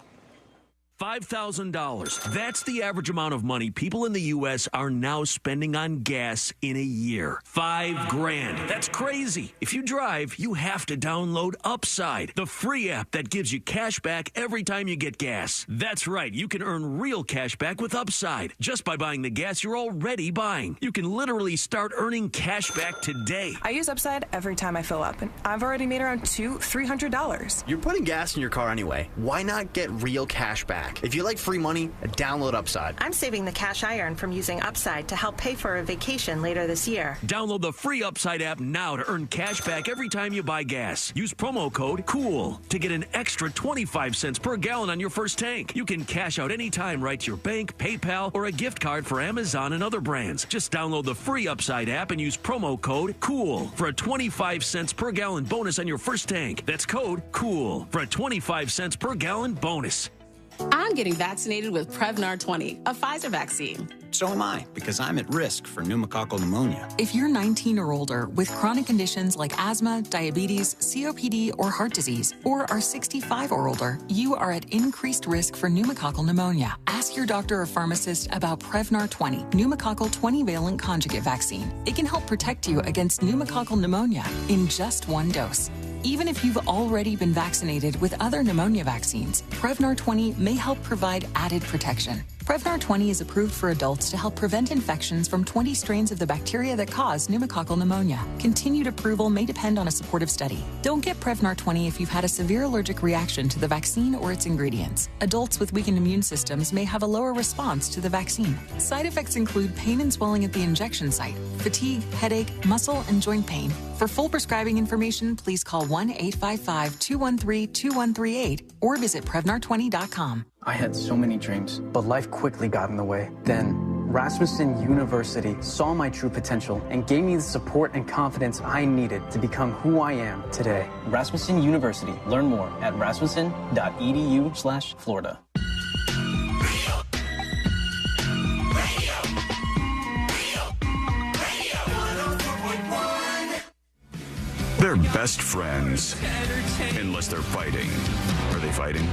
$5,000. That's the average amount of money people in the U.S. are now spending on gas in a year. $5,000. That's crazy. If you drive, you have to download Upside, the free app that gives you cash back every time you get gas. That's right. You can earn real cash back with Upside just by buying the gas you're already buying. You can literally start earning cash back today. I use Upside every time I fill up, and I've already made around $300. You're putting gas in your car anyway. Why not get real cash back? If you like free money, download Upside. I'm saving the cash I earn from using Upside to help pay for a vacation later this year. Download the free Upside app now to earn cash back every time you buy gas. Use promo code COOL to get an extra 25 cents per gallon on your first tank. You can cash out anytime right to your bank, PayPal, or a gift card for Amazon and other brands. Just download the free Upside app and use promo code COOL for a 25 cents per gallon bonus on your first tank. That's code COOL for a 25 cents per gallon bonus. I'm getting vaccinated with Prevnar 20, a Pfizer vaccine. So am I, because I'm at risk for pneumococcal pneumonia. If you're 19 or older with chronic conditions like asthma, diabetes, COPD, or heart disease, or are 65 or older, you are at increased risk for pneumococcal pneumonia. Ask your doctor or pharmacist about Prevnar 20, pneumococcal 20-valent conjugate vaccine. It can help protect you against pneumococcal pneumonia in just one dose. Even if you've already been vaccinated with other pneumonia vaccines, Prevnar 20 may help provide added protection. Prevnar 20 is approved for adults to help prevent infections from 20 strains of the bacteria that cause pneumococcal pneumonia. Continued approval may depend on a supportive study. Don't get Prevnar 20 if you've had a severe allergic reaction to the vaccine or its ingredients. Adults with weakened immune systems may have a lower response to the vaccine. Side effects include pain and swelling at the injection site, fatigue, headache, muscle, and joint pain. For full prescribing information, please call 1-855-213-2138 or visit Prevnar20.com. I had so many dreams, but life quickly got in the way. Then, Rasmussen University saw my true potential and gave me the support and confidence I needed to become who I am today. Rasmussen University. Learn more at rasmussen.edu/Florida. They're best friends, unless they're fighting. Are they fighting?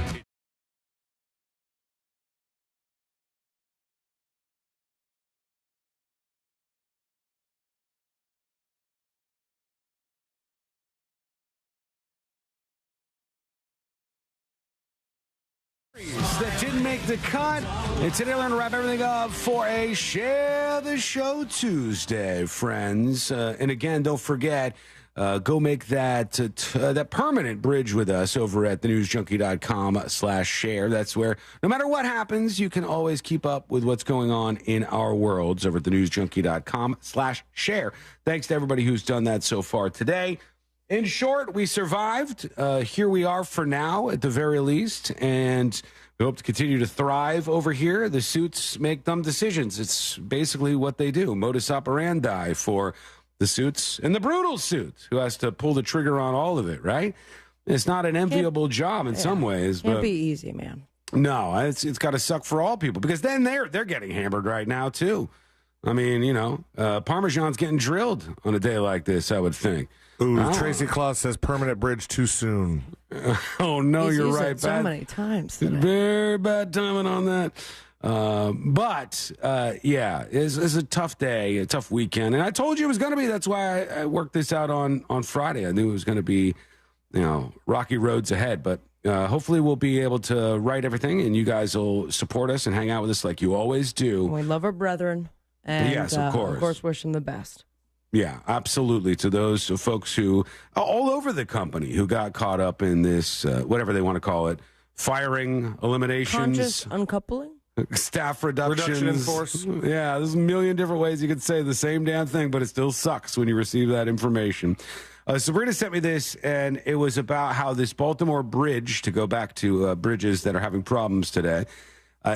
That didn't make the cut. And today we're going to wrap everything up for a Share the Show Tuesday, friends. And again, don't forget, go make that that permanent bridge with us over at thenewsjunkie.com/share. That's where, no matter what happens, you can always keep up with what's going on in our worlds over at thenewsjunkie.com/share. Thanks to everybody who's done that so far today. In short, we survived. Here we are for now, at the very least, and we hope to continue to thrive over here. The suits make dumb decisions. It's basically what they do. Modus operandi for the suits and the brutal suit who has to pull the trigger on all of it, right? It's not an enviable job in some ways. Can't but be easy, man. No, it's got to suck for all people, because then they're getting hammered right now, too. I mean, you know, Parmesan's getting drilled on a day like this, I would think. Ooh, Tracy Claus says permanent bridge too soon. Oh, no, He's you're used right. it so many times today. Very bad timing on that. Yeah, it's a tough day, a tough weekend. And I told you it was going to be. That's why I worked this out on Friday. I knew it was going to be, you know, rocky roads ahead. But hopefully we'll be able to write everything, and you guys will support us and hang out with us like you always do. We love our brethren. And, yes, of course. Of course, wish them the best. Yeah, absolutely. To those folks who, all over the company, who got caught up in this, whatever they want to call it, firing, eliminations. Conscious uncoupling? Staff reductions. Reduction in force. Yeah, there's a million different ways you could say the same damn thing, but it still sucks when you receive that information. Sabrina sent me this, and it was about how this Baltimore bridge, to go back to bridges that are having problems today,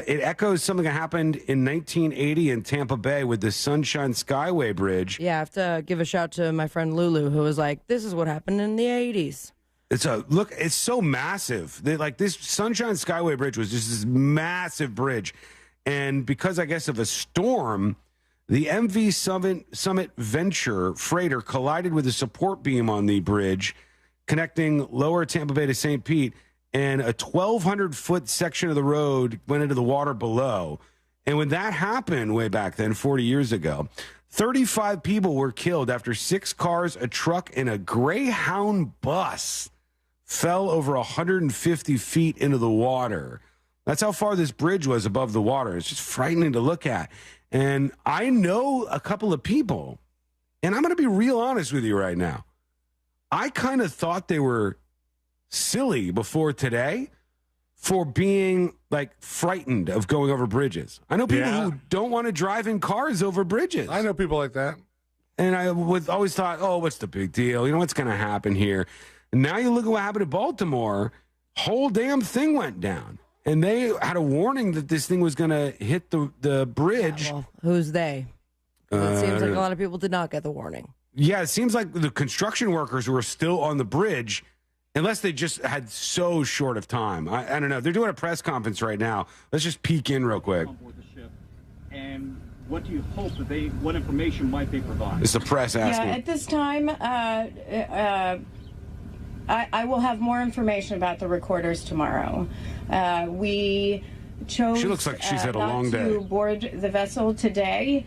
it echoes something that happened in 1980 in Tampa Bay with the Sunshine Skyway Bridge. Yeah, I have to give a shout to my friend Lulu, who was like, this is what happened in the 80s. It's so massive. This Sunshine Skyway Bridge was just this massive bridge. And because, I guess, of a storm, the MV Summit Venture freighter collided with a support beam on the bridge connecting lower Tampa Bay to St. Pete, and a 1,200-foot section of the road went into the water below. And when that happened way back then, 40 years ago, 35 people were killed after 6 cars, a truck, and a Greyhound bus fell over 150 feet into the water. That's how far this bridge was above the water. It's just frightening to look at. And I know a couple of people, and I'm going to be real honest with you right now. I kind of thought they were silly before today for being frightened of going over bridges. I know people who don't want to drive in cars over bridges. I know people like that. And I always thought, oh, what's the big deal? You know what's going to happen here? And now you look at what happened in Baltimore. Whole damn thing went down. And they had a warning that this thing was going to hit the bridge. Yeah, well, who's they? It seems like a lot of people did not get the warning. Yeah, it seems like the construction workers who are still on the bridge, unless they just had so short of time. I don't know. They're doing a press conference right now. Let's just peek in real quick. And what do you hope that what information might they provide? It's the press asking. Yeah, at this time, I will have more information about the recorders tomorrow. We chose she looks like she's had a long day. To board the vessel today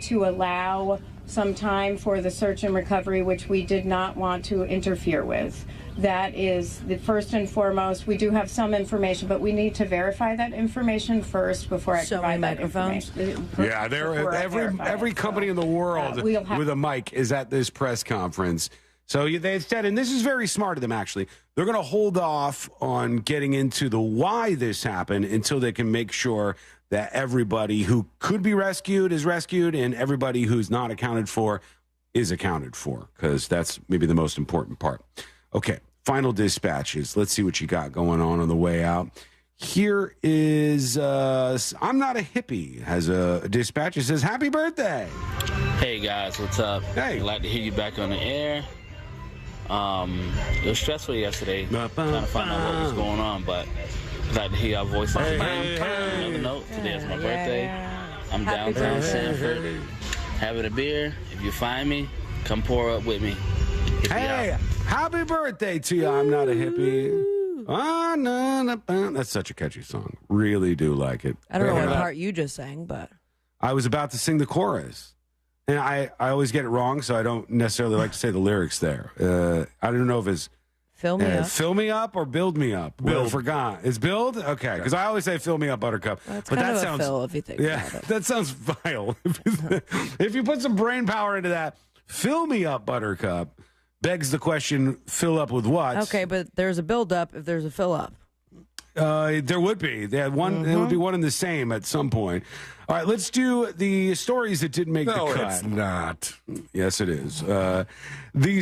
to allow some time for the search and recovery, which we did not want to interfere with. That is the first and foremost. We do have some information, but we need to verify that information first before I provide that information. Yeah, every company in the world with a mic is at this press conference. So they said, and this is very smart of them, actually, they're going to hold off on getting into the why this happened until they can make sure that everybody who could be rescued is rescued and everybody who's not accounted for is accounted for, because that's maybe the most important part. Okay, final dispatches. Let's see what you got going on the way out. Here is I'm Not a Hippie has a dispatch. It says, happy birthday. Hey, guys, what's up? Hey. Glad to hear you back on the air. It was stressful yesterday trying to find out what was going on, but glad to hear your voice. Another note, today is my birthday. I'm Happy downtown birthday. Sanford, having a beer. If you find me, come pour up with me. Hey, happy birthday to you. I'm Not a Hippie. Ah, no. That's such a catchy song. Really do like it. I don't know what part you just sang, but I was about to sing the chorus. And I always get it wrong, so I don't necessarily like to say the lyrics there. I don't know if it's Fill Me Up. Fill Me Up or Build Me Up. Build. I forgot. It's Build? Okay, because I always say Fill Me Up, Buttercup. That's but kind that of sounds, a fill if you think about it. that sounds vile. If you put some brain power into that, Fill Me Up, Buttercup, begs the question, fill up with what? Okay, but there's a build up if there's a fill up. There would be. They had one. There would be one and the same at some point. All right, let's do the stories that didn't make the cut. No, it's not. Yes, it is. The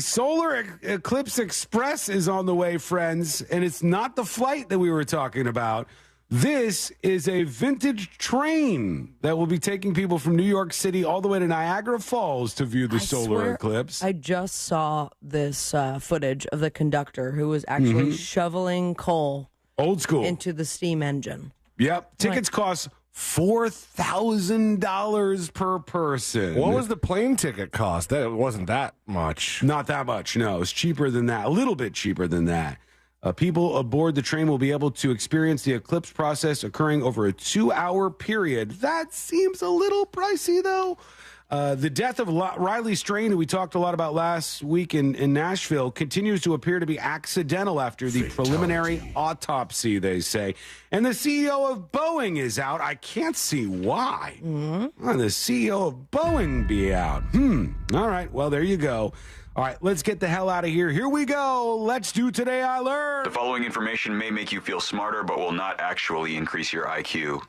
Solar Eclipse Express is on the way, friends, and it's not the flight that we were talking about. This is a vintage train that will be taking people from New York City all the way to Niagara Falls to view the solar eclipse. I just saw this footage of the conductor who was actually shoveling coal. Old school. Into the steam engine. Yep. Tickets cost $4,000 per person. What was the plane ticket cost? That wasn't that much. Not that much, no. It's cheaper than that. A little bit cheaper than that. People aboard the train will be able to experience the eclipse process occurring over a 2-hour period. That seems a little pricey, though. The death of Riley Strain, who we talked a lot about last week in Nashville, continues to appear to be accidental after the preliminary autopsy, they say. And the CEO of Boeing is out. I can't see why. Why the CEO of Boeing be out? All right, well, there you go. All right, let's get the hell out of here. Here we go. Let's do Today I Learned. The following information may make you feel smarter, but will not actually increase your IQ.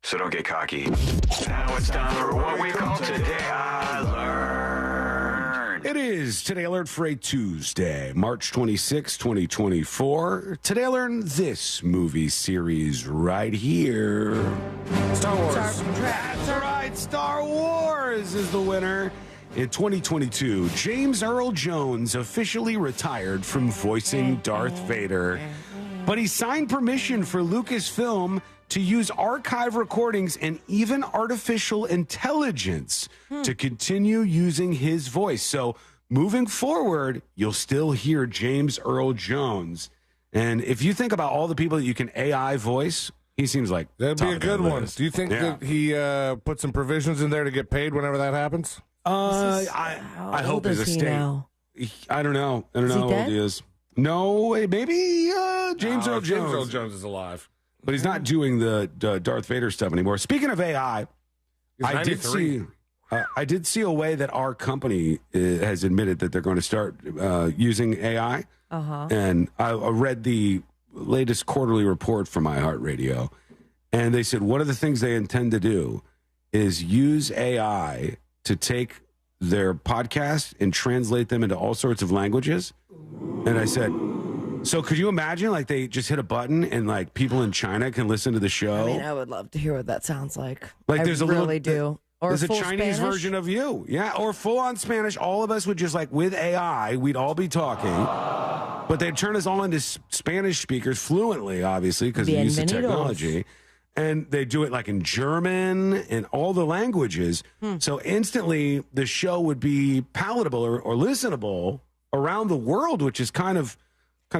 So don't get cocky. Now it's time for what we call Today I Learned. It is Today I Learned for a Tuesday, March 26, 2024. Today I learned this movie series right here. Star Wars. That's right. Star Wars is the winner. In 2022, James Earl Jones officially retired from voicing Darth Vader. But he signed permission for Lucasfilm to use archive recordings and even artificial intelligence to continue using his voice. So moving forward, you'll still hear James Earl Jones. And if you think about all the people that you can AI voice, he seems like that'd be a good one. Do you think that he put some provisions in there to get paid whenever that happens? I hope his estate. I don't know. I don't know how old dead? he is. No, maybe James Earl Jones. James Earl Jones is alive. But he's not doing the Darth Vader stuff anymore. Speaking of AI, I did see a way that our company has admitted that they're going to start using AI. And I read the latest quarterly report from iHeartRadio, and they said one of the things they intend to do is use AI to take their podcast and translate them into all sorts of languages. And I said, so could you imagine, like, they just hit a button and, like, people in China can listen to the show? I mean, I would love to hear what that sounds like. Like, there's do. Or there's a full Chinese Spanish? version of you. Yeah, or full-on Spanish. All of us would just, like, with AI, we'd all be talking. But they'd turn us all into Spanish speakers fluently, obviously, because of the use of technology. And they do it, like, in German and all the languages. So instantly, the show would be palatable or listenable around the world, which is kind of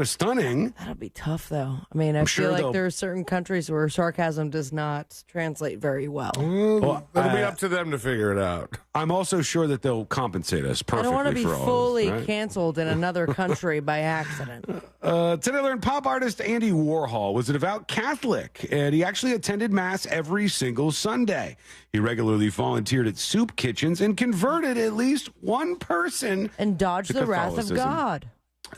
stunning. That'll be tough, though. I mean, I feel like there are certain countries where sarcasm does not translate very well. Well, it'll be up to them to figure it out. I'm also sure that they'll compensate us perfectly. I don't want to be for all fully this, right? canceled in another country by accident. Today I learned pop artist Andy Warhol was a devout Catholic, and he actually attended Mass every single Sunday. He regularly volunteered at soup kitchens and converted at least one person and dodged the wrath of Catholicism. God.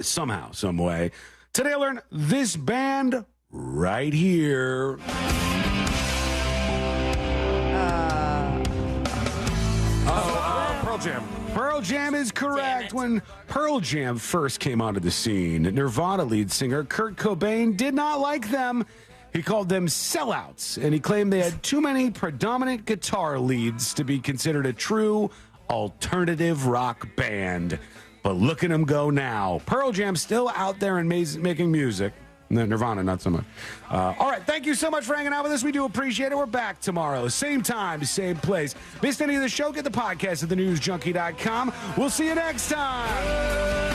Somehow, some way. Today I learned this band right here. Pearl Jam. Pearl Jam is correct. When Pearl Jam first came onto the scene, Nirvana lead singer Kurt Cobain did not like them. He called them sellouts, and he claimed they had too many predominant guitar leads to be considered a true alternative rock band. But look at them go now. Pearl Jam's still out there and making music. Nirvana, not so much. All right, thank you so much for hanging out with us. We do appreciate it. We're back tomorrow. Same time, same place. Missed any of the show? Get the podcast at thenewsjunkie.com. We'll see you next time.